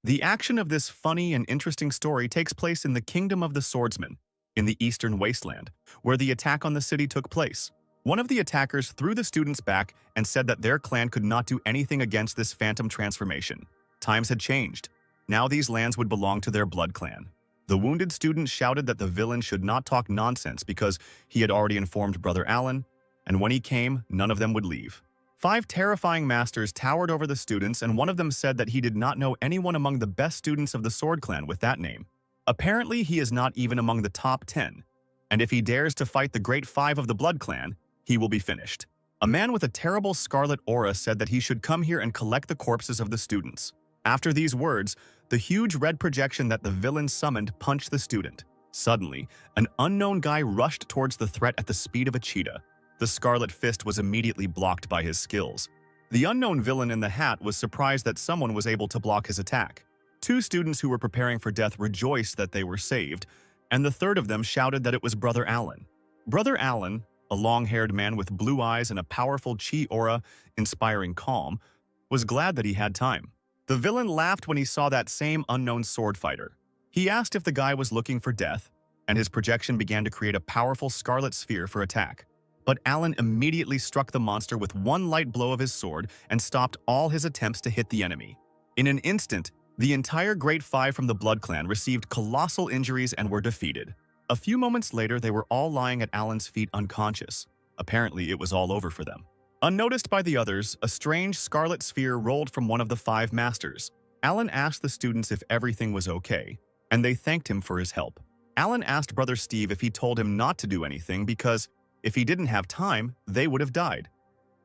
The action of this funny and interesting story takes place in the Kingdom of the Swordsman, in the Eastern Wasteland, where the attack on the city took place. One of the attackers threw the students back and said that their clan could not do anything against this phantom transformation. Times had changed. Now these lands would belong to their blood clan. The wounded student shouted that the villain should not talk nonsense because he had already informed Brother Alan, and when he came, none of them would leave. 5 terrifying masters towered over the students, and one of them said that he did not know anyone among the best students of the Sword Clan with that name. Apparently, he is not even among the top 10, and if he dares to fight the Great 5 of the Blood Clan, he will be finished. A man with a terrible scarlet aura said that he should come here and collect the corpses of the students. After these words, the huge red projection that the villain summoned punched the student. Suddenly, an unknown guy rushed towards the threat at the speed of a cheetah. The scarlet fist was immediately blocked by his skills. The unknown villain in the hat was surprised that someone was able to block his attack. 2 students who were preparing for death rejoiced that they were saved, and the third of them shouted that it was Brother Alan. Brother Alan, a long-haired man with blue eyes and a powerful chi aura inspiring calm, was glad that he had time. The villain laughed when he saw that same unknown sword fighter. He asked if the guy was looking for death, and his projection began to create a powerful scarlet sphere for attack. But Alan immediately struck the monster with one light blow of his sword and stopped all his attempts to hit the enemy. In an instant, the entire Great 5 from the Blood Clan received colossal injuries and were defeated. A few moments later, they were all lying at Alan's feet unconscious. Apparently, it was all over for them. Unnoticed by the others, a strange scarlet sphere rolled from one of the 5 masters. Alan asked the students if everything was okay, and they thanked him for his help. Alan asked Brother Steve if he told him not to do anything because if he didn't have time, they would have died.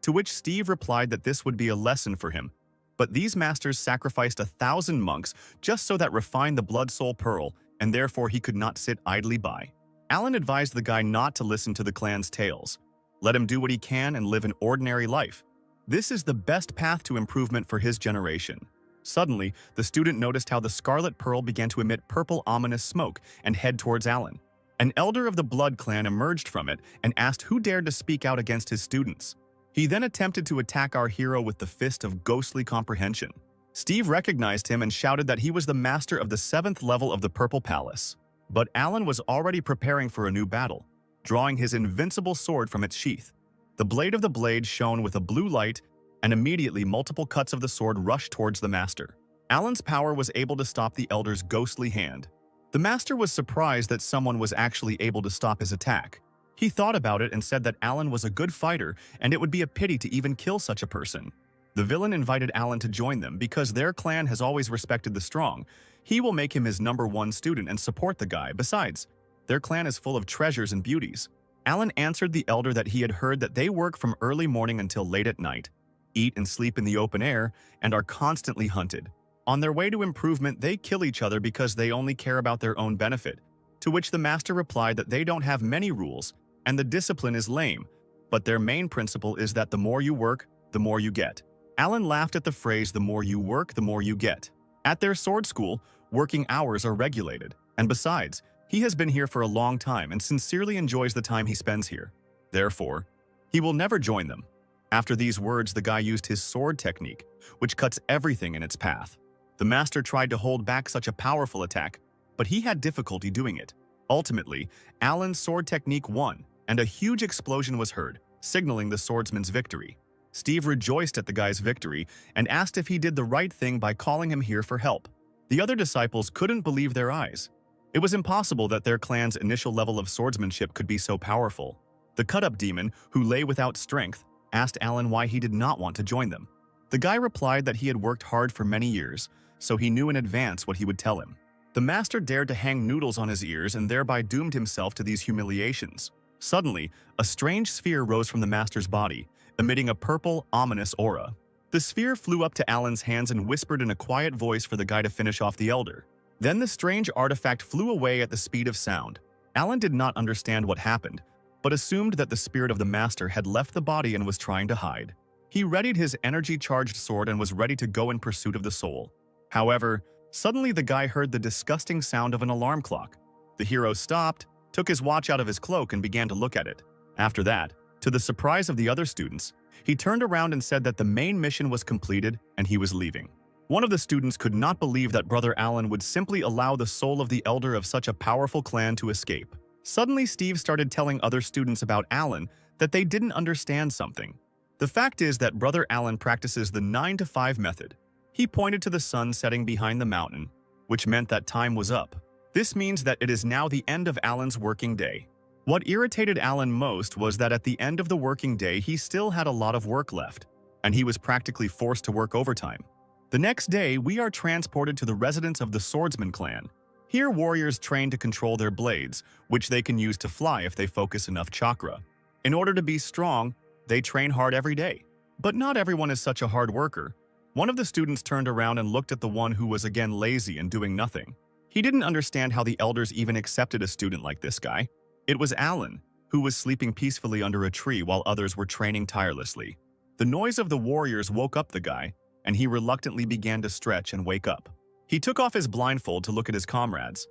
To which Steve replied that this would be a lesson for him. But these masters sacrificed 1,000 monks just so that refined the blood soul pearl, and therefore he could not sit idly by. Alan advised the guy not to listen to the clan's tales. Let him do what he can and live an ordinary life. This is the best path to improvement for his generation. Suddenly, the student noticed how the scarlet pearl began to emit purple ominous smoke and head towards Alan. An elder of the Blood Clan emerged from it and asked who dared to speak out against his students. He then attempted to attack our hero with the fist of ghostly comprehension. Steve recognized him and shouted that he was the master of the 7th level of the Purple Palace. But Alan was already preparing for a new battle, drawing his invincible sword from its sheath. The blade of the blade shone with a blue light, and immediately multiple cuts of the sword rushed towards the master. Alan's power was able to stop the elder's ghostly hand. The master was surprised that someone was actually able to stop his attack. He thought about it and said that Alan was a good fighter and it would be a pity to even kill such a person. The villain invited Alan to join them because their clan has always respected the strong. He will make him his #1 student and support the guy. Besides, their clan is full of treasures and beauties. Alan answered the elder that he had heard that they work from early morning until late at night, eat and sleep in the open air, and are constantly hunted. On their way to improvement, they kill each other because they only care about their own benefit, to which the master replied that they don't have many rules and the discipline is lame, but their main principle is that the more you work, the more you get. Alan laughed at the phrase, the more you work, the more you get. At their sword school, working hours are regulated, and besides, he has been here for a long time and sincerely enjoys the time he spends here. Therefore, he will never join them. After these words, the guy used his sword technique, which cuts everything in its path. The master tried to hold back such a powerful attack, but he had difficulty doing it. Ultimately, Alan's sword technique won, and a huge explosion was heard, signaling the swordsman's victory. Steve rejoiced at the guy's victory and asked if he did the right thing by calling him here for help. The other disciples couldn't believe their eyes. It was impossible that their clan's initial level of swordsmanship could be so powerful. The cut-up demon, who lay without strength, asked Alan why he did not want to join them. The guy replied that he had worked hard for many years, so he knew in advance what he would tell him. The master dared to hang noodles on his ears and thereby doomed himself to these humiliations. Suddenly, a strange sphere rose from the master's body, emitting a purple, ominous aura. The sphere flew up to Alan's hands and whispered in a quiet voice for the guy to finish off the elder. Then the strange artifact flew away at the speed of sound. Alan did not understand what happened, but assumed that the spirit of the master had left the body and was trying to hide. He readied his energy-charged sword and was ready to go in pursuit of the soul. However, suddenly the guy heard the disgusting sound of an alarm clock. The hero stopped, took his watch out of his cloak and began to look at it. After that, to the surprise of the other students, he turned around and said that the main mission was completed and he was leaving. One of the students could not believe that Brother Alan would simply allow the soul of the elder of such a powerful clan to escape. Suddenly, Steve started telling other students about Alan that they didn't understand something. The fact is that Brother Alan practices the 9 to 5 method. He pointed to the sun setting behind the mountain, which meant that time was up. This means that it is now the end of Alan's working day. What irritated Alan most was that at the end of the working day he still had a lot of work left, and he was practically forced to work overtime. The next day, we are transported to the residence of the Swordsman clan. Here, warriors train to control their blades, which they can use to fly if they focus enough chakra. In order to be strong, they train hard every day. But not everyone is such a hard worker. One of the students turned around and looked at the one who was again lazy and doing nothing. He didn't understand how the elders even accepted a student like this guy. It was Alan, who was sleeping peacefully under a tree while others were training tirelessly. The noise of the warriors woke up the guy, and he reluctantly began to stretch and wake up. He took off his blindfold to look at his comrades.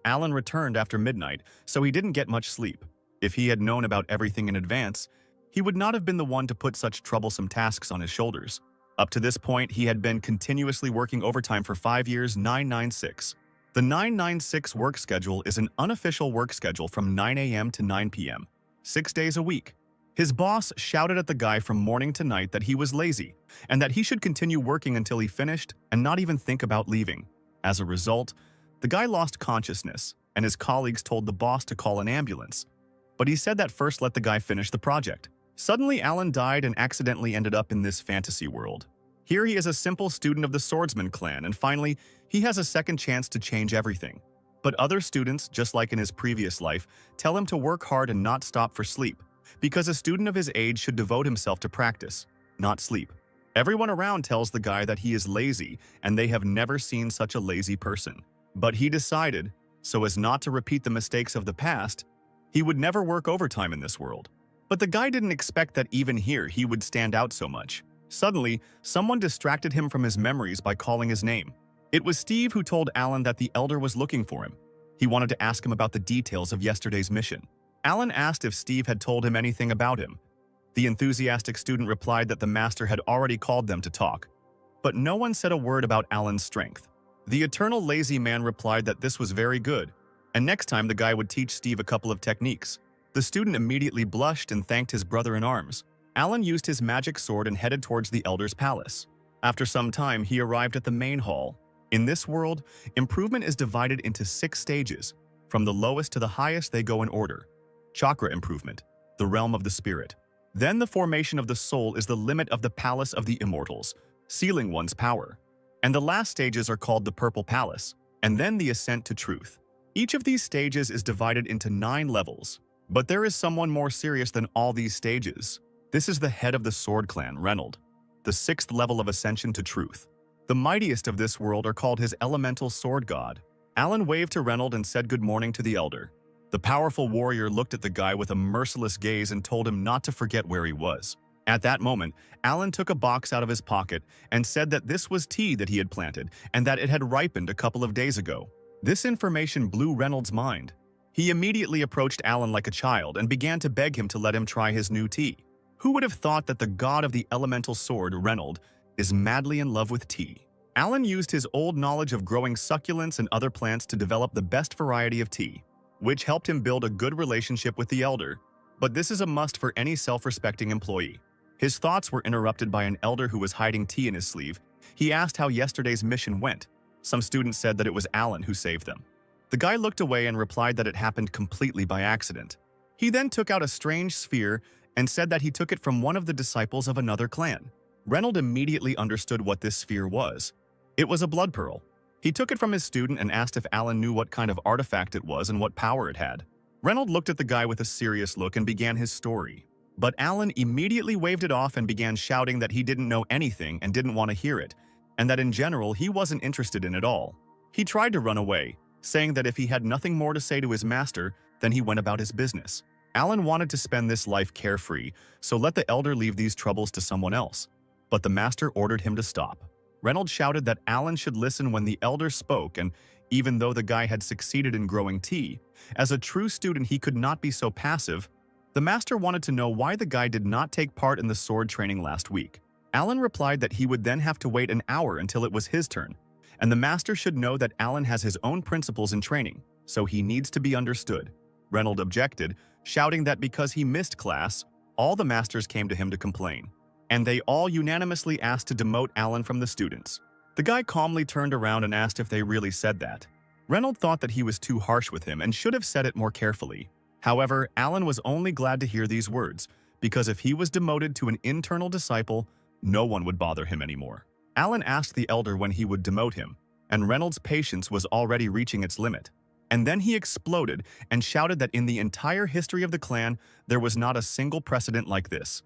Alan returned after midnight, so he didn't get much sleep. If he had known about everything in advance, he would not have been the one to put such troublesome tasks on his shoulders. Up to this point, he had been continuously working overtime for 5 years, 996. The 996 work schedule is an unofficial work schedule from 9 a.m. to 9 p.m., 6 days a week. His boss shouted at the guy from morning to night that he was lazy and that he should continue working until he finished and not even think about leaving. As a result, the guy lost consciousness, and his colleagues told the boss to call an ambulance. But he said that first let the guy finish the project. Suddenly, Alan died and accidentally ended up in this fantasy world. Here he is a simple student of the Swordsman clan, and finally, he has a second chance to change everything. But other students, just like in his previous life, tell him to work hard and not stop for sleep, because a student of his age should devote himself to practice, not sleep. Everyone around tells the guy that he is lazy, and they have never seen such a lazy person. But he decided, so as not to repeat the mistakes of the past, he would never work overtime in this world. But the guy didn't expect that even here he would stand out so much. Suddenly, someone distracted him from his memories by calling his name. It was Steve who told Alan that the elder was looking for him. He wanted to ask him about the details of yesterday's mission. Alan asked if Steve had told him anything about him. The enthusiastic student replied that the master had already called them to talk. But no one said a word about Alan's strength. The eternal lazy man replied that this was very good, and next time the guy would teach Steve a couple of techniques. The student immediately blushed and thanked his brother in arms. Alan used his magic sword and headed towards the elder's palace. After some time, he arrived at the main hall. In this world, improvement is divided into 6 stages. From the lowest to the highest, they go in order. Chakra improvement, the realm of the spirit. Then the formation of the soul is the limit of the palace of the immortals, sealing one's power. And the last stages are called the purple palace, and then the ascent to truth. Each of these stages is divided into 9 levels. But there is someone more serious than all these stages. This is the head of the Sword Clan, Reynold, the 6th level of ascension to truth. The mightiest of this world are called his elemental sword god. Alan waved to Reynold and said good morning to the elder. The powerful warrior looked at the guy with a merciless gaze and told him not to forget where he was. At that moment, Alan took a box out of his pocket and said that this was tea that he had planted and that it had ripened a couple of days ago. This information blew Reynolds' mind. He immediately approached Alan like a child and began to beg him to let him try his new tea. Who would have thought that the god of the elemental sword, Reynold, is madly in love with tea? Alan used his old knowledge of growing succulents and other plants to develop the best variety of tea, which helped him build a good relationship with the elder. But this is a must for any self-respecting employee. His thoughts were interrupted by an elder who was hiding tea in his sleeve. He asked how yesterday's mission went. Some students said that it was Alan who saved them. The guy looked away and replied that it happened completely by accident. He then took out a strange sphere and said that he took it from one of the disciples of another clan. Reynold immediately understood what this sphere was. It was a blood pearl. He took it from his student and asked if Alan knew what kind of artifact it was and what power it had. Reynold looked at the guy with a serious look and began his story. But Alan immediately waved it off and began shouting that he didn't know anything and didn't want to hear it, and that in general he wasn't interested in it all. He tried to run away, saying that if he had nothing more to say to his master, then he went about his business. Alan wanted to spend this life carefree, so let the elder leave these troubles to someone else. But the master ordered him to stop. Reynold shouted that Alan should listen when the elder spoke, and even though the guy had succeeded in growing tea, as a true student he could not be so passive. The master wanted to know why the guy did not take part in the sword training last week. Alan replied that he would then have to wait an hour until it was his turn, and the master should know that Alan has his own principles in training, so he needs to be understood. Reynolds objected, shouting that because he missed class, all the masters came to him to complain, and they all unanimously asked to demote Alan from the students. The guy calmly turned around and asked if they really said that. Reynolds thought that he was too harsh with him and should have said it more carefully. However, Alan was only glad to hear these words, because if he was demoted to an internal disciple, no one would bother him anymore. Alan asked the elder when he would demote him, and Reynolds' patience was already reaching its limit. And then he exploded and shouted that in the entire history of the clan, there was not a single precedent like this.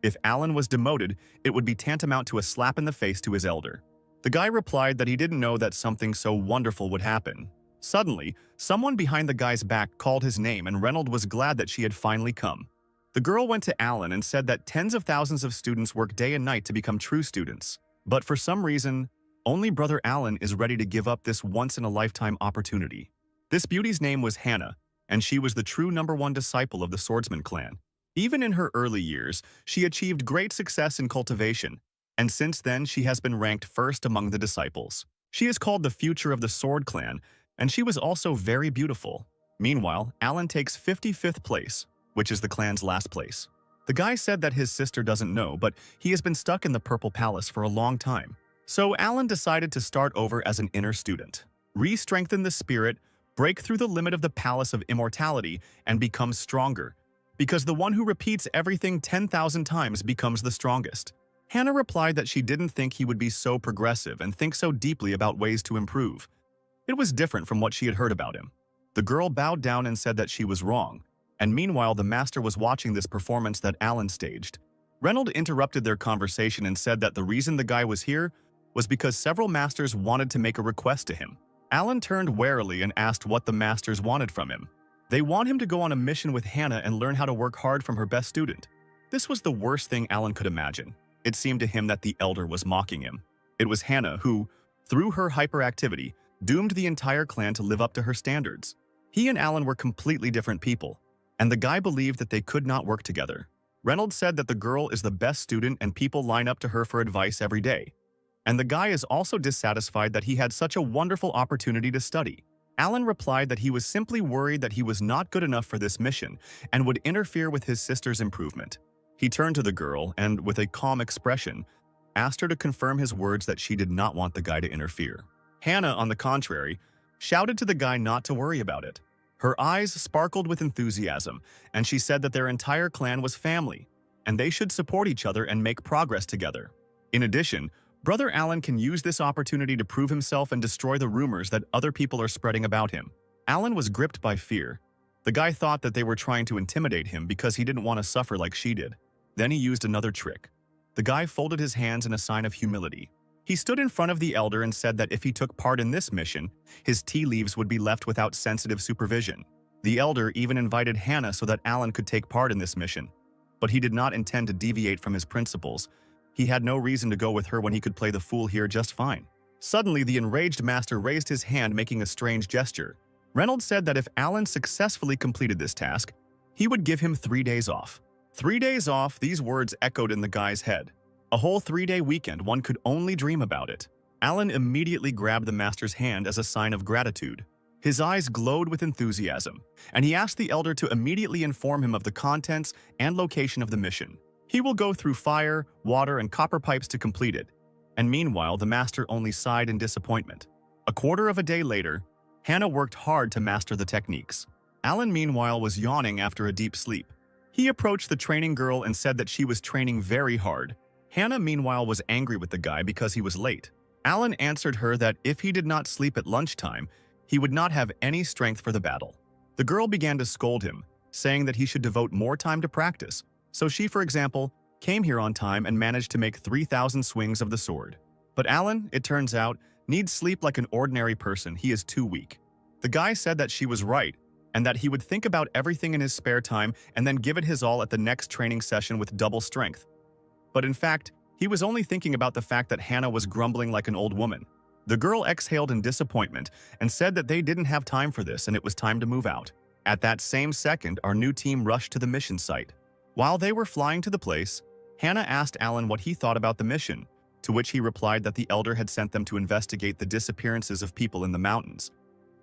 If Alan was demoted, it would be tantamount to a slap in the face to his elder. The guy replied that he didn't know that something so wonderful would happen. Suddenly, someone behind the guy's back called his name, and Reynolds was glad that she had finally come. The girl went to Alan and said that tens of thousands of students work day and night to become true students. But for some reason, only brother Alan is ready to give up this once-in-a-lifetime opportunity. This beauty's name was Hannah, and she was the true #1 disciple of the Swordsman clan. Even in her early years, she achieved great success in cultivation, and since then she has been ranked first among the disciples. She is called the future of the Sword clan, and she was also very beautiful. Meanwhile, Alan takes 55th place, which is the clan's last place. The guy said that his sister doesn't know, but he has been stuck in the Purple Palace for a long time. So Alan decided to start over as an inner student, re-strengthen the spirit, break through the limit of the Palace of Immortality, and become stronger, because the one who repeats everything 10,000 times becomes the strongest. Hannah replied that she didn't think he would be so progressive and think so deeply about ways to improve. It was different from what she had heard about him. The girl bowed down and said that she was wrong, and meanwhile the master was watching this performance that Alan staged. Reynolds interrupted their conversation and said that the reason the guy was here was because several masters wanted to make a request to him. Alan turned warily and asked what the masters wanted from him. They want him to go on a mission with Hannah and learn how to work hard from her best student. This was the worst thing Alan could imagine. It seemed to him that the elder was mocking him. It was Hannah who, through her hyperactivity, doomed the entire clan to live up to her standards. He and Alan were completely different people, and the guy believed that they could not work together. Reynolds said that the girl is the best student and people line up to her for advice every day. And the guy is also dissatisfied that he had such a wonderful opportunity to study. Alan replied that he was simply worried that he was not good enough for this mission and would interfere with his sister's improvement. He turned to the girl and, with a calm expression, asked her to confirm his words that she did not want the guy to interfere. Hannah, on the contrary, shouted to the guy not to worry about it. Her eyes sparkled with enthusiasm, and she said that their entire clan was family, and they should support each other and make progress together. In addition, Brother Alan can use this opportunity to prove himself and destroy the rumors that other people are spreading about him. Alan was gripped by fear. The guy thought that they were trying to intimidate him because he didn't want to suffer like she did. Then he used another trick. The guy folded his hands in a sign of humility. He stood in front of the elder and said that if he took part in this mission, his tea leaves would be left without sensitive supervision. The elder even invited Hannah so that Alan could take part in this mission. But he did not intend to deviate from his principles. He had no reason to go with her when he could play the fool here just fine. Suddenly, the enraged master raised his hand, making a strange gesture. Reynolds said that if Alan successfully completed this task, he would give him 3 days off. 3 days off, these words echoed in the guy's head. A whole 3-day weekend, one could only dream about it. Alan immediately grabbed the master's hand as a sign of gratitude. His eyes glowed with enthusiasm, and he asked the elder to immediately inform him of the contents and location of the mission. He will go through fire, water, and copper pipes to complete it. And meanwhile, the master only sighed in disappointment. A quarter of a day later, Hannah worked hard to master the techniques. Alan, meanwhile, was yawning after a deep sleep. He approached the training girl and said that she was training very hard. Hannah, meanwhile, was angry with the guy because he was late. Alan answered her that if he did not sleep at lunchtime, he would not have any strength for the battle. The girl began to scold him, saying that he should devote more time to practice. So she, for example, came here on time and managed to make 3,000 swings of the sword. But Alan, it turns out, needs sleep like an ordinary person. He is too weak. The guy said that she was right, and that he would think about everything in his spare time and then give it his all at the next training session with double strength. But in fact, he was only thinking about the fact that Hannah was grumbling like an old woman. The girl exhaled in disappointment and said that they didn't have time for this and it was time to move out. At that same second, our new team rushed to the mission site. While they were flying to the place, Hannah asked Alan what he thought about the mission, to which he replied that the elder had sent them to investigate the disappearances of people in the mountains,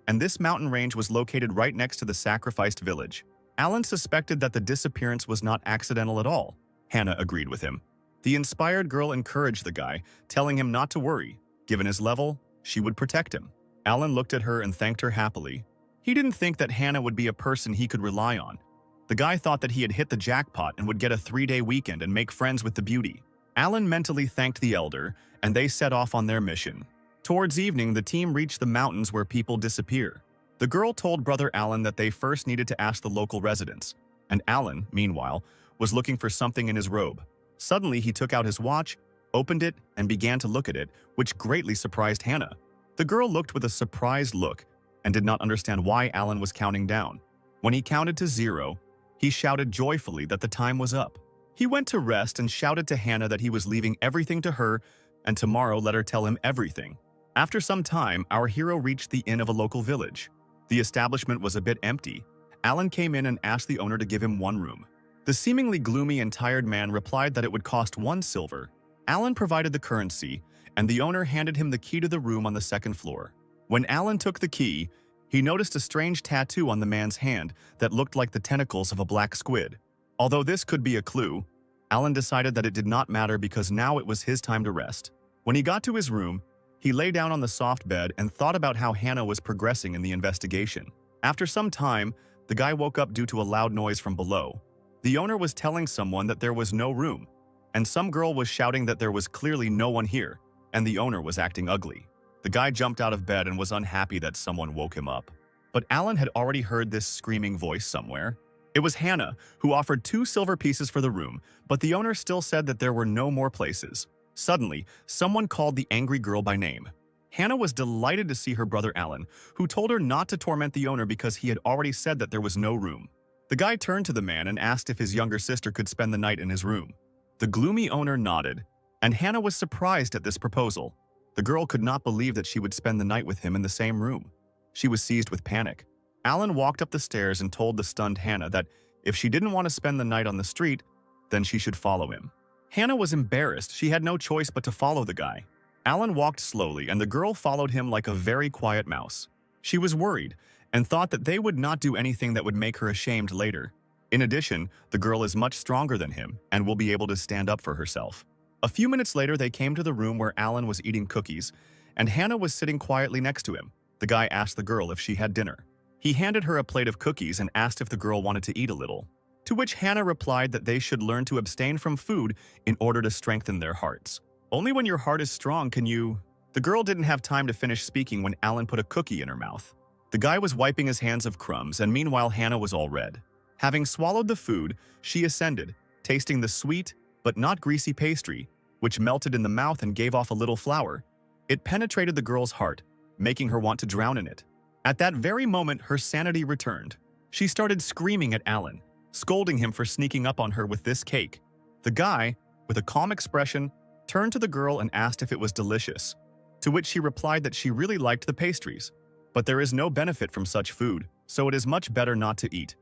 and this mountain range was located right next to the sacrificed village. Alan suspected that the disappearance was not accidental at all. Hannah agreed with him. The inspired girl encouraged the guy, telling him not to worry. Given his level, she would protect him. Alan looked at her and thanked her happily. He didn't think that Hannah would be a person he could rely on. The guy thought that he had hit the jackpot and would get a 3-day weekend and make friends with the beauty. Alan mentally thanked the elder, and they set off on their mission. Towards evening, the team reached the mountains where people disappear. The girl told brother Alan that they first needed to ask the local residents, and Alan, meanwhile, was looking for something in his robe. Suddenly, he took out his watch, opened it, and began to look at it, which greatly surprised Hannah. The girl looked with a surprised look and did not understand why Alan was counting down. When he counted to 0, he shouted joyfully that the time was up. He went to rest and shouted to Hannah that he was leaving everything to her and tomorrow let her tell him everything. After some time, our hero reached the inn of a local village. The establishment was a bit empty. Alan came in and asked the owner to give him 1 room. The seemingly gloomy and tired man replied that it would cost 1 silver. Alan provided the currency, and the owner handed him the key to the room on the 2nd floor. When Alan took the key, he noticed a strange tattoo on the man's hand that looked like the tentacles of a black squid. Although this could be a clue, Alan decided that it did not matter because now it was his time to rest. When he got to his room, he lay down on the soft bed and thought about how Hannah was progressing in the investigation. After some time, the guy woke up due to a loud noise from below. The owner was telling someone that there was no room, and some girl was shouting that there was clearly no one here, and the owner was acting ugly. The guy jumped out of bed and was unhappy that someone woke him up. But Alan had already heard this screaming voice somewhere. It was Hannah, who offered 2 silver pieces for the room, but the owner still said that there were no more places. Suddenly, someone called the angry girl by name. Hannah was delighted to see her brother Alan, who told her not to torment the owner because he had already said that there was no room. The guy turned to the man and asked if his younger sister could spend the night in his room. The gloomy owner nodded, and Hannah was surprised at this proposal. The girl could not believe that she would spend the night with him in the same room. She was seized with panic. Alan walked up the stairs and told the stunned Hannah that if she didn't want to spend the night on the street, then she should follow him. Hannah was embarrassed. She had no choice but to follow the guy. Alan walked slowly, and the girl followed him like a very quiet mouse. She was worried and thought that they would not do anything that would make her ashamed later. In addition, the girl is much stronger than him and will be able to stand up for herself. A few minutes later, they came to the room where Alan was eating cookies, and Hannah was sitting quietly next to him. The guy asked the girl if she had dinner. He handed her a plate of cookies and asked if the girl wanted to eat a little, to which Hannah replied that they should learn to abstain from food in order to strengthen their hearts. Only when your heart is strong can you… The girl didn't have time to finish speaking when Alan put a cookie in her mouth. The guy was wiping his hands of crumbs, and meanwhile Hannah was all red. Having swallowed the food, she ascended, tasting the sweet but not greasy pastry, which melted in the mouth and gave off a little flour. It penetrated the girl's heart, making her want to drown in it. At that very moment, her sanity returned. She started screaming at Alan, scolding him for sneaking up on her with this cake. The guy, with a calm expression, turned to the girl and asked if it was delicious, to which she replied that she really liked the pastries. But there is no benefit from such food, so it is much better not to eat.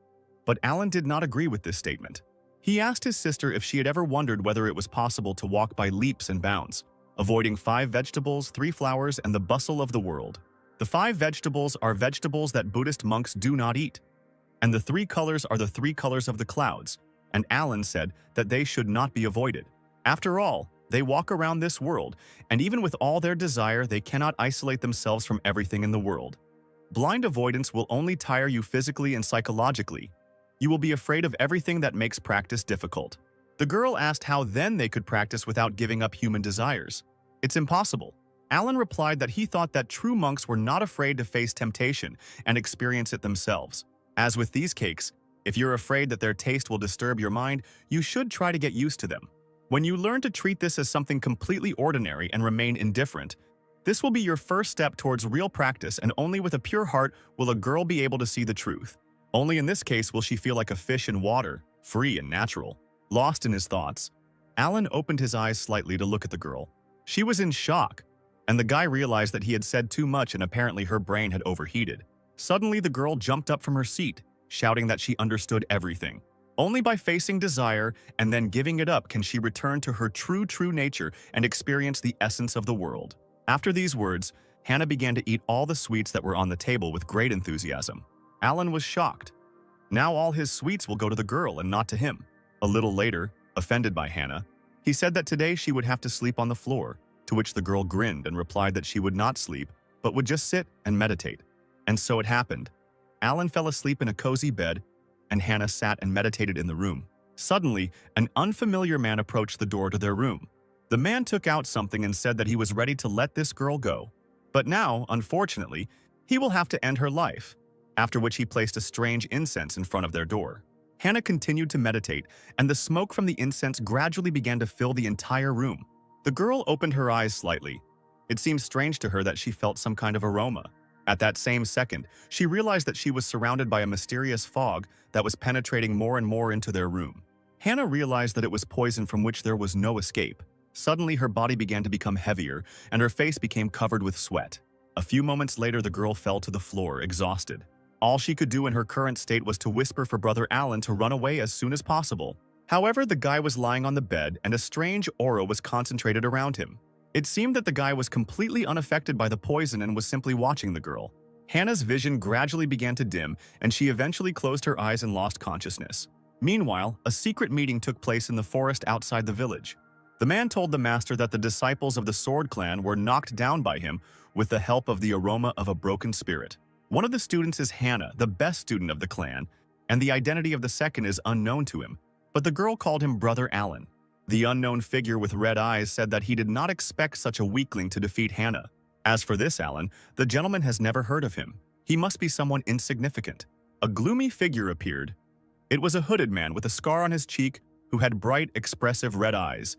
But Alan did not agree with this statement. He asked his sister if she had ever wondered whether it was possible to walk by leaps and bounds, avoiding 5 vegetables, 3 flowers, and the bustle of the world. The 5 vegetables are vegetables that Buddhist monks do not eat, and the 3 colors are the 3 colors of the clouds, and Alan said that they should not be avoided. After all, they walk around this world, and even with all their desire, they cannot isolate themselves from everything in the world. Blind avoidance will only tire you physically and psychologically. You will be afraid of everything that makes practice difficult. The girl asked how then they could practice without giving up human desires. It's impossible. Alan replied that he thought that true monks were not afraid to face temptation and experience it themselves. As with these cakes, if you're afraid that their taste will disturb your mind, you should try to get used to them. When you learn to treat this as something completely ordinary and remain indifferent, this will be your first step towards real practice, and only with a pure heart will a girl be able to see the truth. Only in this case will she feel like a fish in water, free and natural. Lost in his thoughts, Alan opened his eyes slightly to look at the girl. She was in shock, and the guy realized that he had said too much and apparently her brain had overheated. Suddenly, the girl jumped up from her seat, shouting that she understood everything. Only by facing desire and then giving it up can she return to her true nature and experience the essence of the world. After these words, Hannah began to eat all the sweets that were on the table with great enthusiasm. Alan was shocked. Now all his sweets will go to the girl and not to him. A little later, offended by Hannah, he said that today she would have to sleep on the floor, to which the girl grinned and replied that she would not sleep, but would just sit and meditate. And so it happened. Alan fell asleep in a cozy bed, and Hannah sat and meditated in the room. Suddenly, an unfamiliar man approached the door to their room. The man took out something and said that he was ready to let this girl go. But now, unfortunately, he will have to end her life, after which he placed a strange incense in front of their door. Hannah continued to meditate, and the smoke from the incense gradually began to fill the entire room. The girl opened her eyes slightly. It seemed strange to her that she felt some kind of aroma. At that same second, she realized that she was surrounded by a mysterious fog that was penetrating more and more into their room. Hannah realized that it was poison from which there was no escape. Suddenly, her body began to become heavier, and her face became covered with sweat. A few moments later, the girl fell to the floor, exhausted. All she could do in her current state was to whisper for Brother Alan to run away as soon as possible. However, the guy was lying on the bed, and a strange aura was concentrated around him. It seemed that the guy was completely unaffected by the poison and was simply watching the girl. Hannah's vision gradually began to dim, and she eventually closed her eyes and lost consciousness. Meanwhile, a secret meeting took place in the forest outside the village. The man told the master that the disciples of the Sword Clan were knocked down by him with the help of the aroma of a broken spirit. One of the students is Hannah, the best student of the clan, and the identity of the second is unknown to him, but the girl called him Brother Alan. The unknown figure with red eyes said that he did not expect such a weakling to defeat Hannah. As for this Alan, the gentleman has never heard of him. He must be someone insignificant. A gloomy figure appeared. It was a hooded man with a scar on his cheek who had bright, expressive red eyes.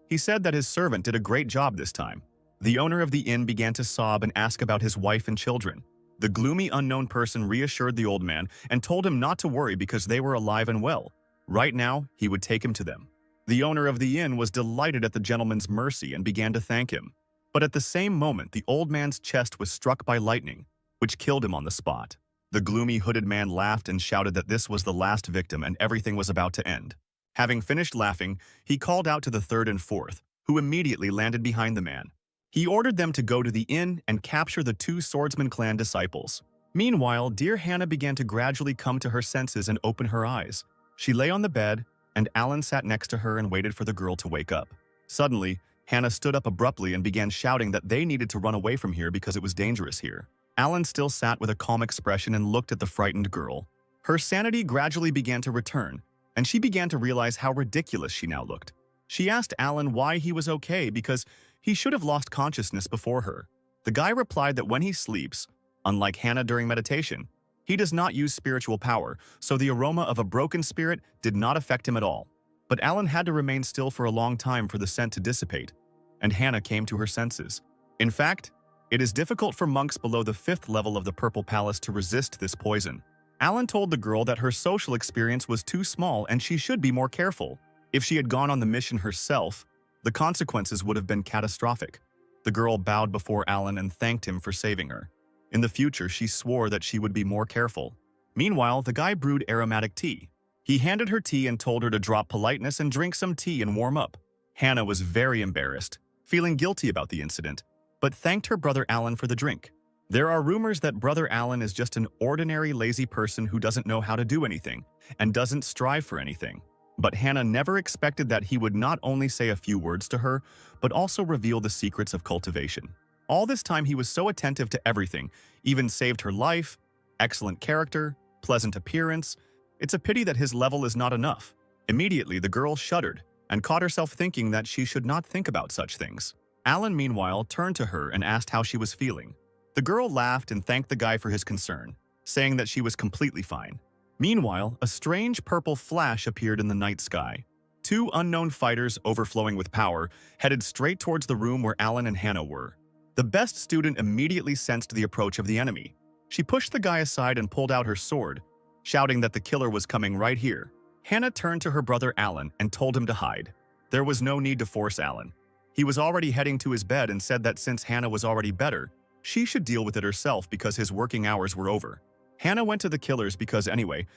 He said that his servant did a great job this time. The owner of the inn began to sob and ask about his wife and children. The gloomy unknown person reassured the old man and told him not to worry because they were alive and well. Right now, he would take him to them. The owner of the inn was delighted at the gentleman's mercy and began to thank him. But at the same moment, the old man's chest was struck by lightning, which killed him on the spot. The gloomy hooded man laughed and shouted that this was the last victim and everything was about to end. Having finished laughing, he called out to the third and fourth, who immediately landed behind the man. He ordered them to go to the inn and capture the two swordsman clan disciples. Meanwhile, dear Hannah began to gradually come to her senses and open her eyes. She lay on the bed, and Alan sat next to her and waited for the girl to wake up. Suddenly, Hannah stood up abruptly and began shouting that they needed to run away from here because it was dangerous here. Alan still sat with a calm expression and looked at the frightened girl. Her sanity gradually began to return, and she began to realize how ridiculous she now looked. She asked Alan why he was okay because he should have lost consciousness before her. The guy replied that when he sleeps, unlike Hannah during meditation, he does not use spiritual power, so the aroma of a broken spirit did not affect him at all. But Alan had to remain still for a long time for the scent to dissipate, and Hannah came to her senses. In fact, it is difficult for monks below the 5th level of the Purple Palace to resist this poison. Alan told the girl that her social experience was too small and she should be more careful. If she had gone on the mission herself, the consequences would have been catastrophic. The girl bowed before Alan and thanked him for saving her. In the future, she swore that she would be more careful. Meanwhile, the guy brewed aromatic tea. He handed her tea and told her to drop politeness and drink some tea and warm up. Hannah was very embarrassed, feeling guilty about the incident, but thanked her brother Alan for the drink. There are rumors that Brother Alan is just an ordinary lazy person who doesn't know how to do anything and doesn't strive for anything. But Hannah never expected that he would not only say a few words to her, but also reveal the secrets of cultivation. All this time he was so attentive to everything, even saved her life, excellent character, pleasant appearance. It's a pity that his level is not enough. Immediately, the girl shuddered and caught herself thinking that she should not think about such things. Alan, meanwhile, turned to her and asked how she was feeling. The girl laughed and thanked the guy for his concern, saying that she was completely fine. Meanwhile, a strange purple flash appeared in the night sky. Two unknown fighters, overflowing with power, headed straight towards the room where Alan and Hannah were. The best student immediately sensed the approach of the enemy. She pushed the guy aside and pulled out her sword, shouting that the killer was coming right here. Hannah turned to her brother Alan and told him to hide. There was no need to force Alan. He was already heading to his bed and said that since Hannah was already better, she should deal with it herself because his working hours were over. Hannah went to the killers because anyway,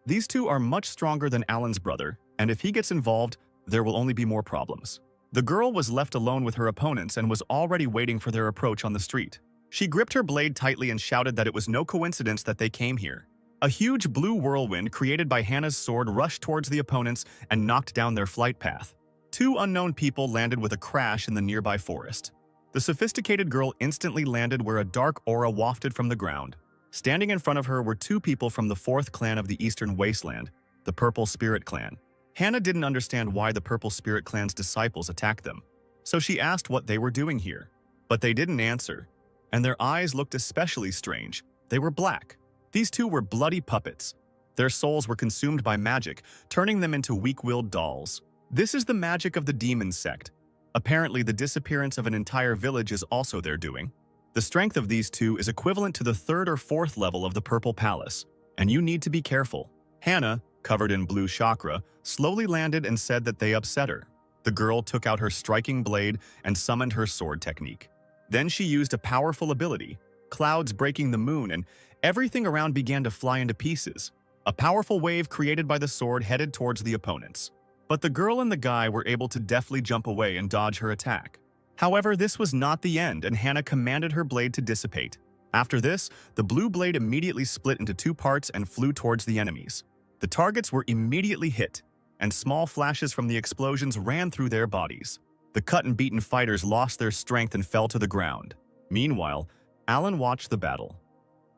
These two are much stronger than Alan's brother, and if he gets involved, there will only be more problems. The girl was left alone with her opponents and was already waiting for their approach on the street. She gripped her blade tightly and shouted that it was no coincidence that they came here. A huge blue whirlwind created by Hannah's sword rushed towards the opponents and knocked down their flight path. Two unknown people landed with a crash in the nearby forest. The sophisticated girl instantly landed where a dark aura wafted from the ground. Standing in front of her were two people from the fourth clan of the Eastern Wasteland, the Purple Spirit Clan. Hannah didn't understand why the Purple Spirit Clan's disciples attacked them, so she asked what they were doing here. But they didn't answer, and their eyes looked especially strange. They were black. These two were bloody puppets. Their souls were consumed by magic, turning them into weak-willed dolls. This is the magic of the demon sect. Apparently, the disappearance of an entire village is also their doing. The strength of these two is equivalent to the third or fourth level of the Purple Palace, and you need to be careful. Hannah, covered in blue chakra, slowly landed and said that they upset her. The girl took out her striking blade and summoned her sword technique. Then she used a powerful ability, clouds breaking the moon, and everything around began to fly into pieces. A powerful wave created by the sword headed towards the opponents. But the girl and the guy were able to deftly jump away and dodge her attack. However, this was not the end, and Hannah commanded her blade to dissipate. After this, the blue blade immediately split into two parts and flew towards the enemies. The targets were immediately hit, and small flashes from the explosions ran through their bodies. The cut and beaten fighters lost their strength and fell to the ground. Meanwhile, Alan watched the battle.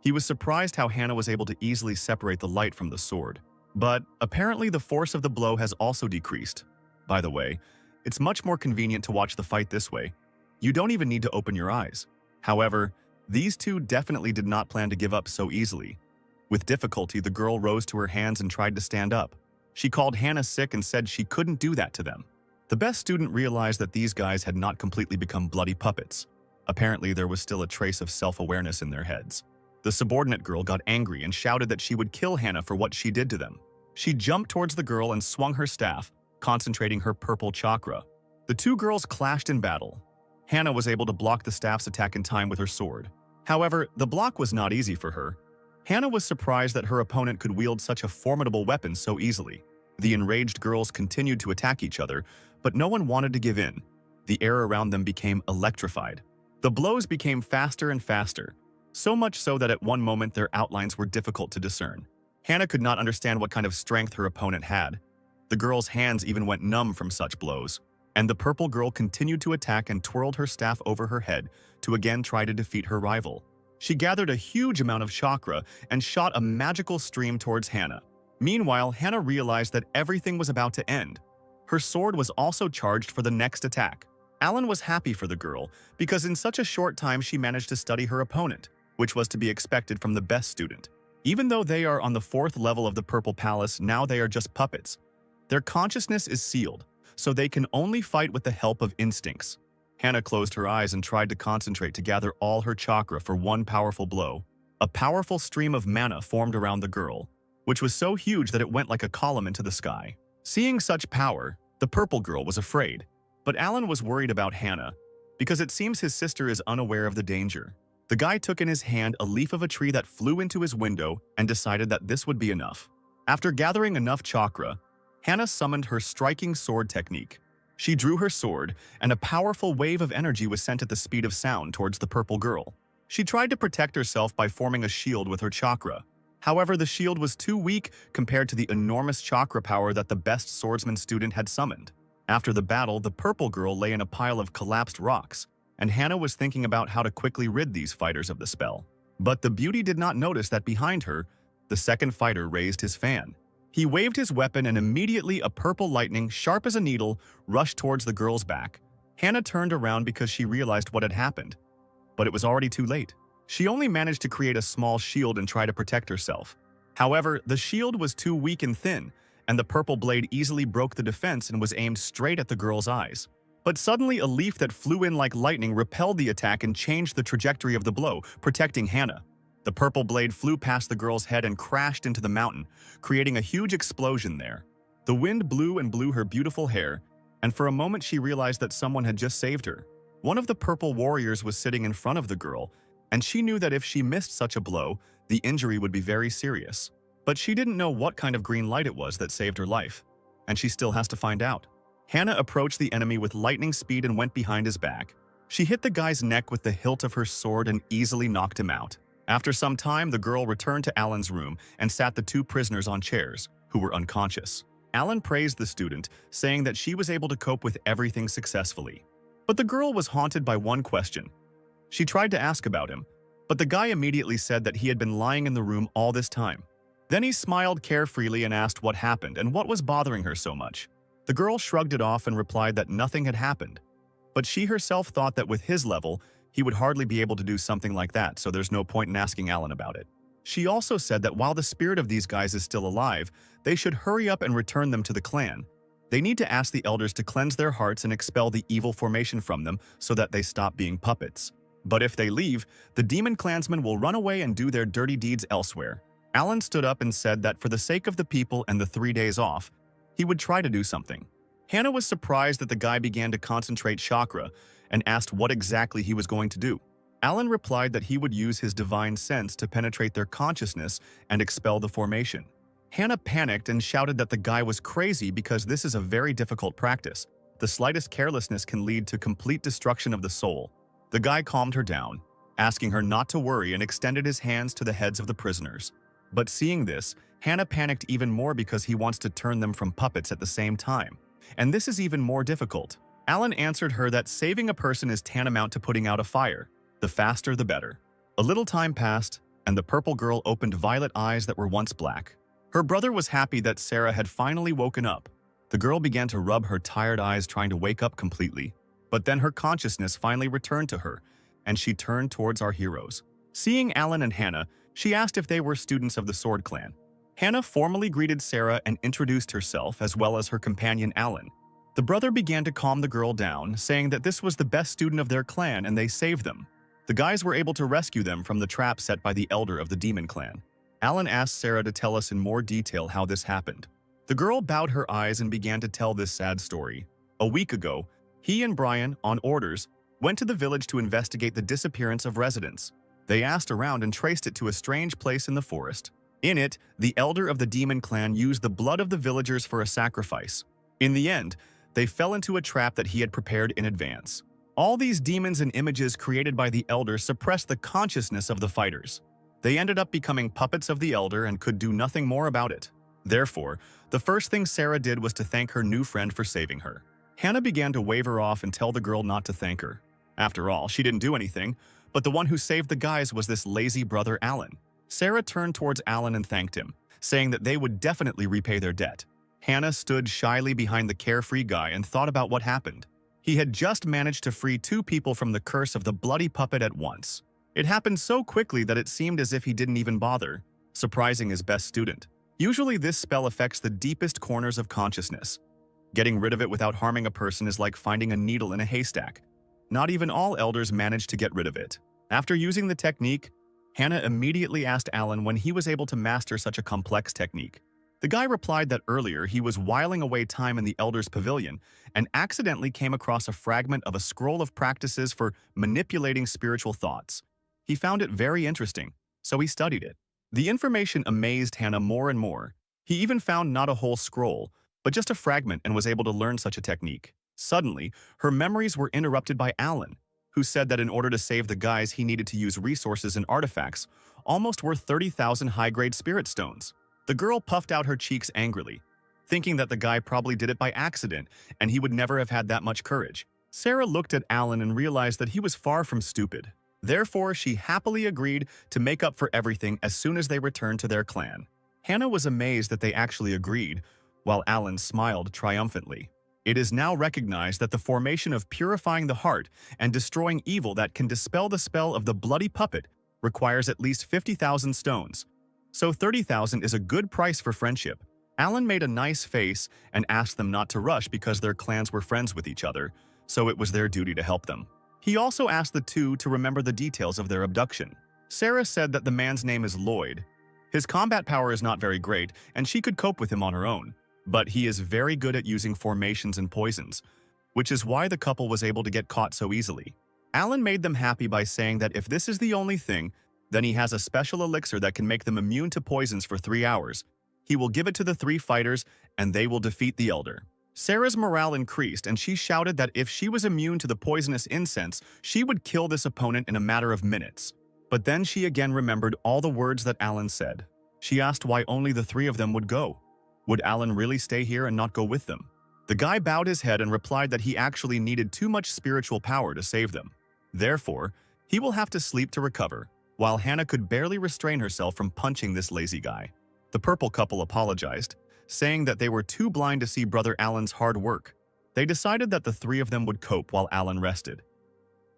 He was surprised how Hannah was able to easily separate the light from the sword. But apparently the force of the blow has also decreased. By the way, it's much more convenient to watch the fight this way. You don't even need to open your eyes. However, these two definitely did not plan to give up so easily. With difficulty, the girl rose to her hands and tried to stand up. She called Hannah sick and said she couldn't do that to them. The best student realized that these guys had not completely become bloody puppets. Apparently, there was still a trace of self-awareness in their heads. The subordinate girl got angry and shouted that she would kill Hannah for what she did to them. She jumped towards the girl and swung her staff, concentrating her purple chakra. The two girls clashed in battle. Hannah was able to block the staff's attack in time with her sword. However, the block was not easy for her. Hannah was surprised that her opponent could wield such a formidable weapon so easily. The enraged girls continued to attack each other, but no one wanted to give in. The air around them became electrified. The blows became faster and faster, so much so that at one moment their outlines were difficult to discern. Hannah could not understand what kind of strength her opponent had. The girl's hands even went numb from such blows, and the purple girl continued to attack and twirled her staff over her head to again try to defeat her rival. She gathered a huge amount of chakra and shot a magical stream towards Hannah. Meanwhile, Hannah realized that everything was about to end. Her sword was also charged for the next attack. Alan was happy for the girl because in such a short time she managed to study her opponent, which was to be expected from the best student. Even though they are on the fourth level of the Purple Palace, now they are just puppets. Their consciousness is sealed, so they can only fight with the help of instincts. Hannah closed her eyes and tried to concentrate to gather all her chakra for one powerful blow. A powerful stream of mana formed around the girl, which was so huge that it went like a column into the sky. Seeing such power, the purple girl was afraid. But Alan was worried about Hannah, because it seems his sister is unaware of the danger. The guy took in his hand a leaf of a tree that flew into his window and decided that this would be enough. After gathering enough chakra, Hannah summoned her striking sword technique. She drew her sword, and a powerful wave of energy was sent at the speed of sound towards the purple girl. She tried to protect herself by forming a shield with her chakra. However, the shield was too weak compared to the enormous chakra power that the best swordsman student had summoned. After the battle, the purple girl lay in a pile of collapsed rocks, and Hannah was thinking about how to quickly rid these fighters of the spell. But the beauty did not notice that behind her, the second fighter raised his fan. He waved his weapon and immediately a purple lightning, sharp as a needle, rushed towards the girl's back. Hannah turned around because she realized what had happened. But it was already too late. She only managed to create a small shield and try to protect herself. However, the shield was too weak and thin, and the purple blade easily broke the defense and was aimed straight at the girl's eyes. But suddenly a leaf that flew in like lightning repelled the attack and changed the trajectory of the blow, protecting Hannah. The purple blade flew past the girl's head and crashed into the mountain, creating a huge explosion there. The wind blew and blew her beautiful hair, and for a moment she realized that someone had just saved her. One of the purple warriors was sitting in front of the girl, and she knew that if she missed such a blow, the injury would be very serious. But she didn't know what kind of green light it was that saved her life, and she still has to find out. Hannah approached the enemy with lightning speed and went behind his back. She hit the guy's neck with the hilt of her sword and easily knocked him out. After some time, the girl returned to Alan's room and sat the two prisoners on chairs, who were unconscious. Alan praised the student, saying that she was able to cope with everything successfully. But the girl was haunted by one question. She tried to ask about him, but the guy immediately said that he had been lying in the room all this time. Then he smiled carefreely and asked what happened and what was bothering her so much. The girl shrugged it off and replied that nothing had happened. But she herself thought that with his level, he would hardly be able to do something like that, so there's no point in asking Alan about it. She also said that while the spirit of these guys is still alive, they should hurry up and return them to the clan. They need to ask the elders to cleanse their hearts and expel the evil formation from them so that they stop being puppets. But if they leave, the demon clansmen will run away and do their dirty deeds elsewhere. Alan stood up and said that for the sake of the people and the 3 days off, he would try to do something. Hannah was surprised that the guy began to concentrate chakra and asked what exactly he was going to do. Alan replied that he would use his divine sense to penetrate their consciousness and expel the formation. Hannah panicked and shouted that the guy was crazy because this is a very difficult practice. The slightest carelessness can lead to complete destruction of the soul. The guy calmed her down, asking her not to worry, and extended his hands to the heads of the prisoners. But seeing this, Hannah panicked even more because he wants to turn them from puppets at the same time. And this is even more difficult. Alan answered her that saving a person is tantamount to putting out a fire. The faster, the better. A little time passed, and the purple girl opened violet eyes that were once black. Her brother was happy that Sarah had finally woken up. The girl began to rub her tired eyes, trying to wake up completely. But then her consciousness finally returned to her, and she turned towards our heroes. Seeing Alan and Hannah, she asked if they were students of the Sword Clan. Hannah formally greeted Sarah and introduced herself, as well as her companion Alan. The brother began to calm the girl down, saying that this was the best student of their clan and they saved them. The guys were able to rescue them from the trap set by the elder of the demon clan. Alan asked Sarah to tell us in more detail how this happened. The girl bowed her eyes and began to tell this sad story. A week ago, he and Brian, on orders, went to the village to investigate the disappearance of residents. They asked around and traced it to a strange place in the forest. In it, the elder of the demon clan used the blood of the villagers for a sacrifice. In the end, they fell into a trap that he had prepared in advance. All these demons and images created by the elder suppressed the consciousness of the fighters. They ended up becoming puppets of the elder and could do nothing more about it. Therefore, the first thing Sarah did was to thank her new friend for saving her. Hannah began to wave her off and tell the girl not to thank her. After all, she didn't do anything, but the one who saved the guys was this lazy brother Alan. Sarah turned towards Alan and thanked him, saying that they would definitely repay their debt. Hannah stood shyly behind the carefree guy and thought about what happened. He had just managed to free 2 people from the curse of the bloody puppet at once. It happened so quickly that it seemed as if he didn't even bother, surprising his best student. Usually this spell affects the deepest corners of consciousness. Getting rid of it without harming a person is like finding a needle in a haystack. Not even all elders managed to get rid of it. After using the technique, Hannah immediately asked Alan when he was able to master such a complex technique. The guy replied that earlier he was whiling away time in the elder's pavilion and accidentally came across a fragment of a scroll of practices for manipulating spiritual thoughts. He found it very interesting, so he studied it. The information amazed Hannah more and more. He even found not a whole scroll, but just a fragment, and was able to learn such a technique. Suddenly, her memories were interrupted by Alan, who said that in order to save the guys he needed to use resources and artifacts, almost worth 30,000 high-grade spirit stones. The girl puffed out her cheeks angrily, thinking that the guy probably did it by accident and he would never have had that much courage. Sarah looked at Alan and realized that he was far from stupid. Therefore, she happily agreed to make up for everything as soon as they returned to their clan. Hannah was amazed that they actually agreed, while Alan smiled triumphantly. It is now recognized that the formation of purifying the heart and destroying evil that can dispel the spell of the bloody puppet requires at least 50,000 stones. So 30,000 is a good price for friendship. Alan made a nice face and asked them not to rush because their clans were friends with each other, so it was their duty to help them. He also asked the two to remember the details of their abduction. Sarah said that the man's name is Lloyd. His combat power is not very great, and she could cope with him on her own. But he is very good at using formations and poisons, which is why the couple was able to get caught so easily. Alan made them happy by saying that if this is the only thing, Then he has a special elixir that can make them immune to poisons for 3 hours. He will give it to the 3 fighters, and they will defeat the Elder. Sarah's morale increased, and she shouted that if she was immune to the poisonous incense, she would kill this opponent in a matter of minutes. But then she again remembered all the words that Alan said. She asked why only the 3 of them would go. Would Alan really stay here and not go with them? The guy bowed his head and replied that he actually needed too much spiritual power to save them. Therefore, he will have to sleep to recover, while Hannah could barely restrain herself from punching this lazy guy. The purple couple apologized, saying that they were too blind to see Brother Alan's hard work. They decided that the 3 of them would cope while Alan rested.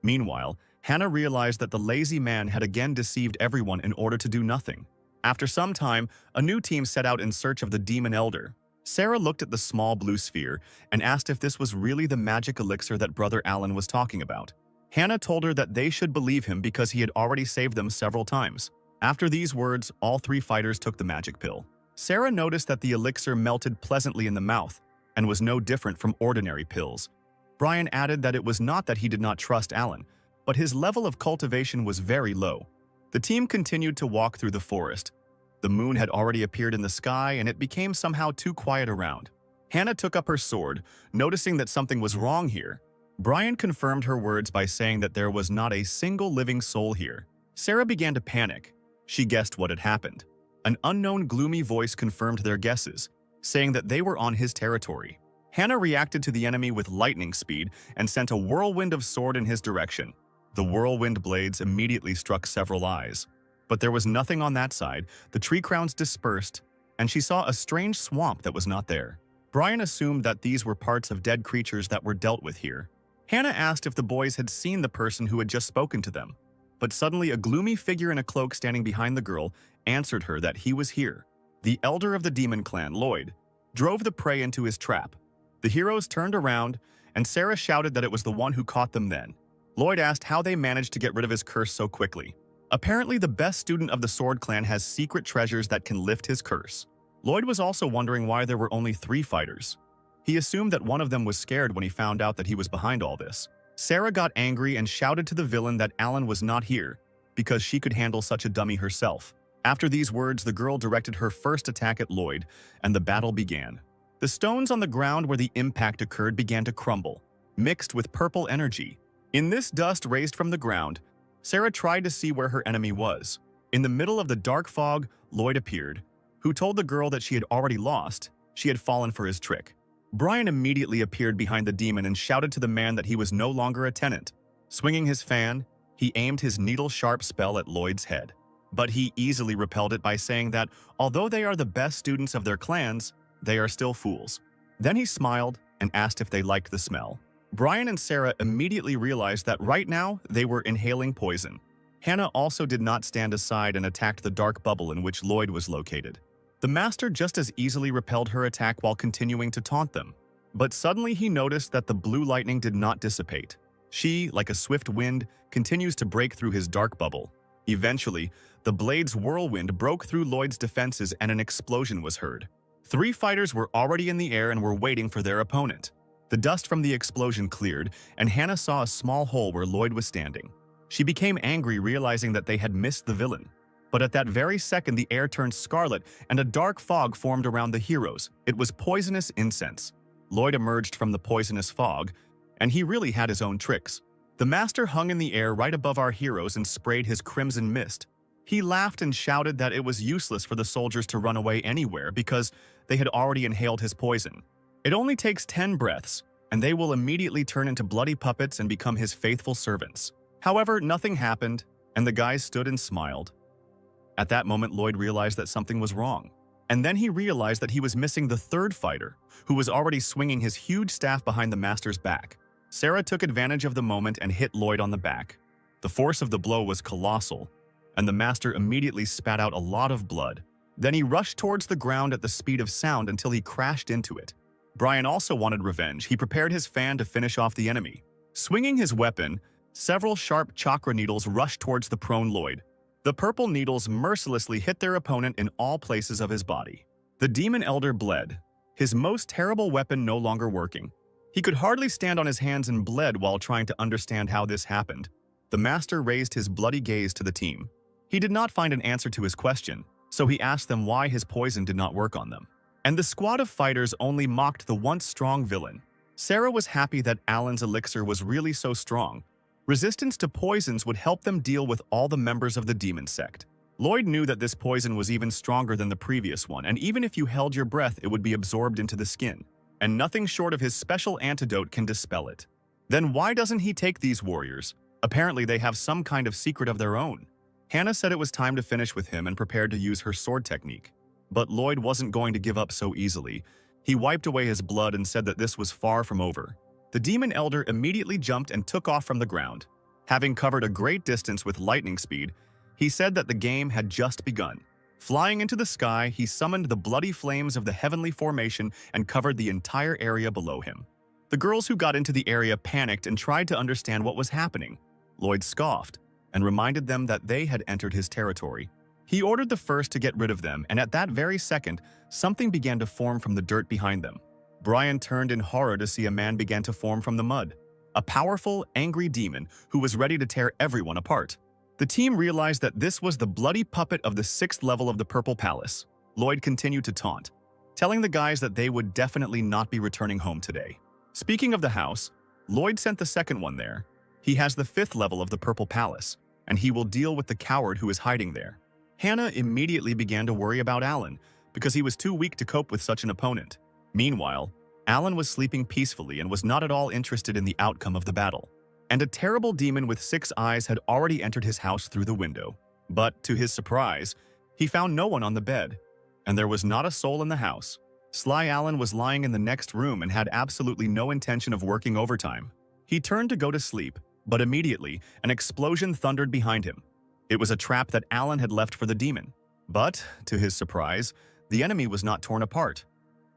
Meanwhile, Hannah realized that the lazy man had again deceived everyone in order to do nothing. After some time, a new team set out in search of the Demon Elder. Sarah looked at the small blue sphere and asked if this was really the magic elixir that Brother Alan was talking about. Hannah told her that they should believe him because he had already saved them several times. After these words, all 3 fighters took the magic pill. Sarah noticed that the elixir melted pleasantly in the mouth and was no different from ordinary pills. Brian added that it was not that he did not trust Alan, but his level of cultivation was very low. The team continued to walk through the forest. The moon had already appeared in the sky, and it became somehow too quiet around. Hannah took up her sword, noticing that something was wrong here. Brian confirmed her words by saying that there was not a single living soul here. Sarah began to panic. She guessed what had happened. An unknown gloomy voice confirmed their guesses, saying that they were on his territory. Hannah reacted to the enemy with lightning speed and sent a whirlwind of sword in his direction. The whirlwind blades immediately struck several eyes. But there was nothing on that side. The tree crowns dispersed, and she saw a strange swamp that was not there. Brian assumed that these were parts of dead creatures that were dealt with here. Hannah asked if the boys had seen the person who had just spoken to them. But suddenly a gloomy figure in a cloak standing behind the girl answered her that he was here. The elder of the demon clan, Lloyd, drove the prey into his trap. The heroes turned around, and Sarah shouted that it was the one who caught them then. Lloyd asked how they managed to get rid of his curse so quickly. Apparently, the best student of the Sword Clan has secret treasures that can lift his curse. Lloyd was also wondering why there were only 3 fighters. He assumed that one of them was scared when he found out that he was behind all this. Sarah got angry and shouted to the villain that Alan was not here, because she could handle such a dummy herself. After these words, the girl directed her first attack at Lloyd, and the battle began. The stones on the ground where the impact occurred began to crumble, mixed with purple energy. In this dust raised from the ground, Sarah tried to see where her enemy was. In the middle of the dark fog, Lloyd appeared, who told the girl that she had already lost. She had fallen for his trick. Brian immediately appeared behind the demon and shouted to the man that he was no longer a tenant. Swinging his fan, he aimed his needle-sharp spell at Lloyd's head. But he easily repelled it by saying that although they are the best students of their clans, they are still fools. Then he smiled and asked if they liked the smell. Brian and Sarah immediately realized that right now they were inhaling poison. Hannah also did not stand aside and attacked the dark bubble in which Lloyd was located. The master just as easily repelled her attack while continuing to taunt them. But suddenly he noticed that the blue lightning did not dissipate. She, like a swift wind, continues to break through his dark bubble. Eventually, the blade's whirlwind broke through Lloyd's defenses and an explosion was heard. 3 fighters were already in the air and were waiting for their opponent. The dust from the explosion cleared, and Hannah saw a small hole where Lloyd was standing. She became angry, realizing that they had missed the villain. But at that very second, the air turned scarlet, and a dark fog formed around the heroes. It was poisonous incense. Lloyd emerged from the poisonous fog, and he really had his own tricks. The master hung in the air right above our heroes and sprayed his crimson mist. He laughed and shouted that it was useless for the soldiers to run away anywhere because they had already inhaled his poison. It only takes 10 breaths, and they will immediately turn into bloody puppets and become his faithful servants. However, nothing happened, and the guys stood and smiled. At that moment, Lloyd realized that something was wrong. And then he realized that he was missing the 3rd fighter, who was already swinging his huge staff behind the master's back. Sarah took advantage of the moment and hit Lloyd on the back. The force of the blow was colossal, and the master immediately spat out a lot of blood. Then he rushed towards the ground at the speed of sound until he crashed into it. Brian also wanted revenge. He prepared his fan to finish off the enemy. Swinging his weapon, several sharp chakra needles rushed towards the prone Lloyd. The purple needles mercilessly hit their opponent in all places of his body. The demon elder bled, his most terrible weapon no longer working. He could hardly stand on his hands and bled while trying to understand how this happened. The master raised his bloody gaze to the team. He did not find an answer to his question, so he asked them why his poison did not work on them. And the squad of fighters only mocked the once strong villain. Sarah was happy that Alan's elixir was really so strong. Resistance to poisons would help them deal with all the members of the demon sect. Lloyd knew that this poison was even stronger than the previous one, and even if you held your breath, it would be absorbed into the skin, and nothing short of his special antidote can dispel it. Then why doesn't he take these warriors? Apparently they have some kind of secret of their own. Hannah said it was time to finish with him and prepared to use her sword technique. But Lloyd wasn't going to give up so easily. He wiped away his blood and said that this was far from over. The demon elder immediately jumped and took off from the ground. Having covered a great distance with lightning speed, he said that the game had just begun. Flying into the sky, he summoned the bloody flames of the heavenly formation and covered the entire area below him. The girls who got into the area panicked and tried to understand what was happening. Lloyd scoffed and reminded them that they had entered his territory. He ordered the first to get rid of them, and at that very second, something began to form from the dirt behind them. Brian turned in horror to see a man began to form from the mud. A powerful, angry demon who was ready to tear everyone apart. The team realized that this was the bloody puppet of the 6th level of the Purple Palace. Lloyd continued to taunt, telling the guys that they would definitely not be returning home today. Speaking of the house, Lloyd sent the second one there. He has the 5th level of the Purple Palace, and he will deal with the coward who is hiding there. Hannah immediately began to worry about Alan, because he was too weak to cope with such an opponent. Meanwhile, Alan was sleeping peacefully and was not at all interested in the outcome of the battle. And a terrible demon with 6 eyes had already entered his house through the window. But, to his surprise, he found no one on the bed, and there was not a soul in the house. Sly Alan was lying in the next room and had absolutely no intention of working overtime. He turned to go to sleep, but immediately, an explosion thundered behind him. It was a trap that Alan had left for the demon. But, to his surprise, the enemy was not torn apart,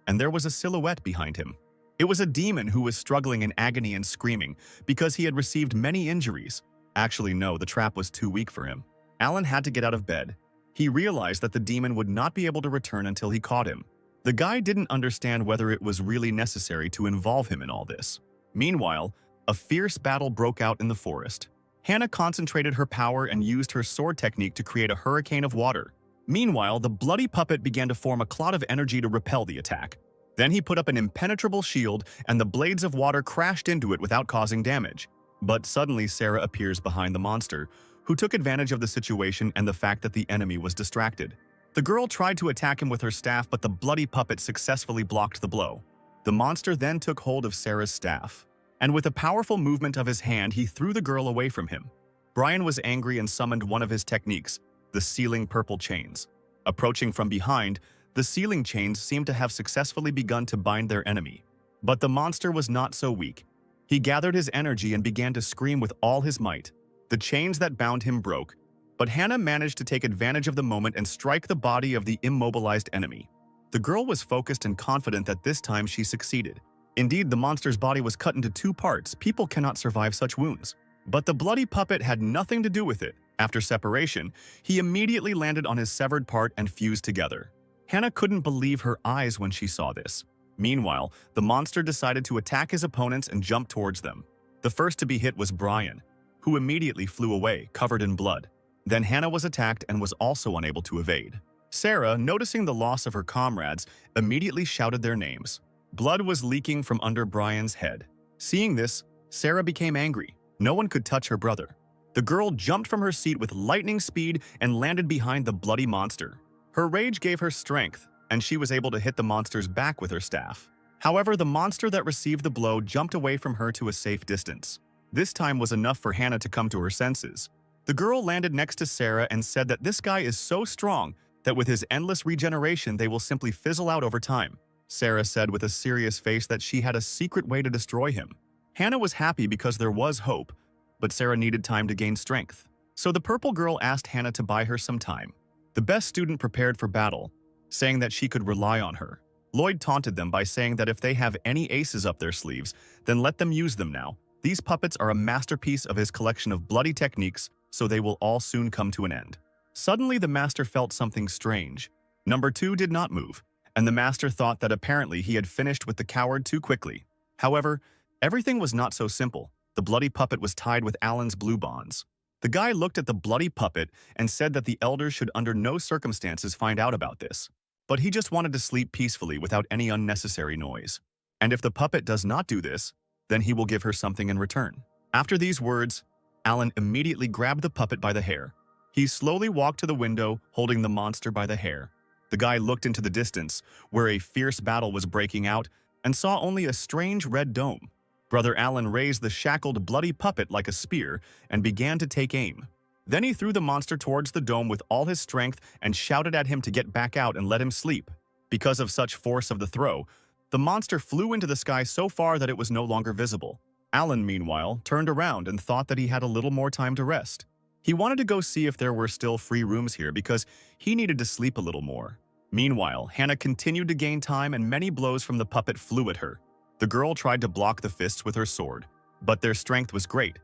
and there was a silhouette behind him. It was a demon who was struggling in agony and screaming because he had received many injuries. Actually, no, the trap was too weak for him. Alan had to get out of bed. He realized that the demon would not be able to return until he caught him. The guy didn't understand whether it was really necessary to involve him in all this. Meanwhile, a fierce battle broke out in the forest. Hannah concentrated her power and used her sword technique to create a hurricane of water. Meanwhile, the bloody puppet began to form a cloud of energy to repel the attack. Then he put up an impenetrable shield, and the blades of water crashed into it without causing damage. But suddenly Sarah appears behind the monster, who took advantage of the situation and the fact that the enemy was distracted. The girl tried to attack him with her staff, but the bloody puppet successfully blocked the blow. The monster then took hold of Sarah's staff, and with a powerful movement of his hand, he threw the girl away from him. Brian was angry and summoned one of his techniques, the sealing purple chains. Approaching from behind, the sealing chains seemed to have successfully begun to bind their enemy. But the monster was not so weak. He gathered his energy and began to scream with all his might. The chains that bound him broke, but Hannah managed to take advantage of the moment and strike the body of the immobilized enemy. The girl was focused and confident that this time she succeeded. Indeed, the monster's body was cut into 2 parts. People cannot survive such wounds. But the bloody puppet had nothing to do with it. After separation, he immediately landed on his severed part and fused together. Hannah couldn't believe her eyes when she saw this. Meanwhile, the monster decided to attack his opponents and jump towards them. The first to be hit was Brian, who immediately flew away, covered in blood. Then Hannah was attacked and was also unable to evade. Sarah, noticing the loss of her comrades, immediately shouted their names. Blood was leaking from under Brian's head. Seeing this, Sarah became angry. No one could touch her brother. The girl jumped from her seat with lightning speed and landed behind the bloody monster. Her rage gave her strength, and she was able to hit the monster's back with her staff. However, the monster that received the blow jumped away from her to a safe distance. This time was enough for Hannah to come to her senses. The girl landed next to Sarah and said that this guy is so strong that with his endless regeneration they will simply fizzle out over time. Sarah said with a serious face that she had a secret way to destroy him. Hannah was happy because there was hope, but Sarah needed time to gain strength. So the purple girl asked Hannah to buy her some time. The best student prepared for battle, saying that she could rely on her. Lloyd taunted them by saying that if they have any aces up their sleeves, then let them use them now. These puppets are a masterpiece of his collection of bloody techniques, so they will all soon come to an end. Suddenly, the master felt something strange. Number 2 did not move, and the master thought that apparently he had finished with the coward too quickly. However, everything was not so simple. The bloody puppet was tied with Alan's blue bonds. The guy looked at the bloody puppet and said that the elders should under no circumstances find out about this. But he just wanted to sleep peacefully without any unnecessary noise. And if the puppet does not do this, then he will give her something in return. After these words, Alan immediately grabbed the puppet by the hair. He slowly walked to the window, holding the monster by the hair. The guy looked into the distance, where a fierce battle was breaking out, and saw only a strange red dome. Brother Alan raised the shackled, bloody puppet like a spear and began to take aim. Then he threw the monster towards the dome with all his strength and shouted at him to get back out and let him sleep. Because of such force of the throw, the monster flew into the sky so far that it was no longer visible. Alan, meanwhile, turned around and thought that he had a little more time to rest. He wanted to go see if there were still free rooms here because he needed to sleep a little more. Meanwhile, Hannah continued to gain time and many blows from the puppet flew at her. The girl tried to block the fists with her sword, but their strength was great,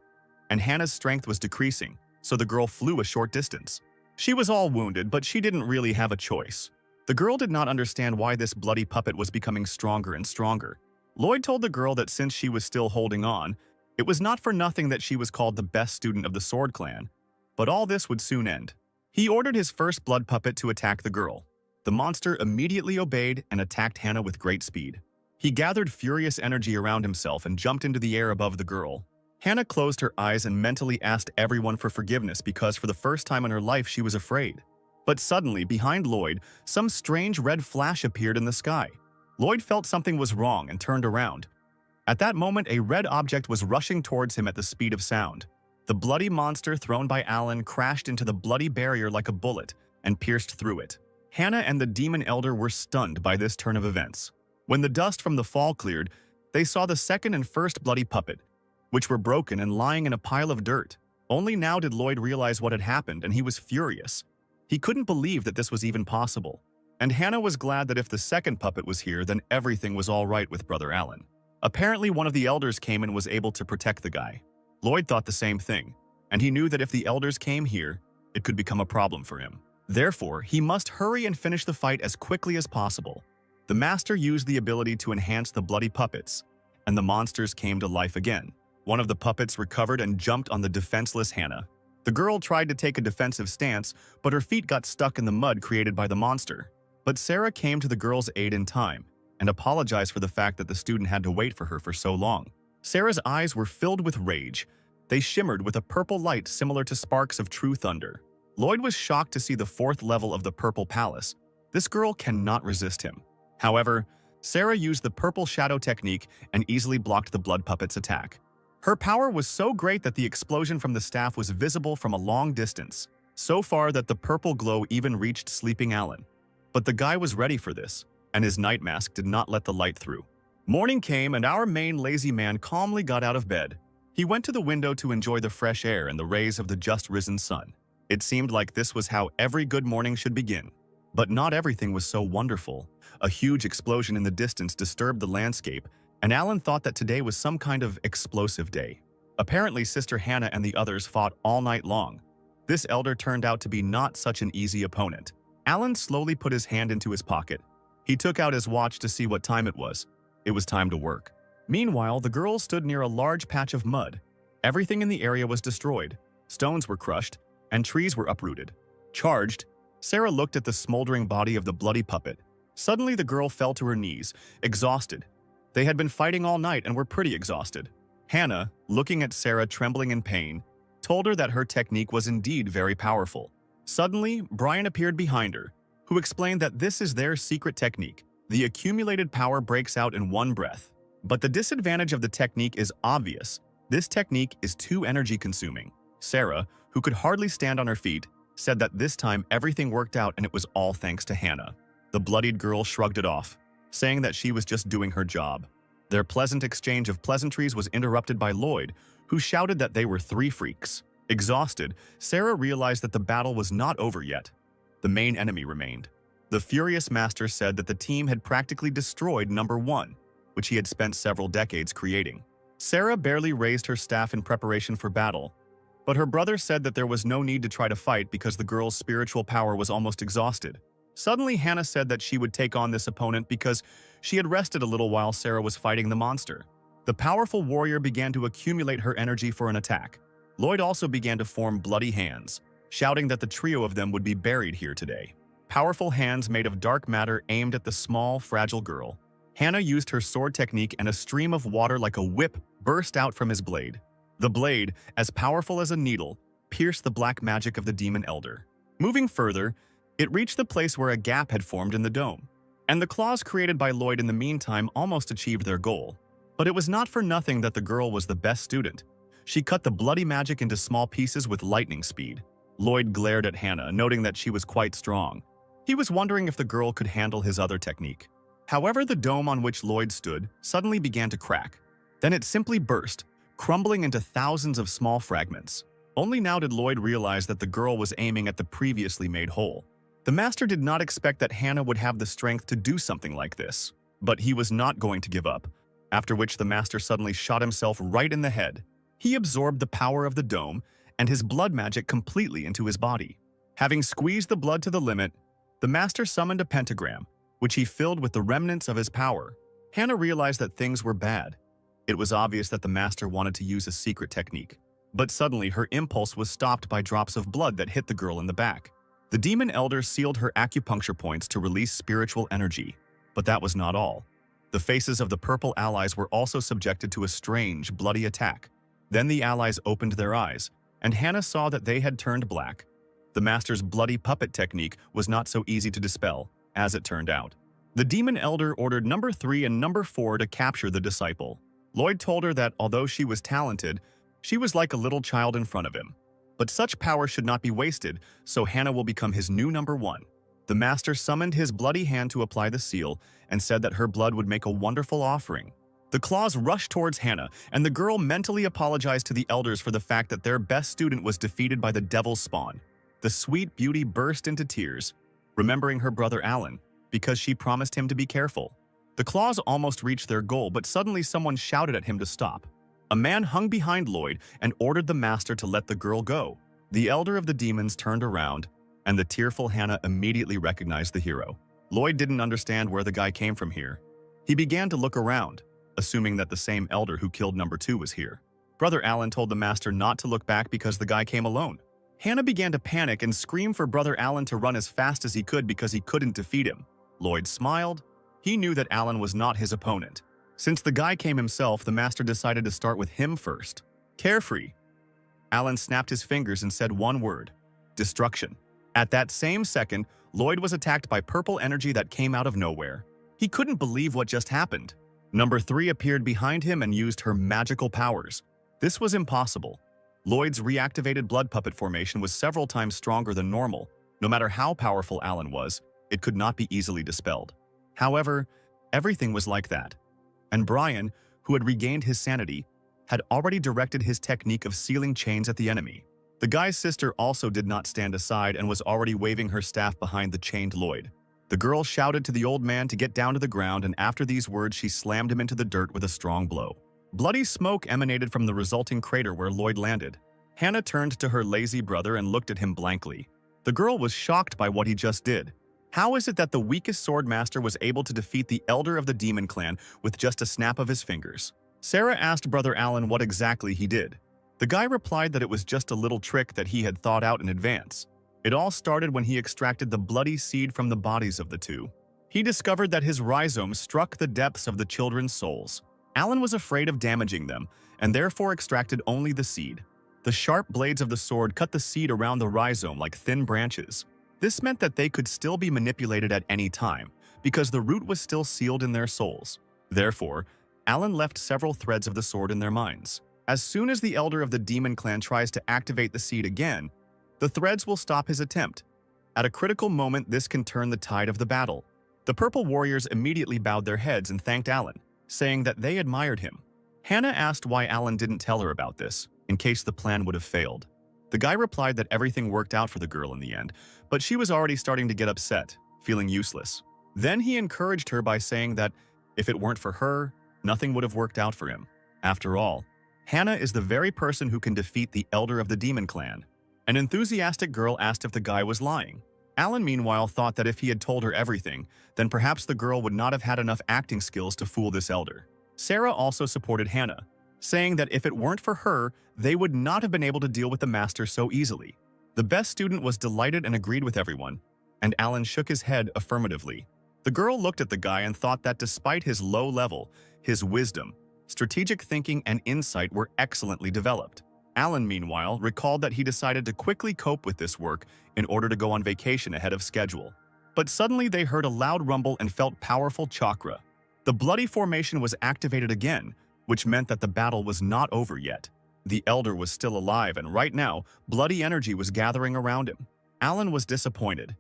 and Hannah's strength was decreasing, so the girl flew a short distance. She was all wounded, but she didn't really have a choice. The girl did not understand why this bloody puppet was becoming stronger and stronger. Lloyd told the girl that since she was still holding on, it was not for nothing that she was called the best student of the Sword Clan. But all this would soon end. He ordered his first blood puppet to attack the girl. The monster immediately obeyed and attacked Hannah with great speed. He gathered furious energy around himself and jumped into the air above the girl. Hannah closed her eyes and mentally asked everyone for forgiveness because for the first time in her life she was afraid. But suddenly, behind Lloyd, some strange red flash appeared in the sky. Lloyd felt something was wrong and turned around. At that moment, a red object was rushing towards him at the speed of sound. The bloody monster thrown by Alan crashed into the bloody barrier like a bullet and pierced through it. Hannah and the demon elder were stunned by this turn of events. When the dust from the fall cleared, they saw the second and first bloody puppet, which were broken and lying in a pile of dirt. Only now did Lloyd realize what had happened, and he was furious. He couldn't believe that this was even possible. And Hannah was glad that if the second puppet was here, then everything was all right with Brother Alan. Apparently, one of the elders came and was able to protect the guy. Lloyd thought the same thing, and he knew that if the elders came here, it could become a problem for him. Therefore, he must hurry and finish the fight as quickly as possible. The master used the ability to enhance the bloody puppets, and the monsters came to life again. One of the puppets recovered and jumped on the defenseless Hannah. The girl tried to take a defensive stance, but her feet got stuck in the mud created by the monster. But Sarah came to the girl's aid in time and apologized for the fact that the student had to wait for her for so long. Sarah's eyes were filled with rage. They shimmered with a purple light similar to sparks of true thunder. Lloyd was shocked to see the fourth level of the Purple Palace. This girl cannot resist him. However, Sarah used the purple shadow technique and easily blocked the blood puppet's attack. Her power was so great that the explosion from the staff was visible from a long distance, so far that the purple glow even reached sleeping Alan. But the guy was ready for this, and his night mask did not let the light through. Morning came and our main lazy man calmly got out of bed. He went to the window to enjoy the fresh air and the rays of the just-risen sun. It seemed like this was how every good morning should begin. But not everything was so wonderful. A huge explosion in the distance disturbed the landscape, and Alan thought that today was some kind of explosive day. Apparently, Sister Hannah and the others fought all night long. This elder turned out to be not such an easy opponent. Alan slowly put his hand into his pocket. He took out his watch to see what time it was. It was time to work. Meanwhile, the girls stood near a large patch of mud. Everything in the area was destroyed. Stones were crushed, and trees were uprooted. Charged, Sarah looked at the smoldering body of the bloody puppet. Suddenly, the girl fell to her knees, exhausted. They had been fighting all night and were pretty exhausted. Hannah, looking at Sarah trembling in pain, told her that her technique was indeed very powerful. Suddenly, Brian appeared behind her, who explained that this is their secret technique. The accumulated power breaks out in one breath. But the disadvantage of the technique is obvious. This technique is too energy-consuming. Sarah, who could hardly stand on her feet, said that this time everything worked out and it was all thanks to Hannah. The bloodied girl shrugged it off, saying that she was just doing her job. Their pleasant exchange of pleasantries was interrupted by Lloyd, who shouted that they were three freaks. Exhausted, Sarah realized that the battle was not over yet. The main enemy remained. The furious master said that the team had practically destroyed number 1, which he had spent several decades creating. Sarah barely raised her staff in preparation for battle, but her brother said that there was no need to try to fight because the girl's spiritual power was almost exhausted. Suddenly, Hannah said that she would take on this opponent because she had rested a little while Sarah was fighting the monster. The powerful warrior began to accumulate her energy for an attack. Lloyd also began to form bloody hands, shouting that the trio of them would be buried here today. Powerful hands made of dark matter aimed at the small, fragile girl. Hannah used her sword technique and a stream of water like a whip burst out from his blade. The blade, as powerful as a needle, pierced the black magic of the demon elder. Moving further, it reached the place where a gap had formed in the dome. And the claws created by Lloyd in the meantime almost achieved their goal. But it was not for nothing that the girl was the best student. She cut the bloody magic into small pieces with lightning speed. Lloyd glared at Hannah, noting that she was quite strong. He was wondering if the girl could handle his other technique. However, the dome on which Lloyd stood suddenly began to crack. Then it simply burst, crumbling into thousands of small fragments. Only now did Lloyd realize that the girl was aiming at the previously made hole. The master did not expect that Hannah would have the strength to do something like this, but he was not going to give up, after which the master suddenly shot himself right in the head. He absorbed the power of the dome and his blood magic completely into his body. Having squeezed the blood to the limit, the master summoned a pentagram, which he filled with the remnants of his power. Hannah realized that things were bad. It was obvious that the master wanted to use a secret technique, but suddenly her impulse was stopped by drops of blood that hit the girl in the back. The demon elder sealed her acupuncture points to release spiritual energy, but that was not all. The faces of the purple allies were also subjected to a strange, bloody attack. Then the allies opened their eyes, and Hannah saw that they had turned black. The master's bloody puppet technique was not so easy to dispel, as it turned out. The demon elder ordered number 3 and number 4 to capture the disciple. Lloyd told her that although she was talented, she was like a little child in front of him. But such power should not be wasted, so Hannah will become his new number 1. The master summoned his bloody hand to apply the seal and said that her blood would make a wonderful offering. The claws rushed towards Hannah, and the girl mentally apologized to the elders for the fact that their best student was defeated by the devil's spawn. The sweet beauty burst into tears, remembering her brother Alan, because she promised him to be careful. The claws almost reached their goal, but suddenly someone shouted at him to stop. A man hung behind Lloyd and ordered the master to let the girl go. The elder of the demons turned around, and the tearful Hannah immediately recognized the hero. Lloyd didn't understand where the guy came from here. He began to look around, assuming that the same elder who killed number 2 was here. Brother Alan told the master not to look back because the guy came alone. Hannah began to panic and scream for Brother Alan to run as fast as he could because he couldn't defeat him. Lloyd smiled. He knew that Alan was not his opponent. Since the guy came himself, the master decided to start with him first. Carefree. Alan snapped his fingers and said one word: destruction. At that same second, Lloyd was attacked by purple energy that came out of nowhere. He couldn't believe what just happened. Number 3 appeared behind him and used her magical powers. This was impossible. Lloyd's reactivated blood puppet formation was several times stronger than normal. No matter how powerful Alan was, it could not be easily dispelled. However, everything was like that. And Brian, who had regained his sanity, had already directed his technique of sealing chains at the enemy. The guy's sister also did not stand aside and was already waving her staff behind the chained Lloyd. The girl shouted to the old man to get down to the ground, and after these words she slammed him into the dirt with a strong blow. Bloody smoke emanated from the resulting crater where Lloyd landed. Hannah turned to her lazy brother and looked at him blankly. The girl was shocked by what he just did. How is it that the weakest sword master was able to defeat the elder of the demon clan with just a snap of his fingers? Sarah asked Brother Alan what exactly he did. The guy replied that it was just a little trick that he had thought out in advance. It all started when he extracted the bloody seed from the bodies of the two. He discovered that his rhizome struck the depths of the children's souls. Alan was afraid of damaging them, and therefore extracted only the seed. The sharp blades of the sword cut the seed around the rhizome like thin branches. This meant that they could still be manipulated at any time, because the root was still sealed in their souls. Therefore, Alan left several threads of the sword in their minds. As soon as the elder of the demon clan tries to activate the seed again, the threads will stop his attempt. At a critical moment, this can turn the tide of the battle. The purple warriors immediately bowed their heads and thanked Alan, saying that they admired him. Hannah asked why Alan didn't tell her about this, in case the plan would have failed. The guy replied that everything worked out for the girl in the end, but she was already starting to get upset, feeling useless. Then he encouraged her by saying that if it weren't for her, nothing would have worked out for him. After all, Hannah is the very person who can defeat the elder of the demon clan. An enthusiastic girl asked if the guy was lying. Alan, meanwhile, thought that if he had told her everything, then perhaps the girl would not have had enough acting skills to fool this elder. Sarah also supported Hannah. saying that if it weren't for her, they would not have been able to deal with the master so easily. The best student was delighted and agreed with everyone, and Alan shook his head affirmatively. The girl looked at the guy and thought that despite his low level, his wisdom, strategic thinking, and insight were excellently developed. Alan, meanwhile, recalled that he decided to quickly cope with this work in order to go on vacation ahead of schedule. But suddenly they heard a loud rumble and felt powerful chakra. The bloody formation was activated again, which meant that the battle was not over yet. The elder was still alive, and right now, bloody energy was gathering around him. Alan was disappointed.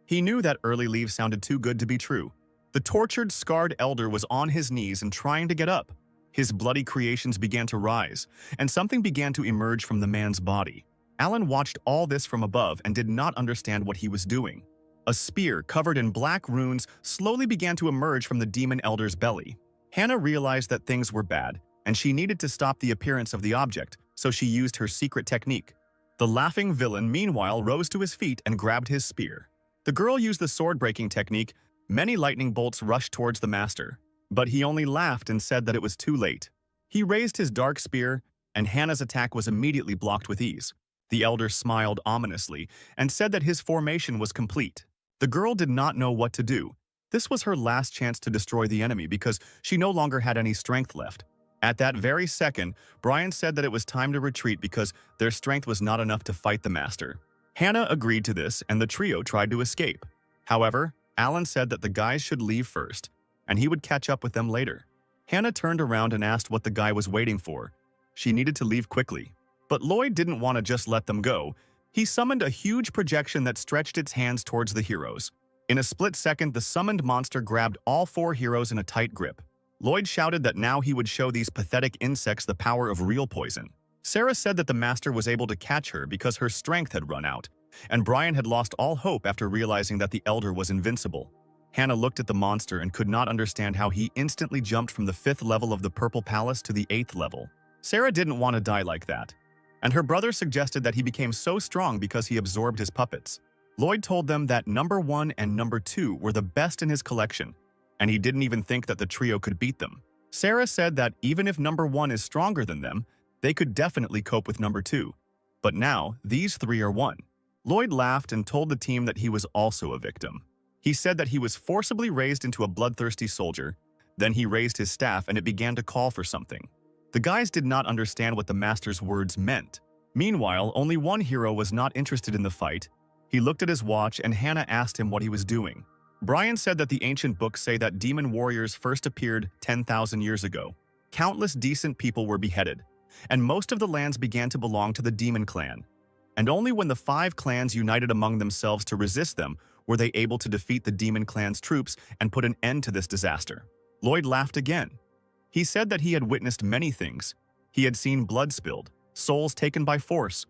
He knew that early leave sounded too good to be true. The tortured, scarred elder was on his knees and trying to get up. His bloody creations began to rise, and something began to emerge from the man's body. Alan watched all this from above and did not understand what he was doing. A spear covered in black runes slowly began to emerge from the demon elder's belly. Hannah realized that things were bad, and she needed to stop the appearance of the object, so she used her secret technique. The laughing villain, meanwhile, rose to his feet and grabbed his spear. The girl used the sword-breaking technique. Many lightning bolts rushed towards the master, but he only laughed and said that it was too late. He raised his dark spear, and Hannah's attack was immediately blocked with ease. The elder smiled ominously and said that his formation was complete. The girl did not know what to do. This was her last chance to destroy the enemy because she no longer had any strength left. At that very second, Brian said that it was time to retreat because their strength was not enough to fight the master. Hannah agreed to this, and the trio tried to escape. However, Alan said that the guys should leave first, and he would catch up with them later. Hannah turned around and asked what the guy was waiting for. She needed to leave quickly. But Lloyd didn't want to just let them go. He summoned a huge projection that stretched its hands towards the heroes. In a split second, the summoned monster grabbed all 4 heroes in a tight grip. Lloyd shouted that now he would show these pathetic insects the power of real poison. Sarah said that the master was able to catch her because her strength had run out, and Brian had lost all hope after realizing that the elder was invincible. Hannah looked at the monster and could not understand how he instantly jumped from the 5th level of the Purple Palace to the 8th level. Sarah didn't want to die like that, and her brother suggested that he became so strong because he absorbed his puppets. Lloyd told them that number 1 and number 2 were the best in his collection, and he didn't even think that the trio could beat them. Sarah said that even if number 1 is stronger than them, they could definitely cope with number 2. But now, these 3 are one. Lloyd laughed and told the team that he was also a victim. He said that he was forcibly raised into a bloodthirsty soldier. Then he raised his staff and it began to call for something. The guys did not understand what the master's words meant. Meanwhile, only one hero was not interested in the fight. He looked at his watch and Hannah asked him what he was doing. Brian said that the ancient books say that demon warriors first appeared 10,000 years ago. Countless decent people were beheaded, and most of the lands began to belong to the demon clan. And only when the 5 clans united among themselves to resist them were they able to defeat the demon clan's troops and put an end to this disaster. Lloyd laughed again. He said that he had witnessed many things. He had seen blood spilled, souls taken by force.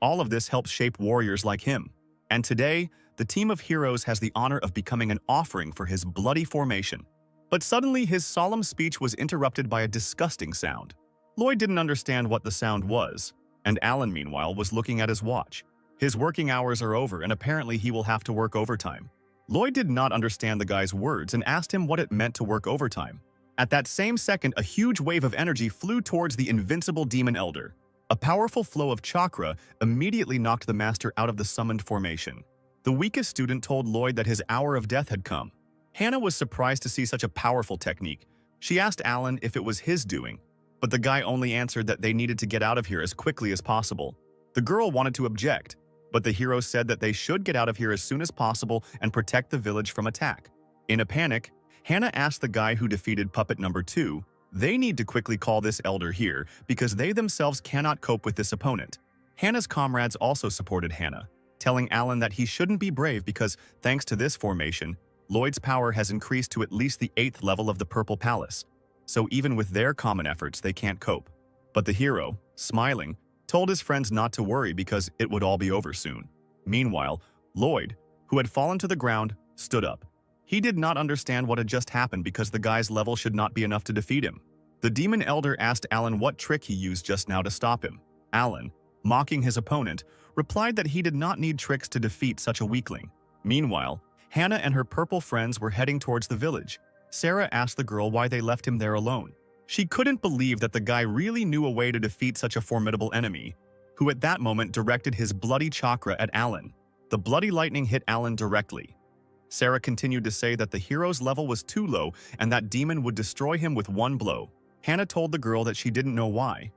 All of this helped shape warriors like him. And today, the team of heroes has the honor of becoming an offering for his bloody formation. But suddenly, his solemn speech was interrupted by a disgusting sound. Lloyd didn't understand what the sound was, and Alan, meanwhile, was looking at his watch. His working hours are over, and apparently he will have to work overtime. Lloyd did not understand the guy's words and asked him what it meant to work overtime. At that same second, a huge wave of energy flew towards the invincible demon elder. A powerful flow of chakra immediately knocked the master out of the summoned formation. The weakest student told Lloyd that his hour of death had come. Hannah was surprised to see such a powerful technique. She asked Alan if it was his doing, but the guy only answered that they needed to get out of here as quickly as possible. The girl wanted to object, but the hero said that they should get out of here as soon as possible and protect the village from attack. In a panic, Hannah asked the guy who defeated puppet number 2, they need to quickly call this elder here because they themselves cannot cope with this opponent. Hannah's comrades also supported Hannah, telling Alan that he shouldn't be brave because, thanks to this formation, Lloyd's power has increased to at least the 8th level of the Purple Palace. So even with their common efforts, they can't cope. But the hero, smiling, told his friends not to worry because it would all be over soon. Meanwhile, Lloyd, who had fallen to the ground, stood up. He did not understand what had just happened because the guy's level should not be enough to defeat him. The demon elder asked Alan what trick he used just now to stop him. Alan, mocking his opponent, replied that he did not need tricks to defeat such a weakling. Meanwhile, Hannah and her purple friends were heading towards the village. Sarah asked the girl why they left him there alone. She couldn't believe that the guy really knew a way to defeat such a formidable enemy, who at that moment directed his bloody chakra at Alan. The bloody lightning hit Alan directly. Sarah continued to say that the hero's level was too low and that demon would destroy him with one blow. Hannah told the girl that she didn't know why,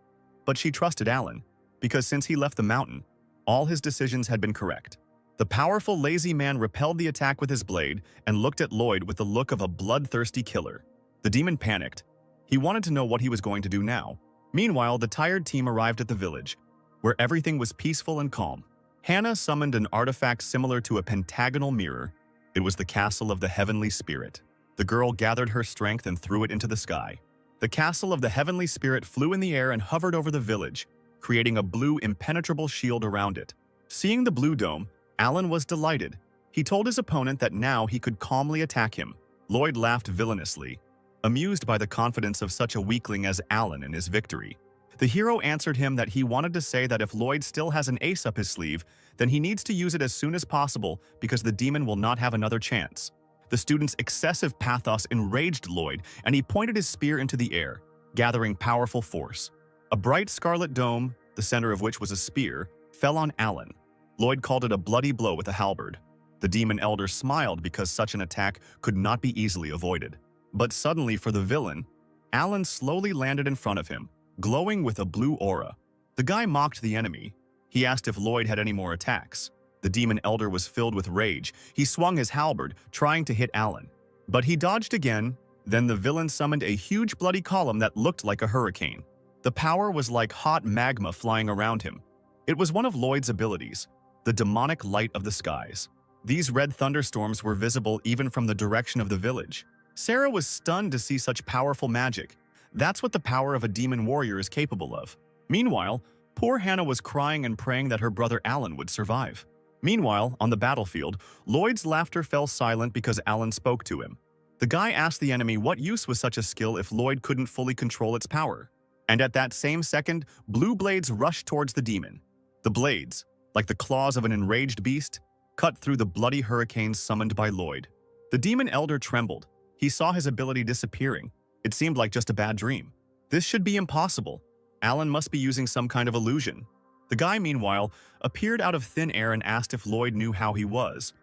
but she trusted Alan, because since he left the mountain, all his decisions had been correct. The powerful lazy man repelled the attack with his blade and looked at Lloyd with the look of a bloodthirsty killer. The demon panicked. He wanted to know what he was going to do now. Meanwhile, the tired team arrived at the village, where everything was peaceful and calm. Hannah summoned an artifact similar to a pentagonal mirror. It was the castle of the heavenly spirit. The girl gathered her strength and threw it into the sky. The castle of the heavenly spirit flew in the air and hovered over the village, creating a blue, impenetrable shield around it. Seeing the blue dome, Alan was delighted. He told his opponent that now he could calmly attack him. Lloyd laughed villainously, amused by the confidence of such a weakling as Alan in his victory. The hero answered him that he wanted to say that if Lloyd still has an ace up his sleeve, then he needs to use it as soon as possible because the demon will not have another chance. The student's excessive pathos enraged Lloyd, and he pointed his spear into the air, gathering powerful force. A bright scarlet dome, the center of which was a spear, fell on Alan. Lloyd called it a bloody blow with a halberd. The demon elder smiled because such an attack could not be easily avoided. But suddenly, for the villain, Alan slowly landed in front of him, glowing with a blue aura. The guy mocked the enemy. He asked if Lloyd had any more attacks. The demon elder was filled with rage. He swung his halberd, trying to hit Alan. But he dodged again. Then the villain summoned a huge bloody column that looked like a hurricane. The power was like hot magma flying around him. It was one of Lloyd's abilities, the demonic light of the skies. These red thunderstorms were visible even from the direction of the village. Sarah was stunned to see such powerful magic. That's what the power of a demon warrior is capable of. Meanwhile, poor Hannah was crying and praying that her brother Alan would survive. Meanwhile, on the battlefield, Lloyd's laughter fell silent because Alan spoke to him. The guy asked the enemy what use was such a skill if Lloyd couldn't fully control its power. And at that same second, blue blades rushed towards the demon. The blades, like the claws of an enraged beast, cut through the bloody hurricanes summoned by Lloyd. The demon elder trembled. He saw his ability disappearing. It seemed like just a bad dream. This should be impossible. Alan must be using some kind of illusion. The guy, meanwhile, appeared out of thin air and asked if Lloyd knew how he was.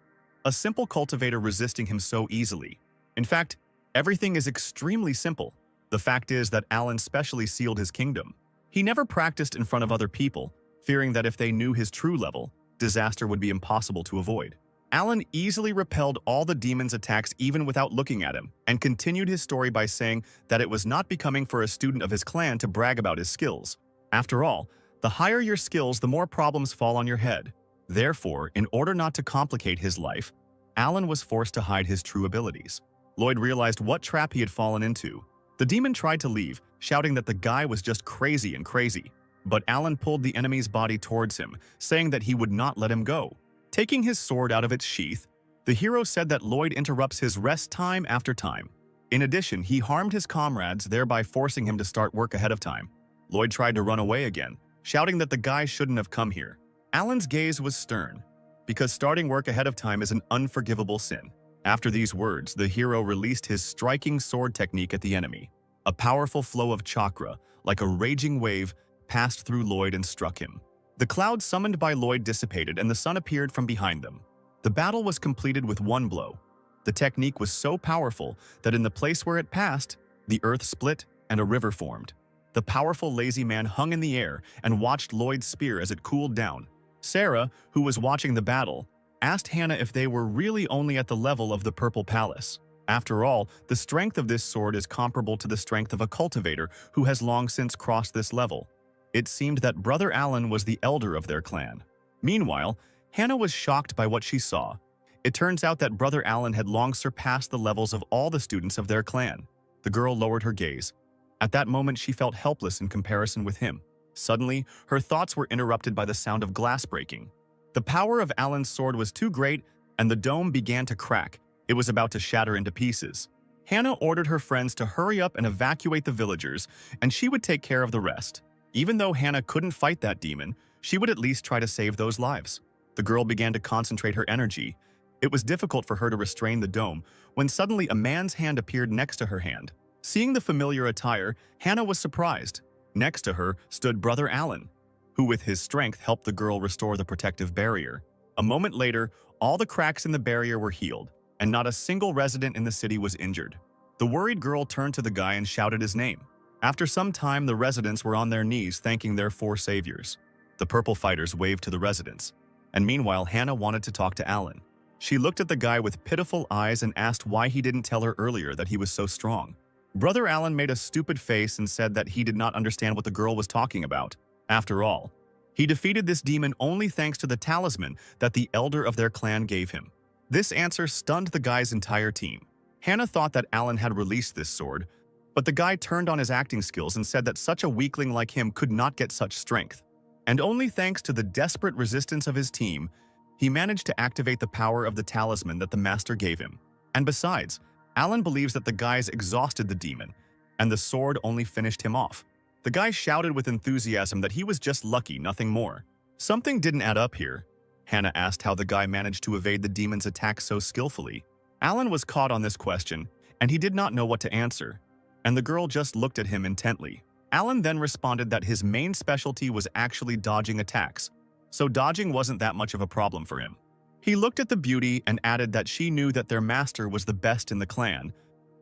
A simple cultivator resisting him so easily. In fact, everything is extremely simple. The fact is that Alan specially sealed his kingdom. He never practiced in front of other people, fearing that if they knew his true level, disaster would be impossible to avoid. Alan easily repelled all the demon's attacks even without looking at him, and continued his story by saying that it was not becoming for a student of his clan to brag about his skills. After all, the higher your skills, the more problems fall on your head. Therefore, in order not to complicate his life, Alan was forced to hide his true abilities. Lloyd realized what trap he had fallen into. The demon tried to leave, shouting that the guy was just crazy and crazy. But Alan pulled the enemy's body towards him, saying that he would not let him go. Taking his sword out of its sheath, the hero said that Lloyd interrupts his rest time after time. In addition, he harmed his comrades, thereby forcing him to start work ahead of time. Lloyd tried to run away again, shouting that the guy shouldn't have come here. Alan's gaze was stern, because starting work ahead of time is an unforgivable sin. After these words, the hero released his striking sword technique at the enemy. A powerful flow of chakra, like a raging wave, passed through Lloyd and struck him. The cloud summoned by Lloyd dissipated and the sun appeared from behind them. The battle was completed with one blow. The technique was so powerful that in the place where it passed, the earth split and a river formed. The powerful lazy man hung in the air and watched Lloyd's spear as it cooled down. Sarah, who was watching the battle, asked Hannah if they were really only at the level of the Purple Palace. After all, the strength of this sword is comparable to the strength of a cultivator who has long since crossed this level. It seemed that Brother Alan was the elder of their clan. Meanwhile, Hannah was shocked by what she saw. It turns out that Brother Alan had long surpassed the levels of all the students of their clan. The girl lowered her gaze. At that moment, she felt helpless in comparison with him. Suddenly, her thoughts were interrupted by the sound of glass breaking. The power of Alan's sword was too great, and the dome began to crack. It was about to shatter into pieces. Hannah ordered her friends to hurry up and evacuate the villagers, and she would take care of the rest. Even though Hannah couldn't fight that demon, she would at least try to save those lives. The girl began to concentrate her energy. It was difficult for her to restrain the dome when suddenly a man's hand appeared next to her hand. Seeing the familiar attire, Hannah was surprised. Next to her stood Brother Alan, who with his strength helped the girl restore the protective barrier. A moment later, all the cracks in the barrier were healed, and not a single resident in the city was injured. The worried girl turned to the guy and shouted his name. After some time, the residents were on their knees thanking their four saviors. The purple fighters waved to the residents, and meanwhile Hannah wanted to talk to Alan. She looked at the guy with pitiful eyes and asked why he didn't tell her earlier that he was so strong. Brother Alan made a stupid face and said that he did not understand what the girl was talking about. After all, he defeated this demon only thanks to the talisman that the elder of their clan gave him. This answer stunned the guy's entire team. Hannah thought that Alan had released this sword, but the guy turned on his acting skills and said that such a weakling like him could not get such strength. And only thanks to the desperate resistance of his team, he managed to activate the power of the talisman that the master gave him. And besides, Alan believes that the guys exhausted the demon, and the sword only finished him off. The guy shouted with enthusiasm that he was just lucky, nothing more. Something didn't add up here. Hannah asked how the guy managed to evade the demon's attack so skillfully. Alan was caught on this question, and he did not know what to answer, and the girl just looked at him intently. Alan then responded that his main specialty was actually dodging attacks, so dodging wasn't that much of a problem for him. He looked at the beauty and added that she knew that their master was the best in the clan.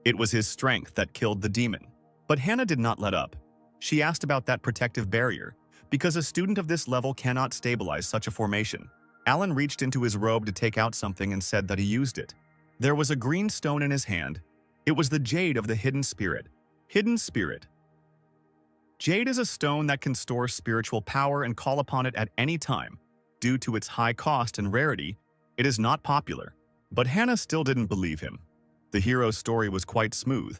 It was his strength that killed the demon. But Hannah did not let up. She asked about that protective barrier, because a student of this level cannot stabilize such a formation. Alan reached into his robe to take out something and said that he used it. There was a green stone in his hand. It was the jade of the hidden spirit. Hidden spirit. Jade is a stone that can store spiritual power and call upon it at any time. Due to its high cost and rarity, it is not popular. But Hannah still didn't believe him. The hero's story was quite smooth,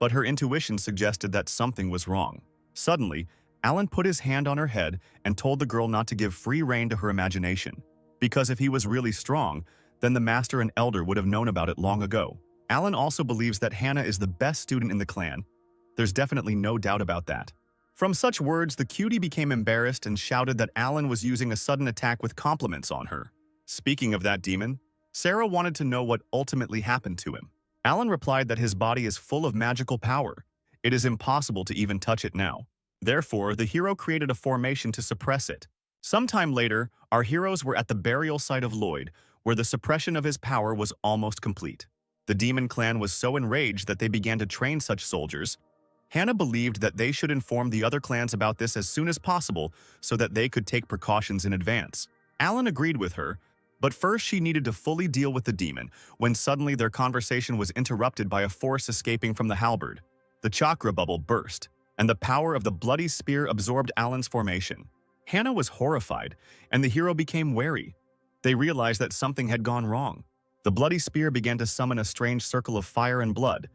but her intuition suggested that something was wrong. Suddenly, Alan put his hand on her head and told the girl not to give free rein to her imagination, because if he was really strong, then the master and elder would have known about it long ago. Alan also believes that Hannah is the best student in the clan. There's definitely no doubt about that. From such words, the cutie became embarrassed and shouted that Alan was using a sudden attack with compliments on her. Speaking of that demon, Sarah wanted to know what ultimately happened to him. Alan replied that his body is full of magical power. It is impossible to even touch it now. Therefore, the hero created a formation to suppress it. Sometime later, our heroes were at the burial site of Lloyd, where the suppression of his power was almost complete. The demon clan was so enraged that they began to train such soldiers. Hannah believed that they should inform the other clans about this as soon as possible so that they could take precautions in advance. Alan agreed with her, but first she needed to fully deal with the demon, when suddenly their conversation was interrupted by a force escaping from the halberd. The chakra bubble burst, and the power of the bloody spear absorbed Alan's formation. Hannah was horrified, and the hero became wary. They realized that something had gone wrong. The bloody spear began to summon a strange circle of fire and blood.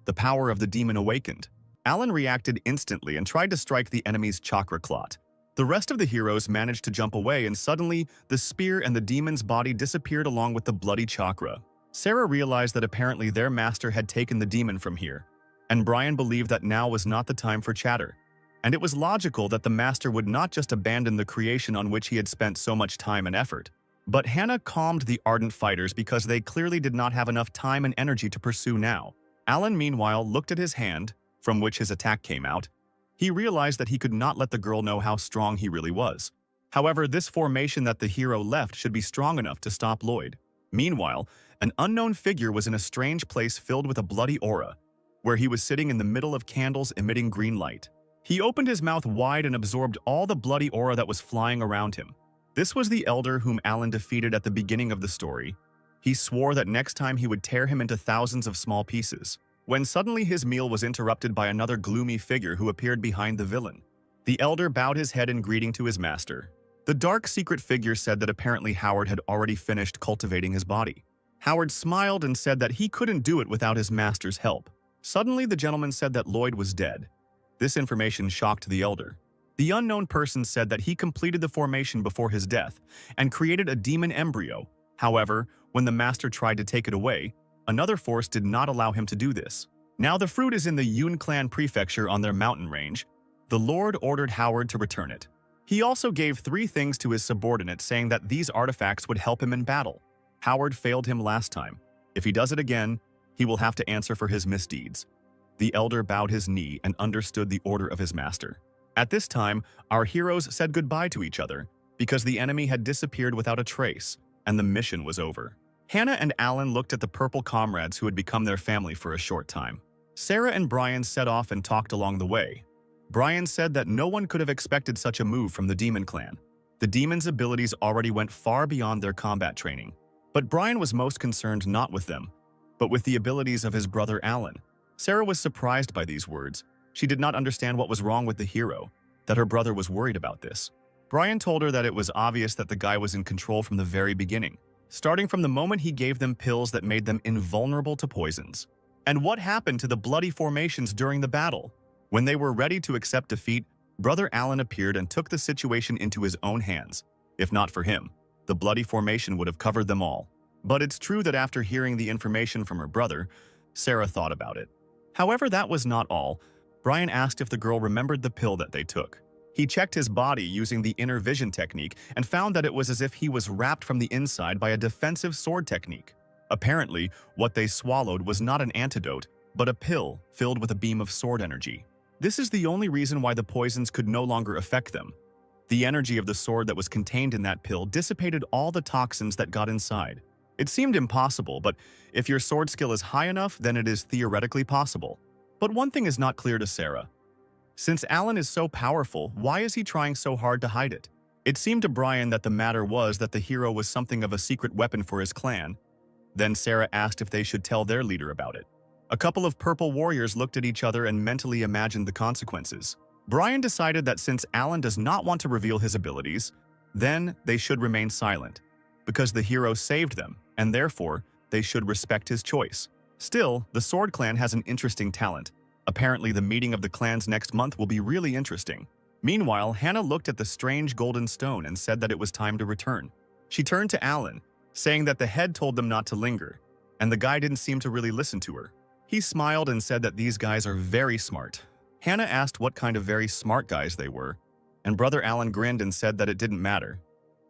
The power of the demon awakened. Alan reacted instantly and tried to strike the enemy's chakra clot. The rest of the heroes managed to jump away, and suddenly, the spear and the demon's body disappeared along with the bloody chakra. Sarah realized that apparently their master had taken the demon from here, and Brian believed that now was not the time for chatter. And it was logical that the master would not just abandon the creation on which he had spent so much time and effort. But Hannah calmed the ardent fighters because they clearly did not have enough time and energy to pursue now. Alan, meanwhile, looked at his hand, from which his attack came out. He realized that he could not let the girl know how strong he really was. However, this formation that the hero left should be strong enough to stop Lloyd. Meanwhile, an unknown figure was in a strange place filled with a bloody aura, where he was sitting in the middle of candles emitting green light. He opened his mouth wide and absorbed all the bloody aura that was flying around him. This was the elder whom Alan defeated at the beginning of the story. He swore that next time he would tear him into thousands of small pieces. When suddenly his meal was interrupted by another gloomy figure who appeared behind the villain. The elder bowed his head in greeting to his master. The dark secret figure said that apparently Howard had already finished cultivating his body. Howard smiled and said that he couldn't do it without his master's help. Suddenly the gentleman said that Lloyd was dead. This information shocked the elder. The unknown person said that he completed the formation before his death and created a demon embryo. However, when the master tried to take it away, another force did not allow him to do this. Now the fruit is in the Yun clan prefecture on their mountain range. The Lord ordered Howard to return it. He also gave 3 things to his subordinates, saying that these artifacts would help him in battle. Howard failed him last time. If he does it again, he will have to answer for his misdeeds. The elder bowed his knee and understood the order of his master. At this time, our heroes said goodbye to each other because the enemy had disappeared without a trace, and the mission was over. Hannah and Alan looked at the purple comrades who had become their family for a short time. Sarah and Brian set off and talked along the way. Brian said that no one could have expected such a move from the Demon Clan. The demons' abilities already went far beyond their combat training. But Brian was most concerned not with them, but with the abilities of his brother Alan. Sarah was surprised by these words. She did not understand what was wrong with the hero, that her brother was worried about this. Brian told her that it was obvious that the guy was in control from the very beginning, starting from the moment he gave them pills that made them invulnerable to poisons. And what happened to the bloody formations during the battle? When they were ready to accept defeat, Brother Alan appeared and took the situation into his own hands. If not for him, the bloody formation would have covered them all. But it's true that after hearing the information from her brother, Sarah thought about it. However, that was not all. Brian asked if the girl remembered the pill that they took. He checked his body using the inner vision technique and found that it was as if he was wrapped from the inside by a defensive sword technique. Apparently, what they swallowed was not an antidote, but a pill filled with a beam of sword energy. This is the only reason why the poisons could no longer affect them. The energy of the sword that was contained in that pill dissipated all the toxins that got inside. It seemed impossible, but if your sword skill is high enough, then it is theoretically possible. But one thing is not clear to Sarah. Since Alan is so powerful, why is he trying so hard to hide it? It seemed to Brian that the matter was that the hero was something of a secret weapon for his clan. Then Sarah asked if they should tell their leader about it. A couple of purple warriors looked at each other and mentally imagined the consequences. Brian decided that since Alan does not want to reveal his abilities, then they should remain silent, because the hero saved them, and therefore, they should respect his choice. Still, the Sword Clan has an interesting talent. Apparently, the meeting of the clans next month will be really interesting. Meanwhile, Hannah looked at the strange golden stone and said that it was time to return. She turned to Alan, saying that the head told them not to linger, and the guy didn't seem to really listen to her. He smiled and said that these guys are very smart. Hannah asked what kind of very smart guys they were, and Brother Alan grinned and said that it didn't matter.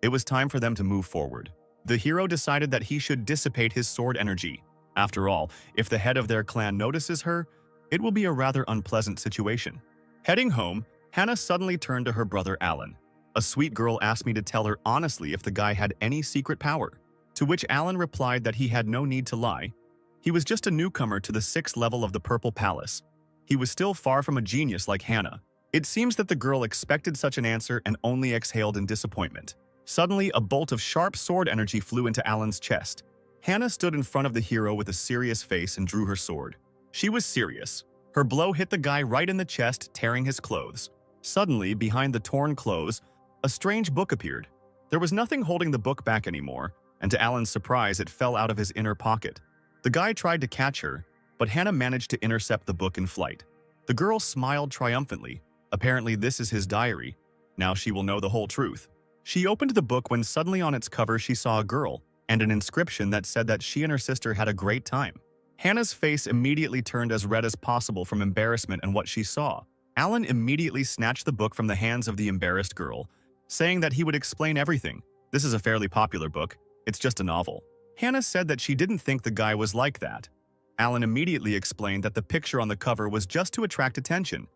It was time for them to move forward. The hero decided that he should dissipate his sword energy. After all, if the head of their clan notices her, it will be a rather unpleasant situation. Heading home, Hannah suddenly turned to her brother Alan. A sweet girl asked me to tell her honestly if the guy had any secret power, to which Alan replied that he had no need to lie. He was just a newcomer to the 6th level of the Purple Palace. He was still far from a genius like Hannah. It seems that the girl expected such an answer and only exhaled in disappointment. Suddenly, a bolt of sharp sword energy flew into Alan's chest. Hannah stood in front of the hero with a serious face and drew her sword. She was serious. Her blow hit the guy right in the chest, tearing his clothes. Suddenly, behind the torn clothes, a strange book appeared. There was nothing holding the book back anymore, and to Alan's surprise, it fell out of his inner pocket. The guy tried to catch her, but Hannah managed to intercept the book in flight. The girl smiled triumphantly. Apparently, this is his diary. Now she will know the whole truth. She opened the book when suddenly on its cover she saw a girl and an inscription that said that she and her sister had a great time. Hannah's face immediately turned as red as possible from embarrassment and what she saw. Alan immediately snatched the book from the hands of the embarrassed girl, saying that he would explain everything. This is a fairly popular book. It's just a novel. Hannah said that she didn't think the guy was like that. Alan immediately explained that the picture on the cover was just to attract attention.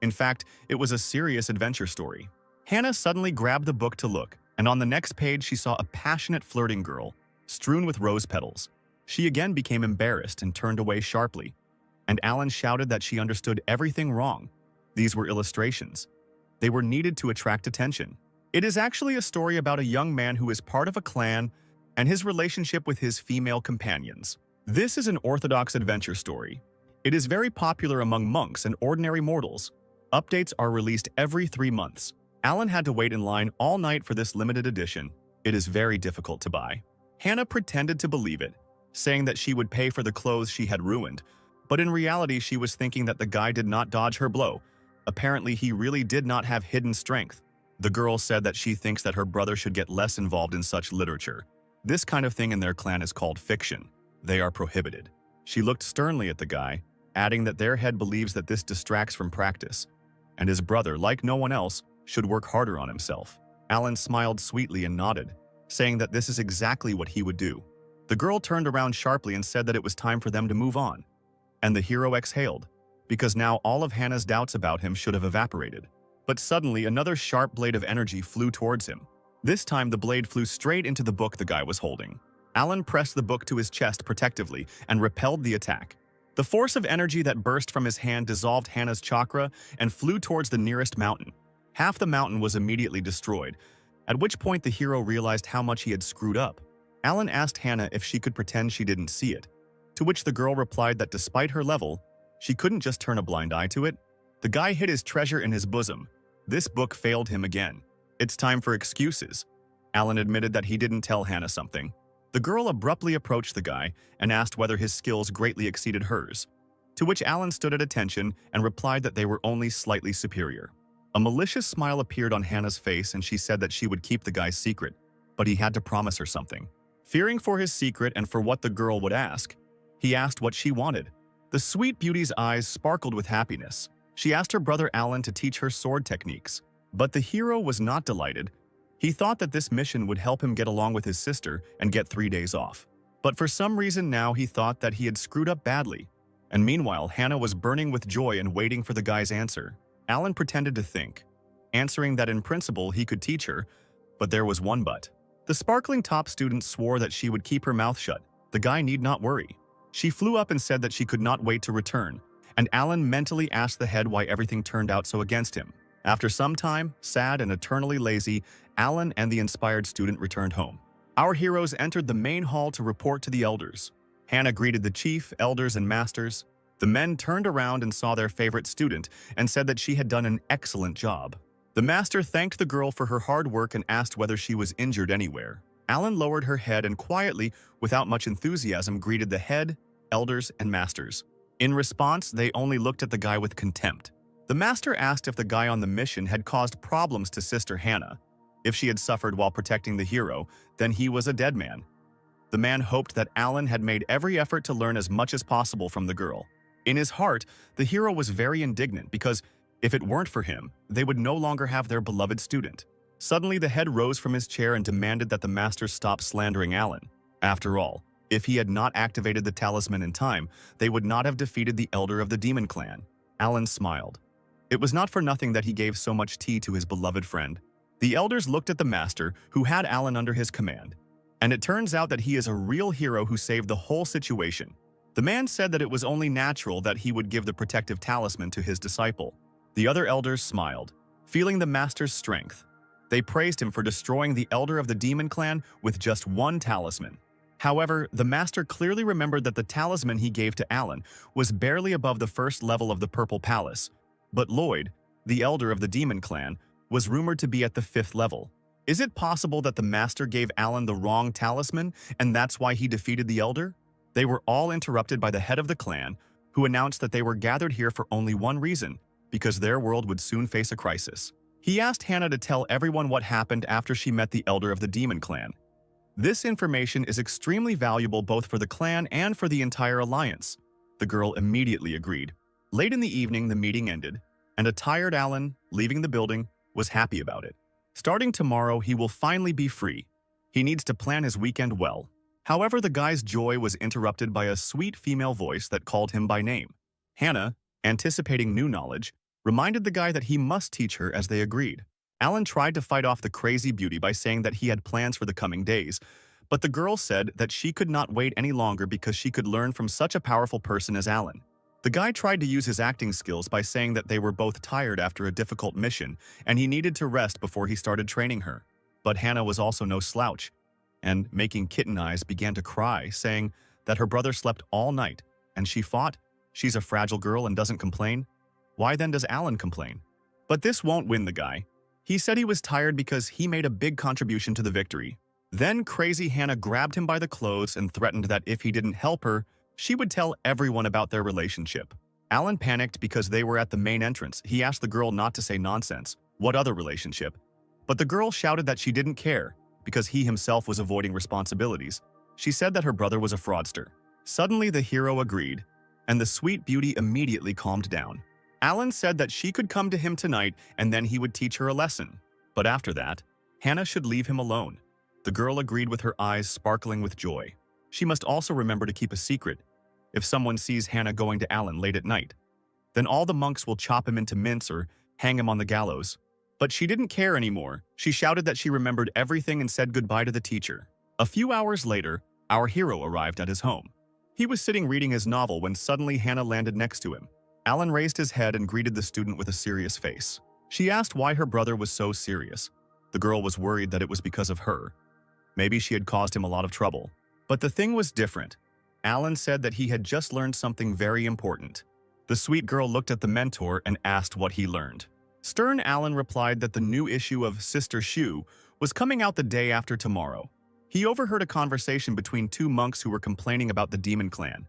In fact, it was a serious adventure story. Hannah suddenly grabbed the book to look, and on the next page she saw a passionate flirting girl, strewn with rose petals. She again became embarrassed and turned away sharply, and Alan shouted that she understood everything wrong. These were illustrations. They were needed to attract attention. It is actually a story about a young man who is part of a clan and his relationship with his female companions. This is an orthodox adventure story. It is very popular among monks and ordinary mortals. Updates are released every 3 months. Alan had to wait in line all night for this limited edition. It is very difficult to buy. Hannah pretended to believe it, saying that she would pay for the clothes she had ruined, but in reality she was thinking that the guy did not dodge her blow. Apparently he really did not have hidden strength. The girl said that she thinks that her brother should get less involved in such literature. This kind of thing in their clan is called fiction. They are prohibited. She looked sternly at the guy, adding that their head believes that this distracts from practice, and his brother, like no one else, should work harder on himself. Alan smiled sweetly and nodded, saying that this is exactly what he would do. The girl turned around sharply and said that it was time for them to move on, and the hero exhaled. because now all of Hannah's doubts about him should have evaporated. But suddenly, another sharp blade of energy flew towards him. This time, the blade flew straight into the book the guy was holding. Alan pressed the book to his chest protectively and repelled the attack. The force of energy that burst from his hand dissolved Hannah's chakra and flew towards the nearest mountain. Half the mountain was immediately destroyed, at which point the hero realized how much he had screwed up. Alan asked Hannah if she could pretend she didn't see it, to which the girl replied that despite her level, she couldn't just turn a blind eye to it. The guy hid his treasure in his bosom. This book failed him again. It's time for excuses. Alan admitted that he didn't tell Hannah something. The girl abruptly approached the guy and asked whether his skills greatly exceeded hers, to which Alan stood at attention and replied that they were only slightly superior. A malicious smile appeared on Hannah's face and she said that she would keep the guy's secret, but he had to promise her something. Fearing for his secret and for what the girl would ask, he asked what she wanted. The sweet beauty's eyes sparkled with happiness. She asked her brother Alan to teach her sword techniques, but the hero was not delighted. He thought that this mission would help him get along with his sister and get 3 days off. But for some reason now he thought that he had screwed up badly. And meanwhile, Hannah was burning with joy and waiting for the guy's answer. Alan pretended to think, answering that in principle he could teach her, but there was one but. The sparkling top student swore that she would keep her mouth shut. The guy need not worry. She flew up and said that she could not wait to return, and Alan mentally asked the head why everything turned out so against him. After some time, sad and eternally lazy, Alan and the inspired student returned home. Our heroes entered the main hall to report to the elders. Hannah greeted the chief, elders, and masters. The men turned around and saw their favorite student and said that she had done an excellent job. The master thanked the girl for her hard work and asked whether she was injured anywhere. Alan lowered her head and quietly, without much enthusiasm, greeted the head, elders, and masters. In response, they only looked at the guy with contempt. The master asked if the guy on the mission had caused problems to Sister Hannah. If she had suffered while protecting the hero, then he was a dead man. The man hoped that Alan had made every effort to learn as much as possible from the girl. In his heart, the hero was very indignant because, if it weren't for him, they would no longer have their beloved student. Suddenly, the head rose from his chair and demanded that the master stop slandering Alan. After all, if he had not activated the talisman in time, they would not have defeated the elder of the demon clan. Alan smiled. It was not for nothing that he gave so much tea to his beloved friend. The elders looked at the master, who had Alan under his command. And it turns out that he is a real hero who saved the whole situation. The man said that it was only natural that he would give the protective talisman to his disciple. The other elders smiled, feeling the master's strength. They praised him for destroying the elder of the demon clan with just one talisman. However, the master clearly remembered that the talisman he gave to Alan was barely above the first level of the Purple Palace. But Lloyd, the elder of the demon clan, was rumored to be at the 5th level. Is it possible that the master gave Alan the wrong talisman, and that's why he defeated the elder? They were all interrupted by the head of the clan, who announced that they were gathered here for only one reason, because their world would soon face a crisis. He asked Hannah to tell everyone what happened after she met the elder of the demon clan. This information is extremely valuable both for the clan and for the entire alliance. The girl immediately agreed. Late in the evening, the meeting ended, and a tired Alan, leaving the building, was happy about it. Starting tomorrow, he will finally be free. He needs to plan his weekend well. However, the guy's joy was interrupted by a sweet female voice that called him by name. Hannah, anticipating new knowledge, reminded the guy that he must teach her as they agreed. Alan tried to fight off the crazy beauty by saying that he had plans for the coming days, but the girl said that she could not wait any longer because she could learn from such a powerful person as Alan. The guy tried to use his acting skills by saying that they were both tired after a difficult mission and he needed to rest before he started training her. But Hannah was also no slouch, and making kitten eyes began to cry, saying that her brother slept all night and she fought. She's a fragile girl and doesn't complain. Why then does Alan complain? But this won't win the guy. He said he was tired because he made a big contribution to the victory. Then crazy Hannah grabbed him by the clothes and threatened that if he didn't help her, she would tell everyone about their relationship. Alan panicked because they were at the main entrance. He asked the girl not to say nonsense. What other relationship? But the girl shouted that she didn't care because he himself was avoiding responsibilities. She said that her brother was a fraudster. Suddenly, the hero agreed, and the sweet beauty immediately calmed down. Alan said that she could come to him tonight and then he would teach her a lesson. But after that, Hannah should leave him alone. The girl agreed with her eyes sparkling with joy. She must also remember to keep a secret if someone sees Hannah going to Alan late at night. Then all the monks will chop him into mince or hang him on the gallows. But she didn't care anymore. She shouted that she remembered everything and said goodbye to the teacher. A few hours later, our hero arrived at his home. He was sitting reading his novel when suddenly Hannah landed next to him. Alan raised his head and greeted the student with a serious face. She asked why her brother was so serious. The girl was worried that it was because of her. Maybe she had caused him a lot of trouble. But the thing was different. Alan said that he had just learned something very important. The sweet girl looked at the mentor and asked what he learned. Stern Alan replied that the new issue of Sister Shu was coming out the day after tomorrow. He overheard a conversation between two monks who were complaining about the demon clan.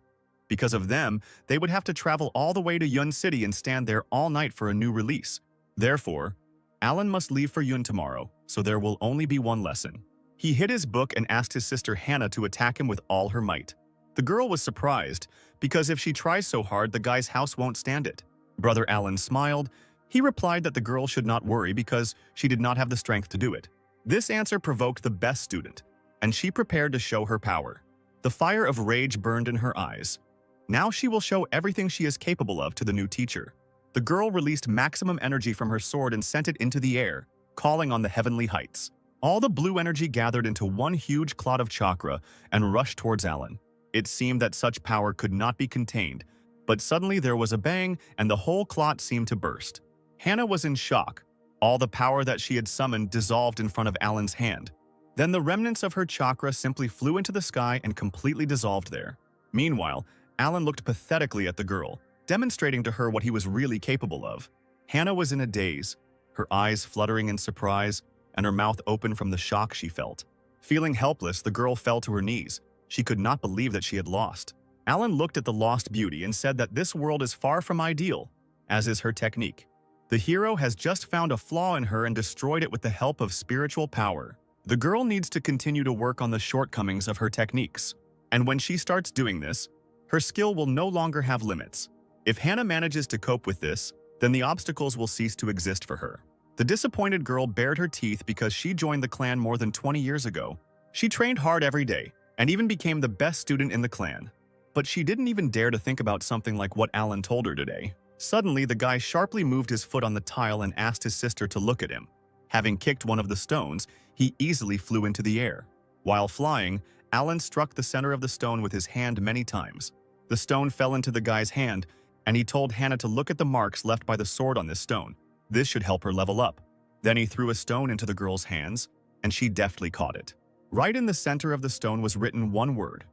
Because of them, they would have to travel all the way to Yun City and stand there all night for a new release. Therefore, Alan must leave for Yun tomorrow, so there will only be one lesson. He hid his book and asked his sister Hannah to attack him with all her might. The girl was surprised, because if she tries so hard, the guy's house won't stand it. Brother Alan smiled. He replied that the girl should not worry because she did not have the strength to do it. This answer provoked the best student, and she prepared to show her power. The fire of rage burned in her eyes. Now she will show everything she is capable of to the new teacher. The girl released maximum energy from her sword and sent it into the air, calling on the heavenly heights. All the blue energy gathered into one huge clot of chakra and rushed towards Alan. It seemed that such power could not be contained, but suddenly there was a bang and the whole clot seemed to burst. Hannah was in shock. All the power that she had summoned dissolved in front of Alan's hand. Then the remnants of her chakra simply flew into the sky and completely dissolved there. Meanwhile, Alan looked pathetically at the girl, demonstrating to her what he was really capable of. Hannah was in a daze, her eyes fluttering in surprise, and her mouth open from the shock she felt. Feeling helpless, the girl fell to her knees. She could not believe that she had lost. Alan looked at the lost beauty and said that this world is far from ideal, as is her technique. The hero has just found a flaw in her and destroyed it with the help of spiritual power. The girl needs to continue to work on the shortcomings of her techniques. And when she starts doing this, her skill will no longer have limits. If Hannah manages to cope with this, then the obstacles will cease to exist for her. The disappointed girl bared her teeth because she joined the clan more than 20 years ago. She trained hard every day and even became the best student in the clan. But she didn't even dare to think about something like what Alan told her today. Suddenly, the guy sharply moved his foot on the tile and asked his sister to look at him. Having kicked one of the stones, he easily flew into the air. While flying, Alan struck the center of the stone with his hand many times. The stone fell into the guy's hand, and he told Hannah to look at the marks left by the sword on this stone. This should help her level up. Then he threw a stone into the girl's hands, and she deftly caught it. Right in the center of the stone was written one word: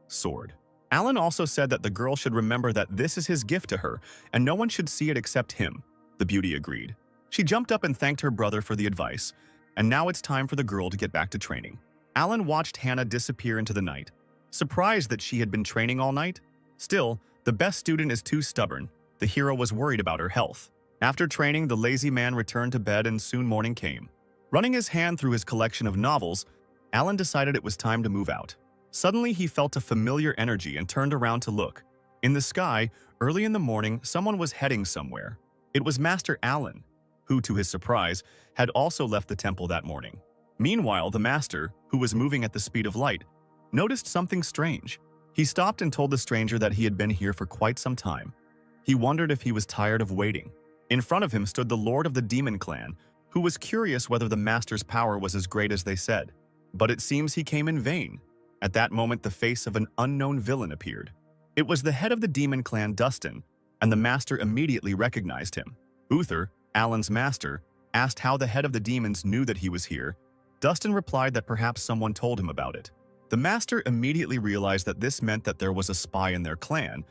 sword. Alan also said that the girl should remember that this is his gift to her, and no one should see it except him. The beauty agreed. She jumped up and thanked her brother for the advice, and now it's time for the girl to get back to training. Alan watched Hannah disappear into the night, surprised that she had been training all night. Still, the best student is too stubborn. The hero was worried about her health. After training, the lazy man returned to bed and soon morning came. Running his hand through his collection of novels, Alan decided it was time to move out. Suddenly, he felt a familiar energy and turned around to look. In the sky, early in the morning, someone was heading somewhere. It was Master Alan, who, to his surprise, had also left the temple that morning. Meanwhile, the master, who was moving at the speed of light, noticed something strange. He stopped and told the stranger that he had been here for quite some time. He wondered if he was tired of waiting. In front of him stood the lord of the demon clan, who was curious whether the master's power was as great as they said. But it seems he came in vain. At that moment, the face of an unknown villain appeared. It was the head of the demon clan, Dustin, and the master immediately recognized him. Uther, Alan's master, asked how the head of the demons knew that he was here. Dustin replied that perhaps someone told him about it. The master immediately realized that this meant that there was a spy in their clan.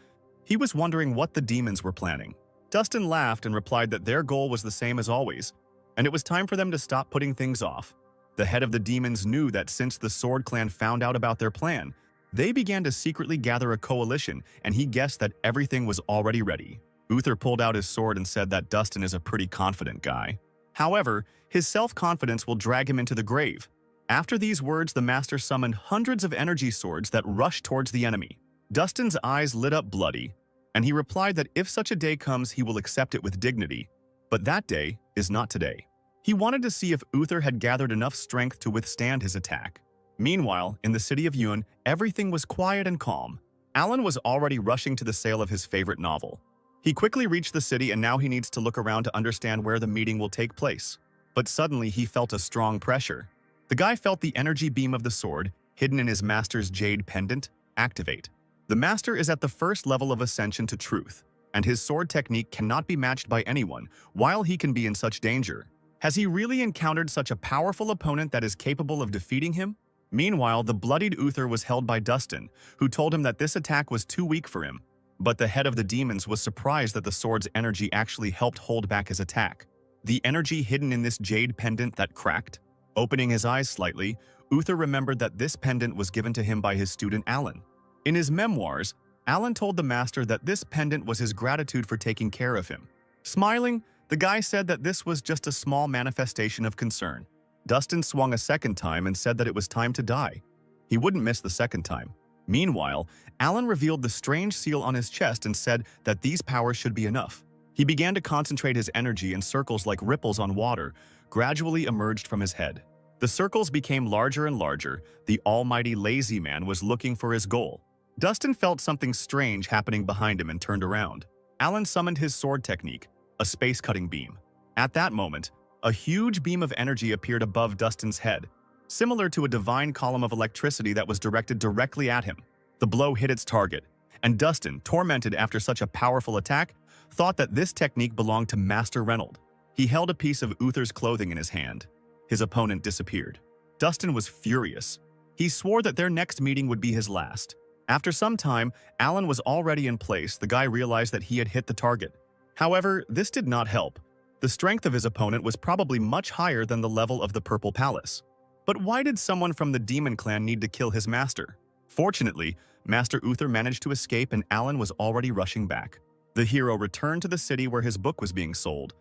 He was wondering what the demons were planning. Dustin laughed and replied that their goal was the same as always, and it was time for them to stop putting things off. The head of the demons knew that since the Sword Clan found out about their plan, they began to secretly gather a coalition, and he guessed that everything was already ready. Uther pulled out his sword and said that Dustin is a pretty confident guy. However, his self-confidence will drag him into the grave. After these words, the master summoned hundreds of energy swords that rushed towards the enemy. Dustin's eyes lit up bloody, and he replied that if such a day comes, he will accept it with dignity. But that day is not today. He wanted to see if Uther had gathered enough strength to withstand his attack. Meanwhile, in the city of Yun, everything was quiet and calm. Alan was already rushing to the sale of his favorite novel. He quickly reached the city and now he needs to look around to understand where the meeting will take place. But suddenly he felt a strong pressure. The guy felt the energy beam of the sword, hidden in his master's jade pendant, activate. The master is at the first level of ascension to truth, and his sword technique cannot be matched by anyone, while he can be in such danger. Has he really encountered such a powerful opponent that is capable of defeating him? Meanwhile, the bloodied Uther was held by Dustin, who told him that this attack was too weak for him. But the head of the demons was surprised that the sword's energy actually helped hold back his attack. The energy hidden in this jade pendant that cracked. Opening his eyes slightly, Uther remembered that this pendant was given to him by his student Alan. In his memoirs, Alan told the master that this pendant was his gratitude for taking care of him. Smiling, the guy said that this was just a small manifestation of concern. Dustin swung a second time and said that it was time to die. He wouldn't miss the second time. Meanwhile, Alan revealed the strange seal on his chest and said that these powers should be enough. He began to concentrate his energy and circles like ripples on water gradually emerged from his head. The circles became larger and larger. The almighty lazy man was looking for his goal. Dustin felt something strange happening behind him and turned around. Alan summoned his sword technique, a space-cutting beam. At that moment, a huge beam of energy appeared above Dustin's head, similar to a divine column of electricity that was directed directly at him. The blow hit its target, and Dustin, tormented after such a powerful attack, thought that this technique belonged to Master Reynold. He held a piece of Uther's clothing in his hand. His opponent disappeared. Dustin was furious. He swore that their next meeting would be his last. After some time, Alan was already in place. The guy realized that he had hit the target. However, this did not help. The strength of his opponent was probably much higher than the level of the Purple Palace. But why did someone from the Demon Clan need to kill his master? Fortunately, Master Uther managed to escape and Alan was already rushing back. The hero returned to the city where his book was being sold.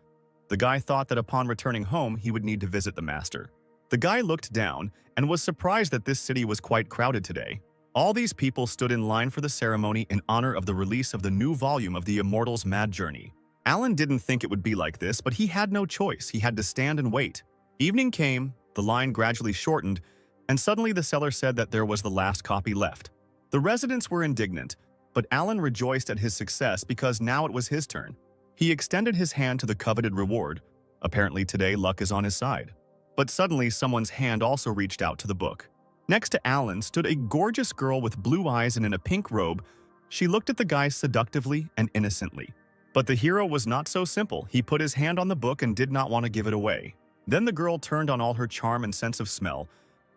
The guy thought that upon returning home, he would need to visit the master. The guy looked down and was surprised that this city was quite crowded today. All these people stood in line for the ceremony in honor of the release of the new volume of the Immortals' Mad Journey. Alan didn't think it would be like this, but he had no choice. He had to stand and wait. Evening came, the line gradually shortened, and suddenly the seller said that there was the last copy left. The residents were indignant, but Alan rejoiced at his success because now it was his turn. He extended his hand to the coveted reward. Apparently today luck is on his side. But suddenly someone's hand also reached out to the book. Next to Alan stood a gorgeous girl with blue eyes and in a pink robe. She looked at the guy seductively and innocently. But the hero was not so simple. He put his hand on the book and did not want to give it away. Then the girl turned on all her charm and sense of smell,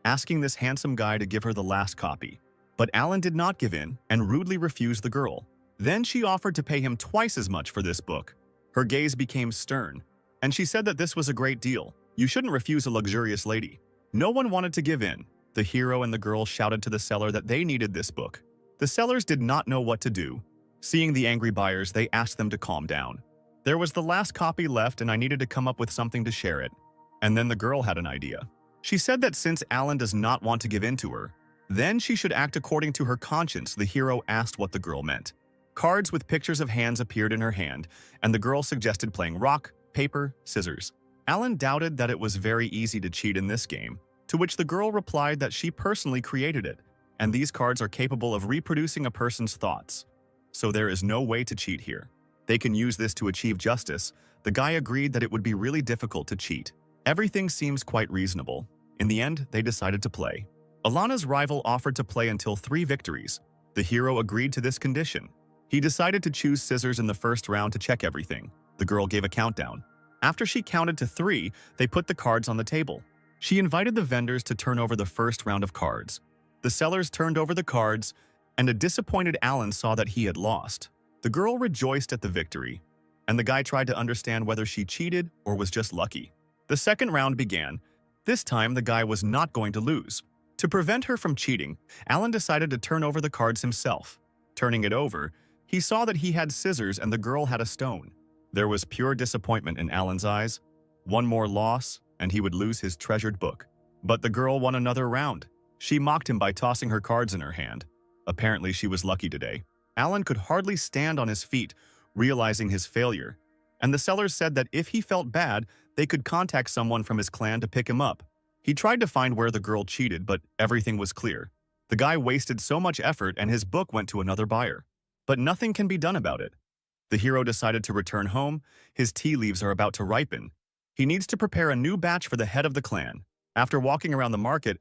asking this handsome guy to give her the last copy. But Alan did not give in and rudely refused the girl. Then she offered to pay him twice as much for this book. Her gaze became stern, and she said that this was a great deal. You shouldn't refuse a luxurious lady. No one wanted to give in. The hero and the girl shouted to the seller that they needed this book. The sellers did not know what to do. Seeing the angry buyers, they asked them to calm down. There was the last copy left and I needed to come up with something to share it. And then the girl had an idea. She said that since Alan does not want to give in to her, then she should act according to her conscience. The hero asked what the girl meant. Cards with pictures of hands appeared in her hand, and the girl suggested playing rock, paper, scissors. Alan doubted that it was very easy to cheat in this game, to which the girl replied that she personally created it, and these cards are capable of reproducing a person's thoughts. So there is no way to cheat here. They can use this to achieve justice. The guy agreed that it would be really difficult to cheat. Everything seems quite reasonable. In the end, they decided to play. Alana's rival offered to play until 3 victories. The hero agreed to this condition. He decided to choose scissors in the first round to check everything. The girl gave a countdown. After she counted to 3, they put the cards on the table. She invited the vendors to turn over the first round of cards. The sellers turned over the cards, and a disappointed Alan saw that he had lost. The girl rejoiced at the victory, and the guy tried to understand whether she cheated or was just lucky. The second round began. This time, the guy was not going to lose. To prevent her from cheating, Alan decided to turn over the cards himself. Turning it over, he saw that he had scissors and the girl had a stone. There was pure disappointment in Alan's eyes. One more loss, and he would lose his treasured book. But the girl won another round. She mocked him by tossing her cards in her hand. Apparently, she was lucky today. Alan could hardly stand on his feet, realizing his failure. And the sellers said that if he felt bad, they could contact someone from his clan to pick him up. He tried to find where the girl cheated, but everything was clear. The guy wasted so much effort and his book went to another buyer. But nothing can be done about it. The hero decided to return home. His tea leaves are about to ripen. He needs to prepare a new batch for the head of the clan. After walking around the market,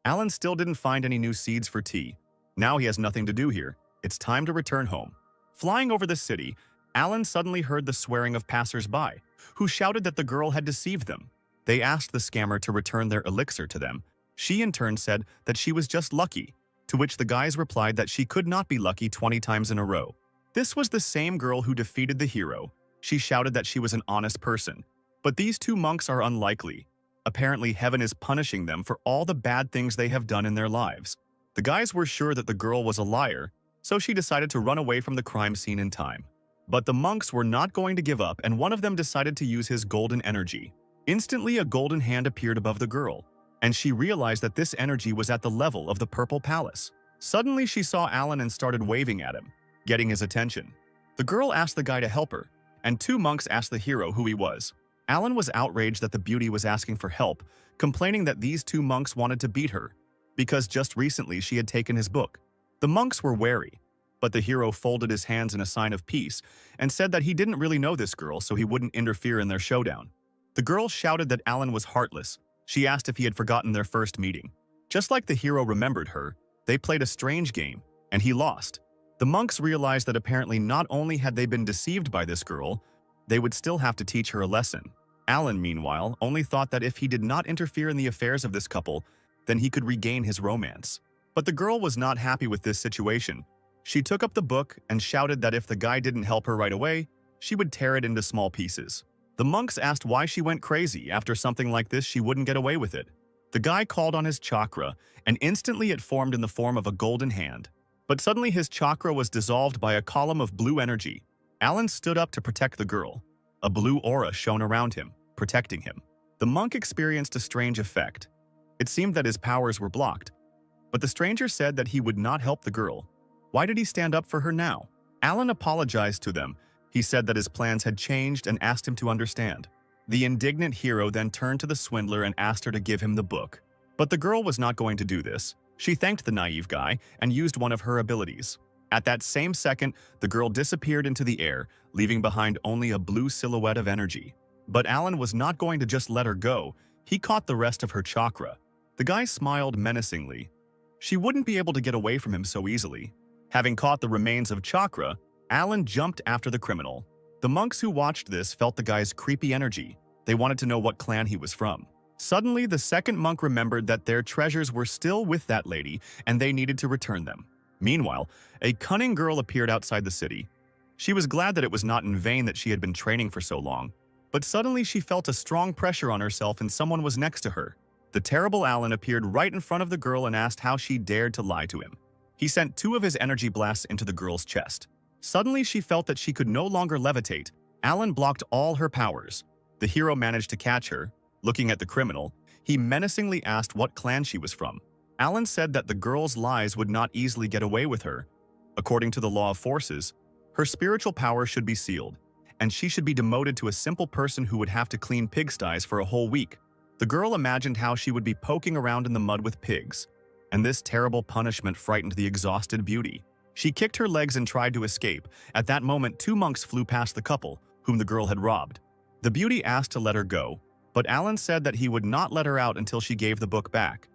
Alan still didn't find any new seeds for tea. Now he has nothing to do here. It's time to return home. Flying over the city, Alan suddenly heard the swearing of passers-by, who shouted that the girl had deceived them. They asked the scammer to return their elixir to them. She in turn said that she was just lucky, to which the guys replied that she could not be lucky 20 times in a row. This was the same girl who defeated the hero. She shouted that she was an honest person. But these two monks are unlikely. Apparently, heaven is punishing them for all the bad things they have done in their lives. The guys were sure that the girl was a liar, so she decided to run away from the crime scene in time. But the monks were not going to give up, and one of them decided to use his golden energy. Instantly, a golden hand appeared above the girl, and she realized that this energy was at the level of the Purple Palace. Suddenly, she saw Alan and started waving at him, getting his attention. The girl asked the guy to help her, and two monks asked the hero who he was. Alan was outraged that the beauty was asking for help, complaining that these two monks wanted to beat her, because just recently she had taken his book. The monks were wary, but the hero folded his hands in a sign of peace and said that he didn't really know this girl, so he wouldn't interfere in their showdown. The girl shouted that Alan was heartless. She asked if he had forgotten their first meeting. Just like the hero remembered her, they played a strange game, and he lost. The monks realized that apparently not only had they been deceived by this girl, they would still have to teach her a lesson. Alan, meanwhile, only thought that if he did not interfere in the affairs of this couple, then he could regain his romance. But the girl was not happy with this situation. She took up the book and shouted that if the guy didn't help her right away, she would tear it into small pieces. The monks asked why she went crazy. After something like this, she wouldn't get away with it. The guy called on his chakra, and instantly it formed in the form of a golden hand. But suddenly his chakra was dissolved by a column of blue energy. Alan stood up to protect the girl. A blue aura shone around him, protecting him. The monk experienced a strange effect. It seemed that his powers were blocked. But the stranger said that he would not help the girl. Why did he stand up for her now? Alan apologized to them. He said that his plans had changed and asked him to understand. The indignant hero then turned to the swindler and asked her to give him the book. But the girl was not going to do this. She thanked the naive guy and used one of her abilities. At that same second, the girl disappeared into the air, leaving behind only a blue silhouette of energy. But Alan was not going to just let her go. He caught the rest of her chakra. The guy smiled menacingly. She wouldn't be able to get away from him so easily. Having caught the remains of chakra, Alan jumped after the criminal. The monks who watched this felt the guy's creepy energy. They wanted to know what clan he was from. Suddenly, the second monk remembered that their treasures were still with that lady, and they needed to return them. Meanwhile, a cunning girl appeared outside the city. She was glad that it was not in vain that she had been training for so long. But suddenly she felt a strong pressure on herself and someone was next to her. The terrible Alan appeared right in front of the girl and asked how she dared to lie to him. He sent 2 of his energy blasts into the girl's chest. Suddenly she felt that she could no longer levitate. Alan blocked all her powers. The hero managed to catch her. Looking at the criminal, he menacingly asked what clan she was from. Alan said that the girl's lies would not easily get away with her. According to the law of forces, her spiritual power should be sealed, and she should be demoted to a simple person who would have to clean pigsties for a whole week. The girl imagined how she would be poking around in the mud with pigs, and this terrible punishment frightened the exhausted beauty. She kicked her legs and tried to escape. At that moment, 2 monks flew past the couple, whom the girl had robbed. The beauty asked to let her go, but Alan said that he would not let her out until she gave the book back.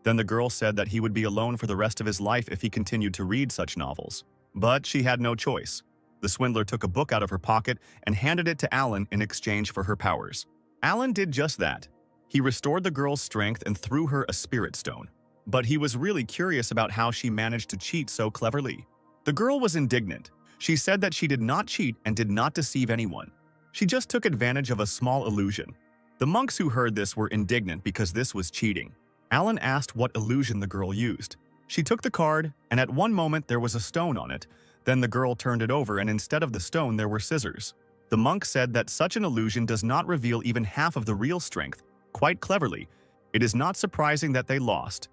Then the girl said that he would be alone for the rest of his life if he continued to read such novels. But she had no choice. The swindler took a book out of her pocket and handed it to Alan in exchange for her powers. Alan did just that. He restored the girl's strength and threw her a spirit stone. But he was really curious about how she managed to cheat so cleverly. The girl was indignant. She said that she did not cheat and did not deceive anyone. She just took advantage of a small illusion. The monks who heard this were indignant because this was cheating. Alan asked what illusion the girl used. She took the card, and at one moment there was a stone on it. Then the girl turned it over, and instead of the stone there were scissors. The monk said that such an illusion does not reveal even half of the real strength. Quite cleverly, it is not surprising that they lost.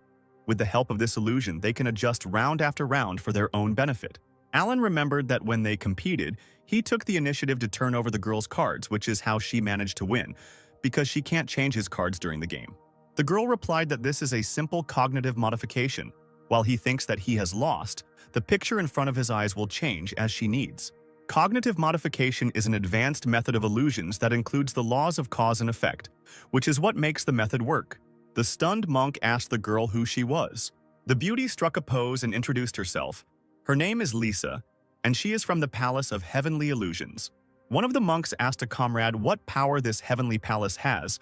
With the help of this illusion, they can adjust round after round for their own benefit. Alan remembered that when they competed, he took the initiative to turn over the girl's cards, which is how she managed to win, because she can't change his cards during the game. The girl replied that this is a simple cognitive modification. While he thinks that he has lost, the picture in front of his eyes will change as she needs. Cognitive modification is an advanced method of illusions that includes the laws of cause and effect, which is what makes the method work. The stunned monk asked the girl who she was. The beauty struck a pose and introduced herself. Her name is Lisa, and she is from the Palace of Heavenly Illusions. One of the monks asked a comrade what power this heavenly palace has.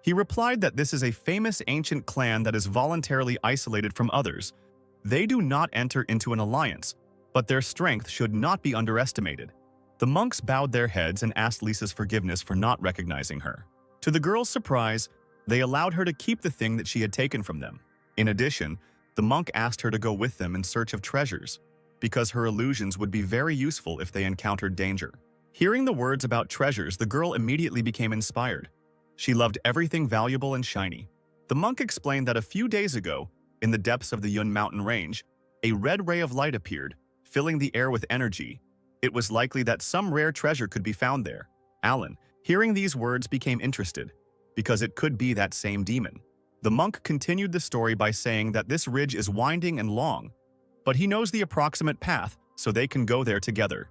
He replied that this is a famous ancient clan that is voluntarily isolated from others. They do not enter into an alliance, but their strength should not be underestimated. The monks bowed their heads and asked Lisa's forgiveness for not recognizing her. To the girl's surprise, they allowed her to keep the thing that she had taken from them. In addition, the monk asked her to go with them in search of treasures, because her illusions would be very useful if they encountered danger. Hearing the words about treasures, the girl immediately became inspired. She loved everything valuable and shiny. The monk explained that a few days ago, in the depths of the Yun mountain range, a red ray of light appeared, filling the air with energy. It was likely that some rare treasure could be found there. Alan, hearing these words, became interested, because it could be that same demon. The monk continued the story by saying that this ridge is winding and long, but he knows the approximate path, so they can go there together.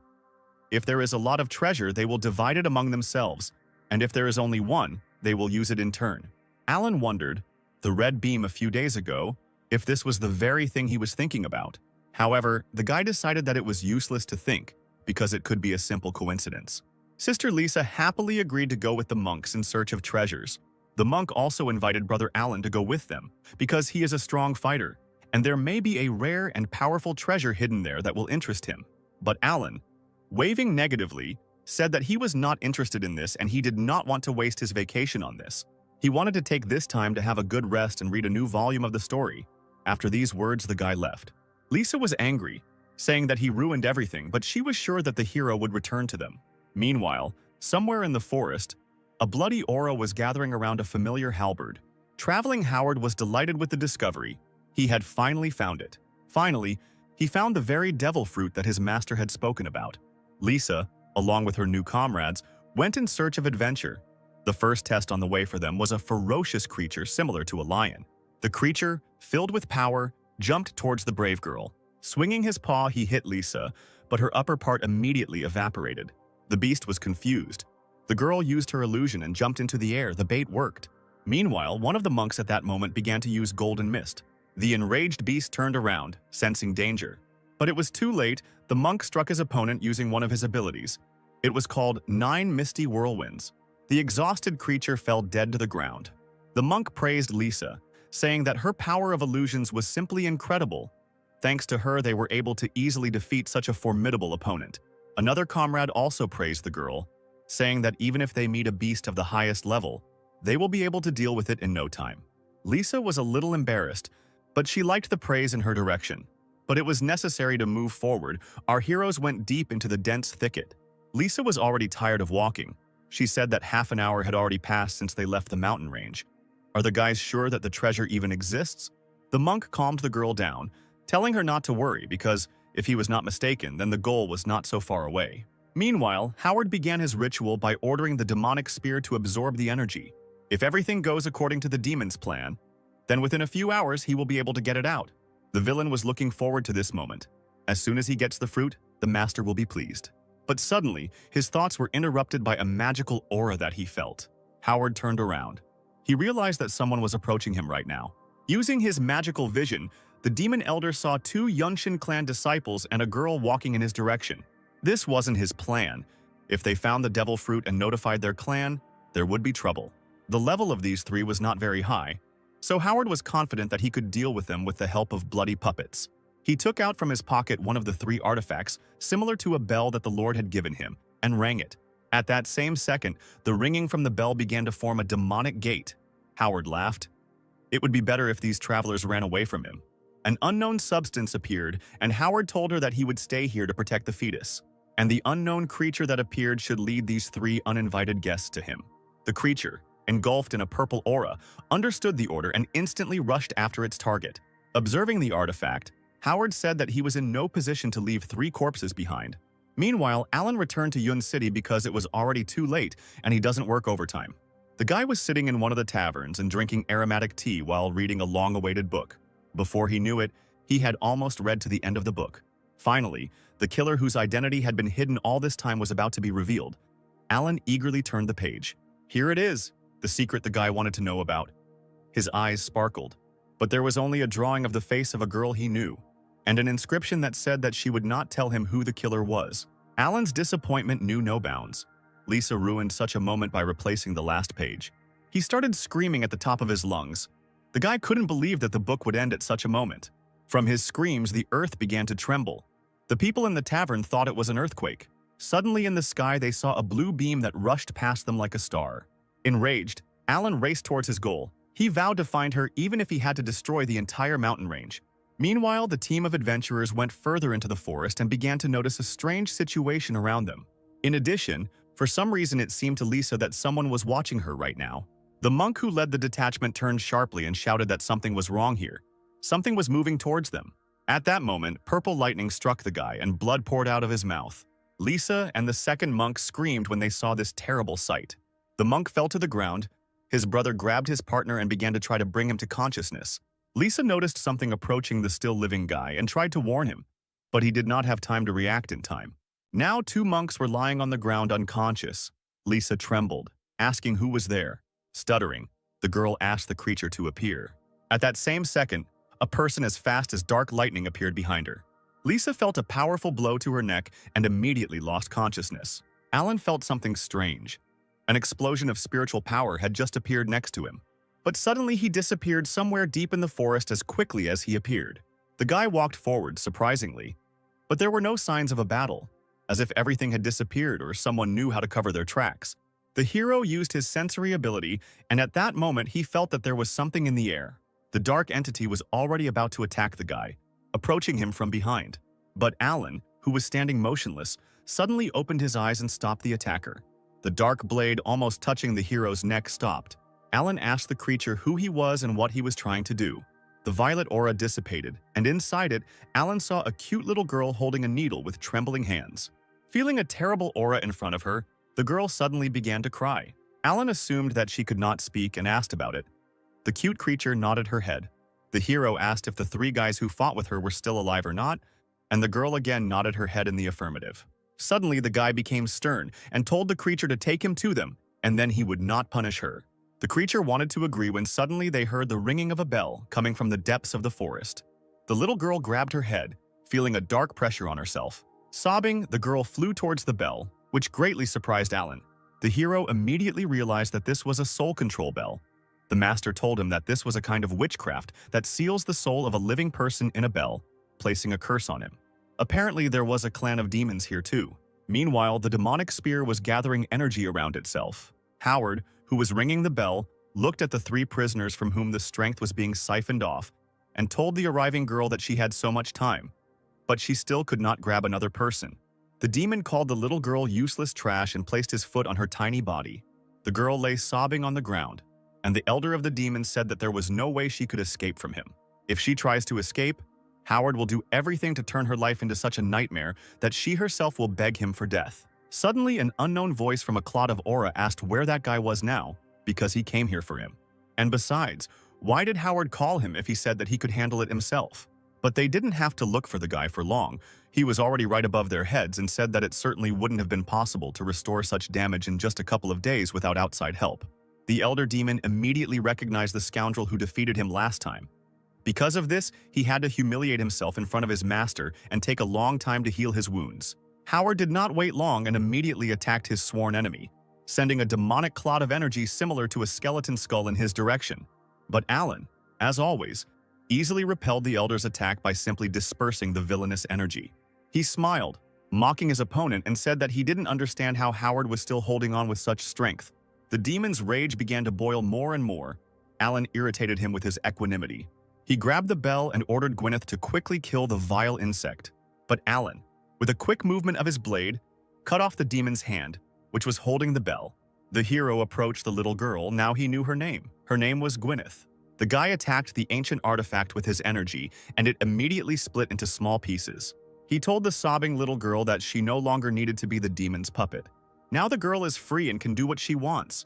If there is a lot of treasure, they will divide it among themselves, and if there is only one, they will use it in turn. Alan wondered, the red beam a few days ago, if this was the very thing he was thinking about. However, the guy decided that it was useless to think, because it could be a simple coincidence. Sister Lisa happily agreed to go with the monks in search of treasures. The monk also invited Brother Alan to go with them, because he is a strong fighter, and there may be a rare and powerful treasure hidden there that will interest him. But Alan, waving negatively, said that he was not interested in this and he did not want to waste his vacation on this. He wanted to take this time to have a good rest and read a new volume of the story. After these words, the guy left. Lisa was angry, saying that he ruined everything, but she was sure that the hero would return to them. Meanwhile, somewhere in the forest, a bloody aura was gathering around a familiar halberd. Traveling Howard was delighted with the discovery. He had finally found it. Finally, he found the very devil fruit that his master had spoken about. Lisa, along with her new comrades, went in search of adventure. The first test on the way for them was a ferocious creature similar to a lion. The creature, filled with power, jumped towards the brave girl. Swinging his paw, he hit Lisa, but her upper part immediately evaporated. The beast was confused. The girl used her illusion and jumped into the air. The bait worked. Meanwhile, one of the monks at that moment began to use golden mist. The enraged beast turned around, sensing danger. But it was too late. The monk struck his opponent using one of his abilities. It was called 9 Misty Whirlwinds. The exhausted creature fell dead to the ground. The monk praised Lisa, saying that her power of illusions was simply incredible. Thanks to her, they were able to easily defeat such a formidable opponent. Another comrade also praised the girl, saying that even if they meet a beast of the highest level, they will be able to deal with it in no time. Lisa was a little embarrassed, but she liked the praise in her direction. But it was necessary to move forward. Our heroes went deep into the dense thicket. Lisa was already tired of walking. She said that half an hour had already passed since they left the mountain range. Are the guys sure that the treasure even exists? The monk calmed the girl down, telling her not to worry because, if he was not mistaken, then the goal was not so far away. Meanwhile, Howard began his ritual by ordering the demonic spear to absorb the energy. If everything goes according to the demon's plan, then within a few hours he will be able to get it out. The villain was looking forward to this moment. As soon as he gets the fruit, the master will be pleased. But suddenly, his thoughts were interrupted by a magical aura that he felt. Howard turned around. He realized that someone was approaching him right now. Using his magical vision, the demon elder saw 2 Yunshin clan disciples and a girl walking in his direction. This wasn't his plan. If they found the devil fruit and notified their clan, there would be trouble. The level of these 3 was not very high, so Howard was confident that he could deal with them with the help of bloody puppets. He took out from his pocket one of the 3 artifacts, similar to a bell that the Lord had given him, and rang it. At that same second, the ringing from the bell began to form a demonic gate. Howard laughed. It would be better if these travelers ran away from him. An unknown substance appeared, and Howard told her that he would stay here to protect the fetus. And the unknown creature that appeared should lead these 3 uninvited guests to him. The creature, engulfed in a purple aura, understood the order and instantly rushed after its target. Observing the artifact, Howard said that he was in no position to leave 3 corpses behind. Meanwhile, Alan returned to Yun City because it was already too late and he doesn't work overtime. The guy was sitting in one of the taverns and drinking aromatic tea while reading a long-awaited book. Before he knew it, he had almost read to the end of the book. Finally, the killer whose identity had been hidden all this time was about to be revealed. Alan eagerly turned the page. Here it is, the secret the guy wanted to know about. His eyes sparkled, but there was only a drawing of the face of a girl he knew, and an inscription that said that she would not tell him who the killer was. Alan's disappointment knew no bounds. Lisa ruined such a moment by replacing the last page. He started screaming at the top of his lungs. The guy couldn't believe that the book would end at such a moment. From his screams, the earth began to tremble. The people in the tavern thought it was an earthquake. Suddenly in the sky, they saw a blue beam that rushed past them like a star. Enraged, Alan raced towards his goal. He vowed to find her even if he had to destroy the entire mountain range. Meanwhile, the team of adventurers went further into the forest and began to notice a strange situation around them. In addition, for some reason it seemed to Lisa that someone was watching her right now. The monk who led the detachment turned sharply and shouted that something was wrong here. Something was moving towards them. At that moment, purple lightning struck the guy and blood poured out of his mouth. Lisa and the second monk screamed when they saw this terrible sight. The monk fell to the ground. His brother grabbed his partner and began to try to bring him to consciousness. Lisa noticed something approaching the still living guy and tried to warn him, but he did not have time to react in time. Now 2 monks were lying on the ground unconscious. Lisa trembled, asking who was there. Stuttering, the girl asked the creature to appear. At that same second, a person as fast as dark lightning appeared behind her. Lisa felt a powerful blow to her neck and immediately lost consciousness. Alan felt something strange. An explosion of spiritual power had just appeared next to him. But suddenly he disappeared somewhere deep in the forest as quickly as he appeared. The guy walked forward, surprisingly. But there were no signs of a battle, as if everything had disappeared or someone knew how to cover their tracks. The hero used his sensory ability, and at that moment he felt that there was something in the air. The dark entity was already about to attack the guy, approaching him from behind. But Alan, who was standing motionless, suddenly opened his eyes and stopped the attacker. The dark blade almost touching the hero's neck stopped. Alan asked the creature who he was and what he was trying to do. The violet aura dissipated, and inside it, Alan saw a cute little girl holding a needle with trembling hands. Feeling a terrible aura in front of her, the girl suddenly began to cry. Alan assumed that she could not speak and asked about it. The cute creature nodded her head. The hero asked if the 3 guys who fought with her were still alive or not, and the girl again nodded her head in the affirmative. Suddenly, the guy became stern and told the creature to take him to them, and then he would not punish her. The creature wanted to agree when suddenly they heard the ringing of a bell coming from the depths of the forest. The little girl grabbed her head, feeling a dark pressure on herself. Sobbing, the girl flew towards the bell, which greatly surprised Alan. The hero immediately realized that this was a soul control bell. The master told him that this was a kind of witchcraft that seals the soul of a living person in a bell, placing a curse on him. Apparently, there was a clan of demons here too. Meanwhile, the demonic spear was gathering energy around itself. Howard, who was ringing the bell, looked at the 3 prisoners from whom the strength was being siphoned off and told the arriving girl that she had so much time, but she still could not grab another person. The demon called the little girl useless trash and placed his foot on her tiny body. The girl lay sobbing on the ground, and the elder of the demons said that there was no way she could escape from him. If she tries to escape, Howard will do everything to turn her life into such a nightmare that she herself will beg him for death. Suddenly, an unknown voice from a cloud of aura asked where that guy was now, because he came here for him. And besides, why did Howard call him if he said that he could handle it himself? But they didn't have to look for the guy for long. He was already right above their heads and said that it certainly wouldn't have been possible to restore such damage in just a couple of days without outside help. The elder demon immediately recognized the scoundrel who defeated him last time. Because of this, he had to humiliate himself in front of his master and take a long time to heal his wounds. Howard did not wait long and immediately attacked his sworn enemy, sending a demonic cloud of energy similar to a skeleton skull in his direction. But Alan, as always, easily repelled the elder's attack by simply dispersing the villainous energy. He smiled, mocking his opponent, and said that he didn't understand how Howard was still holding on with such strength. The demon's rage began to boil more and more. Alan irritated him with his equanimity. He grabbed the bell and ordered Gwyneth to quickly kill the vile insect. But Alan, with a quick movement of his blade, cut off the demon's hand, which was holding the bell. The hero approached the little girl. Now he knew her name. Her name was Gwyneth. The guy attacked the ancient artifact with his energy, and it immediately split into small pieces. He told the sobbing little girl that she no longer needed to be the demon's puppet. Now the girl is free and can do what she wants.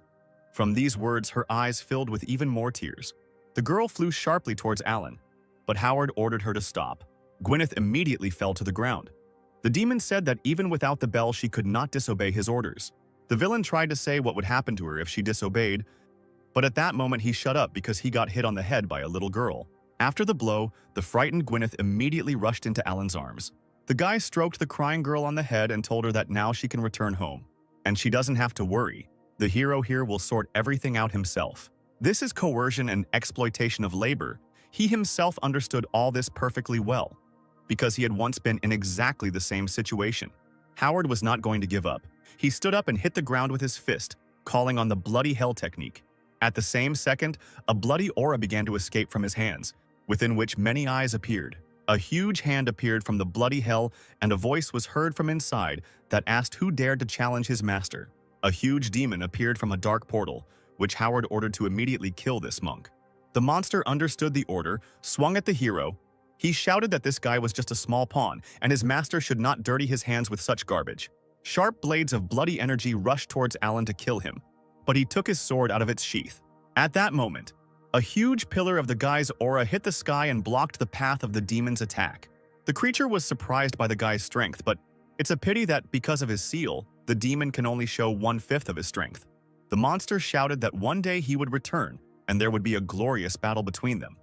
From these words, her eyes filled with even more tears. The girl flew sharply towards Alan, but Howard ordered her to stop. Gwyneth immediately fell to the ground. The demon said that even without the bell she could not disobey his orders. The villain tried to say what would happen to her if she disobeyed, but at that moment he shut up because he got hit on the head by a little girl. After the blow, the frightened Gwyneth immediately rushed into Alan's arms. The guy stroked the crying girl on the head and told her that now she can return home. And she doesn't have to worry. The hero here will sort everything out himself. This is coercion and exploitation of labor. He himself understood all this perfectly well, because he had once been in exactly the same situation. Howard was not going to give up. He stood up and hit the ground with his fist, calling on the bloody hell technique. At the same second, a bloody aura began to escape from his hands, within which many eyes appeared. A huge hand appeared from the bloody hell, and a voice was heard from inside that asked who dared to challenge his master. A huge demon appeared from a dark portal, which Howard ordered to immediately kill this monk. The monster understood the order, swung at the hero. He shouted that this guy was just a small pawn, and his master should not dirty his hands with such garbage. Sharp blades of bloody energy rushed towards Alan to kill him, but he took his sword out of its sheath. At that moment, a huge pillar of the guy's aura hit the sky and blocked the path of the demon's attack. The creature was surprised by the guy's strength, but it's a pity that because of his seal, the demon can only show 1/5 of his strength. The monster shouted that one day he would return, and there would be a glorious battle between them.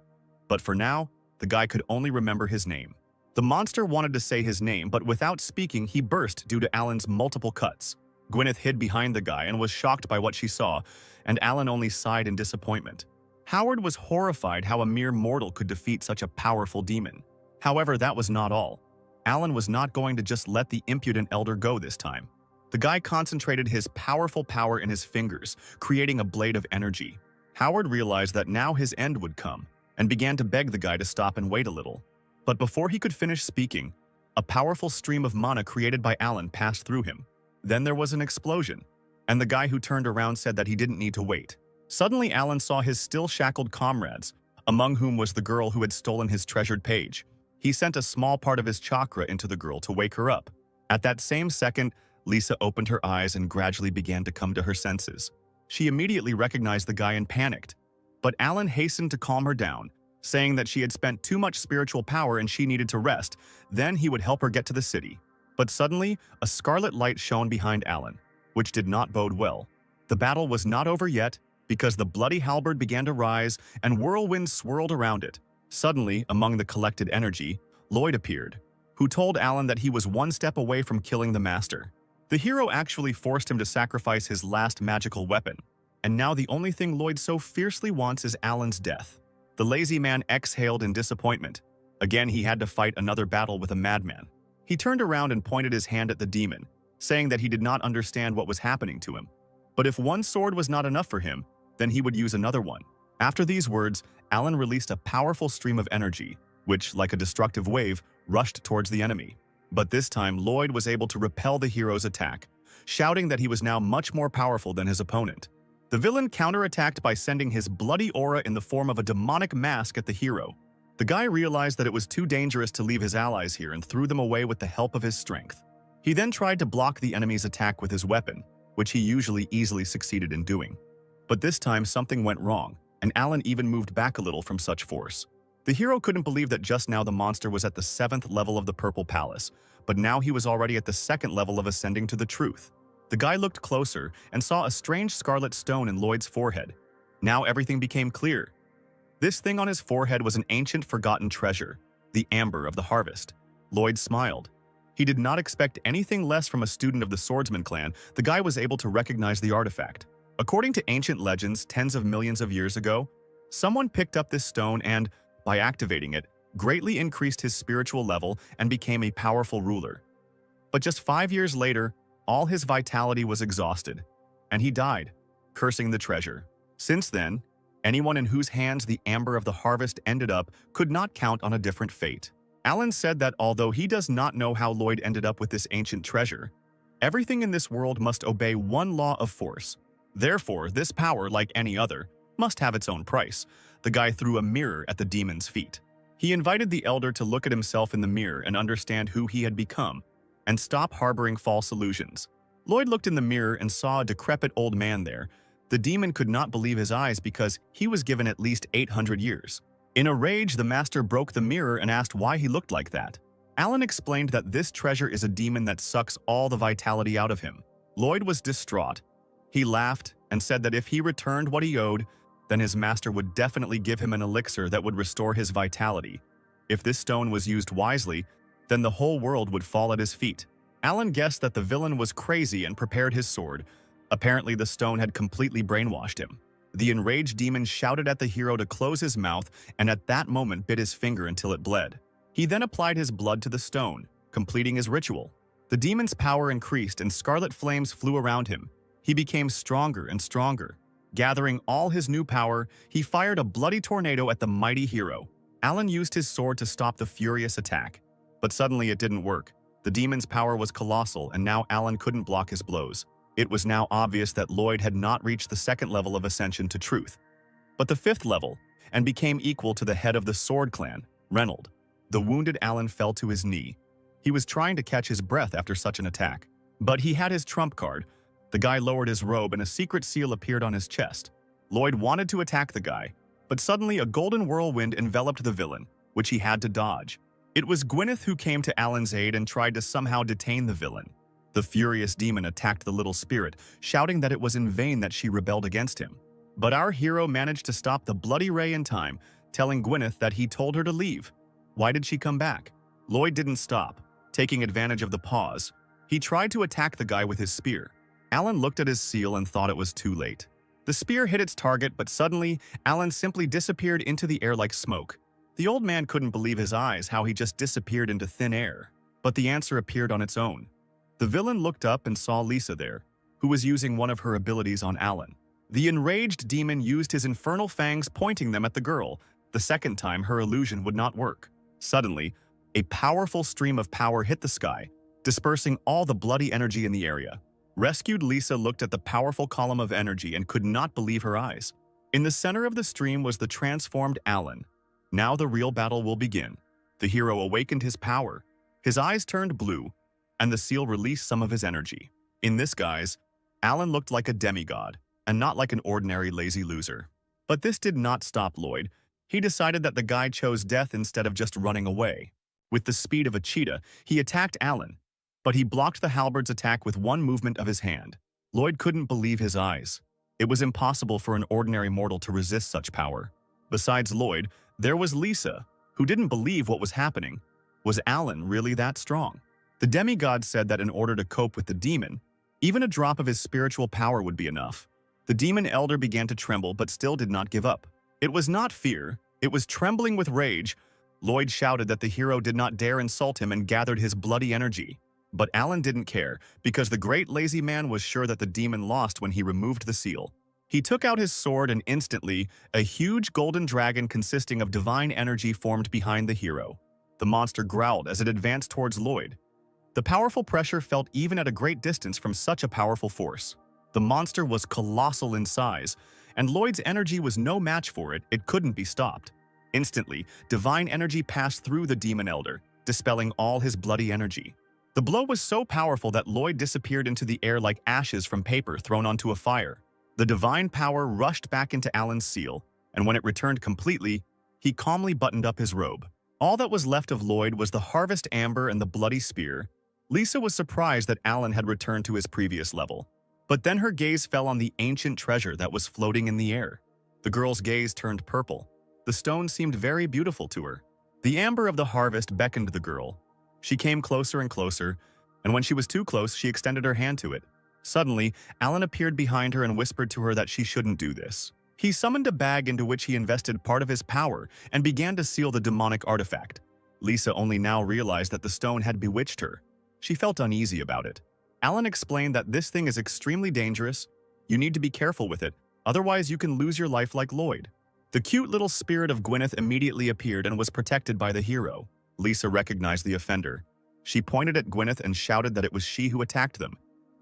But for now, the guy could only remember his name. The monster wanted to say his name, but without speaking, he burst due to Alan's multiple cuts. Gwyneth hid behind the guy and was shocked by what she saw, and Alan only sighed in disappointment. Howard was horrified how a mere mortal could defeat such a powerful demon. However, that was not all. Alan was not going to just let the impudent elder go this time. The guy concentrated his powerful power in his fingers, creating a blade of energy. Howard realized that now his end would come, and began to beg the guy to stop and wait a little. But before he could finish speaking, a powerful stream of mana created by Alan passed through him. Then there was an explosion, and the guy who turned around said that he didn't need to wait. Suddenly, Alan saw his still shackled comrades, among whom was the girl who had stolen his treasured page. He sent a small part of his chakra into the girl to wake her up. At that same second, Lisa opened her eyes and gradually began to come to her senses. She immediately recognized the guy and panicked, but Alan hastened to calm her down, saying that she had spent too much spiritual power and she needed to rest. Then he would help her get to the city. But suddenly, a scarlet light shone behind Alan, which did not bode well. The battle was not over yet, because the bloody halberd began to rise and whirlwinds swirled around it. Suddenly, among the collected energy, Lloyd appeared, who told Alan that he was one step away from killing the master. The hero actually forced him to sacrifice his last magical weapon, and now the only thing Lloyd so fiercely wants is Alan's death. The lazy man exhaled in disappointment. Again, he had to fight another battle with a madman. He turned around and pointed his hand at the demon, saying that he did not understand what was happening to him. But if one sword was not enough for him, then he would use another one. After these words, Alan released a powerful stream of energy, which, like a destructive wave, rushed towards the enemy. But this time, Lloyd was able to repel the hero's attack, shouting that he was now much more powerful than his opponent. The villain counterattacked by sending his bloody aura in the form of a demonic mask at the hero. The guy realized that it was too dangerous to leave his allies here and threw them away with the help of his strength. He then tried to block the enemy's attack with his weapon, which he usually easily succeeded in doing. But this time something went wrong, and Alan even moved back a little from such force. The hero couldn't believe that just now the monster was at the 7th level of the Purple Palace, but now he was already at the 2nd level of ascending to the truth. The guy looked closer and saw a strange scarlet stone in Lloyd's forehead. Now everything became clear. This thing on his forehead was an ancient forgotten treasure, the amber of the harvest. Lloyd smiled. He did not expect anything less from a student of the Swordsman clan. The guy was able to recognize the artifact. According to ancient legends, tens of millions of years ago, someone picked up this stone and, by activating it, greatly increased his spiritual level and became a powerful ruler. But just 5 years later, all his vitality was exhausted, and he died, cursing the treasure. Since then, anyone in whose hands the amber of the harvest ended up could not count on a different fate. Alan said that although he does not know how Lloyd ended up with this ancient treasure, everything in this world must obey one law of force. Therefore, this power, like any other, must have its own price. The guy threw a mirror at the demon's feet. He invited the elder to look at himself in the mirror and understand who he had become, and stop harboring false illusions. Lloyd looked in the mirror and saw a decrepit old man there. The demon could not believe his eyes because he was given at least 800 years. In a rage, the master broke the mirror and asked why he looked like that. Alan explained that this treasure is a demon that sucks all the vitality out of him. Lloyd was distraught. He laughed and said that if he returned what he owed, then his master would definitely give him an elixir that would restore his vitality. If this stone was used wisely, then the whole world would fall at his feet. Alan guessed that the villain was crazy and prepared his sword. Apparently, the stone had completely brainwashed him. The enraged demon shouted at the hero to close his mouth and at that moment bit his finger until it bled. He then applied his blood to the stone, completing his ritual. The demon's power increased and scarlet flames flew around him. He became stronger and stronger. Gathering all his new power, he fired a bloody tornado at the mighty hero. Alan used his sword to stop the furious attack. But suddenly it didn't work. The demon's power was colossal and now Alan couldn't block his blows. It was now obvious that Lloyd had not reached the second level of ascension to truth, but the fifth level, and became equal to the head of the Sword Clan, Reynold. The wounded Alan fell to his knee. He was trying to catch his breath after such an attack, but he had his trump card. The guy lowered his robe and a secret seal appeared on his chest. Lloyd wanted to attack the guy, but suddenly a golden whirlwind enveloped the villain, which he had to dodge. It was Gwyneth who came to Alan's aid and tried to somehow detain the villain. The furious demon attacked the little spirit, shouting that it was in vain that she rebelled against him. But our hero managed to stop the bloody ray in time, telling Gwyneth that he told her to leave. Why did she come back? Lloyd didn't stop. Taking advantage of the pause, he tried to attack the guy with his spear. Alan looked at his seal and thought it was too late. The spear hit its target, but suddenly, Alan simply disappeared into the air like smoke. The old man couldn't believe his eyes how he just disappeared into thin air. But the answer appeared on its own. The villain looked up and saw Lisa there, who was using one of her abilities on Alan. The enraged demon used his infernal fangs pointing them at the girl. The second time, her illusion would not work. Suddenly, a powerful stream of power hit the sky, dispersing all the bloody energy in the area. Rescued Lisa looked at the powerful column of energy and could not believe her eyes. In the center of the stream was the transformed Alan. Now the real battle will begin. The hero awakened his power. His eyes turned blue, and the seal released some of his energy. In this guise, Alan looked like a demigod, and not like an ordinary lazy loser. But this did not stop Lloyd. He decided that the guy chose death instead of just running away. With the speed of a cheetah, he attacked Alan, but he blocked the halberd's attack with one movement of his hand. Lloyd couldn't believe his eyes. It was impossible for an ordinary mortal to resist such power. Besides Lloyd, there was Lisa, who didn't believe what was happening. Was Alan really that strong? The demigod said that in order to cope with the demon, even a drop of his spiritual power would be enough. The demon elder began to tremble but still did not give up. It was not fear, it was trembling with rage. Lloyd shouted that the hero did not dare insult him and gathered his bloody energy. But Alan didn't care, because the great lazy man was sure that the demon lost when he removed the seal. He took out his sword and instantly, a huge golden dragon consisting of divine energy formed behind the hero. The monster growled as it advanced towards Lloyd. The powerful pressure felt even at a great distance from such a powerful force. The monster was colossal in size, and Lloyd's energy was no match for it. It couldn't be stopped. Instantly, divine energy passed through the demon elder, dispelling all his bloody energy. The blow was so powerful that Lloyd disappeared into the air like ashes from paper thrown onto a fire. The divine power rushed back into Alan's seal, and when it returned completely, he calmly buttoned up his robe. All that was left of Lloyd was the harvest amber and the bloody spear. Lisa was surprised that Alan had returned to his previous level. But then her gaze fell on the ancient treasure that was floating in the air. The girl's gaze turned purple. The stone seemed very beautiful to her. The amber of the harvest beckoned the girl. She came closer and closer, and when she was too close, she extended her hand to it. Suddenly, Alan appeared behind her and whispered to her that she shouldn't do this. He summoned a bag into which he invested part of his power and began to seal the demonic artifact. Lisa only now realized that the stone had bewitched her. She felt uneasy about it. Alan explained that this thing is extremely dangerous. You need to be careful with it, otherwise you can lose your life like Lloyd. The cute little spirit of Gwyneth immediately appeared and was protected by the hero. Lisa recognized the offender. She pointed at Gwyneth and shouted that it was she who attacked them.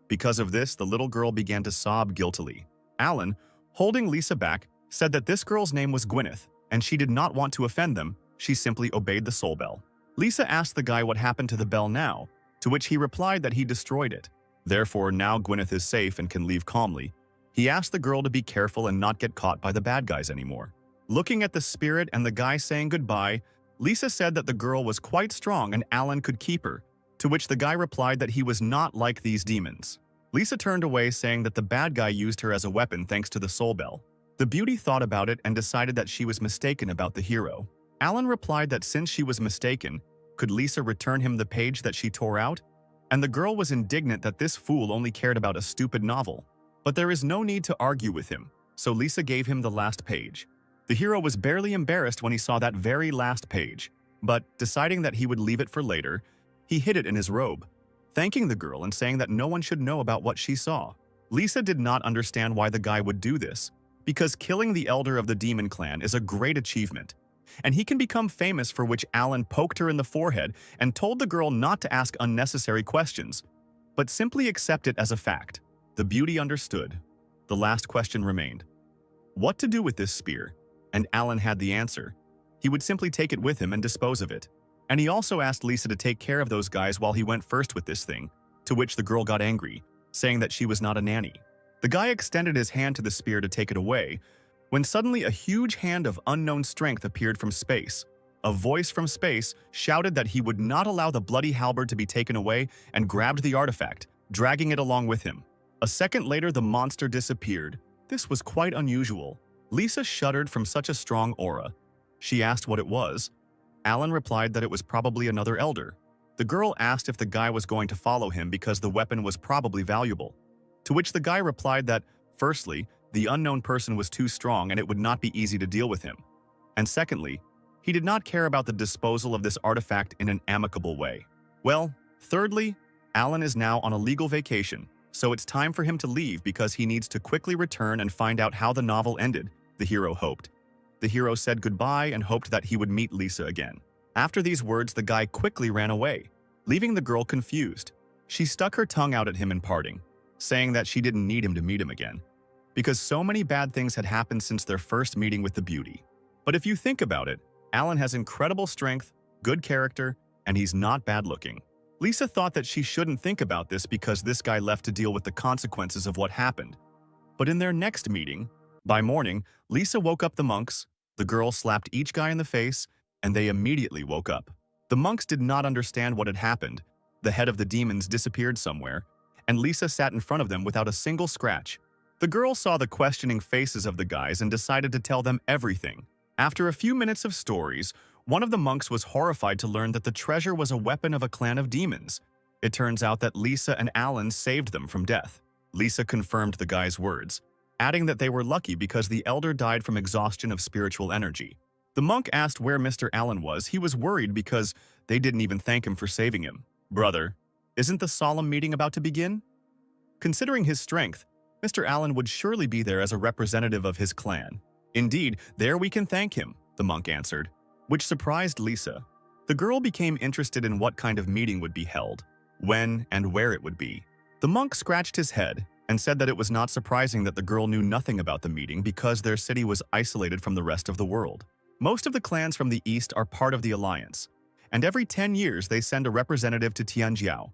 Because of this, the little girl began to sob guiltily. Alan, holding Lisa back, said that this girl's name was Gwyneth, and she did not want to offend them. She simply obeyed the soul bell. Lisa asked the guy what happened to the bell now, to which he replied that he destroyed it. Therefore, now Gwyneth is safe and can leave calmly. He asked the girl to be careful and not get caught by the bad guys anymore. Looking at the spirit and the guy saying goodbye, Lisa said that the girl was quite strong and Alan could keep her, to which the guy replied that he was not like these demons. Lisa turned away saying that the bad guy used her as a weapon thanks to the soul bell. The beauty thought about it and decided that she was mistaken about the hero. Alan replied that since she was mistaken, could Lisa return him the page that she tore out? And the girl was indignant that this fool only cared about a stupid novel. But there is no need to argue with him, so Lisa gave him the last page. The hero was barely embarrassed when he saw that very last page, but deciding that he would leave it for later, he hid it in his robe, thanking the girl and saying that no one should know about what she saw. Lisa did not understand why the guy would do this, because killing the elder of the demon clan is a great achievement, and he can become famous for which Alan poked her in the forehead and told the girl not to ask unnecessary questions, but simply accept it as a fact. The beauty understood. The last question remained. What to do with this spear? And Alan had the answer. He would simply take it with him and dispose of it. And he also asked Lisa to take care of those guys while he went first with this thing, to which the girl got angry, saying that she was not a nanny. The guy extended his hand to the spear to take it away, when suddenly a huge hand of unknown strength appeared from space. A voice from space shouted that he would not allow the bloody halberd to be taken away and grabbed the artifact, dragging it along with him. A second later, the monster disappeared. This was quite unusual. Lisa shuddered from such a strong aura. She asked what it was. Alan replied that it was probably another elder. The girl asked if the guy was going to follow him because the weapon was probably valuable. To which the guy replied that, firstly, the unknown person was too strong and it would not be easy to deal with him. And secondly, he did not care about the disposal of this artifact in an amicable way. Well, thirdly, Alan is now on a legal vacation, so it's time for him to leave because he needs to quickly return and find out how the novel ended, the hero hoped. The hero said goodbye and hoped that he would meet Lisa again. After these words, the guy quickly ran away, leaving the girl confused. She stuck her tongue out at him in parting, saying that she didn't need him to meet him again, because so many bad things had happened since their first meeting with the beauty. But if you think about it, Alan has incredible strength, good character, and he's not bad looking. Lisa thought that she shouldn't think about this because this guy left to deal with the consequences of what happened. But in their next meeting, by morning, Lisa woke up the monks, the girl slapped each guy in the face, and they immediately woke up. The monks did not understand what had happened. The head of the demons disappeared somewhere, and Lisa sat in front of them without a single scratch. The girl saw the questioning faces of the guys and decided to tell them everything. After a few minutes of stories, one of the monks was horrified to learn that the treasure was a weapon of a clan of demons. It turns out that Lisa and Alan saved them from death. Lisa confirmed the guy's words, adding that they were lucky because the elder died from exhaustion of spiritual energy. The monk asked where Mr. Alan was. He was worried because they didn't even thank him for saving him. Brother, isn't the solemn meeting about to begin? Considering his strength, Mr. Alan would surely be there as a representative of his clan. Indeed, there we can thank him, the monk answered, which surprised Lisa. The girl became interested in what kind of meeting would be held, when and where it would be. The monk scratched his head and said that it was not surprising that the girl knew nothing about the meeting because their city was isolated from the rest of the world. Most of the clans from the east are part of the alliance, and every 10 years they send a representative to Tianjiao.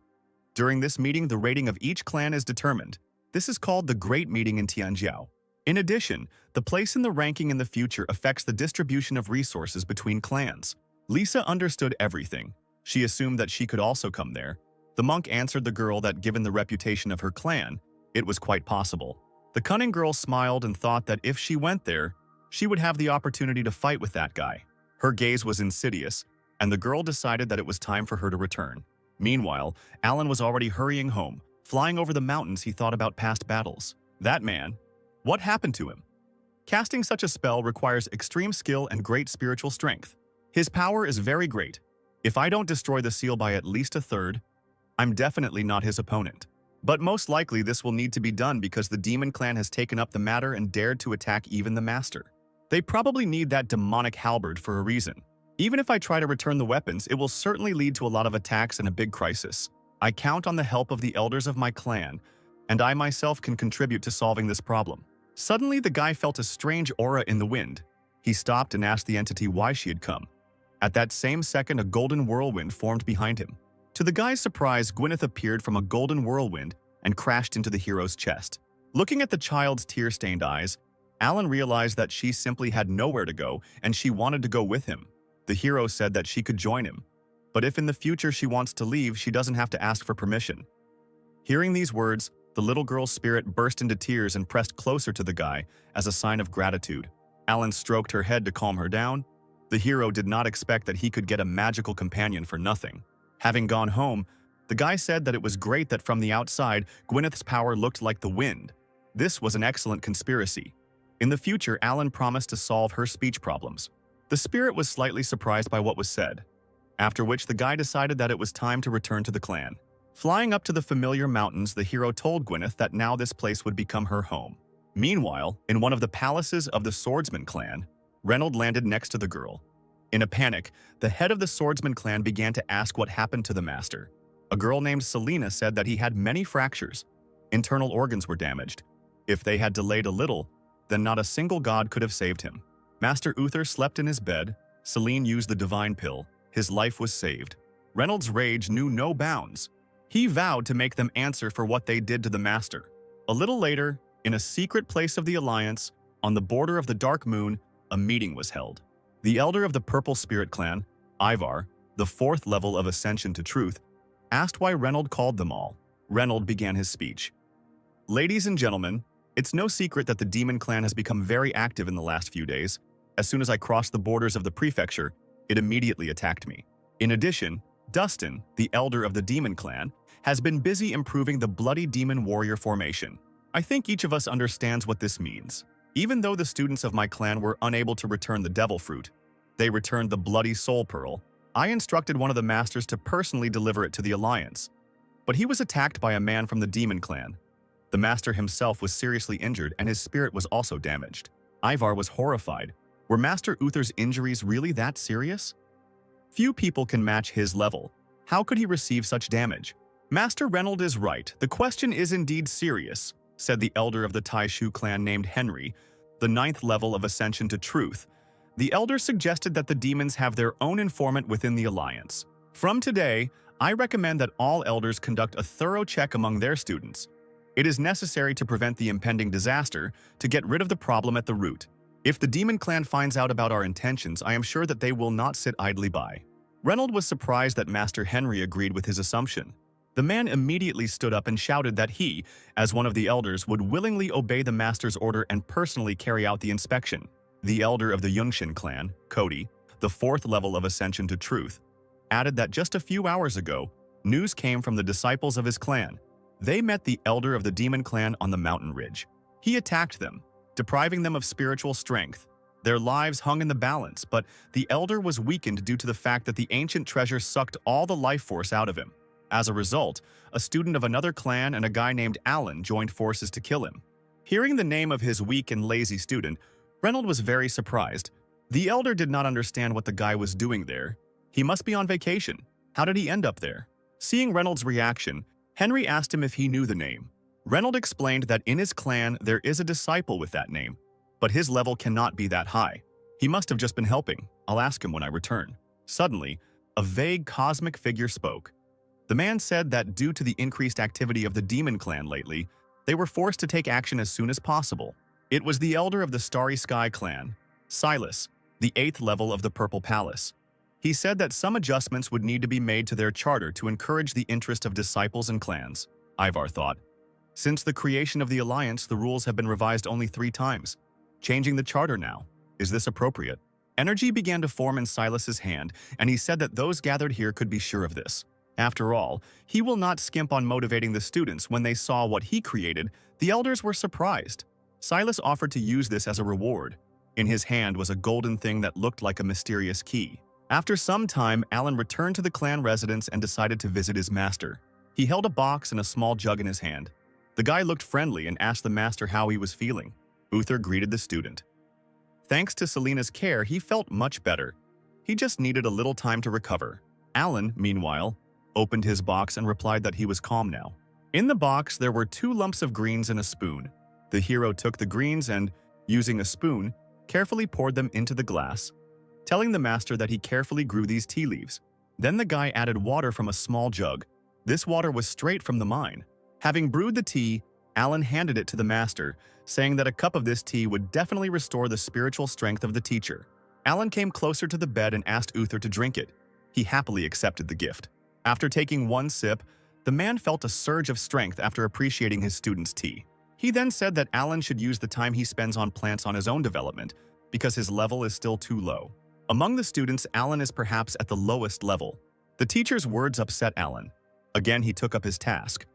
During this meeting, the rating of each clan is determined. This is called the Great Meeting in Tianjiao. In addition, the place in the ranking in the future affects the distribution of resources between clans. Lisa understood everything. She assumed that she could also come there. The monk answered the girl that given the reputation of her clan, it was quite possible. The cunning girl smiled and thought that if she went there, she would have the opportunity to fight with that guy. Her gaze was insidious, and the girl decided that it was time for her to return. Meanwhile, Alan was already hurrying home. Flying over the mountains, he thought about past battles. That man, what happened to him? Casting such a spell requires extreme skill and great spiritual strength. His power is very great. If I don't destroy the seal by at least a third, I'm definitely not his opponent. But most likely this will need to be done because the demon clan has taken up the matter and dared to attack even the master. They probably need that demonic halberd for a reason. Even if I try to return the weapons, it will certainly lead to a lot of attacks and a big crisis. I count on the help of the elders of my clan, and I myself can contribute to solving this problem. Suddenly, the guy felt a strange aura in the wind. He stopped and asked the entity why she had come. At that same second, a golden whirlwind formed behind him. To the guy's surprise, Gwyneth appeared from a golden whirlwind and crashed into the hero's chest. Looking at the child's tear-stained eyes, Alan realized that she simply had nowhere to go and she wanted to go with him. The hero said that she could join him, but if in the future she wants to leave, she doesn't have to ask for permission. Hearing these words, the little girl's spirit burst into tears and pressed closer to the guy as a sign of gratitude. Alan stroked her head to calm her down. The hero did not expect that he could get a magical companion for nothing. Having gone home, the guy said that it was great that from the outside, Gwyneth's power looked like the wind. This was an excellent conspiracy. In the future, Alan promised to solve her speech problems. The spirit was slightly surprised by what was said, after which the guy decided that it was time to return to the clan. Flying up to the familiar mountains, the hero told Gwyneth that now this place would become her home. Meanwhile, in one of the palaces of the Swordsman clan, Reynold landed next to the girl. In a panic, the head of the Swordsman clan began to ask what happened to the master. A girl named Selena said that he had many fractures. Internal organs were damaged. If they had delayed a little, then not a single god could have saved him. Master Uther slept in his bed. Selene used the divine pill. His life was saved. Reynold's rage knew no bounds. He vowed to make them answer for what they did to the master. A little later, in a secret place of the Alliance, on the border of the Dark Moon, a meeting was held. The elder of the Purple Spirit clan, Ivar, the 4th level of Ascension to Truth, asked why Reynold called them all. Reynold began his speech. Ladies and gentlemen, it's no secret that the Demon Clan has become very active in the last few days. As soon as I crossed the borders of the prefecture, it immediately attacked me. In addition, Dustin, the elder of the Demon Clan, has been busy improving the Bloody Demon Warrior formation. I think each of us understands what this means. Even though the students of my clan were unable to return the Devil Fruit, they returned the Bloody Soul Pearl. I instructed one of the masters to personally deliver it to the Alliance. But he was attacked by a man from the Demon Clan. The master himself was seriously injured and his spirit was also damaged. Ivar was horrified. Were Master Uther's injuries really that serious? Few people can match his level. How could he receive such damage? Master Reynold is right. The question is indeed serious, said the elder of the Taishu clan named Henry, the 9th level of Ascension to Truth. The elder suggested that the demons have their own informant within the Alliance. From today, I recommend that all elders conduct a thorough check among their students. It is necessary to prevent the impending disaster, to get rid of the problem at the root. If the Demon Clan finds out about our intentions, I am sure that they will not sit idly by. Reynold was surprised that Master Henry agreed with his assumption. The man immediately stood up and shouted that he, as one of the elders, would willingly obey the master's order and personally carry out the inspection. The elder of the Yungshin clan, Cody, the 4th level of Ascension to Truth, added that just a few hours ago, news came from the disciples of his clan. They met the elder of the Demon Clan on the mountain ridge. He attacked them, depriving them of spiritual strength. Their lives hung in the balance, but the elder was weakened due to the fact that the ancient treasure sucked all the life force out of him. As a result, a student of another clan and a guy named Alan joined forces to kill him. Hearing the name of his weak and lazy student, Reynold was very surprised. The elder did not understand what the guy was doing there. He must be on vacation. How did he end up there? Seeing Reynold's reaction, Henry asked him if he knew the name. Reynold explained that in his clan there is a disciple with that name, but his level cannot be that high. He must have just been helping. I'll ask him when I return. Suddenly, a vague cosmic figure spoke. The man said that due to the increased activity of the Demon Clan lately, they were forced to take action as soon as possible. It was the elder of the Starry Sky clan, Silas, the 8th level of the Purple Palace. He said that some adjustments would need to be made to their charter to encourage the interest of disciples and clans. Ivar thought. Since the creation of the Alliance, the rules have been revised only 3 times. Changing the charter now. Is this appropriate? Energy began to form in Silas's hand, and he said that those gathered here could be sure of this. After all, he will not skimp on motivating the students. When they saw what he created, the elders were surprised. Silas offered to use this as a reward. In his hand was a golden thing that looked like a mysterious key. After some time, Alan returned to the clan residence and decided to visit his master. He held a box and a small jug in his hand. The guy looked friendly and asked the master how he was feeling. Uther greeted the student. Thanks to Selena's care, he felt much better. He just needed a little time to recover. Alan, meanwhile, opened his box and replied that he was calm now. In the box, there were 2 lumps of greens and a spoon. The hero took the greens and, using a spoon, carefully poured them into the glass, telling the master that he carefully grew these tea leaves. Then the guy added water from a small jug. This water was straight from the mine. Having brewed the tea, Alan handed it to the master, saying that a cup of this tea would definitely restore the spiritual strength of the teacher. Alan came closer to the bed and asked Uther to drink it. He happily accepted the gift. After taking one sip, the man felt a surge of strength after appreciating his student's tea. He then said that Alan should use the time he spends on plants on his own development because his level is still too low. Among the students, Alan is perhaps at the lowest level. The teacher's words upset Alan. Again, he took up his task.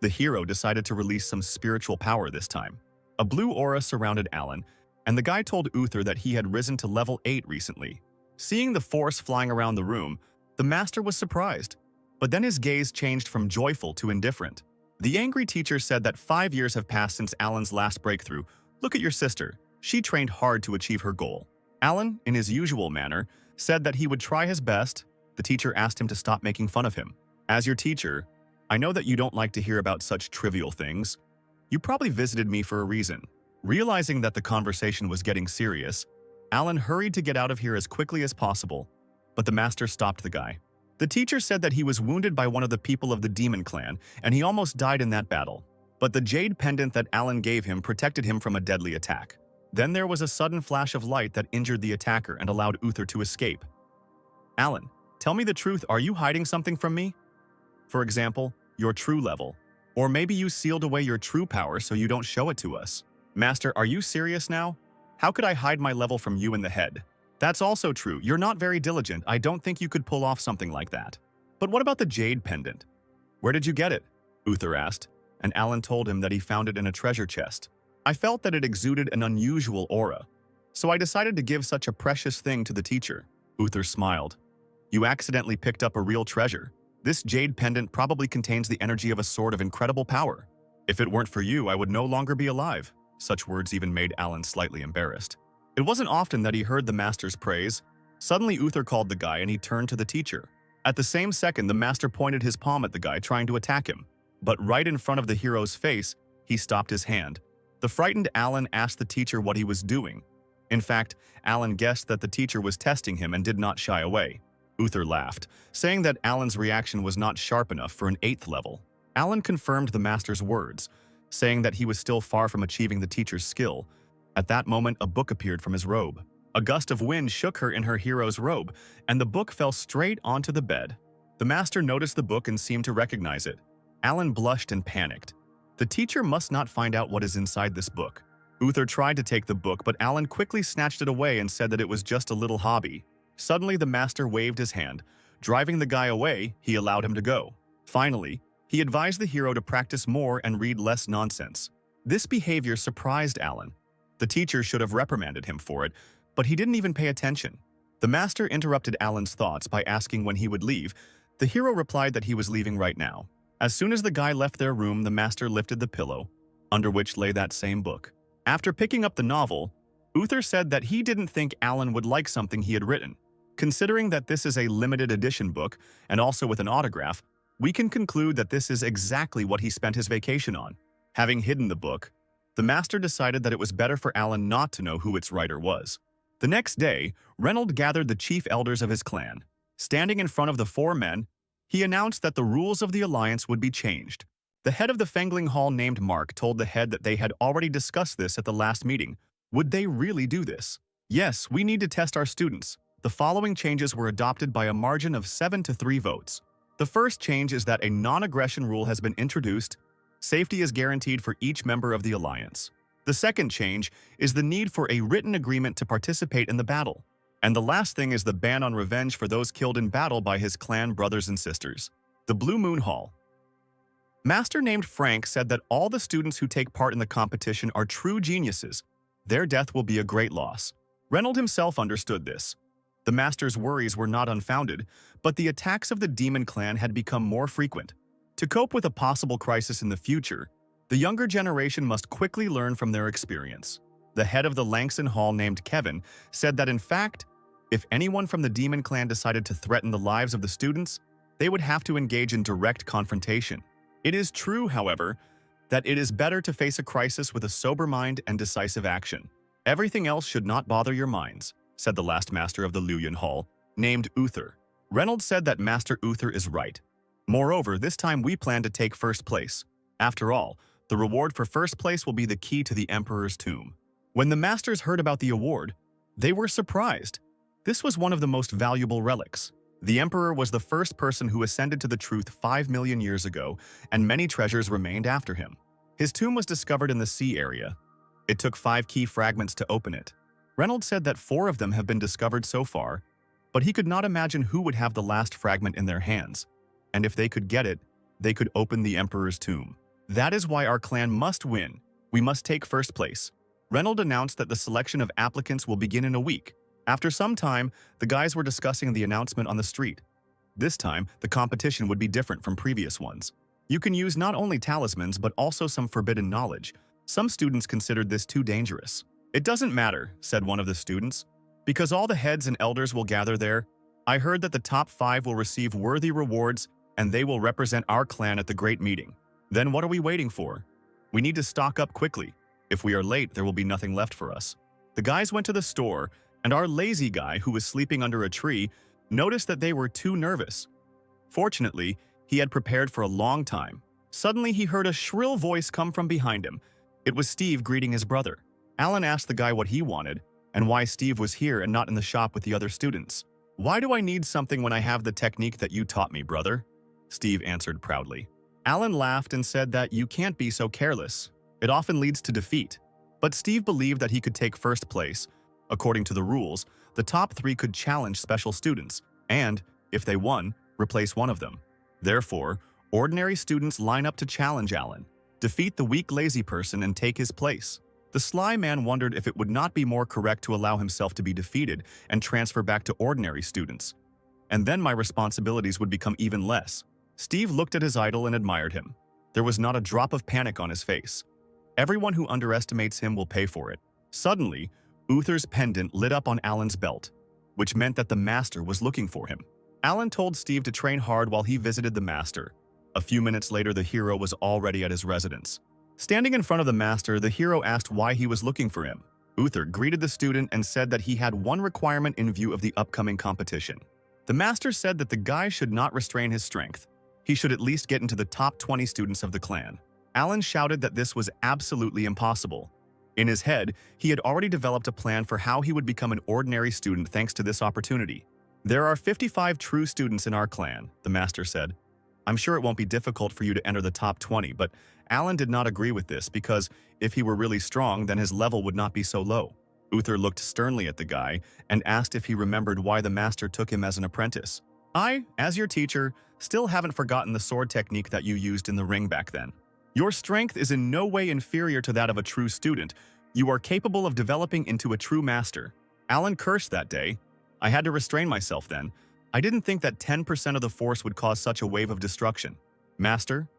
The hero decided to release some spiritual power this time. A blue aura surrounded Alan, and the guy told Uther that he had risen to level 8 recently. Seeing the force flying around the room, the master was surprised, but then his gaze changed from joyful to indifferent. The angry teacher said that 5 years have passed since Alan's last breakthrough. Look at your sister. She trained hard to achieve her goal. Alan, in his usual manner, said that he would try his best. The teacher asked him to stop making fun of him. As your teacher, I know that you don't like to hear about such trivial things. You probably visited me for a reason. Realizing that the conversation was getting serious, Alan hurried to get out of here as quickly as possible, but the master stopped the guy. The teacher said that he was wounded by one of the people of the demon clan, and he almost died in that battle. But the jade pendant that Alan gave him protected him from a deadly attack. Then there was a sudden flash of light that injured the attacker and allowed Uther to escape. Alan, tell me the truth, are you hiding something from me? For example, your true level. Or maybe you sealed away your true power so you don't show it to us. Master, are you serious now? How could I hide my level from you in the head? That's also true. You're not very diligent. I don't think you could pull off something like that. But what about the jade pendant? Where did you get it? Uther asked, and Alan told him that he found it in a treasure chest. I felt that it exuded an unusual aura, so I decided to give such a precious thing to the teacher. Uther smiled. You accidentally picked up a real treasure. This jade pendant probably contains the energy of a sword of incredible power. If it weren't for you, I would no longer be alive. Such words even made Alan slightly embarrassed. It wasn't often that he heard the master's praise. Suddenly, Uther called the guy and he turned to the teacher. At the same second, the master pointed his palm at the guy, trying to attack him. But right in front of the hero's face, he stopped his hand. The frightened Alan asked the teacher what he was doing. In fact, Alan guessed that the teacher was testing him and did not shy away. Uther laughed, saying that Alan's reaction was not sharp enough for an 8th level. Alan confirmed the master's words, saying that he was still far from achieving the teacher's skill. At that moment, a book appeared from his robe. A gust of wind shook her in her hero's robe, and the book fell straight onto the bed. The master noticed the book and seemed to recognize it. Alan blushed and panicked. The teacher must not find out what is inside this book. Uther tried to take the book, but Alan quickly snatched it away and said that it was just a little hobby. Suddenly, the master waved his hand. Driving the guy away, he allowed him to go. Finally, he advised the hero to practice more and read less nonsense. This behavior surprised Alan. The teacher should have reprimanded him for it, but he didn't even pay attention. The master interrupted Alan's thoughts by asking when he would leave. The hero replied that he was leaving right now. As soon as the guy left their room, the master lifted the pillow, under which lay that same book. After picking up the novel, Uther said that he didn't think Alan would like something he had written. Considering that this is a limited edition book, and also with an autograph, we can conclude that this is exactly what he spent his vacation on. Having hidden the book, the master decided that it was better for Alan not to know who its writer was. The next day, Reynold gathered the chief elders of his clan. Standing in front of the 4 men, he announced that the rules of the alliance would be changed. The head of the Fangling Hall named Mark told the head that they had already discussed this at the last meeting. Would they really do this? Yes, we need to test our students. The following changes were adopted by a margin of 7-3 votes. The first change is that a non-aggression rule has been introduced. Safety is guaranteed for each member of the alliance. The second change is the need for a written agreement to participate in the battle. And the last thing is the ban on revenge for those killed in battle by his clan brothers and sisters. The Blue Moon Hall. Master named Frank said that all the students who take part in the competition are true geniuses. Their death will be a great loss. Reynold himself understood this. The master's worries were not unfounded, but the attacks of the demon clan had become more frequent. To cope with a possible crisis in the future, the younger generation must quickly learn from their experience. The head of the Langson Hall named Kevin said that in fact, if anyone from the demon clan decided to threaten the lives of the students, they would have to engage in direct confrontation. It is true, however, that it is better to face a crisis with a sober mind and decisive action. Everything else should not bother your minds, said the last master of the Luyan Hall, named Uther. Reynolds said that Master Uther is right. Moreover, this time we plan to take first place. After all, The reward for first place will be the key to the Emperor's tomb. When the masters heard about the award, they were surprised. This was one of the most valuable relics. The Emperor was the first person who ascended to the truth 5 million years ago, and many treasures remained after him. His tomb was discovered in the sea area. It took 5 key fragments to open it. Reynolds said that 4 of them have been discovered so far, but he could not imagine who would have the last fragment in their hands. And if they could get it, they could open the Emperor's tomb. That is why our clan must win. We must take first place. Reynolds announced that the selection of applicants will begin in a week. After some time, the guys were discussing the announcement on the street. This time, the competition would be different from previous ones. You can use not only talismans but also some forbidden knowledge. Some students considered this too dangerous. "It doesn't matter," said one of the students, "because all the heads and elders will gather there. I heard that the top 5 will receive worthy rewards and they will represent our clan at the great meeting. Then what are we waiting for? We need to stock up quickly. If we are late, there will be nothing left for us." The guys went to the store, and our lazy guy, who was sleeping under a tree, noticed that they were too nervous. Fortunately, he had prepared for a long time. Suddenly, he heard a shrill voice come from behind him. It was Steve greeting his brother. Alan asked the guy what he wanted, and why Steve was here and not in the shop with the other students. "Why do I need something when I have the technique that you taught me, brother?" Steve answered proudly. Alan laughed and said that you can't be so careless. It often leads to defeat. But Steve believed that he could take first place. According to the rules, the top 3 could challenge special students, and, if they won, replace one of them. Therefore, ordinary students line up to challenge Alan, defeat the weak lazy person and take his place. The sly man wondered if it would not be more correct to allow himself to be defeated and transfer back to ordinary students. And then my responsibilities would become even less. Steve looked at his idol and admired him. There was not a drop of panic on his face. Everyone who underestimates him will pay for it. Suddenly, Uther's pendant lit up on Alan's belt, which meant that the master was looking for him. Alan told Steve to train hard while he visited the master. A few minutes later, the hero was already at his residence. Standing in front of the master, the hero asked why he was looking for him. Uther greeted the student and said that he had one requirement in view of the upcoming competition. The master said that the guy should not restrain his strength. He should at least get into the top 20 students of the clan. Alan shouted that this was absolutely impossible. In his head, he had already developed a plan for how he would become an ordinary student thanks to this opportunity. "There are 55 true students in our clan," the master said. "I'm sure it won't be difficult for you to enter the top 20, but Alan did not agree with this because if he were really strong, then his level would not be so low." Uther looked sternly at the guy and asked if he remembered why the master took him as an apprentice. "I, as your teacher, still haven't forgotten the sword technique that you used in the ring back then. Your strength is in no way inferior to that of a true student. You are capable of developing into a true master." Alan cursed that day. "I had to restrain myself then. I didn't think that 10% of the force would cause such a wave of destruction." "Master?"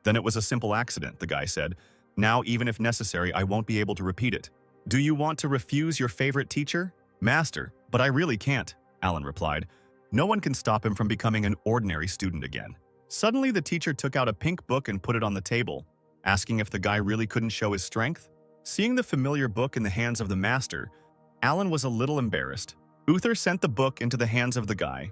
"Then it was a simple accident," the guy said. "Now, even if necessary, I won't be able to repeat it." "Do you want to refuse your favorite teacher?" "Master, but I really can't," Alan replied. No one can stop him from becoming an ordinary student again. Suddenly, the teacher took out a pink book and put it on the table, asking if the guy really couldn't show his strength. Seeing the familiar book in the hands of the master, Alan was a little embarrassed. Uther sent the book into the hands of the guy.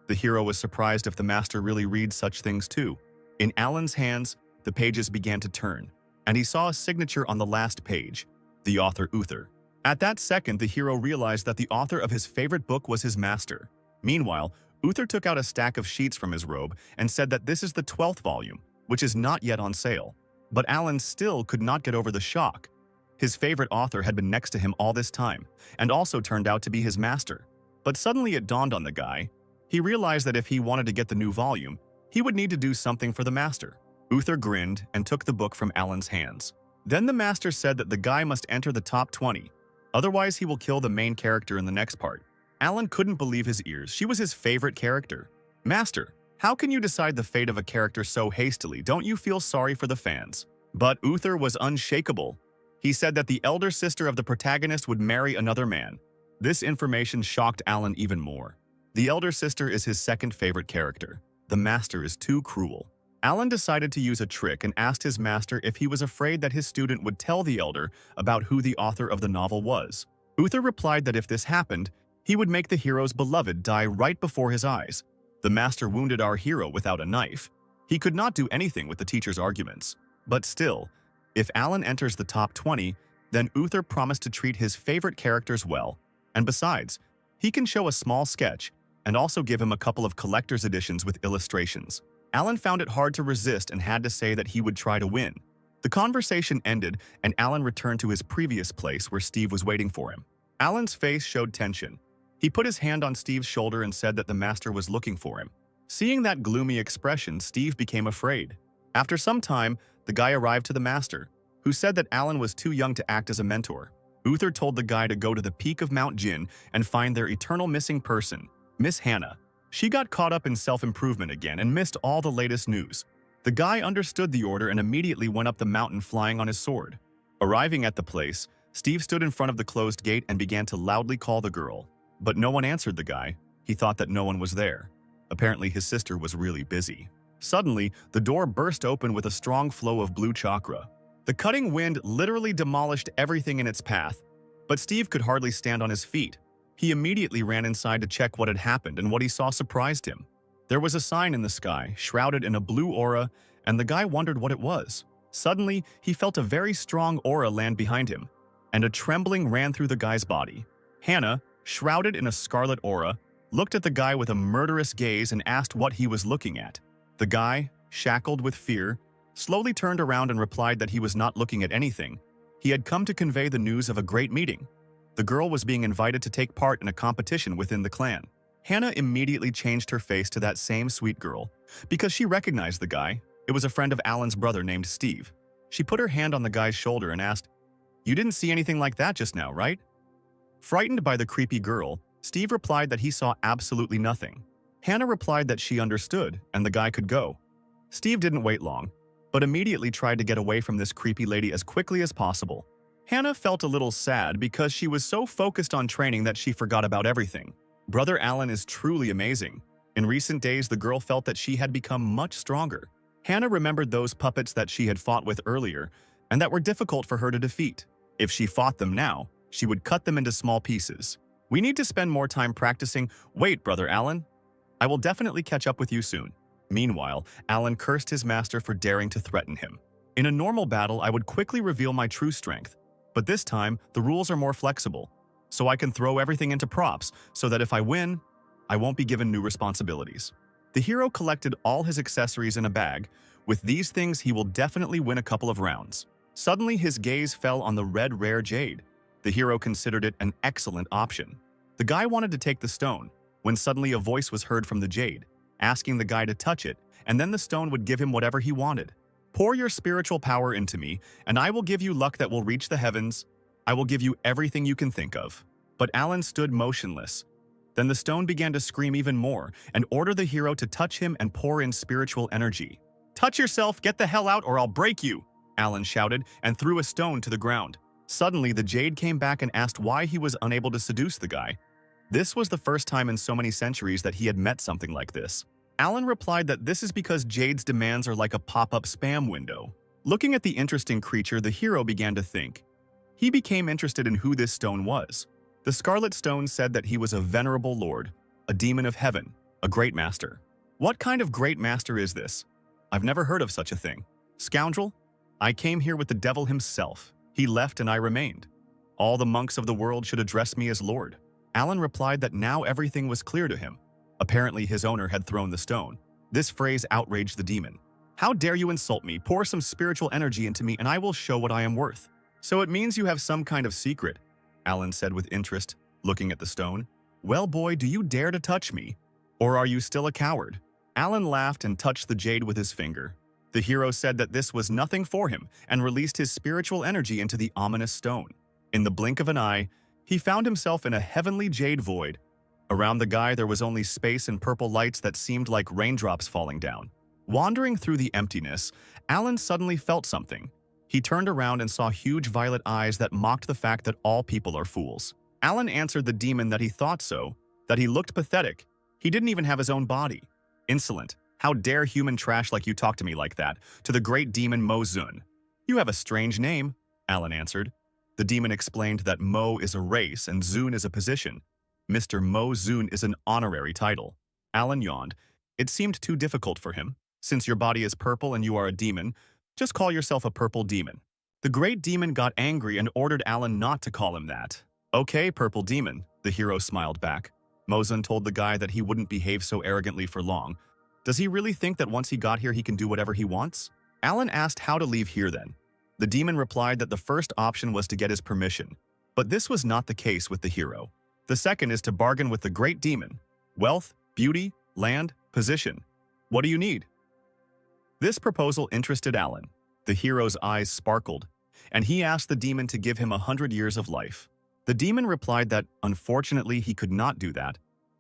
The hero was surprised if the master really reads such things too. In Alan's hands, the pages began to turn, and he saw a signature on the last page, the author Uther. At that second, the hero realized that the author of his favorite book was his master. Meanwhile, Uther took out a stack of sheets from his robe and said that this is the 12th volume, which is not yet on sale. But Alan still could not get over the shock. His favorite author had been next to him all this time, and also turned out to be his master. But suddenly it dawned on the guy. He realized that if he wanted to get the new volume, he would need to do something for the master. Uther grinned and took the book from Alan's hands. Then the master said that the guy must enter the top 20, otherwise he will kill the main character in the next part. Alan couldn't believe his ears. She was his favorite character. "Master, how can you decide the fate of a character so hastily? Don't you feel sorry for the fans?" But Uther was unshakable. He said that the elder sister of the protagonist would marry another man. This information shocked Alan even more. The elder sister is his second favorite character. The master is too cruel. Alan decided to use a trick and asked his master if he was afraid that his student would tell the elder about who the author of the novel was. Uther replied that if this happened, he would make the hero's beloved die right before his eyes. The master wounded our hero without a knife. He could not do anything with the teacher's arguments. But still, If Alan enters the top 20, then Uther promised to treat his favorite characters well, and besides, he can show a small sketch and also give him a couple of collector's editions with illustrations. Alan found it hard to resist and had to say that he would try to win. The conversation ended and Alan returned to his previous place where Steve was waiting for him. Alan's face showed tension. He put his hand on Steve's shoulder and said that the master was looking for him. Seeing that gloomy expression, Steve became afraid. After some time, the guy arrived to the master, who said that Alan was too young to act as a mentor. Uther told the guy to go to the peak of Mount Jin and find their eternal missing person, Miss Hannah. She got caught up in self-improvement again and missed all the latest news. The guy understood the order and immediately went up the mountain flying on his sword. Arriving at the place, Steve stood in front of the closed gate and began to loudly call the girl. But no one answered the guy. He thought that no one was there. Apparently his sister was really busy. Suddenly, the door burst open with a strong flow of blue chakra. The cutting wind literally demolished everything in its path, but Steve could hardly stand on his feet. He immediately ran inside to check what had happened, and what he saw surprised him. There was a sign in the sky, shrouded in a blue aura, and the guy wondered what it was. Suddenly, he felt a very strong aura land behind him, and a trembling ran through the guy's body. Hannah, shrouded in a scarlet aura, looked at the guy with a murderous gaze and asked what he was looking at. The guy, shackled with fear, slowly turned around and replied that he was not looking at anything. He had come to convey the news of a great meeting. The girl was being invited to take part in a competition within the clan. Hannah immediately changed her face to that same sweet girl. Because she recognized the guy, it was a friend of Alan's brother named Steve. She put her hand on the guy's shoulder and asked, "You didn't see anything like that just now, right?" Frightened by the creepy girl, Steve replied that he saw absolutely nothing. Hannah replied that she understood and the guy could go. Steve didn't wait long, but immediately tried to get away from this creepy lady as quickly as possible. Hannah felt a little sad because she was so focused on training that she forgot about everything. Brother Alan is truly amazing. In recent days, the girl felt that she had become much stronger. Hannah remembered those puppets that she had fought with earlier and that were difficult for her to defeat. If she fought them now, she would cut them into small pieces. "We need to spend more time practicing. Wait, Brother Alan. I will definitely catch up with you soon." Meanwhile, Alan cursed his master for daring to threaten him. "In a normal battle, I would quickly reveal my true strength. But this time, the rules are more flexible. So I can throw everything into props so that if I win, I won't be given new responsibilities." The hero collected all his accessories in a bag. With these things, he will definitely win a couple of rounds. Suddenly, his gaze fell on the red rare jade. The hero considered it an excellent option. The guy wanted to take the stone, when suddenly a voice was heard from the jade, asking the guy to touch it, and then the stone would give him whatever he wanted. "Pour your spiritual power into me, and I will give you luck that will reach the heavens. I will give you everything you can think of." But Alan stood motionless. Then the stone began to scream even more and order the hero to touch him and pour in spiritual energy. "Touch yourself, get the hell out, or I'll break you," Alan shouted and threw a stone to the ground. Suddenly, the jade came back and asked why he was unable to seduce the guy. This was the first time in so many centuries that he had met something like this. Alan replied that this is because Jade's demands are like a pop-up spam window. Looking at the interesting creature, the hero began to think. He became interested in who this stone was. The Scarlet Stone said that he was a venerable lord, a demon of heaven, a great master. What kind of great master is this? I've never heard of such a thing. Scoundrel? I came here with the devil himself. He left and I remained. All the monks of the world should address me as lord. Alan replied that now everything was clear to him. Apparently his owner had thrown the stone. This phrase outraged the demon. "How dare you insult me? Pour some spiritual energy into me and I will show what I am worth." "So it means you have some kind of secret," Alan said with interest, looking at the stone. "Well, boy, do you dare to touch me? Or are you still a coward?" Alan laughed and touched the jade with his finger. The hero said that this was nothing for him and released his spiritual energy into the ominous stone. In the blink of an eye, he found himself in a heavenly jade void. Around the guy there was only space and purple lights that seemed like raindrops falling down. Wandering through the emptiness, Alan suddenly felt something. He turned around and saw huge violet eyes that mocked the fact that all people are fools. Alan answered the demon that he thought so, that he looked pathetic. He didn't even have his own body. Insolent. "How dare human trash like you talk to me like that?" To the great demon Mo Zun. "You have a strange name," Alan answered. The demon explained that Mo is a race and Zun is a position. Mr. Mo Zun is an honorary title. Alan yawned. It seemed too difficult for him. "Since your body is purple and you are a demon, just call yourself a purple demon." The great demon got angry and ordered Alan not to call him that. Okay, purple demon, the hero smiled back. Mozun told the guy that he wouldn't behave so arrogantly for long. Does he really think that once he got here he can do whatever he wants? Alan asked how to leave here then. The demon replied that the first option was to get his permission, but this was not the case with the hero. The second is to bargain with the great demon. Wealth, beauty, land, position. What do you need? This proposal interested Alan. The hero's eyes sparkled, and he asked the demon to give him 100 years of life. The demon replied that, unfortunately, he could not do that.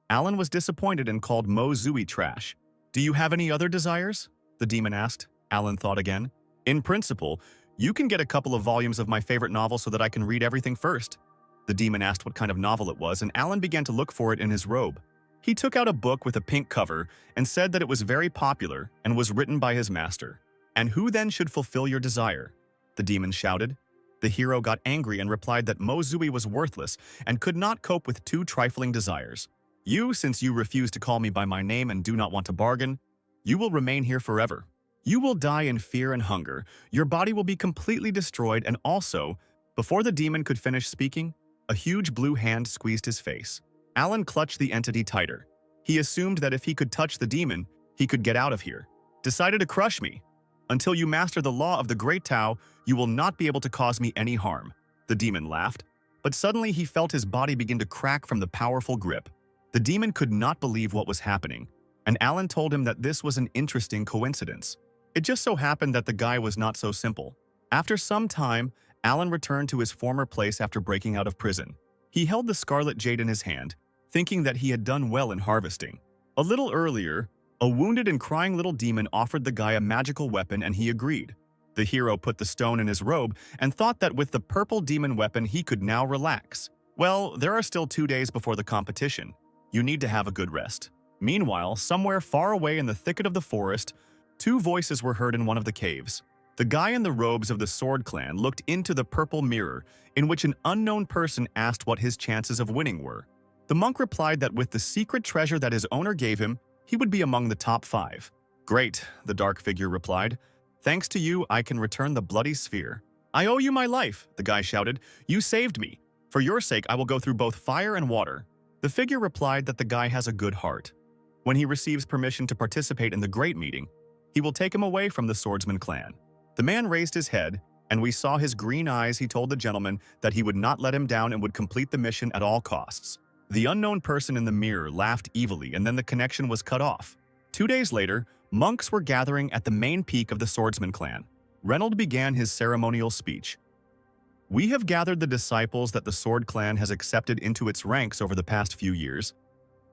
Alan was disappointed and called Mo Zui trash. Do you have any other desires? The demon asked. Alan thought again. In principle, you can get a couple of volumes of my favorite novel so that I can read everything first. The demon asked what kind of novel it was, and Alan began to look for it in his robe. He took out a book with a pink cover and said that it was very popular and was written by his master. And who then should fulfill your desire? The demon shouted. The hero got angry and replied that Mo Zui was worthless and could not cope with two trifling desires. You, since you refuse to call me by my name and do not want to bargain, you will remain here forever. You will die in fear and hunger, your body will be completely destroyed, and also, before the demon could finish speaking, a huge blue hand squeezed his face. Alan clutched the entity tighter. He assumed that if he could touch the demon, he could get out of here. Decided to crush me. Until you master the law of the Great Tao, you will not be able to cause me any harm. The demon laughed, but suddenly he felt his body begin to crack from the powerful grip. The demon could not believe what was happening, and Alan told him that this was an interesting coincidence. It just so happened that the guy was not so simple. After some time, Alan returned to his former place after breaking out of prison. He held the scarlet jade in his hand, thinking that he had done well in harvesting. A little earlier, a wounded and crying little demon offered the guy a magical weapon and he agreed. The hero put the stone in his robe and thought that with the purple demon weapon he could now relax. Well, there are still 2 days before the competition. You need to have a good rest. Meanwhile, somewhere far away in the thicket of the forest, 2 voices were heard in one of the caves. The guy in the robes of the Sword Clan looked into the purple mirror, in which an unknown person asked what his chances of winning were. The monk replied that with the secret treasure that his owner gave him, he would be among the top 5. Great, the dark figure replied. Thanks to you, I can return the bloody sphere. I owe you my life, the guy shouted. You saved me. For your sake, I will go through both fire and water. The figure replied that the guy has a good heart. When he receives permission to participate in the great meeting, he will take him away from the swordsman clan. The man raised his head, and we saw his green eyes. He told the gentleman that he would not let him down and would complete the mission at all costs. The unknown person in the mirror laughed evilly, and then the connection was cut off. 2 days later, monks were gathering at the main peak of the swordsman clan. Reynold began his ceremonial speech. We have gathered the disciples that the Sword Clan has accepted into its ranks over the past few years.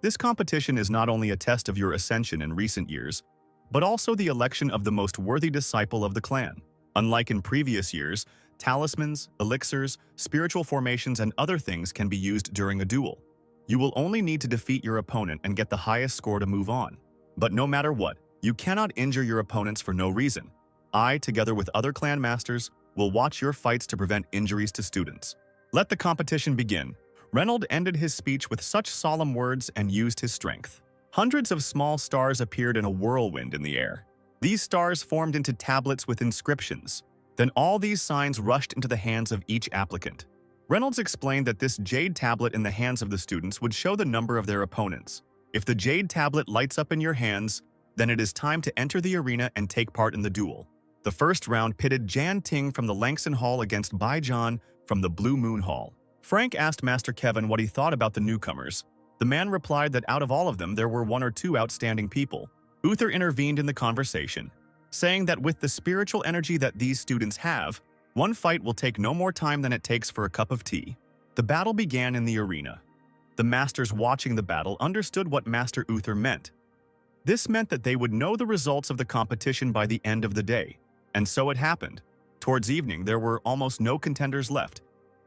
This competition is not only a test of your ascension in recent years, but also the election of the most worthy disciple of the clan. Unlike in previous years, talismans, elixirs, spiritual formations, and other things can be used during a duel. You will only need to defeat your opponent and get the highest score to move on. But no matter what, you cannot injure your opponents for no reason. I, together with other clan masters, will watch your fights to prevent injuries to students. Let the competition begin. Reynold ended his speech with such solemn words and used his strength. Hundreds of small stars appeared in a whirlwind in the air. These stars formed into tablets with inscriptions. Then all these signs rushed into the hands of each applicant. Reynolds explained that this jade tablet in the hands of the students would show the number of their opponents. If the jade tablet lights up in your hands, then it is time to enter the arena and take part in the duel. The first round pitted Jan Ting from the Langston Hall against Bai John from the Blue Moon Hall. Frank asked Master Kevin what he thought about the newcomers. The man replied that out of all of them, there were 1 or 2 outstanding people. Uther intervened in the conversation, saying that with the spiritual energy that these students have, one fight will take no more time than it takes for a cup of tea. The battle began in the arena. The masters watching the battle understood what Master Uther meant. This meant that they would know the results of the competition by the end of the day. And so it happened. Towards evening, there were almost no contenders left,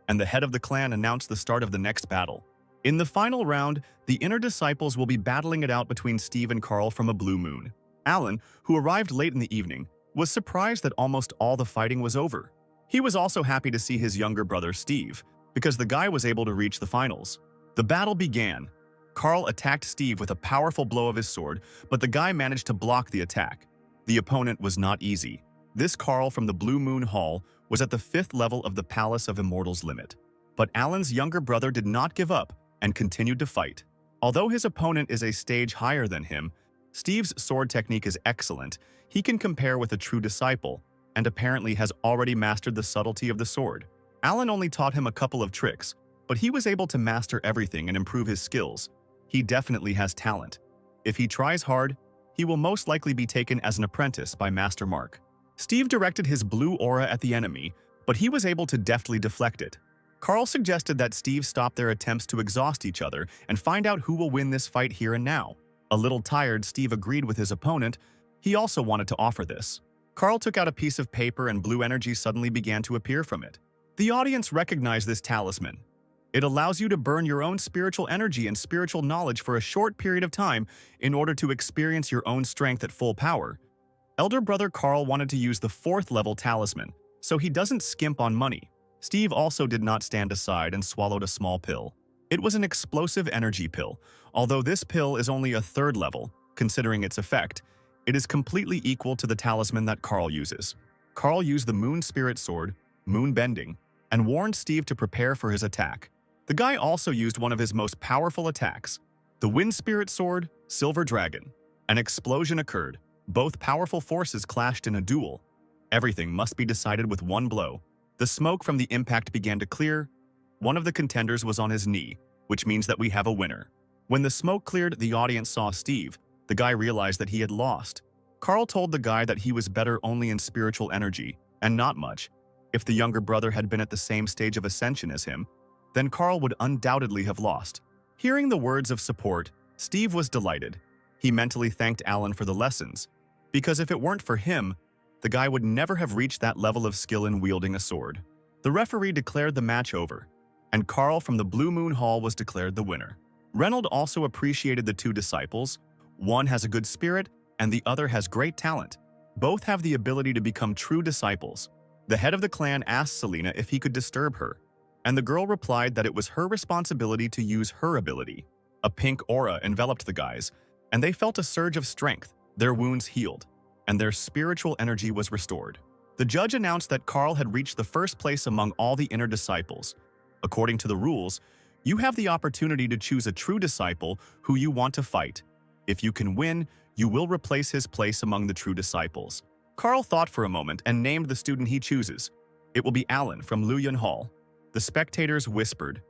and the head of the clan announced the start of the next battle. In the final round, the inner disciples will be battling it out between Steve and Carl from a blue moon. Alan, who arrived late in the evening, was surprised that almost all the fighting was over. He was also happy to see his younger brother Steve, because the guy was able to reach the finals. The battle began. Carl attacked Steve with a powerful blow of his sword, but the guy managed to block the attack. The opponent was not easy. This Carl from the Blue Moon Hall was at the 5th level of the Palace of Immortals limit. But Alan's younger brother did not give up and continued to fight. Although his opponent is a stage higher than him, Steve's sword technique is excellent. He can compare with a true disciple, and apparently has already mastered the subtlety of the sword. Alan only taught him a couple of tricks, but he was able to master everything and improve his skills. He definitely has talent. If he tries hard, he will most likely be taken as an apprentice by Master Mark. Steve directed his blue aura at the enemy, but he was able to deftly deflect it. Carl suggested that Steve stop their attempts to exhaust each other and find out who will win this fight here and now. A little tired, Steve agreed with his opponent. He also wanted to offer this. Carl took out a piece of paper and blue energy suddenly began to appear from it. The audience recognized this talisman. It allows you to burn your own spiritual energy and spiritual knowledge for a short period of time in order to experience your own strength at full power. Elder brother Carl wanted to use the 4th level talisman, so he doesn't skimp on money. Steve also did not stand aside and swallowed a small pill. It was an explosive energy pill. Although this pill is only a 3rd level, considering its effect, it is completely equal to the talisman that Carl uses. Carl used the Moon Spirit Sword, Moon Bending, and warned Steve to prepare for his attack. The guy also used one of his most powerful attacks, the Wind Spirit Sword, Silver Dragon. An explosion occurred. Both powerful forces clashed in a duel. Everything must be decided with one blow. The smoke from the impact began to clear. One of the contenders was on his knee, which means that we have a winner. When the smoke cleared, the audience saw Steve. The guy realized that he had lost. Carl told the guy that he was better only in spiritual energy, and not much. If the younger brother had been at the same stage of ascension as him, then Carl would undoubtedly have lost. Hearing the words of support, Steve was delighted. He mentally thanked Alan for the lessons, because if it weren't for him, the guy would never have reached that level of skill in wielding a sword. The referee declared the match over, and Carl from the Blue Moon Hall was declared the winner. Reynold also appreciated the two disciples. One has a good spirit, and the other has great talent. Both have the ability to become true disciples. The head of the clan asked Selena if he could disturb her, and the girl replied that it was her responsibility to use her ability. A pink aura enveloped the guys, and they felt a surge of strength. Their wounds healed, and their spiritual energy was restored. The judge announced that Carl had reached the first place among all the inner disciples. According to the rules, you have the opportunity to choose a true disciple who you want to fight. If you can win, you will replace his place among the true disciples. Carl thought for a moment and named the student he chooses. It will be Alan from Luyan Hall. The spectators whispered.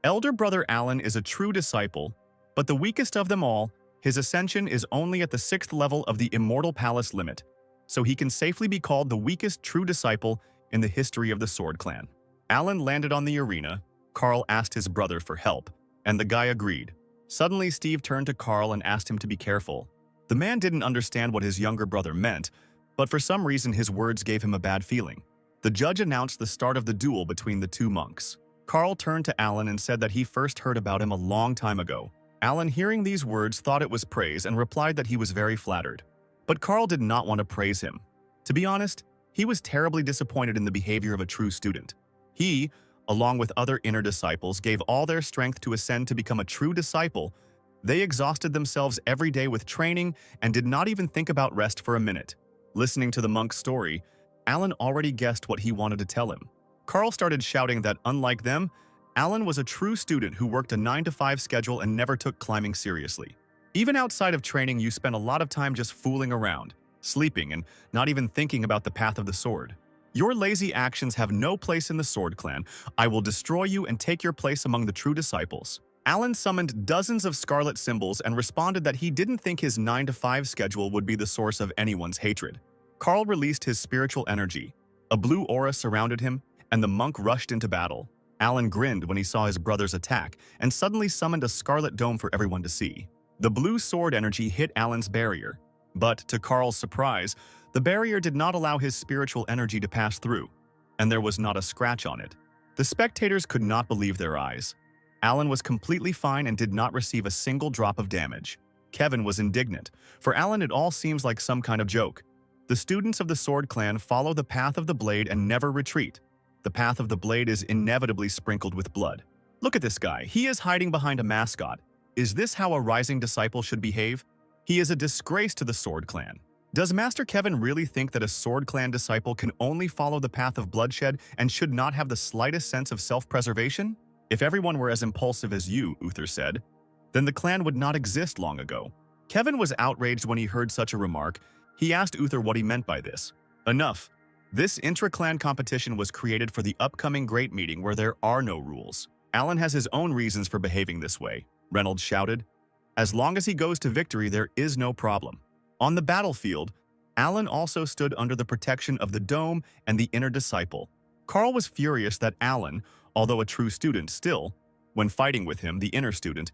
Elder brother Alan is a true disciple, but the weakest of them all. His ascension is only at the 6th level of the Immortal Palace limit, so he can safely be called the weakest true disciple in the history of the Sword Clan. Alan landed on the arena. Carl asked his brother for help, and the guy agreed. Suddenly, Steve turned to Carl and asked him to be careful. The man didn't understand what his younger brother meant, but for some reason his words gave him a bad feeling. The judge announced the start of the duel between the two monks. Carl turned to Alan and said that he first heard about him a long time ago. Alan, hearing these words, thought it was praise and replied that he was very flattered. But Carl did not want to praise him. To be honest, he was terribly disappointed in the behavior of a true student. He, along with other inner disciples, gave all their strength to ascend to become a true disciple. They exhausted themselves every day with training and did not even think about rest for a minute. Listening to the monk's story, Alan already guessed what he wanted to tell him. Carl started shouting that, unlike them, Alan was a true student who worked a 9-to-5 schedule and never took climbing seriously. Even outside of training, you spent a lot of time just fooling around, sleeping, and not even thinking about the path of the sword. Your lazy actions have no place in the Sword Clan. I will destroy you and take your place among the true disciples. Alan summoned dozens of scarlet symbols and responded that he didn't think his 9-to-5 schedule would be the source of anyone's hatred. Carl released his spiritual energy. A blue aura surrounded him, and the monk rushed into battle. Alan grinned when he saw his brother's attack and suddenly summoned a scarlet dome for everyone to see. The blue sword energy hit Alan's barrier, but to Carl's surprise, the barrier did not allow his spiritual energy to pass through, and there was not a scratch on it. The spectators could not believe their eyes. Alan was completely fine and did not receive a single drop of damage. Kevin was indignant. For Alan, it all seems like some kind of joke. The students of the Sword Clan follow the path of the blade and never retreat. The path of the blade is inevitably sprinkled with blood. Look at this guy. He is hiding behind a mascot. Is this how a rising disciple should behave? He is a disgrace to the Sword Clan. Does Master Kevin really think that a Sword Clan disciple can only follow the path of bloodshed and should not have the slightest sense of self-preservation? If everyone were as impulsive as you, Uther said, then the clan would not exist long ago. Kevin was outraged when he heard such a remark. He asked Uther what he meant by this. Enough. This intra-clan competition was created for the upcoming great meeting where there are no rules. Alan has his own reasons for behaving this way, Reynolds shouted. As long as he goes to victory, there is no problem. On the battlefield, Alan also stood under the protection of the Dome and the inner disciple. Carl was furious that Alan, although a true student still, when fighting with him, the inner student,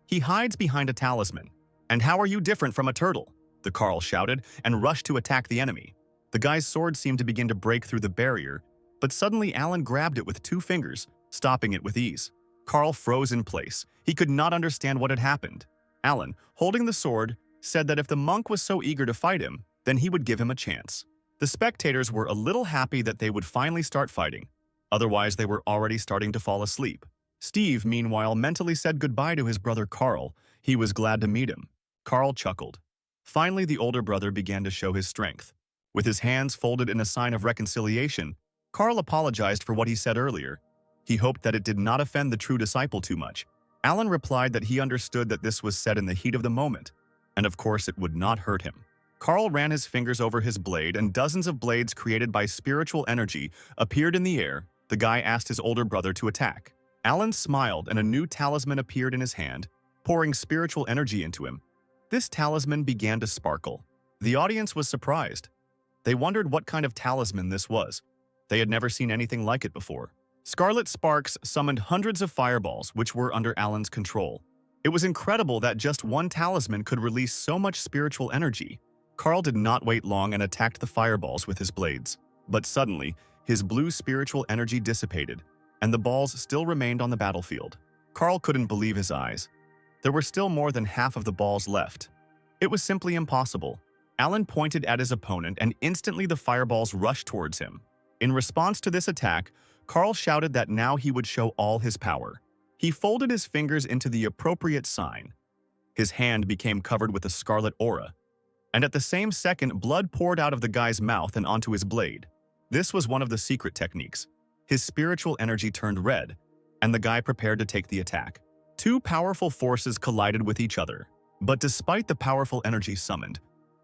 he hides behind a talisman. And how are you different from a turtle? The Carl shouted and rushed to attack the enemy. The guy's sword seemed to begin to break through the barrier, but suddenly Alan grabbed it with 2 fingers, stopping it with ease. Carl froze in place. He could not understand what had happened. Alan, holding the sword, said that if the monk was so eager to fight him, then he would give him a chance. The spectators were a little happy that they would finally start fighting. Otherwise, they were already starting to fall asleep. Steve, meanwhile, mentally said goodbye to his brother Carl. He was glad to meet him. Carl chuckled. Finally, the older brother began to show his strength. With his hands folded in a sign of reconciliation, Carl apologized for what he said earlier. He hoped that it did not offend the true disciple too much. Alan replied that he understood that this was said in the heat of the moment, and of course it would not hurt him. Carl ran his fingers over his blade, and dozens of blades created by spiritual energy appeared in the air. The guy asked his older brother to attack. Alan smiled, and a new talisman appeared in his hand, pouring spiritual energy into him. This talisman began to sparkle. The audience was surprised. They wondered what kind of talisman this was. They had never seen anything like it before. Scarlet sparks summoned hundreds of fireballs, which were under Alan's control. It was incredible that just one talisman could release so much spiritual energy. Carl did not wait long and attacked the fireballs with his blades. But suddenly, his blue spiritual energy dissipated, and the balls still remained on the battlefield. Carl couldn't believe his eyes. There were still more than half of the balls left. It was simply impossible. Alan pointed at his opponent, and instantly the fireballs rushed towards him. In response to this attack, Carl shouted that now he would show all his power. He folded his fingers into the appropriate sign. His hand became covered with a scarlet aura, and at the same second, blood poured out of the guy's mouth and onto his blade. This was one of the secret techniques. His spiritual energy turned red, and the guy prepared to take the attack. 2 powerful forces collided with each other, but despite the powerful energy summoned,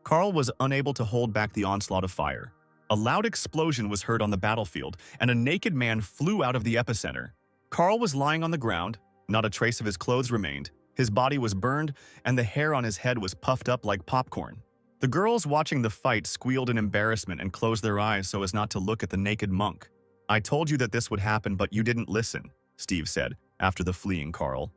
Carl was unable to hold back the onslaught of fire. A loud explosion was heard on the battlefield, and a naked man flew out of the epicenter. Carl was lying on the ground. Not a trace of his clothes remained. His body was burned, and the hair on his head was puffed up like popcorn. The girls watching the fight squealed in embarrassment and closed their eyes so as not to look at the naked monk. "I told you that this would happen, but you didn't listen," Steve said, after the fleeing Carl.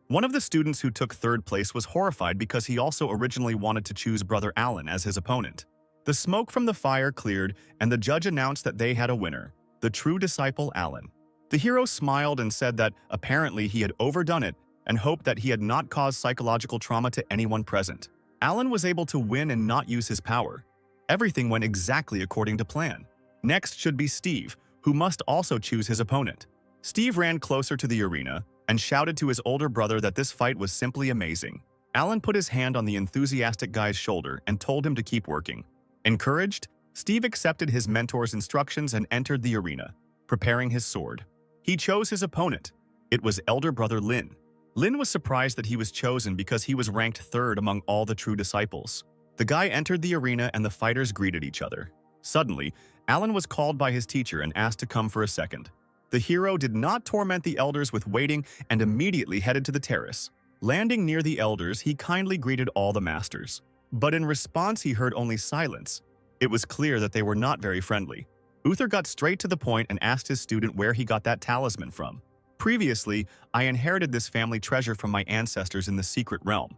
One of the students who took 3rd place was horrified because he also originally wanted to choose Brother Alan as his opponent. The smoke from the fire cleared, and the judge announced that they had a winner, the true disciple Alan. The hero smiled and said that apparently he had overdone it and hoped that he had not caused psychological trauma to anyone present. Alan was able to win and not use his power. Everything went exactly according to plan. Next should be Steve, who must also choose his opponent. Steve ran closer to the arena and shouted to his older brother that this fight was simply amazing. Alan put his hand on the enthusiastic guy's shoulder and told him to keep working. Encouraged, Steve accepted his mentor's instructions and entered the arena, preparing his sword. He chose his opponent. It was elder brother Lin. Lin was surprised that he was chosen because he was ranked 3rd among all the true disciples. The guy entered the arena and the fighters greeted each other. Suddenly, Alan was called by his teacher and asked to come for a second. The hero did not torment the elders with waiting and immediately headed to the terrace. Landing near the elders, he kindly greeted all the masters. But in response, he heard only silence. It was clear that they were not very friendly. Uther got straight to the point and asked his student where he got that talisman from. "Previously, I inherited this family treasure from my ancestors in the secret realm,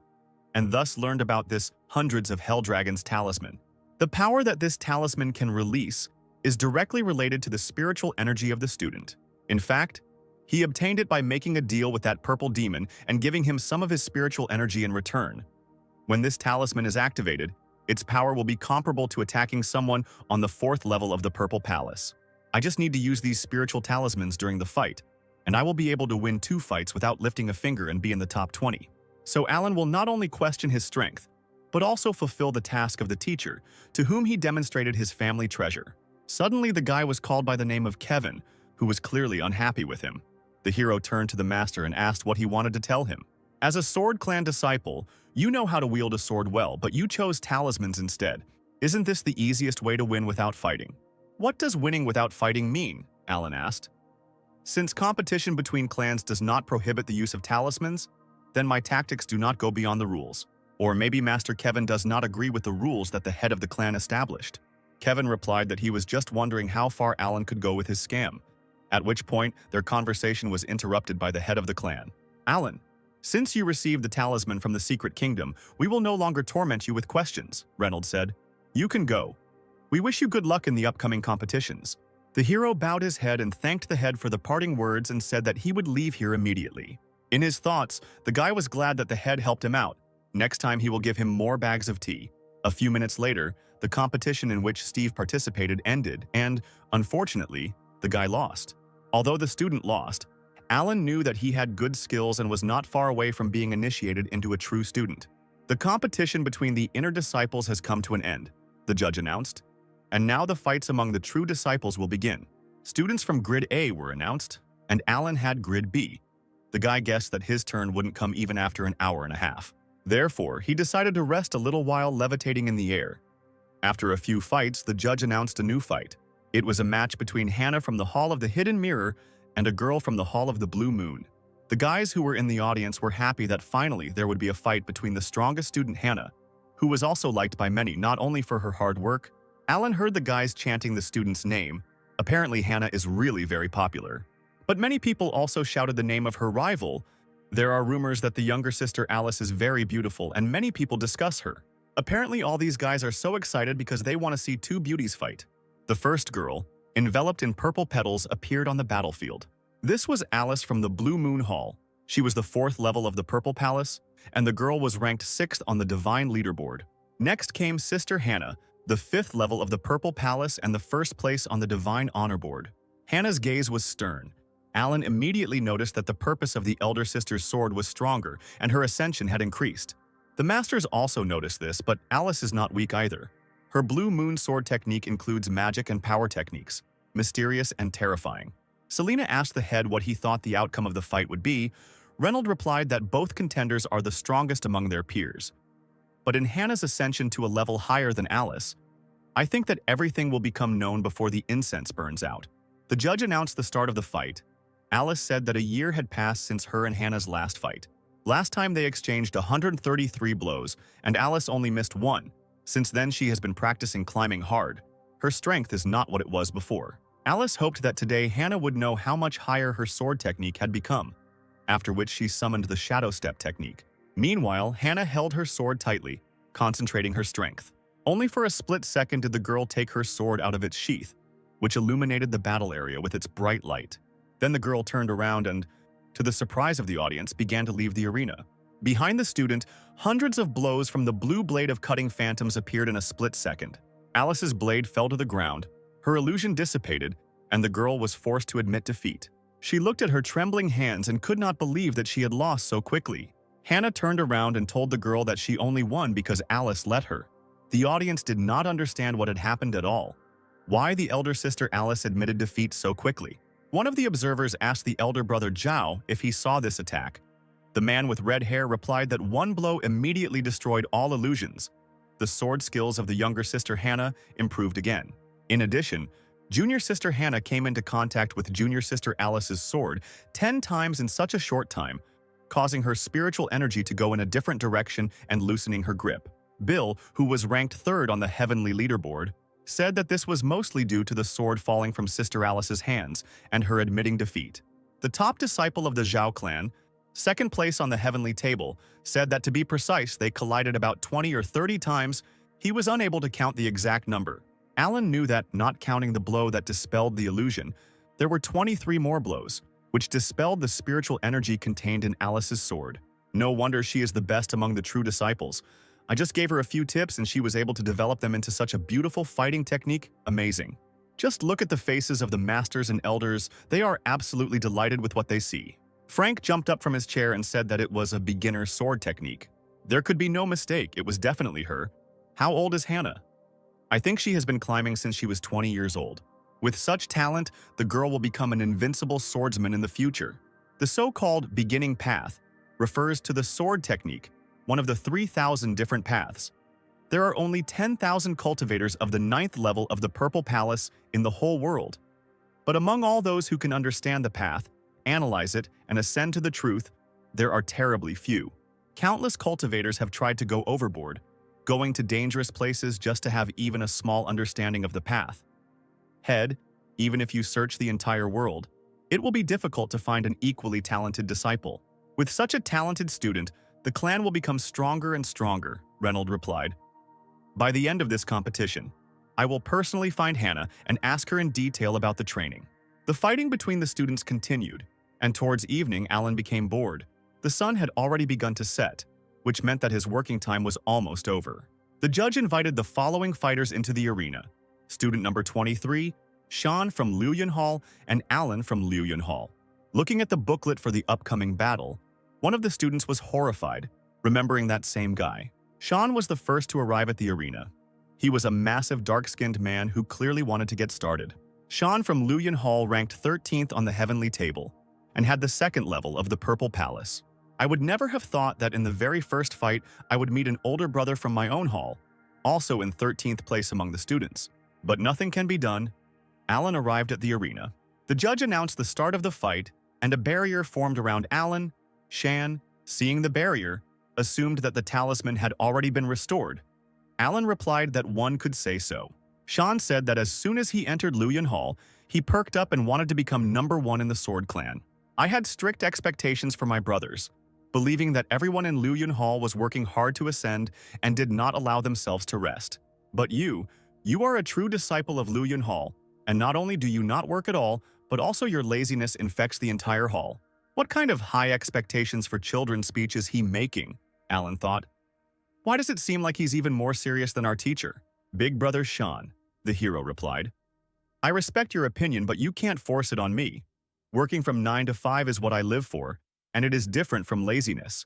and thus learned about this hundreds of hell dragons talisman. The power that this talisman can release is directly related to the spiritual energy of the student. In fact, he obtained it by making a deal with that purple demon and giving him some of his spiritual energy in return. When this talisman is activated, its power will be comparable to attacking someone on the 4th level of the Purple Palace. I just need to use these spiritual talismans during the fight, and I will be able to win 2 fights without lifting a finger and be in the top 20. So Alan will not only question his strength, but also fulfill the task of the teacher, to whom he demonstrated his family treasure. Suddenly, the guy was called by the name of Kevin, who was clearly unhappy with him. The hero turned to the master and asked what he wanted to tell him. As a Sword Clan disciple, you know how to wield a sword well, but you chose talismans instead. Isn't this the easiest way to win without fighting? What does winning without fighting mean? Alan asked. Since competition between clans does not prohibit the use of talismans, then my tactics do not go beyond the rules. Or maybe Master Kevin does not agree with the rules that the head of the clan established. Kevin replied that he was just wondering how far Alan could go with his scam, at which point their conversation was interrupted by the head of the clan. Alan, since you received the talisman from the Secret Kingdom, we will no longer torment you with questions, Reynolds said. You can go. We wish you good luck in the upcoming competitions. The hero bowed his head and thanked the head for the parting words and said that he would leave here immediately. In his thoughts, the guy was glad that the head helped him out. Next time he will give him more bags of tea. A few minutes later, the competition in which Steve participated ended and, unfortunately, the guy lost. Although the student lost, Alan knew that he had good skills and was not far away from being initiated into a true student. The competition between the inner disciples has come to an end, the judge announced. And now the fights among the true disciples will begin. Students from Grid A were announced, and Alan had Grid B. The guy guessed that his turn wouldn't come even after an hour and a half. Therefore, he decided to rest a little while levitating in the air. After a few fights, the judge announced a new fight. It was a match between Hannah from the Hall of the Hidden Mirror and a girl from the Hall of the Blue Moon. The guys who were in the audience were happy that finally there would be a fight between the strongest student Hannah, who was also liked by many not only for her hard work. Alan heard the guys chanting the student's name. Apparently Hannah is really very popular. But many people also shouted the name of her rival. There are rumors that the younger sister Alice is very beautiful and many people discuss her. Apparently all these guys are so excited because they want to see two beauties fight. The first girl, enveloped in purple petals, appeared on the battlefield. This was Alice from the Blue Moon Hall. She was the 4th level of the Purple Palace, and the girl was ranked 6th on the Divine Leaderboard. Next came Sister Hannah, the 5th level of the Purple Palace and the 1st place on the Divine Honor Board. Hannah's gaze was stern. Alan immediately noticed that the purpose of the elder sister's sword was stronger and her ascension had increased. The masters also noticed this, but Alice is not weak either. Her Blue Moon sword technique includes magic and power techniques, mysterious and terrifying. Selena asked the head what he thought the outcome of the fight would be. Reynolds replied that both contenders are the strongest among their peers. But in Hannah's ascension to a level higher than Alice, I think that everything will become known before the incense burns out. The judge announced the start of the fight. Alice said that a year had passed since her and Hannah's last fight. Last time they exchanged 133 blows, and Alice only missed one. Since then, she has been practicing climbing hard. Her strength is not what it was before. Alice hoped that today Hannah would know how much higher her sword technique had become, after which she summoned the Shadow Step technique. Meanwhile, Hannah held her sword tightly, concentrating her strength. Only for a split second did the girl take her sword out of its sheath, which illuminated the battle area with its bright light. Then the girl turned around and, to the surprise of the audience, began to leave the arena. Behind the student, hundreds of blows from the blue blade of cutting phantoms appeared in a split second. Alice's blade fell to the ground, her illusion dissipated, and the girl was forced to admit defeat. She looked at her trembling hands and could not believe that she had lost so quickly. Hannah turned around and told the girl that she only won because Alice let her. The audience did not understand what had happened at all. Why the elder sister Alice admitted defeat so quickly. One of the observers asked the elder brother Zhao if he saw this attack. The man with red hair replied that one blow immediately destroyed all illusions. The sword skills of the younger sister Hannah improved again. In addition, junior sister Hannah came into contact with junior sister Alice's sword 10 times in such a short time, causing her spiritual energy to go in a different direction and loosening her grip. Bill, who was ranked 3rd on the heavenly leaderboard, said that this was mostly due to the sword falling from Sister Alice's hands and her admitting defeat. The top disciple of the Zhao clan, 2nd place on the heavenly table, said that to be precise, they collided about 20 or 30 times. He was unable to count the exact number. Alan knew that, not counting the blow that dispelled the illusion, there were 23 more blows, which dispelled the spiritual energy contained in Alice's sword. No wonder she is the best among the true disciples. I just gave her a few tips and she was able to develop them into such a beautiful fighting technique. Amazing. Just look at the faces of the masters and elders. They are absolutely delighted with what they see. Frank jumped up from his chair and said that it was a beginner sword technique. There could be no mistake, it was definitely her. How old is Hannah? I think she has been climbing since she was 20 years old. With such talent, the girl will become an invincible swordsman in the future. The so-called beginning path refers to the sword technique, one of the 3,000 different paths. There are only 10,000 cultivators of the 9th level of the Purple Palace in the whole world. But among all those who can understand the path, analyze it, and ascend to the truth, there are terribly few. Countless cultivators have tried to go overboard, going to dangerous places just to have even a small understanding of the path. Even if you search the entire world, it will be difficult to find an equally talented disciple. With such a talented student, the clan will become stronger and stronger, Reynolds replied. By the end of this competition, I will personally find Hannah and ask her in detail about the training. The fighting between the students continued, and towards evening Alan became bored. The sun had already begun to set, which meant that his working time was almost over. The judge invited the following fighters into the arena: student number 23, Sean from Luyuan Hall, and Alan from Luyuan Hall. Looking at the booklet for the upcoming battle, one of the students was horrified, remembering that same guy. Sean was the first to arrive at the arena. He was a massive dark-skinned man who clearly wanted to get started. Sean from Luyuan Hall ranked 13th on the heavenly table and had the 2nd level of the Purple Palace. I would never have thought that in the very first fight I would meet an older brother from my own hall, also in 13th place among the students. But nothing can be done. Alan arrived at the arena. The judge announced the start of the fight, and a barrier formed around Alan. Shan, seeing the barrier, assumed that the talisman had already been restored. Alan replied that one could say so. Shan said that as soon as he entered Luyuan Hall, he perked up and wanted to become number 1 in the Sword Clan. I had strict expectations for my brothers, believing that everyone in Luyuan Hall was working hard to ascend and did not allow themselves to rest. But you are a true disciple of Luyuan Hall, and not only do you not work at all, but also your laziness infects the entire hall. What kind of high expectations for children's speech is he making? Alan thought. Why does it seem like he's even more serious than our teacher? Big brother Sean, the hero replied. I respect your opinion, but you can't force it on me. Working from 9 to 5 is what I live for, and it is different from laziness.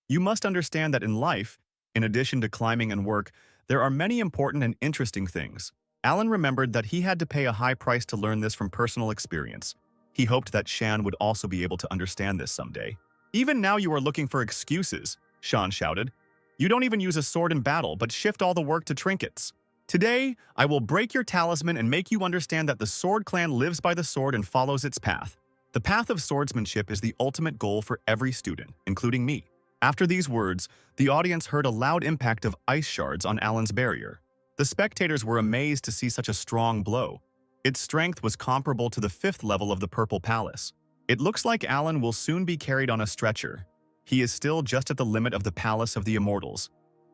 You must understand that in life, in addition to climbing and work, there are many important and interesting things. Alan remembered that he had to pay a high price to learn this from personal experience. He hoped that Shan would also be able to understand this someday. Even now you are looking for excuses, Shan shouted. You don't even use a sword in battle, but shift all the work to trinkets. Today, I will break your talisman and make you understand that the Sword Clan lives by the sword and follows its path. The path of swordsmanship is the ultimate goal for every student, including me. After these words, the audience heard a loud impact of ice shards on Alan's barrier. The spectators were amazed to see such a strong blow. Its strength was comparable to the 5th level of the Purple Palace. It looks like Alan will soon be carried on a stretcher. He is still just at the limit of the Palace of the Immortals.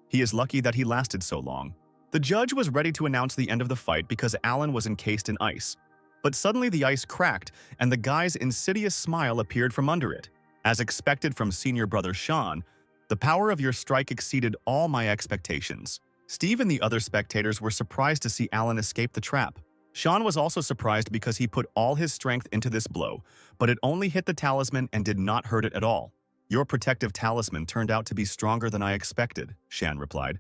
He is lucky that he lasted so long. The judge was ready to announce the end of the fight because Alan was encased in ice. But suddenly the ice cracked, and the guy's insidious smile appeared from under it. As expected from senior brother Sean, the power of your strike exceeded all my expectations. Steve and the other spectators were surprised to see Alan escape the trap. Sean was also surprised because he put all his strength into this blow, but it only hit the talisman and did not hurt it at all. Your protective talisman turned out to be stronger than I expected, Shan replied.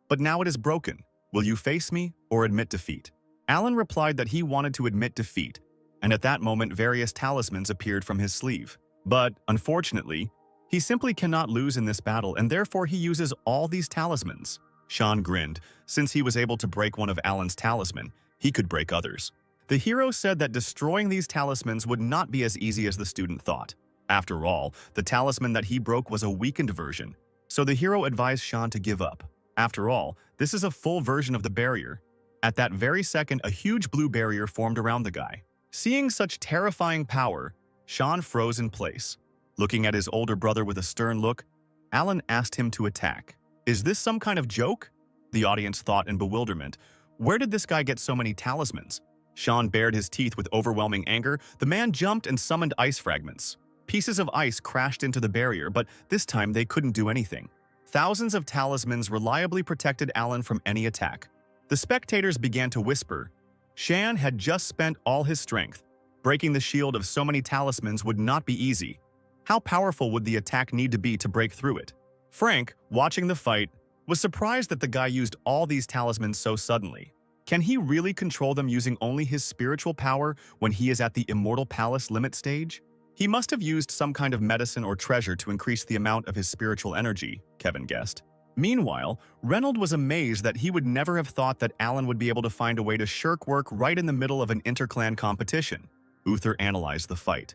But now it is broken. Will you face me or admit defeat? Alan replied that he wanted to admit defeat, and at that moment various talismans appeared from his sleeve. But, unfortunately, he simply cannot lose in this battle, and therefore he uses all these talismans. Sean grinned. Since he was able to break one of Alan's talisman, he could break others. The hero said that destroying these talismans would not be as easy as the student thought. After all, the talisman that he broke was a weakened version, so the hero advised Sean to give up. After all, this is a full version of the barrier. At that very second, a huge blue barrier formed around the guy. Seeing such terrifying power, Sean froze in place. Looking at his older brother with a stern look, Alan asked him to attack. Is this some kind of joke? The audience thought in bewilderment. Where did this guy get so many talismans? Sean bared his teeth with overwhelming anger. The man jumped and summoned ice fragments. Pieces of ice crashed into the barrier, but this time they couldn't do anything. Thousands of talismans reliably protected Alan from any attack. The spectators began to whisper. Shan had just spent all his strength. Breaking the shield of so many talismans would not be easy. How powerful would the attack need to be to break through it? Frank, watching the fight, was surprised that the guy used all these talismans so suddenly. Can he really control them using only his spiritual power when he is at the Immortal Palace limit stage? He must have used some kind of medicine or treasure to increase the amount of his spiritual energy, Kevin guessed. Meanwhile, Reynolds was amazed that he would never have thought that Alan would be able to find a way to shirk work right in the middle of an interclan competition. Uther analyzed the fight.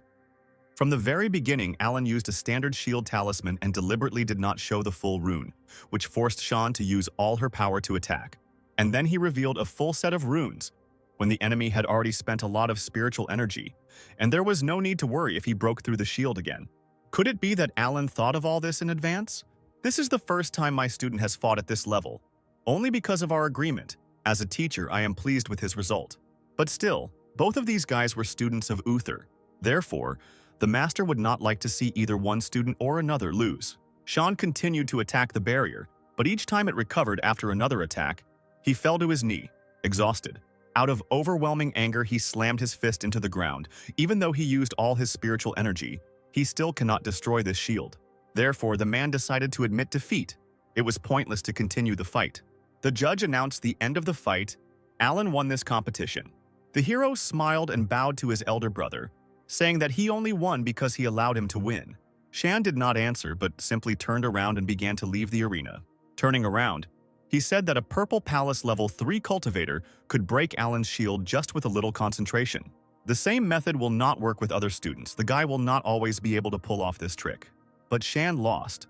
From the very beginning, Alan used a standard shield talisman and deliberately did not show the full rune, which forced Shan to use all her power to attack. And then he revealed a full set of runes, when the enemy had already spent a lot of spiritual energy, and there was no need to worry if he broke through the shield again. Could it be that Alan thought of all this in advance? This is the first time my student has fought at this level. Only because of our agreement. As a teacher, I am pleased with his result. But still, both of these guys were students of Uther. Therefore, the master would not like to see either one student or another lose. Shan continued to attack the barrier, but each time it recovered after another attack, he fell to his knee, exhausted. Out of overwhelming anger, he slammed his fist into the ground. Even though he used all his spiritual energy, he still cannot destroy this shield. Therefore, the man decided to admit defeat. It was pointless to continue the fight. The judge announced the end of the fight. Alan won this competition. The hero smiled and bowed to his elder brother, saying that he only won because he allowed him to win. Shan did not answer, but simply turned around and began to leave the arena. Turning around, he said that a Purple Palace level 3 cultivator could break Alan's shield just with a little concentration. The same method will not work with other students. The guy will not always be able to pull off this trick. But Shan lost.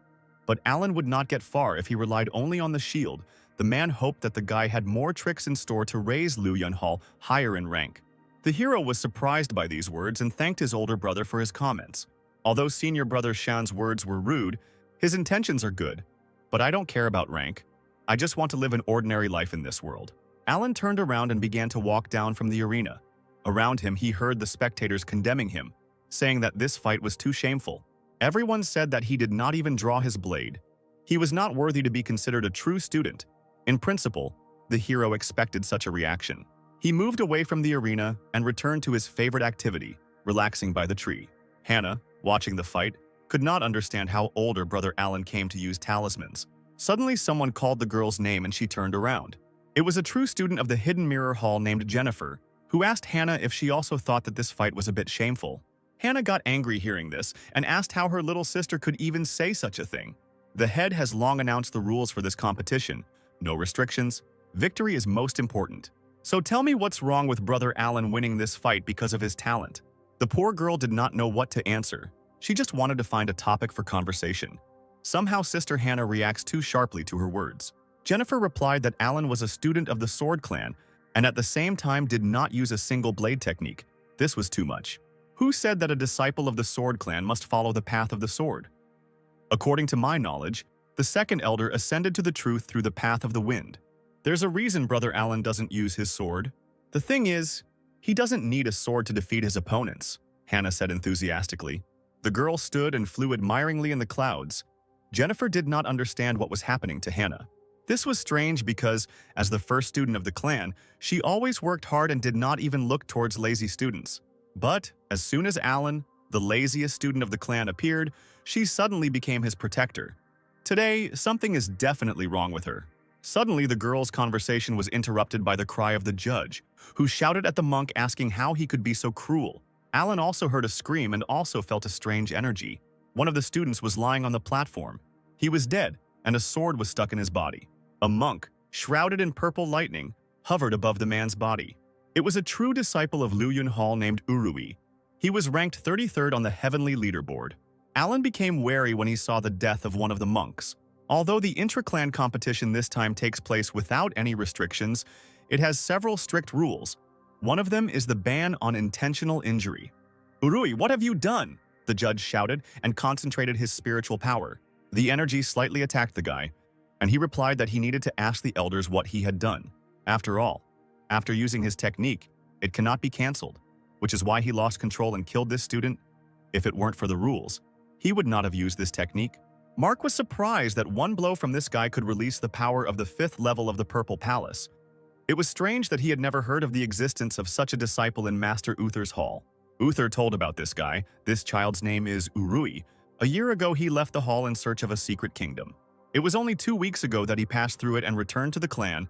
But Alan would not get far if he relied only on the shield. The man hoped that the guy had more tricks in store to raise Lu Yunhao higher in rank. The hero was surprised by these words and thanked his older brother for his comments. Although senior brother Shan's words were rude, his intentions are good. But I don't care about rank. I just want to live an ordinary life in this world. Alan turned around and began to walk down from the arena. Around him, he heard the spectators condemning him, saying that this fight was too shameful. Everyone said that he did not even draw his blade. He was not worthy to be considered a true student. In principle, the hero expected such a reaction. He moved away from the arena and returned to his favorite activity, relaxing by the tree. Hannah, watching the fight, could not understand how older brother Alan came to use talismans. Suddenly, someone called the girl's name and she turned around. It was a true student of the Hidden Mirror Hall named Jennifer, who asked Hannah if she also thought that this fight was a bit shameful. Hannah got angry hearing this and asked how her little sister could even say such a thing. The head has long announced the rules for this competition. No restrictions. Victory is most important. So tell me what's wrong with brother Alan winning this fight because of his talent. The poor girl did not know what to answer. She just wanted to find a topic for conversation. Somehow Sister Hannah reacts too sharply to her words. Jennifer replied that Alan was a student of the Sword Clan and at the same time did not use a single blade technique. This was too much. Who said that a disciple of the Sword Clan must follow the path of the sword? According to my knowledge, the second elder ascended to the truth through the path of the wind. There's a reason brother Alan doesn't use his sword. The thing is, he doesn't need a sword to defeat his opponents, Hannah said enthusiastically. The girl stood and flew admiringly in the clouds. Jennifer did not understand what was happening to Hannah. This was strange because, as the first student of the clan, she always worked hard and did not even look towards lazy students. But, as soon as Alan, the laziest student of the clan, appeared, she suddenly became his protector. Today, something is definitely wrong with her. Suddenly, the girl's conversation was interrupted by the cry of the judge, who shouted at the monk asking how he could be so cruel. Alan also heard a scream and also felt a strange energy. One of the students was lying on the platform. He was dead, and a sword was stuck in his body. A monk, shrouded in purple lightning, hovered above the man's body. It was a true disciple of Lu Yunhao named Urui. He was ranked 33rd on the heavenly leaderboard. Alan became wary when he saw the death of one of the monks. Although the intra-clan competition this time takes place without any restrictions, it has several strict rules. One of them is the ban on intentional injury. "Urui, what have you done?" the judge shouted and concentrated his spiritual power. The energy slightly attacked the guy, and he replied that he needed to ask the elders what he had done. After all, after using his technique, it cannot be cancelled, which is why he lost control and killed this student. If it weren't for the rules, he would not have used this technique. Mark was surprised that one blow from this guy could release the power of the 5th level of the Purple Palace. It was strange that he had never heard of the existence of such a disciple in Master Uther's hall. Uther told about this guy. This child's name is Urui, A year ago, he left the hall in search of a secret kingdom. It was only 2 weeks ago that he passed through it and returned to the clan.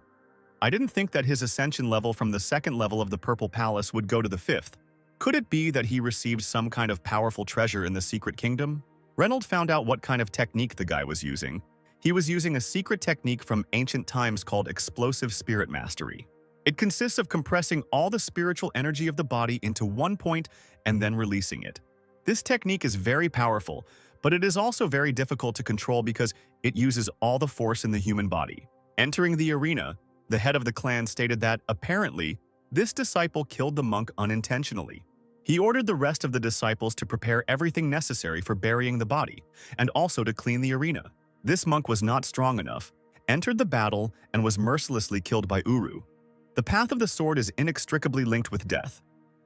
I didn't think that his ascension level from the second level of the Purple Palace would go to the fifth. Could it be that he received some kind of powerful treasure in the secret kingdom? Reynolds found out what kind of technique the guy was using. He was using a secret technique from ancient times called explosive spirit mastery. It consists of compressing all the spiritual energy of the body into one point and then releasing it. This technique is very powerful, but it is also very difficult to control because it uses all the force in the human body. Entering the arena, the head of the clan stated that, apparently, this disciple killed the monk unintentionally. He ordered the rest of the disciples to prepare everything necessary for burying the body, and also to clean the arena. This monk was not strong enough, entered the battle, and was mercilessly killed by Uru. The path of the sword is inextricably linked with death.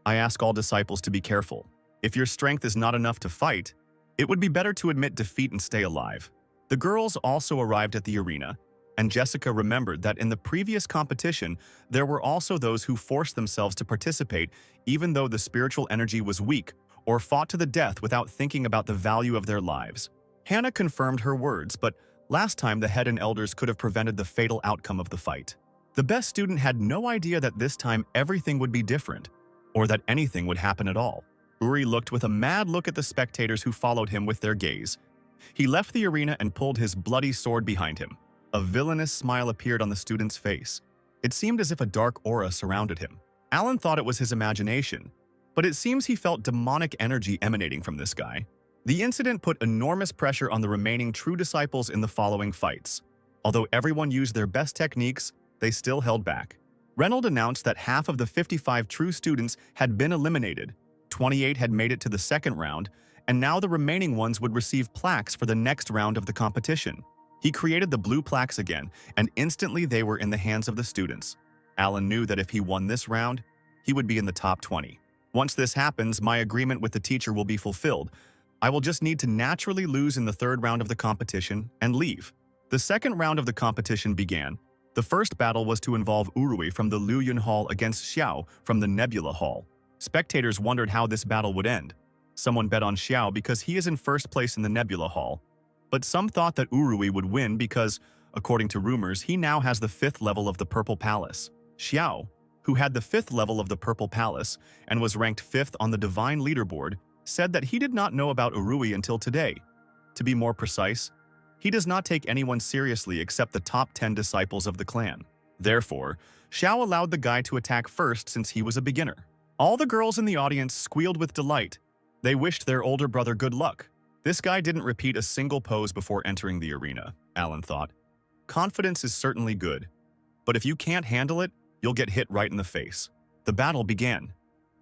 I ask all disciples to be careful. If your strength is not enough to fight, it would be better to admit defeat and stay alive. The girls also arrived at the arena, and Jessica remembered that in the previous competition, there were also those who forced themselves to participate even though the spiritual energy was weak or fought to the death without thinking about the value of their lives. Hannah confirmed her words, but last time the head and elders could have prevented the fatal outcome of the fight. The best student had no idea that this time everything would be different, or that anything would happen at all. Uri looked with a mad look at the spectators who followed him with their gaze. He left the arena and pulled his bloody sword behind him. A villainous smile appeared on the student's face. It seemed as if a dark aura surrounded him. Alan thought it was his imagination, but it seems he felt demonic energy emanating from this guy. The incident put enormous pressure on the remaining true disciples in the following fights. Although everyone used their best techniques, they still held back. Reynolds announced that half of the 55 true students had been eliminated, 28 had made it to the second round, and now the remaining ones would receive plaques for the next round of the competition. He created the blue plaques again, and instantly they were in the hands of the students. Alan knew that if he won this round, he would be in the top 20. Once this happens, my agreement with the teacher will be fulfilled. I will just need to naturally lose in the third round of the competition and leave. The second round of the competition began. The first battle was to involve Urui from the Luyun Hall against Xiao from the Nebula Hall. Spectators wondered how this battle would end. Someone bet on Xiao because he is in first place in the Nebula Hall. But some thought that Urui would win because, according to rumors, he now has the 5th level of the Purple Palace. Xiao, who had the 5th level of the Purple Palace and was ranked 5th on the Divine Leaderboard, said that he did not know about Urui until today. To be more precise, he does not take anyone seriously except the top 10 disciples of the clan. Therefore, Xiao allowed the guy to attack first since he was a beginner. All the girls in the audience squealed with delight. They wished their older brother good luck. This guy didn't repeat a single pose before entering the arena, Alan thought. Confidence is certainly good, but if you can't handle it, you'll get hit right in the face. The battle began.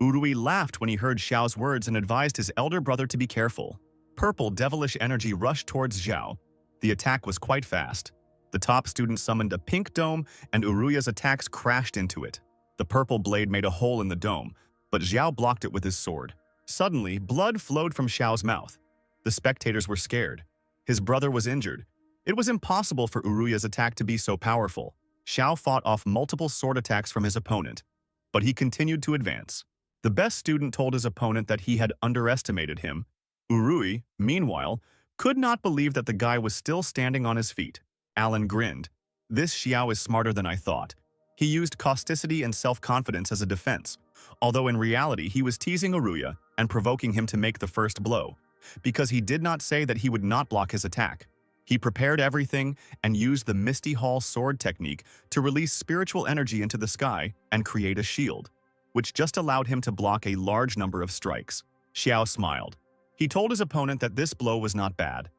Urui laughed when he heard Xiao's words and advised his elder brother to be careful. Purple, devilish energy rushed towards Xiao. The attack was quite fast. The top student summoned a pink dome, and Uruya's attacks crashed into it. The purple blade made a hole in the dome, but Xiao blocked it with his sword. Suddenly, blood flowed from Xiao's mouth. The spectators were scared. His brother was injured. It was impossible for Uruya's attack to be so powerful. Xiao fought off multiple sword attacks from his opponent, but he continued to advance. The best student told his opponent that he had underestimated him. Urui, meanwhile, could not believe that the guy was still standing on his feet. Alan grinned. This Xiao is smarter than I thought. He used causticity and self-confidence as a defense, although in reality he was teasing Uruya and provoking him to make the first blow, because he did not say that he would not block his attack. He prepared everything and used the Misty Hall sword technique to release spiritual energy into the sky and create a shield, which just allowed him to block a large number of strikes. Xiao smiled. He told his opponent that this blow was not bad,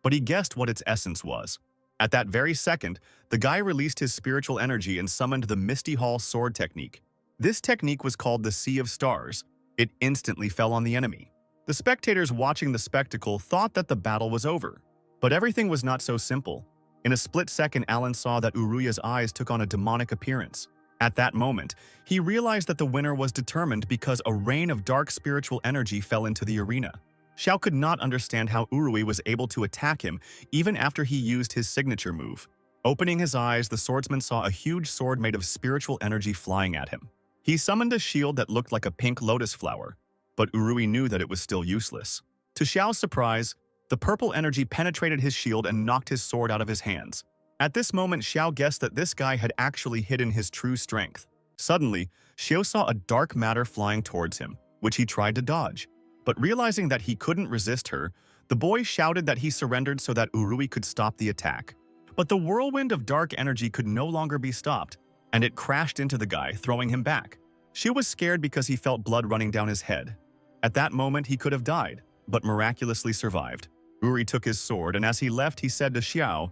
but he guessed what its essence was. At that very second, the guy released his spiritual energy and summoned the Misty Hall sword technique. This technique was called the Sea of Stars. It instantly fell on the enemy. The spectators watching the spectacle thought that the battle was over. But everything was not so simple. In a split second, Alan saw that Uruya's eyes took on a demonic appearance. At that moment, he realized that the winner was determined because a rain of dark spiritual energy fell into the arena. Xiao could not understand how Urui was able to attack him even after he used his signature move. Opening his eyes, the swordsman saw a huge sword made of spiritual energy flying at him. He summoned a shield that looked like a pink lotus flower, but Urui knew that it was still useless. To Xiao's surprise, The purple energy penetrated his shield and knocked his sword out of his hands. At this moment, Xiao guessed that this guy had actually hidden his true strength. Suddenly, Xiao saw a dark matter flying towards him, which he tried to dodge. But realizing that he couldn't resist her, the boy shouted that he surrendered so that Urui could stop the attack. But the whirlwind of dark energy could no longer be stopped, and it crashed into the guy, throwing him back. Xiao was scared because he felt blood running down his head. At that moment, he could have died, but miraculously survived. Urui took his sword, and as he left, he said to Xiao,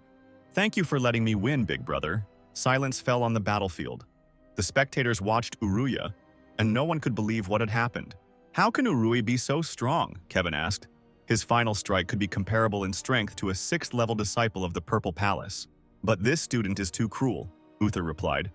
"Thank you for letting me win, big brother." Silence fell on the battlefield. The spectators watched Uruya, and no one could believe what had happened. "How can Urui be so strong?" Kevin asked. His final strike could be comparable in strength to a 6th-level disciple of the Purple Palace. "But this student is too cruel," Uther replied.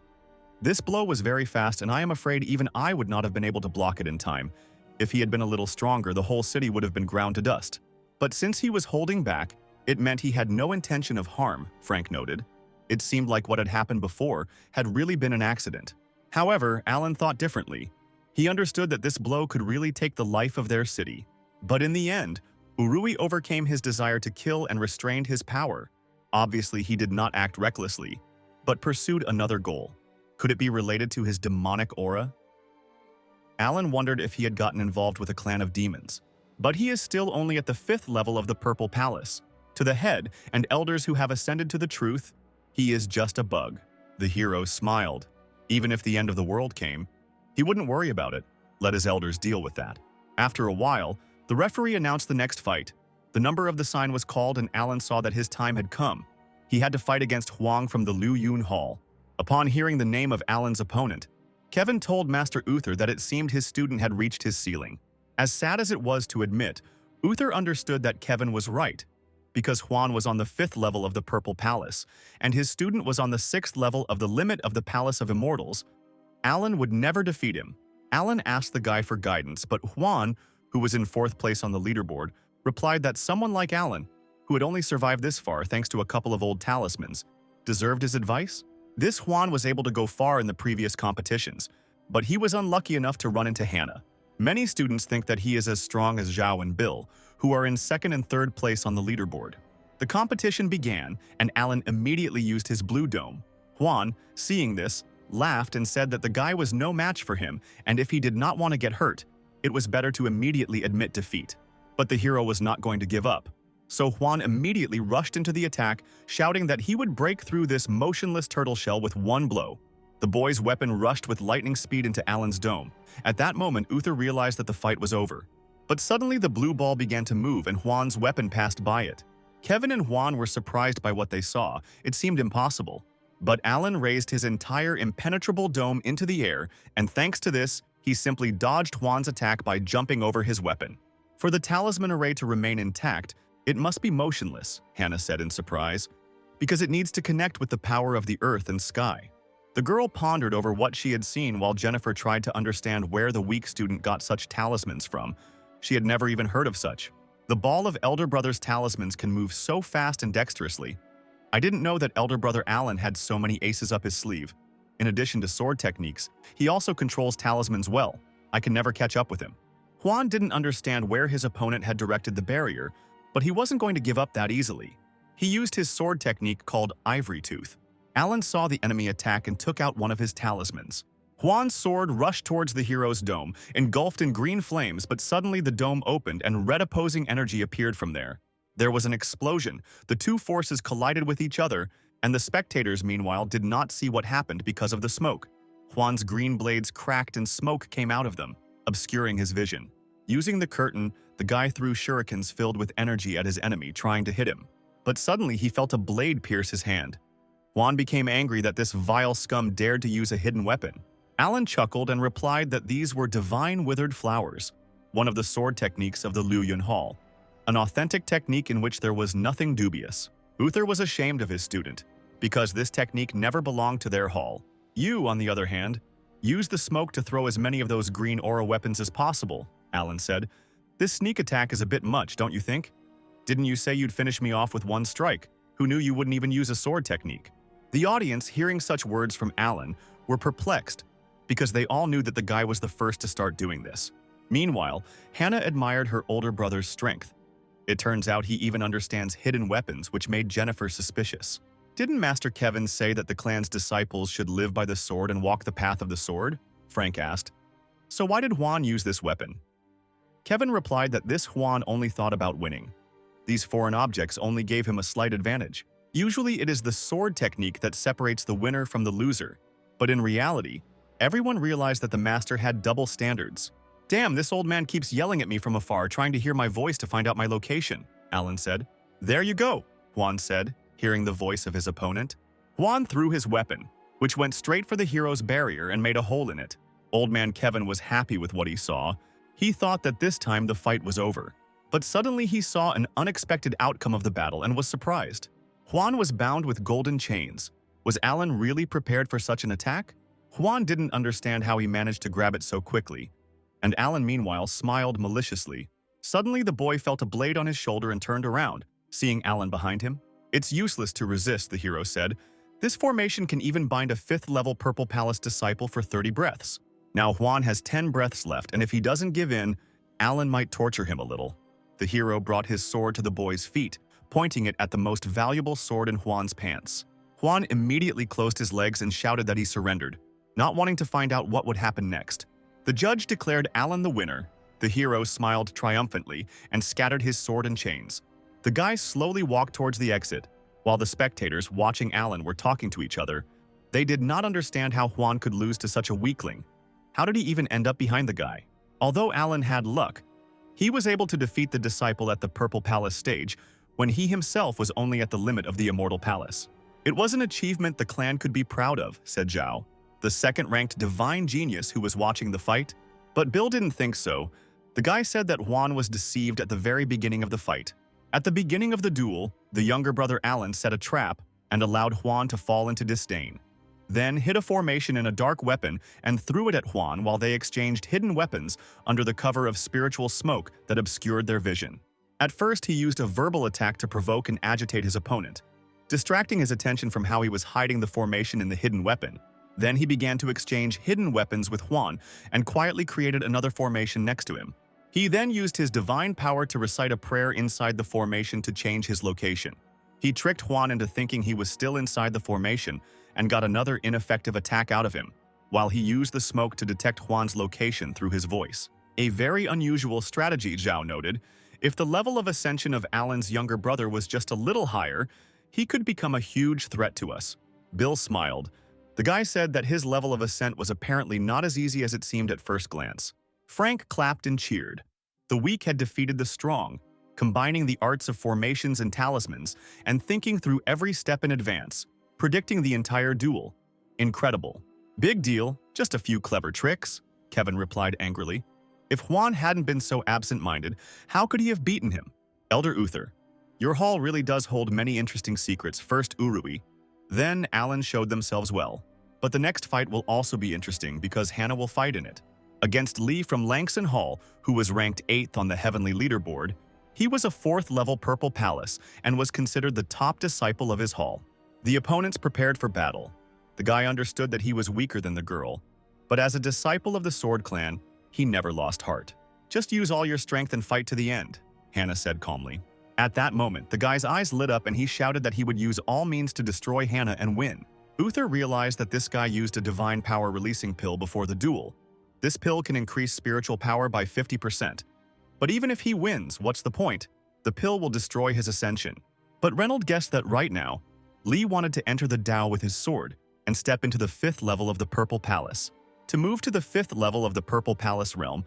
"This blow was very fast, and I am afraid even I would not have been able to block it in time. If he had been a little stronger, the whole city would have been ground to dust. But since he was holding back, it meant he had no intention of harm," Frank noted. It seemed like what had happened before had really been an accident. However, Alan thought differently. He understood that this blow could really take the life of their city. But in the end, Urui overcame his desire to kill and restrained his power. Obviously, he did not act recklessly, but pursued another goal. Could it be related to his demonic aura? Alan wondered if he had gotten involved with a clan of demons. But he is still only at the 5th level of the Purple Palace. To the head and elders who have ascended to the truth, he is just a bug. The hero smiled. Even if the end of the world came, he wouldn't worry about it. Let his elders deal with that. After a while, the referee announced the next fight. The number of the sign was called, and Alan saw that his time had come. He had to fight against Huang from the Liu Yun Hall. Upon hearing the name of Alan's opponent, Kevin told Master Uther that it seemed his student had reached his ceiling. As sad as it was to admit, Uther understood that Kevin was right, because Huan was on the 5th level of the Purple Palace, and his student was on the 6th level of the limit of the Palace of Immortals. Alan would never defeat him. Alan asked the guy for guidance, but Huan, who was in 4th place on the leaderboard, replied that someone like Alan, who had only survived this far thanks to a couple of old talismans, deserved his advice. This Huan was able to go far in the previous competitions, but he was unlucky enough to run into Hannah. Many students think that he is as strong as Zhao and Bill, who are in 2nd and 3rd place on the leaderboard. The competition began, and Alan immediately used his blue dome. Huan, seeing this, laughed and said that the guy was no match for him, and if he did not want to get hurt, it was better to immediately admit defeat. But the hero was not going to give up. So Huan immediately rushed into the attack, shouting that he would break through this motionless turtle shell with one blow. The boy's weapon rushed with lightning speed into Alan's dome. At that moment, Uther realized that the fight was over. But suddenly the blue ball began to move and Huan's weapon passed by it. Kevin and Huan were surprised by what they saw. It seemed impossible. But Alan raised his entire impenetrable dome into the air, and thanks to this, he simply dodged Huan's attack by jumping over his weapon. For the talisman array to remain intact, it must be motionless, Hannah said in surprise, because it needs to connect with the power of the earth and sky. The girl pondered over what she had seen while Jennifer tried to understand where the weak student got such talismans from. She had never even heard of such. The ball of Elder Brother's talismans can move so fast and dexterously. I didn't know that Elder Brother Alan had so many aces up his sleeve. In addition to sword techniques, he also controls talismans well. I can never catch up with him. Huan didn't understand where his opponent had directed the barrier, but he wasn't going to give up that easily. He used his sword technique called Ivory Tooth. Alan saw the enemy attack and took out one of his talismans. Huan's sword rushed towards the hero's dome, engulfed in green flames, but suddenly the dome opened and red opposing energy appeared from there. There was an explosion, the two forces collided with each other, and the spectators, meanwhile, did not see what happened because of the smoke. Huan's green blades cracked and smoke came out of them, obscuring his vision. Using the curtain, the guy threw shurikens filled with energy at his enemy, trying to hit him. But suddenly he felt a blade pierce his hand. Huan became angry that this vile scum dared to use a hidden weapon. Alan chuckled and replied that these were divine withered flowers, one of the sword techniques of the Liu Yun Hall, an authentic technique in which there was nothing dubious. Uther was ashamed of his student, because this technique never belonged to their hall. You, on the other hand, use the smoke to throw as many of those green aura weapons as possible, Alan said. This sneak attack is a bit much, don't you think? Didn't you say you'd finish me off with one strike? Who knew you wouldn't even use a sword technique? The audience, hearing such words from Alan, were perplexed, because they all knew that the guy was the first to start doing this. Meanwhile, Hannah admired her older brother's strength. It turns out he even understands hidden weapons, which made Jennifer suspicious. Didn't Master Kevin say that the clan's disciples should live by the sword and walk the path of the sword? Frank asked. So why did Juan use this weapon? Kevin replied that this Juan only thought about winning. These foreign objects only gave him a slight advantage. Usually it is the sword technique that separates the winner from the loser. But in reality, everyone realized that the master had double standards. Damn, this old man keeps yelling at me from afar, trying to hear my voice to find out my location, Alan said. There you go, Juan said, hearing the voice of his opponent. Juan threw his weapon, which went straight for the hero's barrier and made a hole in it. Old man Kevin was happy with what he saw. He thought that this time the fight was over. But suddenly he saw an unexpected outcome of the battle and was surprised. Juan was bound with golden chains. Was Alan really prepared for such an attack? Juan didn't understand how he managed to grab it so quickly, and Alan meanwhile smiled maliciously. Suddenly the boy felt a blade on his shoulder and turned around, seeing Alan behind him. It's useless to resist, the hero said. This formation can even bind a 5th-level Purple Palace disciple for 30 breaths. Now Juan has 10 breaths left, and if he doesn't give in, Alan might torture him a little. The hero brought his sword to the boy's feet, pointing it at the most valuable sword in Juan's pants. Juan immediately closed his legs and shouted that he surrendered, not wanting to find out what would happen next. The judge declared Alan the winner. The hero smiled triumphantly and scattered his sword and chains. The guys slowly walked towards the exit, while the spectators watching Alan were talking to each other. They did not understand how Juan could lose to such a weakling. How did he even end up behind the guy? Although Alan had luck, he was able to defeat the disciple at the Purple Palace stage when he himself was only at the limit of the Immortal Palace. It was an achievement the clan could be proud of, said Zhao, the second-ranked divine genius who was watching the fight. But Bill didn't think so. The guy said that Juan was deceived at the very beginning of the fight. At the beginning of the duel, the younger brother Alan set a trap and allowed Juan to fall into disdain. Then hid a formation in a dark weapon and threw it at Juan while they exchanged hidden weapons under the cover of spiritual smoke that obscured their vision. At first, he used a verbal attack to provoke and agitate his opponent, distracting his attention from how he was hiding the formation in the hidden weapon. Then he began to exchange hidden weapons with Juan and quietly created another formation next to him. He then used his divine power to recite a prayer inside the formation to change his location. He tricked Juan into thinking he was still inside the formation and got another ineffective attack out of him, while he used the smoke to detect Juan's location through his voice. A very unusual strategy, Zhao noted. If the level of ascension of Alan's younger brother was just a little higher, he could become a huge threat to us. Bill smiled. The guy said that his level of ascent was apparently not as easy as it seemed at first glance. Frank clapped and cheered. The weak had defeated the strong, combining the arts of formations and talismans and thinking through every step in advance, predicting the entire duel. Incredible. Big deal, just a few clever tricks, Kevin replied angrily. If Juan hadn't been so absent-minded, how could he have beaten him? Elder Uther, your hall really does hold many interesting secrets. First Urui, then Alan showed themselves well. But the next fight will also be interesting because Hannah will fight in it. Against Lee from Langson Hall, who was ranked 8th on the Heavenly Leaderboard. He was a 4th-level Purple Palace and was considered the top disciple of his hall. The opponents prepared for battle. The guy understood that he was weaker than the girl, but as a disciple of the Sword Clan, he never lost heart. Just use all your strength and fight to the end, Hannah said calmly. At that moment, the guy's eyes lit up and he shouted that he would use all means to destroy Hannah and win. Uther realized that this guy used a divine power releasing pill before the duel. This pill can increase spiritual power by 50%. But even if he wins, what's the point? The pill will destroy his ascension. But Reynolds guessed that right now, Lee wanted to enter the Tao with his sword and step into the 5th level of the Purple Palace. To move to the 5th level of the Purple Palace realm,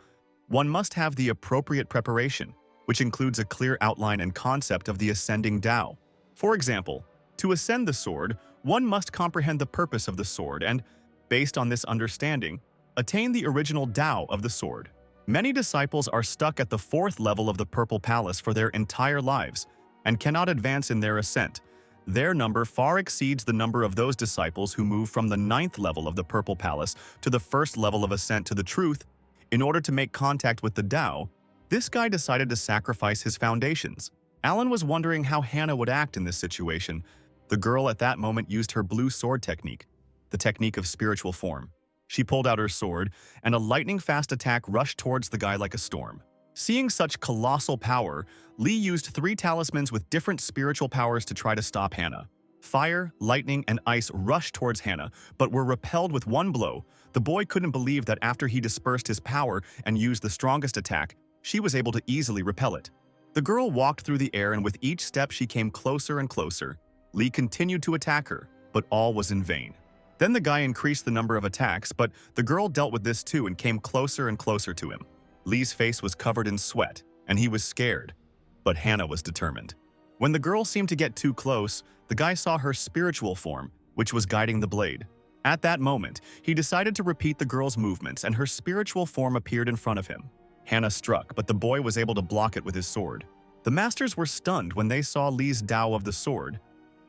one must have the appropriate preparation, which includes a clear outline and concept of the ascending Tao. For example, to ascend the sword, one must comprehend the purpose of the sword and, based on this understanding, attain the original Tao of the sword. Many disciples are stuck at the 4th level of the Purple Palace for their entire lives and cannot advance in their ascent. Their number far exceeds the number of those disciples who move from the 9th level of the Purple Palace to the 1st level of ascent to the truth. In order to make contact with the Tao, this guy decided to sacrifice his foundations. Alan was wondering how Hannah would act in this situation. The girl at that moment used her blue sword technique, the technique of spiritual form. She pulled out her sword, and a lightning-fast attack rushed towards the guy like a storm. Seeing such colossal power, Lee used 3 talismans with different spiritual powers to try to stop Hana. Fire, lightning, and ice rushed towards Hana, but were repelled with one blow. The boy couldn't believe that after he dispersed his power and used the strongest attack, she was able to easily repel it. The girl walked through the air, and with each step she came closer and closer. Lee continued to attack her, but all was in vain. Then the guy increased the number of attacks, but the girl dealt with this too and came closer and closer to him. Lee's face was covered in sweat, and he was scared, but Hana was determined. When the girl seemed to get too close, the guy saw her spiritual form, which was guiding the blade. At that moment, he decided to repeat the girl's movements, and her spiritual form appeared in front of him. Hana struck, but the boy was able to block it with his sword. The masters were stunned when they saw Lee's Tao of the sword.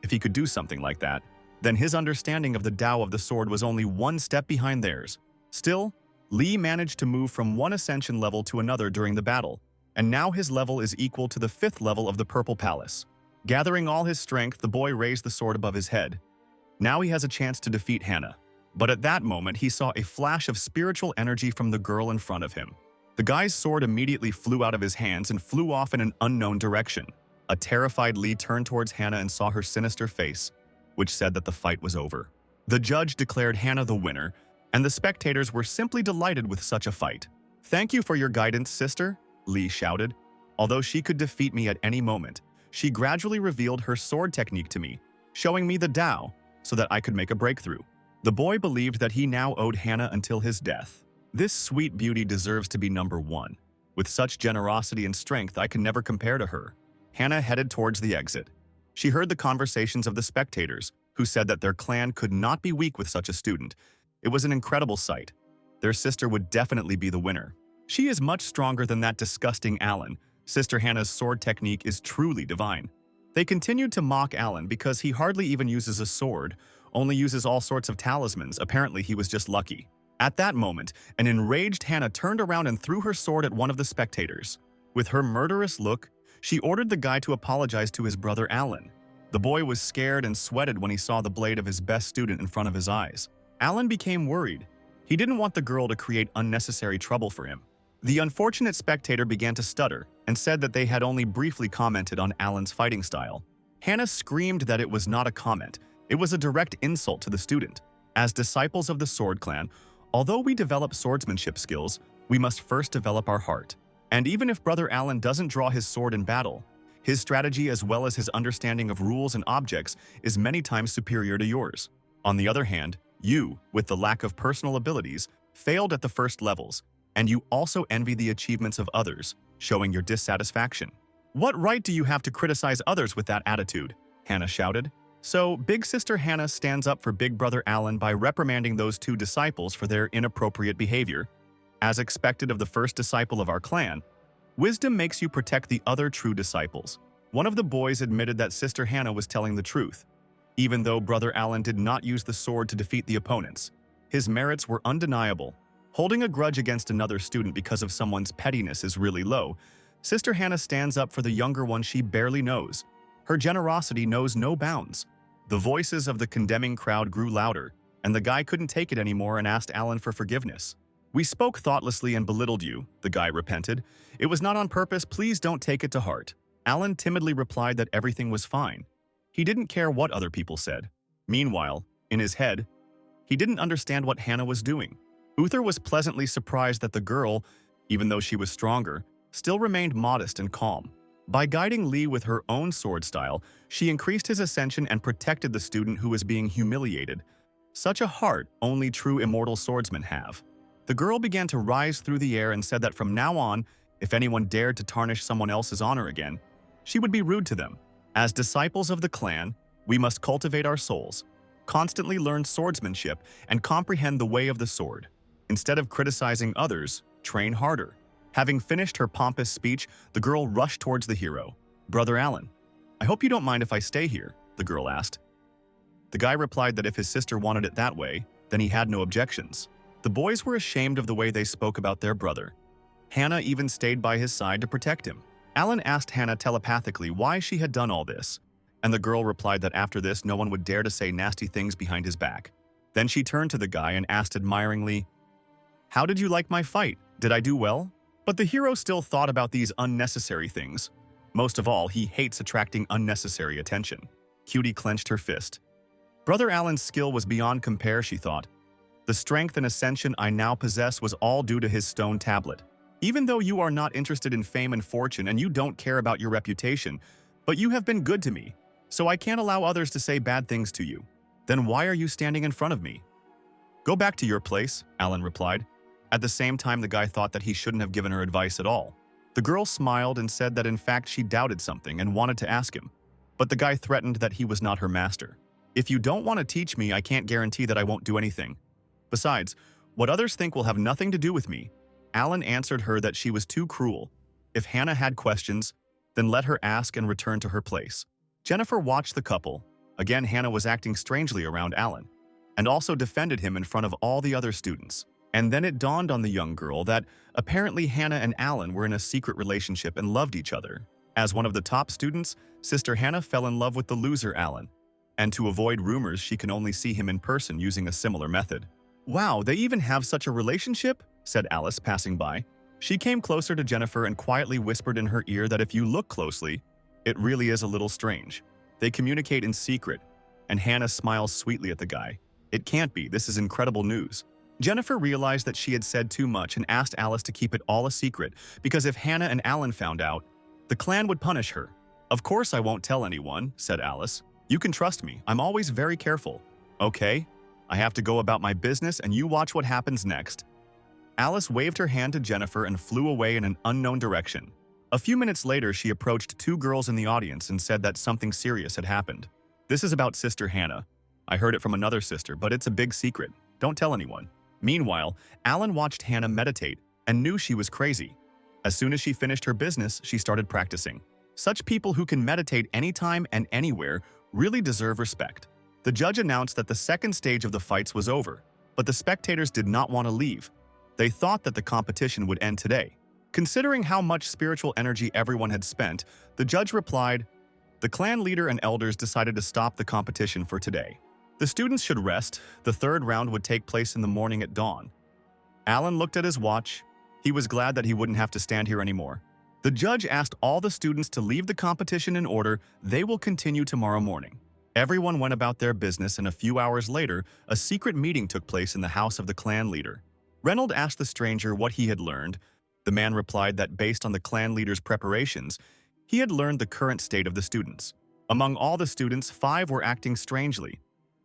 If he could do something like that, then his understanding of the Tao of the sword was only one step behind theirs. Still, Lee managed to move from one ascension level to another during the battle, and now his level is equal to the 5th level of the Purple Palace. Gathering all his strength, the boy raised the sword above his head. Now he has a chance to defeat Hana. But at that moment, he saw a flash of spiritual energy from the girl in front of him. The guy's sword immediately flew out of his hands and flew off in an unknown direction. A terrified Lee turned towards Hana and saw her sinister face, which said that the fight was over. The judge declared Hana the winner, and the spectators were simply delighted with such a fight. "Thank you for your guidance, sister," Lee shouted. Although she could defeat me at any moment, she gradually revealed her sword technique to me, showing me the Tao so that I could make a breakthrough. The boy believed that he now owed Hana until his death. This sweet beauty deserves to be number 1. With such generosity and strength, I can never compare to her. Hana headed towards the exit. She heard the conversations of the spectators, who said that their clan could not be weak with such a student. It was an incredible sight. Their sister would definitely be the winner. She is much stronger than that disgusting Alan. Sister Hannah's sword technique is truly divine. They continued to mock Alan because he hardly even uses a sword, only uses all sorts of talismans. Apparently he was just lucky. At that moment, an enraged Hannah turned around and threw her sword at one of the spectators. With her murderous look, she ordered the guy to apologize to his brother Alan. The boy was scared and sweated when he saw the blade of his best student in front of his eyes. Alan became worried. He didn't want the girl to create unnecessary trouble for him. The unfortunate spectator began to stutter and said that they had only briefly commented on Alan's fighting style. Hannah screamed that it was not a comment, it was a direct insult to the student. As disciples of the Sword Clan, although we develop swordsmanship skills, we must first develop our heart. And even if Brother Alan doesn't draw his sword in battle, his strategy as well as his understanding of rules and objects is many times superior to yours. On the other hand, you, with the lack of personal abilities, failed at the first levels, and you also envy the achievements of others, showing your dissatisfaction. "What right do you have to criticize others with that attitude?" Hannah shouted. So, Big Sister Hannah stands up for Big Brother Alan by reprimanding those 2 disciples for their inappropriate behavior. As expected of the first disciple of our clan, wisdom makes you protect the other true disciples. One of the boys admitted that Sister Hannah was telling the truth. Even though Brother Alan did not use the sword to defeat the opponents, his merits were undeniable. Holding a grudge against another student because of someone's pettiness is really low. Sister Hannah stands up for the younger one she barely knows. Her generosity knows no bounds. The voices of the condemning crowd grew louder, and the guy couldn't take it anymore and asked Alan for forgiveness. "We spoke thoughtlessly and belittled you," the guy repented. "It was not on purpose, please don't take it to heart." Alan timidly replied that everything was fine. He didn't care what other people said. Meanwhile, in his head, he didn't understand what Hannah was doing. Uther was pleasantly surprised that the girl, even though she was stronger, still remained modest and calm. By guiding Lee with her own sword style, she increased his ascension and protected the student who was being humiliated. Such a heart only true immortal swordsmen have. The girl began to rise through the air and said that from now on, if anyone dared to tarnish someone else's honor again, she would be rude to them. As disciples of the clan, we must cultivate our souls, constantly learn swordsmanship, and comprehend the way of the sword. Instead of criticizing others, train harder. Having finished her pompous speech, the girl rushed towards the hero. "Brother Alan, I hope you don't mind if I stay here," the girl asked. The guy replied that if his sister wanted it that way, then he had no objections. The boys were ashamed of the way they spoke about their brother. Hannah even stayed by his side to protect him. Alan asked Hannah telepathically why she had done all this, and the girl replied that after this no one would dare to say nasty things behind his back. Then she turned to the guy and asked admiringly, "How did you like my fight? Did I do well?" But the hero still thought about these unnecessary things. Most of all, he hates attracting unnecessary attention. Cutie clenched her fist. Brother Alan's skill was beyond compare, she thought. The strength and ascension I now possess was all due to his stone tablet. Even though you are not interested in fame and fortune and you don't care about your reputation, but you have been good to me, so I can't allow others to say bad things to you. Then why are you standing in front of me? Go back to your place, Alan replied. At the same time, the guy thought that he shouldn't have given her advice at all. The girl smiled and said that in fact she doubted something and wanted to ask him. But the guy threatened that he was not her master. If you don't want to teach me, I can't guarantee that I won't do anything. Besides, what others think will have nothing to do with me. Alan answered her that she was too cruel. If Hannah had questions, then let her ask and return to her place. Jennifer watched the couple. Again, Hannah was acting strangely around Alan, and also defended him in front of all the other students. And then it dawned on the young girl that apparently Hannah and Alan were in a secret relationship and loved each other. As one of the top students, Sister Hannah fell in love with the loser Alan. And to avoid rumors, she can only see him in person using a similar method. Wow, they even have such a relationship? Said Alice, passing by. She came closer to Jennifer and quietly whispered in her ear that if you look closely, it really is a little strange. They communicate in secret, and Hannah smiles sweetly at the guy. It can't be, this is incredible news. Jennifer realized that she had said too much and asked Alice to keep it all a secret because if Hannah and Alan found out, the clan would punish her. Of course I won't tell anyone, said Alice. You can trust me, I'm always very careful. Okay, I have to go about my business and you watch what happens next. Alice waved her hand to Jennifer and flew away in an unknown direction. A few minutes later, she approached two girls in the audience and said that something serious had happened. This is about Sister Hannah. I heard it from another sister, but it's a big secret. Don't tell anyone. Meanwhile, Alan watched Hannah meditate and knew she was crazy. As soon as she finished her business, she started practicing. Such people who can meditate anytime and anywhere really deserve respect. The judge announced that the second stage of the fights was over, but the spectators did not want to leave. They thought that the competition would end today. Considering how much spiritual energy everyone had spent, the judge replied, "The clan leader and elders decided to stop the competition for today. The students should rest. The third round would take place in the morning at dawn." Alan looked at his watch. He was glad that he wouldn't have to stand here anymore. The judge asked all the students to leave the competition in order. They will continue tomorrow morning. Everyone went about their business, and a few hours later, a secret meeting took place in the house of the clan leader. Reynolds asked the stranger what he had learned. The man replied that based on the clan leader's preparations, he had learned the current state of the students. Among all the students, 5 were acting strangely,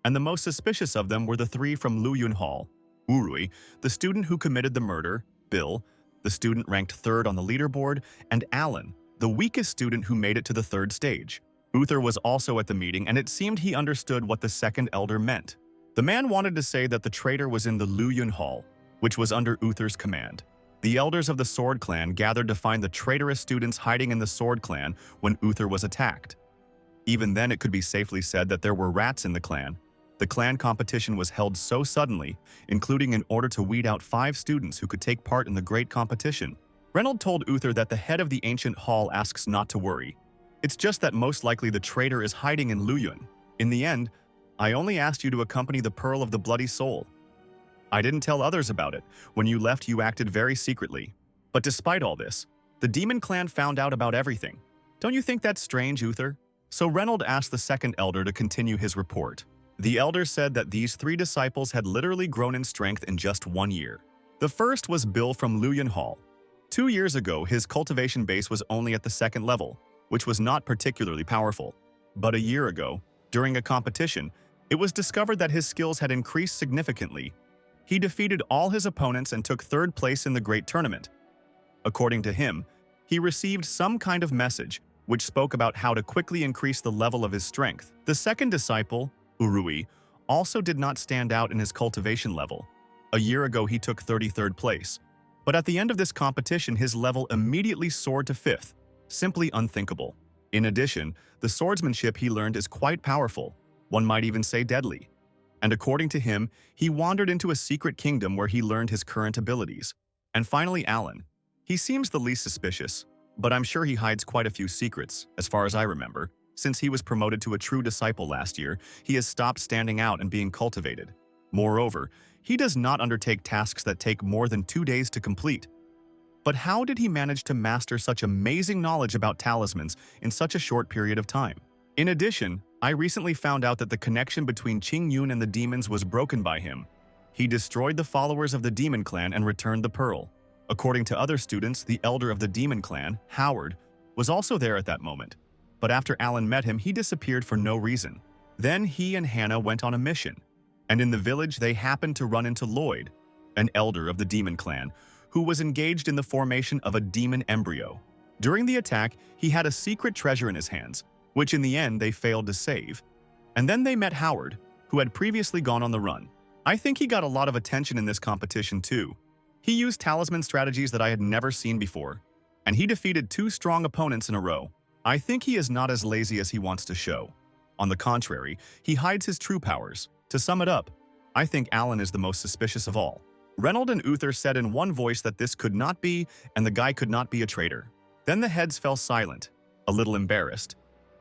and the most suspicious of them were the 3 from Luyun Hall. Urui, the student who committed the murder, Bill, the student ranked 3rd on the leaderboard, and Alan, the weakest student who made it to the 3rd stage. Uther was also at the meeting, and it seemed he understood what the second elder meant. The man wanted to say that the traitor was in the Luyun Hall, which was under Uther's command. The elders of the Sword Clan gathered to find the traitorous students hiding in the Sword Clan when Uther was attacked. Even then, it could be safely said that there were rats in the clan. The clan competition was held so suddenly, including in order to weed out 5 students who could take part in the great competition. Reynolds told Uther that the head of the ancient hall asks not to worry. It's just that most likely the traitor is hiding in Luyun. In the end, I only asked you to accompany the Pearl of the Bloody Soul. I didn't tell others about it. When you left, you acted very secretly. But despite all this, the demon clan found out about everything. Don't you think that's strange, Uther? So Reynolds asked the second elder to continue his report. The elder said that these 3 disciples had literally grown in strength in just 1 year. The first was Bill from Luyun Hall. 2 years ago, his cultivation base was only at the 2nd level, which was not particularly powerful. But a year ago, during a competition, it was discovered that his skills had increased significantly. He defeated all his opponents and took 3rd place in the great tournament. According to him, he received some kind of message which spoke about how to quickly increase the level of his strength. The second disciple, Urui, also did not stand out in his cultivation level. A year ago, he took 33rd place. But at the end of this competition, his level immediately soared to 5th. Simply unthinkable. In addition, the swordsmanship he learned is quite powerful. One might even say deadly. And according to him, he wandered into a secret kingdom where he learned his current abilities. And finally, Alan. He seems the least suspicious, but I'm sure he hides quite a few secrets, as far as I remember. Since he was promoted to a true disciple last year, he has stopped standing out and being cultivated. Moreover, he does not undertake tasks that take more than 2 days to complete. But how did he manage to master such amazing knowledge about talismans in such a short period of time? In addition, I recently found out that the connection between Qing Yun and the demons was broken by him. He destroyed the followers of the demon clan and returned the pearl. According to other students, the elder of the demon clan, Howard, was also there at that moment. But after Alan met him, he disappeared for no reason. Then he and Hannah went on a mission, and in the village they happened to run into Lloyd, an elder of the demon clan, who was engaged in the formation of a demon embryo. During the attack, he had a secret treasure in his hands, which in the end they failed to save. And then they met Howard, who had previously gone on the run. I think he got a lot of attention in this competition too. He used talisman strategies that I had never seen before, and he defeated 2 strong opponents in a row. I think he is not as lazy as he wants to show. On the contrary, he hides his true powers. To sum it up, I think Alan is the most suspicious of all. Reynold and Uther said in one voice that this could not be, and the guy could not be a traitor. Then the heads fell silent, a little embarrassed,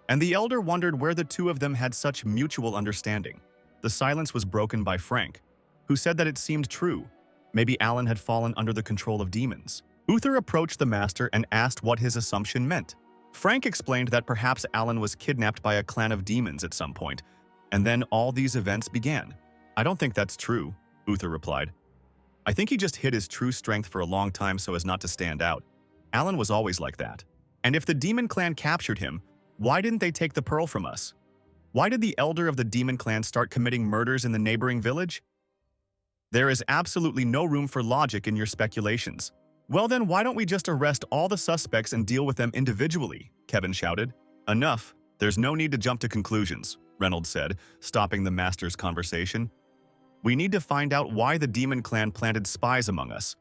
and the elder wondered where the 2 of them had such mutual understanding. The silence was broken by Frank, who said that it seemed true. Maybe Alan had fallen under the control of demons. Uther approached the master and asked what his assumption meant. Frank explained that perhaps Alan was kidnapped by a clan of demons at some point, and then all these events began. I don't think that's true, Uther replied. I think he just hid his true strength for a long time so as not to stand out. Alan was always like that. And if the demon clan captured him, why didn't they take the pearl from us? Why did the elder of the demon clan start committing murders in the neighboring village? There is absolutely no room for logic in your speculations. Well then, why don't we just arrest all the suspects and deal with them individually? Kevin shouted. Enough. There's no need to jump to conclusions, Reynolds said, stopping the master's conversation. We need to find out why the demon clan planted spies among us.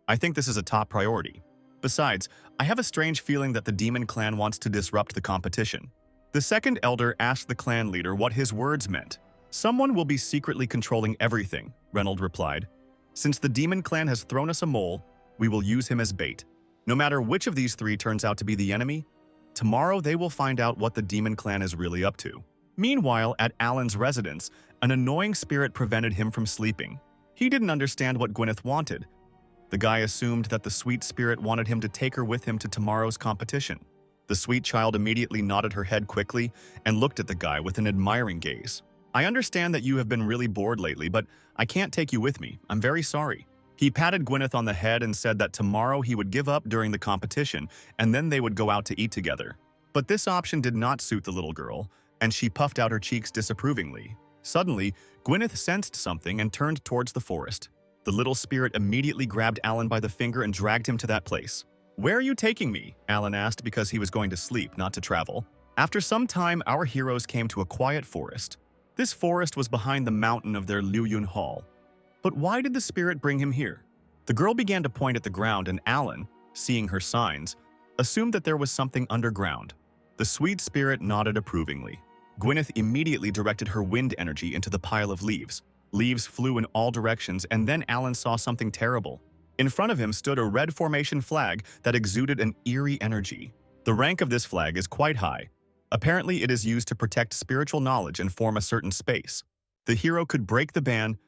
I think this is a top priority. Besides, I have a strange feeling that the demon clan wants to disrupt the competition. The second elder asked the clan leader what his words meant. Someone will be secretly controlling everything, Reynolds replied. Since the demon clan has thrown us a mole, we will use him as bait. No matter which of these 3 turns out to be the enemy, tomorrow they will find out what the demon clan is really up to. Meanwhile, at Alan's residence, an annoying spirit prevented him from sleeping. He didn't understand what Gwyneth wanted. The guy assumed that the sweet spirit wanted him to take her with him to tomorrow's competition. The sweet child immediately nodded her head quickly and looked at the guy with an admiring gaze. I understand that you have been really bored lately, but I can't take you with me. I'm very sorry. He patted Gwyneth on the head and said that tomorrow he would give up during the competition and then they would go out to eat together. But this option did not suit the little girl, and she puffed out her cheeks disapprovingly. Suddenly, Gwyneth sensed something and turned towards the forest. The little spirit immediately grabbed Alan by the finger and dragged him to that place. Where are you taking me? Alan asked because he was going to sleep, not to travel. After some time, our heroes came to a quiet forest. This forest was behind the mountain of their Luyun Hall. But why did the spirit bring him here? The girl began to point at the ground and Alan, seeing her signs, assumed that there was something underground. The sweet spirit nodded approvingly. Gwyneth immediately directed her wind energy into the pile of leaves. Leaves flew in all directions, and then Alan saw something terrible. In front of him stood a red formation flag that exuded an eerie energy. The rank of this flag is quite high. Apparently, it is used to protect spiritual knowledge and form a certain space. The hero could break the ban,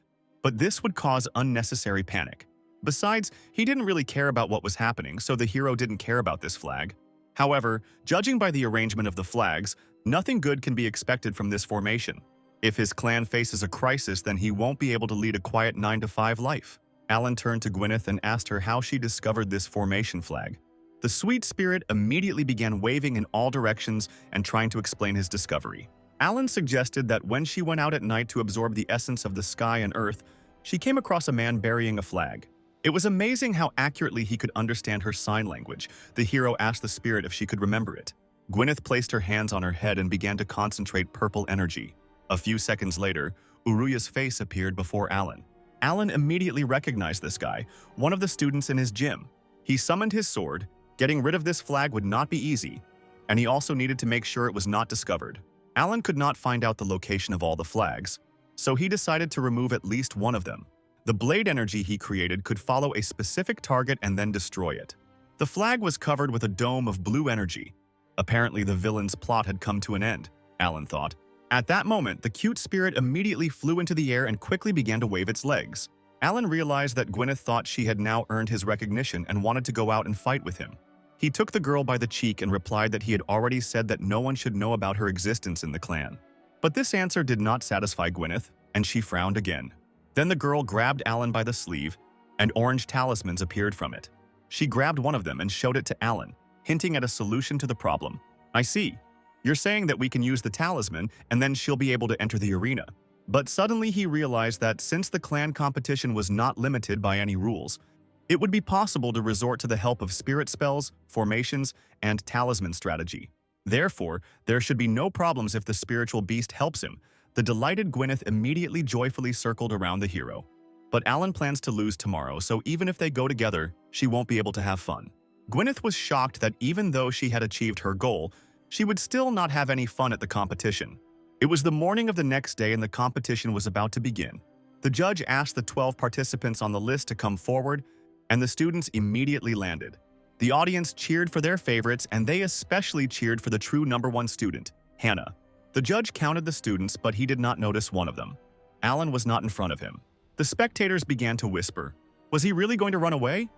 but this would cause unnecessary panic. Besides, he didn't really care about what was happening, so the hero didn't care about this flag. However, judging by the arrangement of the flags, nothing good can be expected from this formation. If his clan faces a crisis, then he won't be able to lead a quiet 9-to-5 life. Alan turned to Gwyneth and asked her how she discovered this formation flag. The sweet spirit immediately began waving in all directions and trying to explain his discovery. Alan suggested that when she went out at night to absorb the essence of the sky and earth, she came across a man burying a flag. It was amazing how accurately he could understand her sign language. The hero asked the spirit if she could remember it. Gwyneth placed her hands on her head and began to concentrate purple energy. A few seconds later, Uruya's face appeared before Alan. Alan immediately recognized this guy, one of the students in his gym. He summoned his sword. Getting rid of this flag would not be easy, and he also needed to make sure it was not discovered. Alan could not find out the location of all the flags, so he decided to remove at least one of them. The blade energy he created could follow a specific target and then destroy it. The flag was covered with a dome of blue energy. Apparently, the villain's plot had come to an end, Alan thought. At that moment, the cute spirit immediately flew into the air and quickly began to wave its legs. Alan realized that Gwyneth thought she had now earned his recognition and wanted to go out and fight with him. He took the girl by the cheek and replied that he had already said that no one should know about her existence in the clan. But this answer did not satisfy Gwyneth, and she frowned again. Then the girl grabbed Alan by the sleeve, and orange talismans appeared from it. She grabbed one of them and showed it to Alan, hinting at a solution to the problem. "I see. You're saying that we can use the talisman and then she'll be able to enter the arena." But suddenly he realized that since the clan competition was not limited by any rules, it would be possible to resort to the help of spirit spells, formations, and talisman strategy. Therefore, there should be no problems if the spiritual beast helps him. The delighted Gwyneth immediately joyfully circled around the hero. But Alan plans to lose tomorrow, so even if they go together, she won't be able to have fun. Gwyneth was shocked that even though she had achieved her goal, she would still not have any fun at the competition. It was the morning of the next day and the competition was about to begin. The judge asked the 12 participants on the list to come forward, and the students immediately landed. The audience cheered for their favorites, and they especially cheered for the true #1 student, Hannah. The judge counted the students, but he did not notice one of them. Alan was not in front of him. The spectators began to whisper. Was he really going to run away?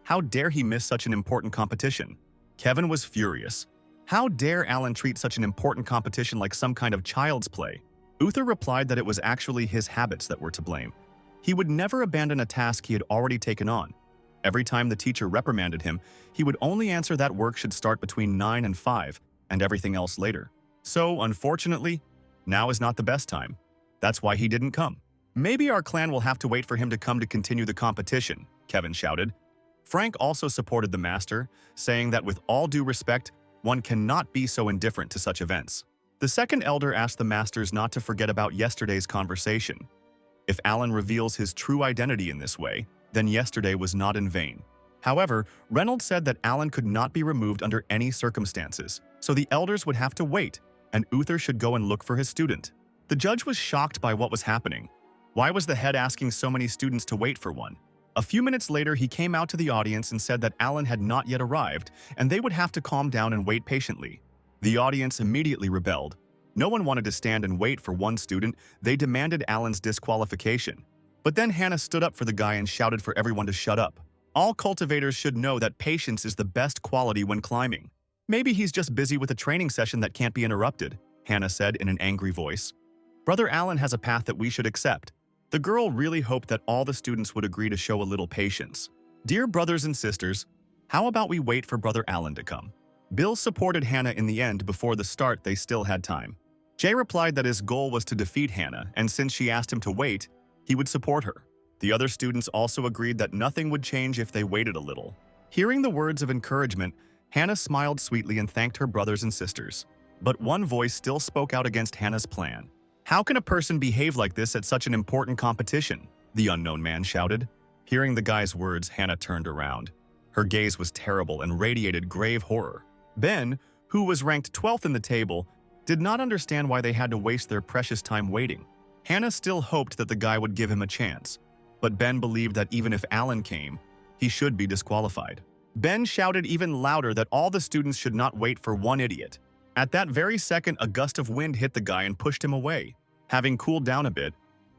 How dare he miss such an important competition? Kevin was furious. How dare Alan treat such an important competition like some kind of child's play? Uther replied that it was actually his habits that were to blame. He would never abandon a task he had already taken on. Every time the teacher reprimanded him, he would only answer that work should start between 9 and 5, and everything else later. So, unfortunately, now is not the best time. That's why he didn't come. "Maybe our clan will have to wait for him to come to continue the competition," Kevin shouted. Frank also supported the master, saying that with all due respect, one cannot be so indifferent to such events. The second elder asked the masters not to forget about yesterday's conversation. If Alan reveals his true identity in this way, then yesterday was not in vain. However, Reynolds said that Alan could not be removed under any circumstances, so the elders would have to wait, and Uther should go and look for his student. The judge was shocked by what was happening. Why was the head asking so many students to wait for one? A few minutes later, he came out to the audience and said that Alan had not yet arrived, and they would have to calm down and wait patiently. The audience immediately rebelled. No one wanted to stand and wait for one student. They demanded Alan's disqualification. But then Hannah stood up for the guy and shouted for everyone to shut up. All cultivators should know that patience is the best quality when climbing. "Maybe he's just busy with a training session that can't be interrupted," Hannah said in an angry voice. "Brother Alan has a path that we should accept." The girl really hoped that all the students would agree to show a little patience. "Dear brothers and sisters, how about we wait for Brother Alan to come?" Bill supported Hannah in the end. Before the start, they still had time. Jay replied that his goal was to defeat Hannah, and since she asked him to wait, he would support her. The other students also agreed that nothing would change if they waited a little. Hearing the words of encouragement, Hannah smiled sweetly and thanked her brothers and sisters. But one voice still spoke out against Hannah's plan. "How can a person behave like this at such an important competition?" the unknown man shouted. Hearing the guy's words, Hannah turned around. Her gaze was terrible and radiated grave horror. Ben, who was ranked 12th in the table, did not understand why they had to waste their precious time waiting. Hannah still hoped that the guy would give him a chance, but Ben believed that even if Alan came, he should be disqualified. Ben shouted even louder that all the students should not wait for one idiot. At that very second, a gust of wind hit the guy and pushed him away. Having cooled down a bit,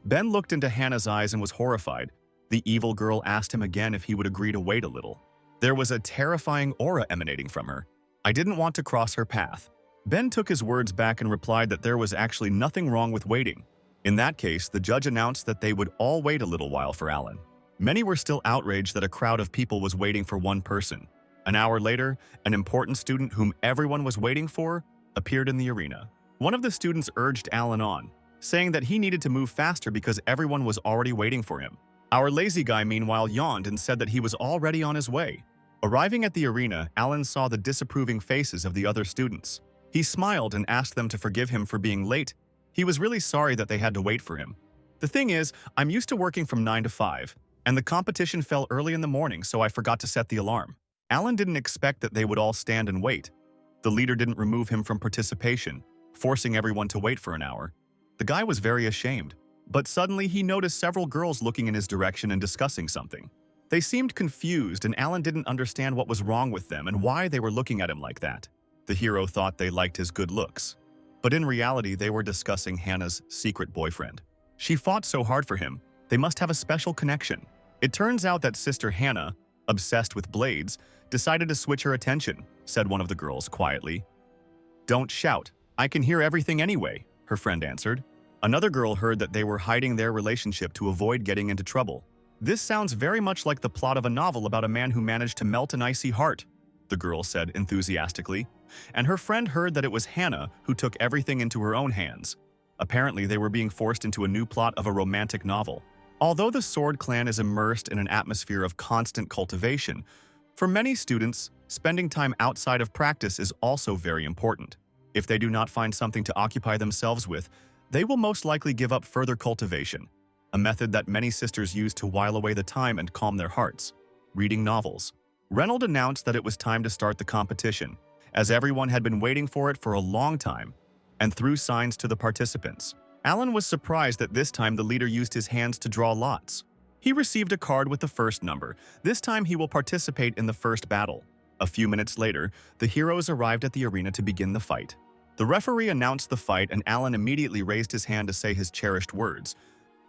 Ben looked into Hannah's eyes and was horrified. The evil girl asked him again if he would agree to wait a little. There was a terrifying aura emanating from her. "I didn't want to cross her path." Ben took his words back and replied that there was actually nothing wrong with waiting. In that case, the judge announced that they would all wait a little while for Alan. Many were still outraged that a crowd of people was waiting for one person. An hour later, an important student whom everyone was waiting for appeared in the arena. One of the students urged Alan on, saying that he needed to move faster because everyone was already waiting for him. Our lazy guy, meanwhile, yawned and said that he was already on his way. Arriving at the arena, Alan saw the disapproving faces of the other students. He smiled and asked them to forgive him for being late. He was really sorry that they had to wait for him. "The thing is, I'm used to working from 9 to 5, and the competition fell early in the morning, so I forgot to set the alarm." Alan didn't expect that they would all stand and wait. The leader didn't remove him from participation, forcing everyone to wait for an hour. The guy was very ashamed, but suddenly he noticed several girls looking in his direction and discussing something. They seemed confused, and Alan didn't understand what was wrong with them and why they were looking at him like that. The hero thought they liked his good looks, but in reality they were discussing Hannah's secret boyfriend. She fought so hard for him, They must have a special connection. It turns out that Sister Hannah, obsessed with blades, decided to switch her attention, said one of the girls quietly. Don't shout. I can hear everything anyway, her friend answered. Another girl heard that they were hiding their relationship to avoid getting into trouble. This sounds very much like the plot of a novel about a man who managed to melt an icy heart, the girl said enthusiastically. And her friend heard that it was Hannah who took everything into her own hands. Apparently, they were being forced into a new plot of a romantic novel. Although the Sword Clan is immersed in an atmosphere of constant cultivation, for many students, spending time outside of practice is also very important. If they do not find something to occupy themselves with, they will most likely give up further cultivation, a method that many sisters use to while away the time and calm their hearts. Reading novels. Reynolds announced that it was time to start the competition, as everyone had been waiting for it for a long time, and threw signs to the participants. Alan was surprised that this time the leader used his hands to draw lots. He received a card with the first number. This time he will participate in the first battle. A few minutes later, the heroes arrived at the arena to begin the fight. The referee announced the fight and Alan immediately raised his hand to say his cherished words.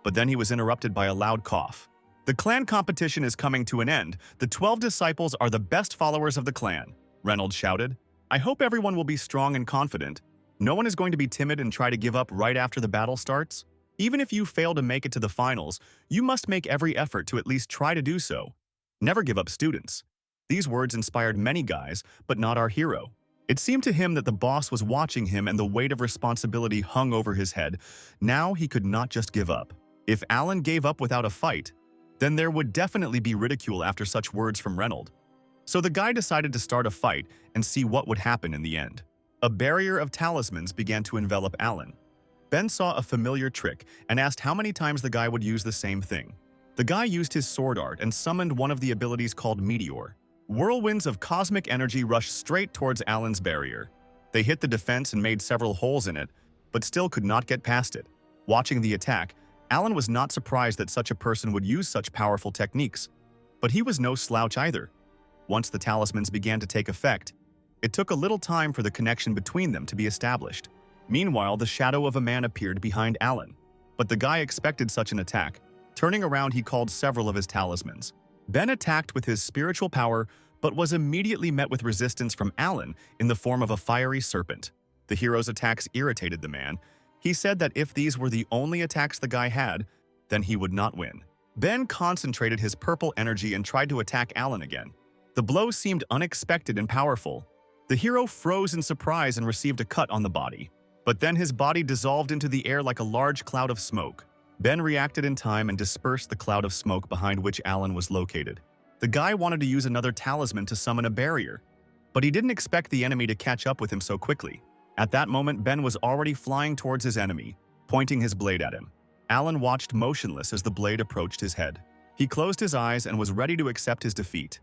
But then he was interrupted by a loud cough. The clan competition is coming to an end. The 12 disciples are the best followers of the clan, Reynolds shouted. I hope everyone will be strong and confident. No one is going to be timid and try to give up right after the battle starts. Even if you fail to make it to the finals, you must make every effort to at least try to do so. Never give up, students. These words inspired many guys, but not our hero. It seemed to him that the boss was watching him and the weight of responsibility hung over his head. Now he could not just give up. If Alan gave up without a fight, then there would definitely be ridicule after such words from Reynolds. So the guy decided to start a fight and see what would happen in the end. A barrier of talismans began to envelop Alan. Ben saw a familiar trick and asked how many times the guy would use the same thing. The guy used his sword art and summoned one of the abilities called Meteor. Whirlwinds of cosmic energy rushed straight towards Alan's barrier. They hit the defense and made several holes in it, but still could not get past it. Watching the attack, Alan was not surprised that such a person would use such powerful techniques. But he was no slouch either. Once the talismans began to take effect, it took a little time for the connection between them to be established. Meanwhile, the shadow of a man appeared behind Alan. But the guy expected such an attack. Turning around, he called several of his talismans. Ben attacked with his spiritual power, but was immediately met with resistance from Alan in the form of a fiery serpent. The hero's attacks irritated the man. He said that if these were the only attacks the guy had, then he would not win. Ben concentrated his purple energy and tried to attack Alan again. The blow seemed unexpected and powerful. The hero froze in surprise and received a cut on the body. But then his body dissolved into the air like a large cloud of smoke. Ben reacted in time and dispersed the cloud of smoke behind which Alan was located. The guy wanted to use another talisman to summon a barrier, but he didn't expect the enemy to catch up with him so quickly. At that moment, Ben was already flying towards his enemy, pointing his blade at him. Alan watched motionless as the blade approached his head. He closed his eyes and was ready to accept his defeat.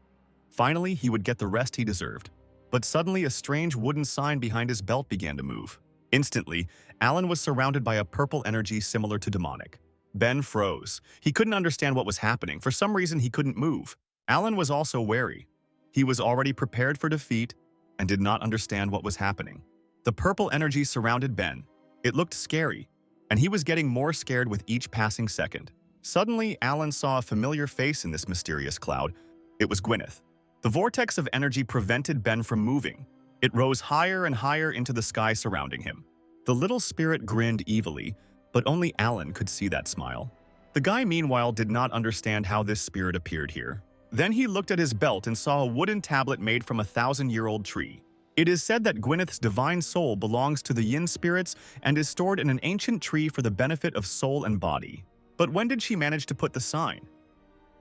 Finally, he would get the rest he deserved. But suddenly, a strange wooden sign behind his belt began to move. Instantly, Alan was surrounded by a purple energy similar to demonic. Ben froze. He couldn't understand what was happening. For some reason, he couldn't move. Alan was also wary. He was already prepared for defeat and did not understand what was happening. The purple energy surrounded Ben. It looked scary, and he was getting more scared with each passing second. Suddenly, Alan saw a familiar face in this mysterious cloud. It was Gwyneth. The vortex of energy prevented Ben from moving. It rose higher and higher into the sky surrounding him. The little spirit grinned evilly, but only Alan could see that smile. The guy, meanwhile, did not understand how this spirit appeared here. Then he looked at his belt and saw a wooden tablet made from a 1,000-year-old tree. It is said that Gwyneth's divine soul belongs to the yin spirits and is stored in an ancient tree for the benefit of soul and body. But when did she manage to put the sign?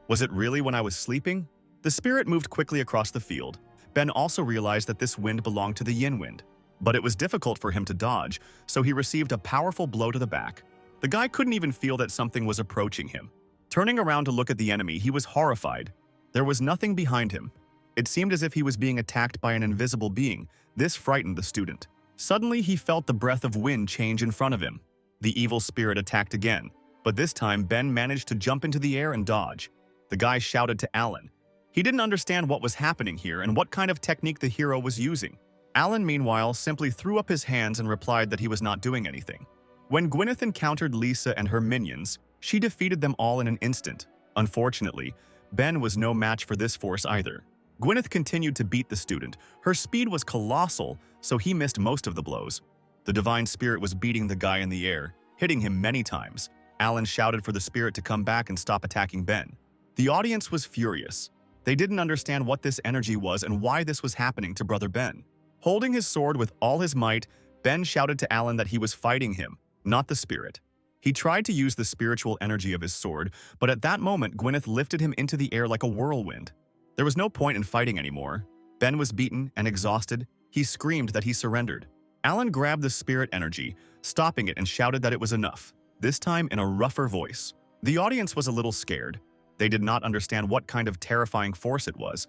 Was it really when I was sleeping? The spirit moved quickly across the field. Ben also realized that this wind belonged to the yin wind. But it was difficult for him to dodge, so he received a powerful blow to the back. The guy couldn't even feel that something was approaching him. Turning around to look at the enemy, he was horrified. There was nothing behind him. It seemed as if he was being attacked by an invisible being. This frightened the student. Suddenly, he felt the breath of wind change in front of him. The evil spirit attacked again, but this time Ben managed to jump into the air and dodge. The guy shouted to Alan. He didn't understand what was happening here and what kind of technique the hero was using. Alan, meanwhile, simply threw up his hands and replied that he was not doing anything. When Gwyneth encountered Lisa and her minions, She defeated them all in an instant. Unfortunately, Ben was no match for this force either. Gwyneth continued to beat the student. Her speed was colossal, so he missed most of the blows. The divine spirit was beating the guy in the air, hitting him many times. Alan shouted for the spirit to come back and stop attacking Ben. The audience was furious. They didn't understand what this energy was and why this was happening to Brother Ben. Holding his sword with all his might, Ben shouted to Alan that he was fighting him, not the spirit. He tried to use the spiritual energy of his sword, but at that moment Gwyneth lifted him into the air like a whirlwind. There was no point in fighting anymore. Ben was beaten and exhausted. He screamed that he surrendered. Alan grabbed the spirit energy, stopping it, and shouted that it was enough, this time in a rougher voice. The audience was a little scared. They did not understand what kind of terrifying force it was.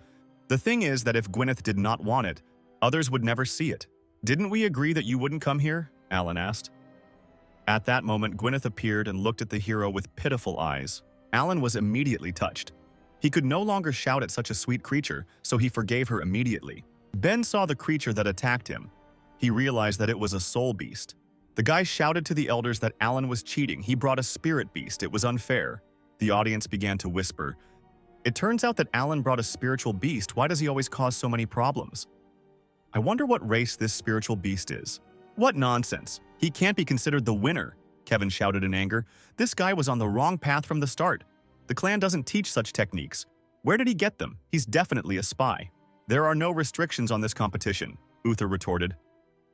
The thing is that if Gwyneth did not want it, others would never see it. "Didn't we agree that you wouldn't come here?" Alan asked. At that moment, Gwyneth appeared and looked at the hero with pitiful eyes. Alan was immediately touched. He could no longer shout at such a sweet creature, so he forgave her immediately. Ben saw the creature that attacked him. He realized that it was a soul beast. The guy shouted to the elders that Alan was cheating. He brought a spirit beast. It was unfair. The audience began to whisper. It turns out that Alan brought a spiritual beast. Why does he always cause so many problems? I wonder what race this spiritual beast is. What nonsense. He can't be considered the winner, Kevin shouted in anger. This guy was on the wrong path from the start. The clan doesn't teach such techniques. Where did he get them? He's definitely a spy. There are no restrictions on this competition, Uther retorted.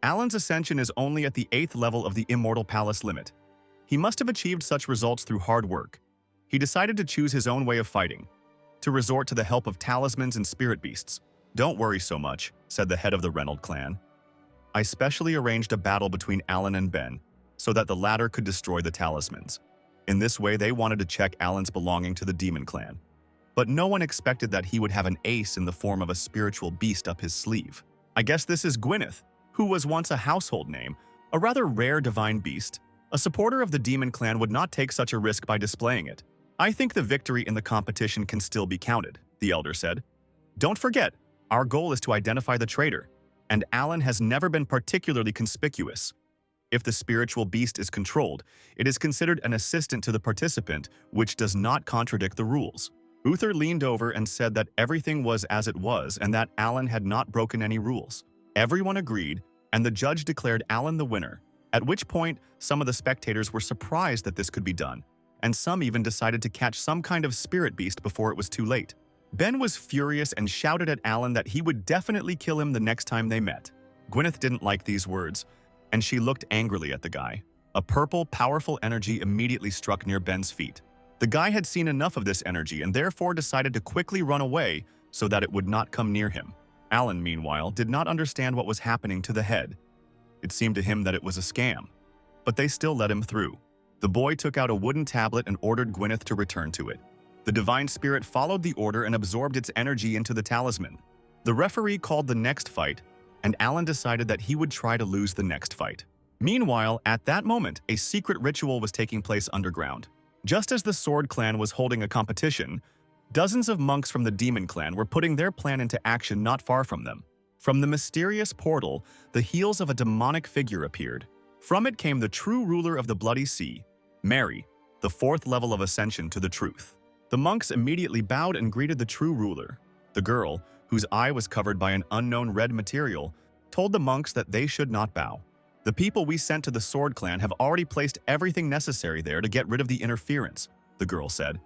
Alan's ascension is only at the 8th level of the Immortal Palace limit. He must have achieved such results through hard work. He decided to choose his own way of fighting, to resort to the help of talismans and spirit beasts. Don't worry so much, said the head of the Reynolds clan. I specially arranged a battle between Alan and Ben, so that the latter could destroy the talismans. In this way, they wanted to check Alan's belonging to the Demon Clan. But no one expected that he would have an ace in the form of a spiritual beast up his sleeve. I guess this is Gwyneth, who was once a household name, a rather rare divine beast. A supporter of the Demon Clan would not take such a risk by displaying it. I think the victory in the competition can still be counted, the elder said. Don't forget, our goal is to identify the traitor, and Alan has never been particularly conspicuous. If the spiritual beast is controlled, it is considered an assistant to the participant, which does not contradict the rules. Uther leaned over and said that everything was as it was and that Alan had not broken any rules. Everyone agreed, and the judge declared Alan the winner, at which point some of the spectators were surprised that this could be done, and some even decided to catch some kind of spirit beast before it was too late. Ben was furious and shouted at Alan that he would definitely kill him the next time they met. Gwyneth didn't like these words, and she looked angrily at the guy. A purple, powerful energy immediately struck near Ben's feet. The guy had seen enough of this energy and therefore decided to quickly run away so that it would not come near him. Alan, meanwhile, did not understand what was happening to the head. It seemed to him that it was a scam, but they still let him through. The boy took out a wooden tablet and ordered Gwyneth to return to it. The divine spirit followed the order and absorbed its energy into the talisman. The referee called the next fight, and Alan decided that he would try to lose the next fight. Meanwhile, at that moment, a secret ritual was taking place underground. Just as the Sword Clan was holding a competition, dozens of monks from the Demon Clan were putting their plan into action not far from them. From the mysterious portal, the heels of a demonic figure appeared. From it came the true ruler of the Bloody Sea, Mary, the 4th level of ascension to the truth. The monks immediately bowed and greeted the true ruler. The girl, whose eye was covered by an unknown red material, told the monks that they should not bow. The people we sent to the Sword Clan have already placed everything necessary there to get rid of the interference, the girl said.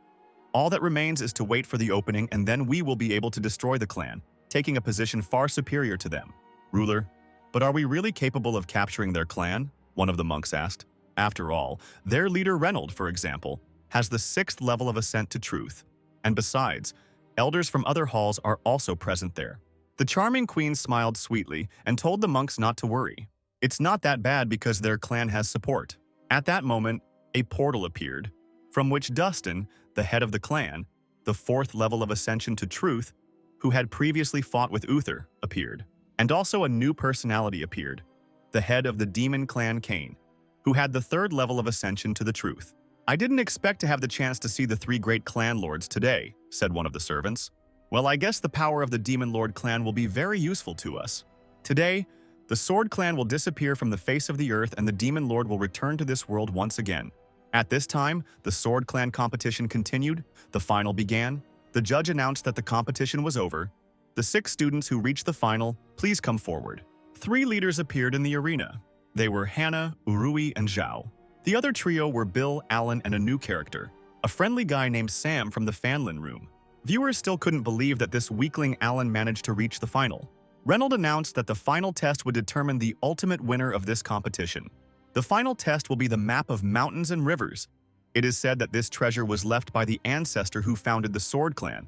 All that remains is to wait for the opening, and then we will be able to destroy the clan, taking a position far superior to them. Ruler, but are we really capable of capturing their clan? One of the monks asked. After all, their leader Reynolds, for example, has the 6th level of ascent to truth. And besides, elders from other halls are also present there. The charming queen smiled sweetly and told the monks not to worry. It's not that bad because their clan has support. At that moment, a portal appeared, from which Dustin, the head of the clan, the 4th level of ascension to truth, who had previously fought with Uther, appeared. And also a new personality appeared, the head of the Demon Clan Cain, who had the 3rd level of ascension to the truth. I didn't expect to have the chance to see the 3 great clan lords today, said one of the servants. Well, I guess the power of the Demon Lord clan will be very useful to us. Today, the Sword Clan will disappear from the face of the earth and the Demon Lord will return to this world once again. At this time, the Sword Clan competition continued, the final began, the judge announced that the competition was over. The 6 students who reached the final, please come forward. 3 leaders appeared in the arena. They were Hannah, Urui, and Zhao. The other trio were Bill, Alan, and a new character, a friendly guy named Sam from the Fanlin room. Viewers still couldn't believe that this weakling Alan managed to reach the final. Reynolds announced that the final test would determine the ultimate winner of this competition. The final test will be the map of mountains and rivers. It is said that this treasure was left by the ancestor who founded the Sword Clan.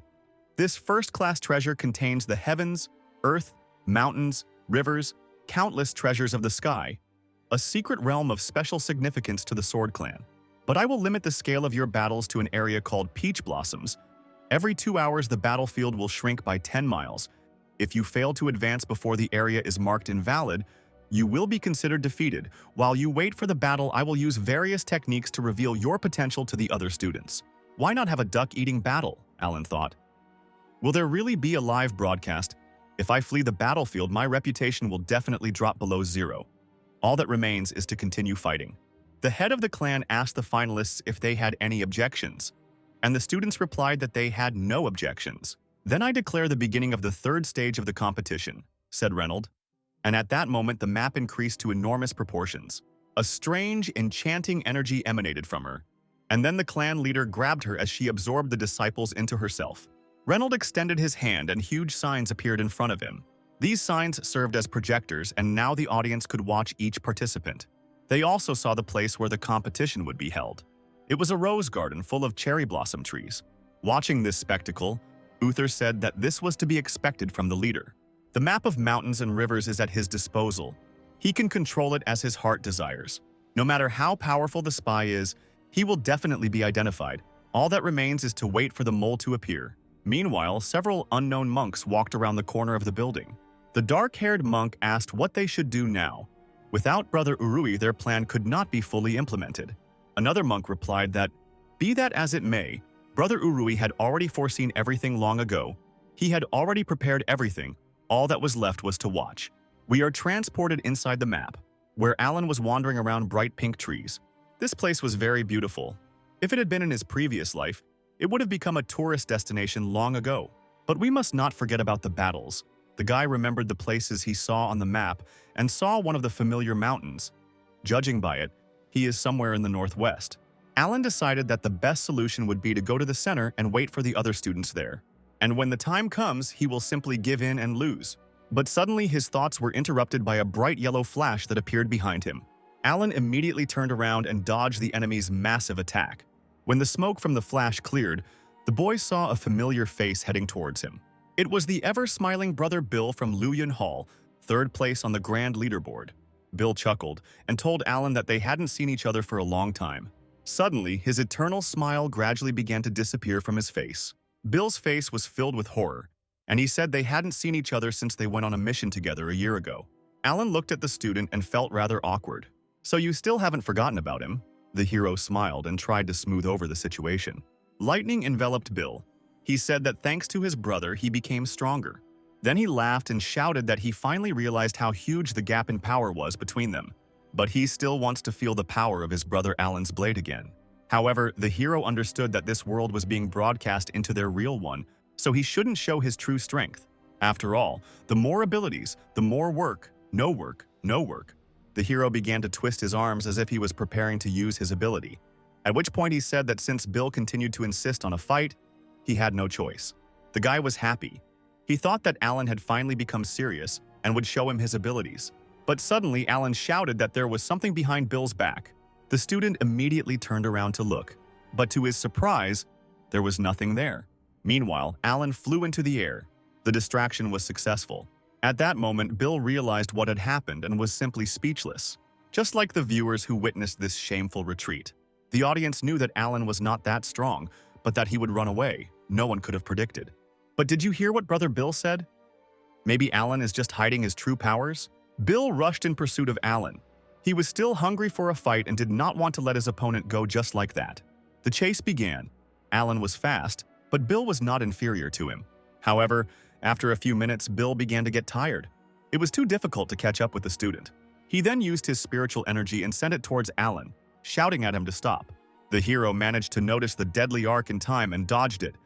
This first-class treasure contains the heavens, earth, mountains, rivers, countless treasures of the sky, a secret realm of special significance to the Sword Clan. But I will limit the scale of your battles to an area called Peach Blossoms. Every 2 hours, the battlefield will shrink by 10 miles. If you fail to advance before the area is marked invalid, you will be considered defeated. While you wait for the battle, I will use various techniques to reveal your potential to the other students. Why not have a duck-eating battle? Alan thought. Will there really be a live broadcast? If I flee the battlefield, my reputation will definitely drop below 0. All that remains is to continue fighting. The head of the clan asked the finalists if they had any objections, and the students replied that they had no objections. Then I declare the beginning of the 3rd stage of the competition, said Reynolds. And at that moment, the map increased to enormous proportions. A strange, enchanting energy emanated from her, and then the clan leader grabbed her as she absorbed the disciples into herself. Reynolds extended his hand and huge signs appeared in front of him. These signs served as projectors, and now the audience could watch each participant. They also saw the place where the competition would be held. It was a rose garden full of cherry blossom trees. Watching this spectacle, Uther said that this was to be expected from the leader. The map of mountains and rivers is at his disposal. He can control it as his heart desires. No matter how powerful the spy is, he will definitely be identified. All that remains is to wait for the mole to appear. Meanwhile, several unknown monks walked around the corner of the building. The dark-haired monk asked what they should do now. Without Brother Urui, their plan could not be fully implemented. Another monk replied that, be that as it may, Brother Urui had already foreseen everything long ago. He had already prepared everything. All that was left was to watch. We are transported inside the map, where Alan was wandering around bright pink trees. This place was very beautiful. If it had been in his previous life, it would have become a tourist destination long ago. But we must not forget about the battles. The guy remembered the places he saw on the map and saw one of the familiar mountains. Judging by it, he is somewhere in the northwest. Alan decided that the best solution would be to go to the center and wait for the other students there. And when the time comes, he will simply give in and lose. But suddenly his thoughts were interrupted by a bright yellow flash that appeared behind him. Alan immediately turned around and dodged the enemy's massive attack. When the smoke from the flash cleared, the boy saw a familiar face heading towards him. It was the ever-smiling brother Bill from Luyan Hall, 3rd place on the grand leaderboard. Bill chuckled and told Alan that they hadn't seen each other for a long time. Suddenly, his eternal smile gradually began to disappear from his face. Bill's face was filled with horror, and he said they hadn't seen each other since they went on a mission together a year ago. Alan looked at the student and felt rather awkward. So you still haven't forgotten about him? The hero smiled and tried to smooth over the situation. Lightning enveloped Bill. He said that thanks to his brother, he became stronger. Then he laughed and shouted that he finally realized how huge the gap in power was between them. But he still wants to feel the power of his brother Alan's blade again. However, the hero understood that this world was being broadcast into their real one, so he shouldn't show his true strength. After all, the more abilities, the more work, no work, no work. The hero began to twist his arms as if he was preparing to use his ability, at which point he said that since Bill continued to insist on a fight, he had no choice. The guy was happy. He thought that Alan had finally become serious and would show him his abilities. But suddenly, Alan shouted that there was something behind Bill's back. The student immediately turned around to look, but to his surprise, there was nothing there. Meanwhile, Alan flew into the air. The distraction was successful. At that moment, Bill realized what had happened and was simply speechless. Just like the viewers who witnessed this shameful retreat. The audience knew that Alan was not that strong, but that he would run away. No one could have predicted. But did you hear what Brother Bill said? Maybe Alan is just hiding his true powers? Bill rushed in pursuit of Alan. He was still hungry for a fight and did not want to let his opponent go just like that. The chase began. Alan was fast, but Bill was not inferior to him. However, after a few minutes, Bill began to get tired. It was too difficult to catch up with the student. He then used his spiritual energy and sent it towards Alan, shouting at him to stop. The hero managed to notice the deadly arc in time and dodged it.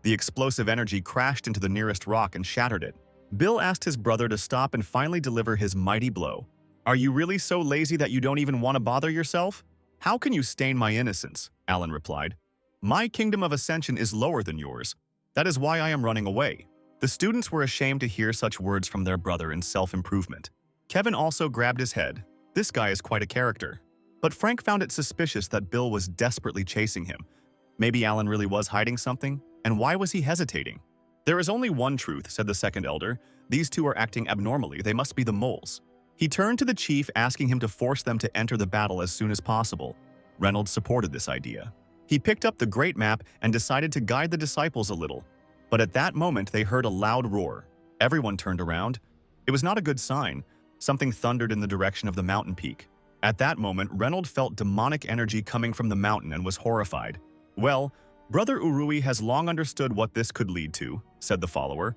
The explosive energy crashed into the nearest rock and shattered it. Bill asked his brother to stop and finally deliver his mighty blow. "Are you really so lazy that you don't even want to bother yourself? How can you stain my innocence?" Alan replied. "My kingdom of ascension is lower than yours. That is why I am running away." The students were ashamed to hear such words from their brother in self-improvement. Kevin also grabbed his head. This guy is quite a character. But Frank found it suspicious that Bill was desperately chasing him. Maybe Alan really was hiding something? And why was he hesitating? "There is only one truth," said the second elder. "These two are acting abnormally. They must be the moles." He turned to the chief, asking him to force them to enter the battle as soon as possible. Reynolds supported this idea. He picked up the great map and decided to guide the disciples a little. But at that moment, they heard a loud roar. Everyone turned around. It was not a good sign. Something thundered in the direction of the mountain peak. At that moment, Reynolds felt demonic energy coming from the mountain and was horrified. "Well, Brother Urui has long understood what this could lead to," said the follower.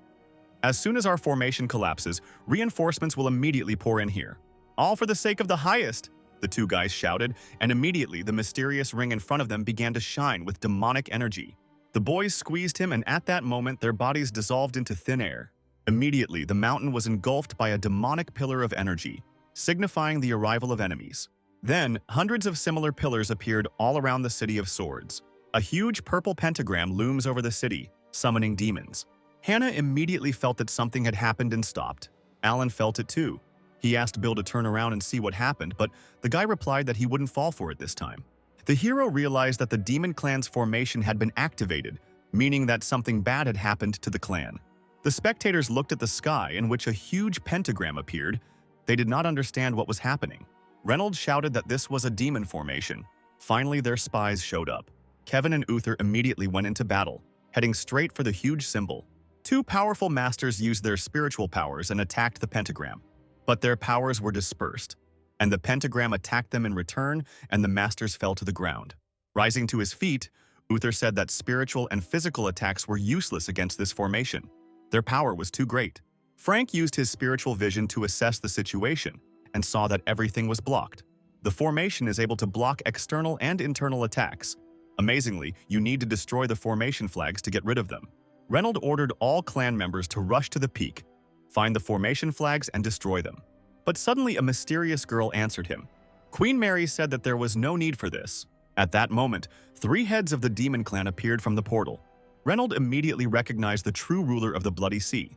"As soon as our formation collapses, reinforcements will immediately pour in here. All for the sake of the highest," the two guys shouted, and immediately the mysterious ring in front of them began to shine with demonic energy. The boys squeezed him, and at that moment their bodies dissolved into thin air. Immediately, the mountain was engulfed by a demonic pillar of energy, signifying the arrival of enemies. Then, hundreds of similar pillars appeared all around the City of Swords. A huge purple pentagram looms over the city, summoning demons. Hannah immediately felt that something had happened and stopped. Alan felt it too. He asked Bill to turn around and see what happened, but the guy replied that he wouldn't fall for it this time. The hero realized that the demon clan's formation had been activated, meaning that something bad had happened to the clan. The spectators looked at the sky, in which a huge pentagram appeared. They did not understand what was happening. Reynolds shouted that this was a demon formation. Finally, their spies showed up. Kevin and Uther immediately went into battle, heading straight for the huge symbol. Two powerful masters used their spiritual powers and attacked the pentagram. But their powers were dispersed, and the pentagram attacked them in return, and the masters fell to the ground. Rising to his feet, Uther said that spiritual and physical attacks were useless against this formation. Their power was too great. Frank used his spiritual vision to assess the situation and saw that everything was blocked. The formation is able to block external and internal attacks. Amazingly, you need to destroy the formation flags to get rid of them. Reynolds ordered all clan members to rush to the peak, find the formation flags, and destroy them. But suddenly a mysterious girl answered him. Queen Mary said that there was no need for this. At that moment, 3 heads of the demon clan appeared from the portal. Reynolds immediately recognized the true ruler of the Bloody Sea.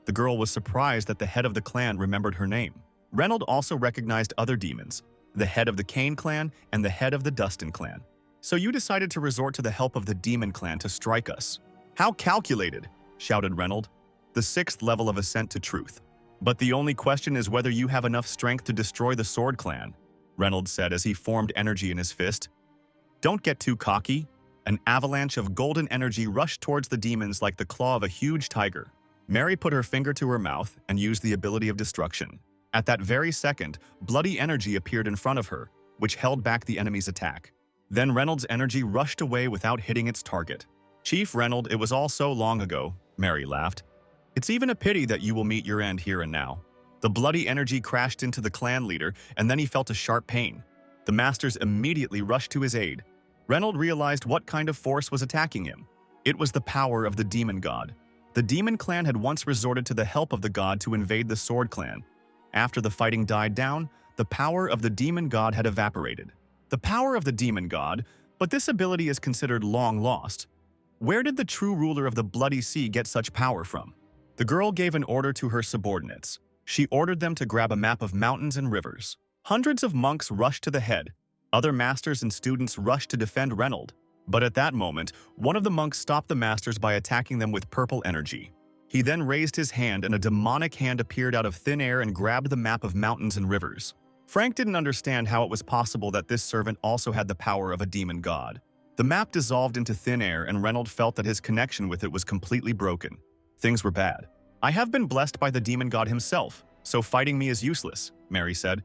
The girl was surprised that the head of the clan remembered her name. Reynolds also recognized other demons, the head of the Cain clan and the head of the Dustin clan. "So you decided to resort to the help of the demon clan to strike us. How calculated," shouted Reynolds. "The 6th level of ascent to truth. But the only question is whether you have enough strength to destroy the Sword Clan," Reynolds said as he formed energy in his fist. "Don't get too cocky." An avalanche of golden energy rushed towards the demons like the claw of a huge tiger. Mary put her finger to her mouth and used the ability of destruction. At that very second, bloody energy appeared in front of her, which held back the enemy's attack. Then Reynolds' energy rushed away without hitting its target. "Chief Reynolds, it was all so long ago," Mary laughed. "It's even a pity that you will meet your end here and now." The bloody energy crashed into the clan leader, and then he felt a sharp pain. The masters immediately rushed to his aid. Reynolds realized what kind of force was attacking him. It was the power of the demon god. The demon clan had once resorted to the help of the god to invade the Sword Clan. After the fighting died down, the power of the demon god had evaporated. The power of the demon god, but this ability is considered long lost. Where did the true ruler of the Bloody Sea get such power from? The girl gave an order to her subordinates. She ordered them to grab a map of mountains and rivers. Hundreds of monks rushed to the head. Other masters and students rushed to defend Reynolds. But at that moment, one of the monks stopped the masters by attacking them with purple energy. He then raised his hand, and a demonic hand appeared out of thin air and grabbed the map of mountains and rivers. Frank didn't understand how it was possible that this servant also had the power of a demon god. The map dissolved into thin air, and Reynolds felt that his connection with it was completely broken. Things were bad. "I have been blessed by the demon god himself, so fighting me is useless," Mary said.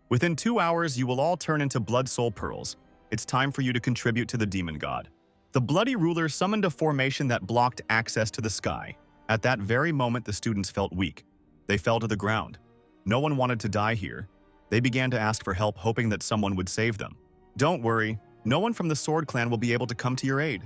"Within 2 hours, you will all turn into blood soul pearls. It's time for you to contribute to the demon god." The bloody ruler summoned a formation that blocked access to the sky. At that very moment, the students felt weak. They fell to the ground. No one wanted to die here. They began to ask for help, hoping that someone would save them. "Don't worry, No one from the Sword Clan will be able to come to your aid.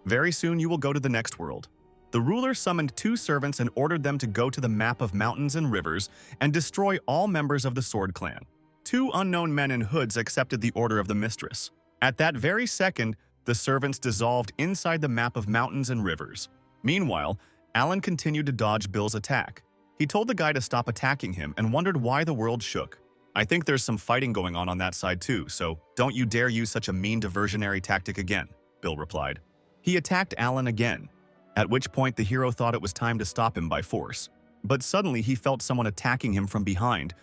Very soon you will go to the next world. The ruler summoned 2 servants and ordered them to go to the map of mountains and rivers and destroy all members of the Sword Clan. 2 unknown men in hoods accepted the order of the mistress. At that very second, the servants dissolved inside the map of mountains and rivers. Meanwhile, Alan continued to dodge Bill's attack. He told the guy to stop attacking him and wondered why the world shook. I think there's some fighting going on that side too, so don't you dare use such a mean diversionary tactic again, Bill replied. He attacked Alan again, at which point the hero thought it was time to stop him by force. But suddenly he felt someone attacking him from behind.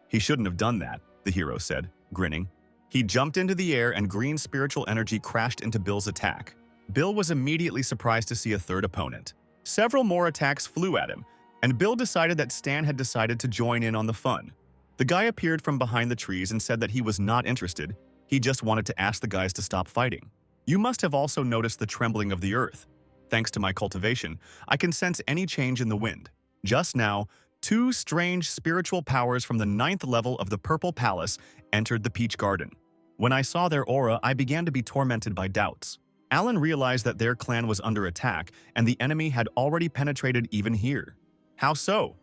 He shouldn't have done that, the hero said, grinning. He jumped into the air and green spiritual energy crashed into Bill's attack. Bill was immediately surprised to see a third opponent. Several more attacks flew at him, and Bill decided that Stan had decided to join in on the fun. The guy appeared from behind the trees and said that he was not interested. He just wanted to ask the guys to stop fighting. You must have also noticed the trembling of the earth. Thanks to my cultivation, I can sense any change in the wind. Just now, 2 strange spiritual powers from the 9th level of the Purple Palace entered the Peach Garden. When I saw their aura, I began to be tormented by doubts. Alan realized that their clan was under attack, and the enemy had already penetrated even here. How so?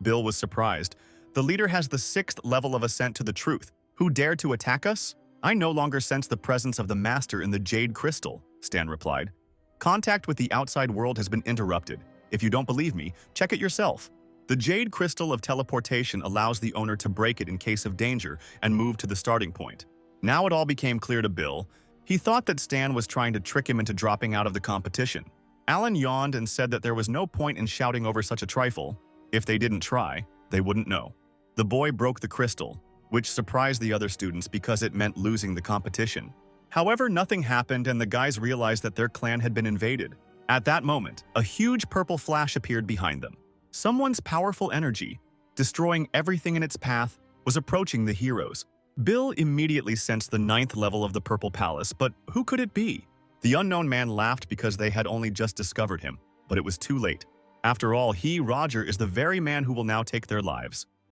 Bill was surprised. The leader has the 6th level of ascent to the truth. Who dared to attack us? I no longer sense the presence of the master in the jade crystal, Stan replied. Contact with the outside world has been interrupted. If you don't believe me, check it yourself. The jade crystal of teleportation allows the owner to break it in case of danger and move to the starting point. Now it all became clear to Bill. He thought that Stan was trying to trick him into dropping out of the competition. Alan yawned and said that there was no point in shouting over such a trifle. If they didn't try, they wouldn't know. The boy broke the crystal, which surprised the other students because it meant losing the competition. However, nothing happened and the guys realized that their clan had been invaded. At that moment, a huge purple flash appeared behind them. Someone's powerful energy, destroying everything in its path, was approaching the heroes. Bill immediately sensed the 9th level of the Purple Palace, but who could it be? The unknown man laughed because they had only just discovered him, but it was too late. After all, he, Roger, is the very man who will now take their lives.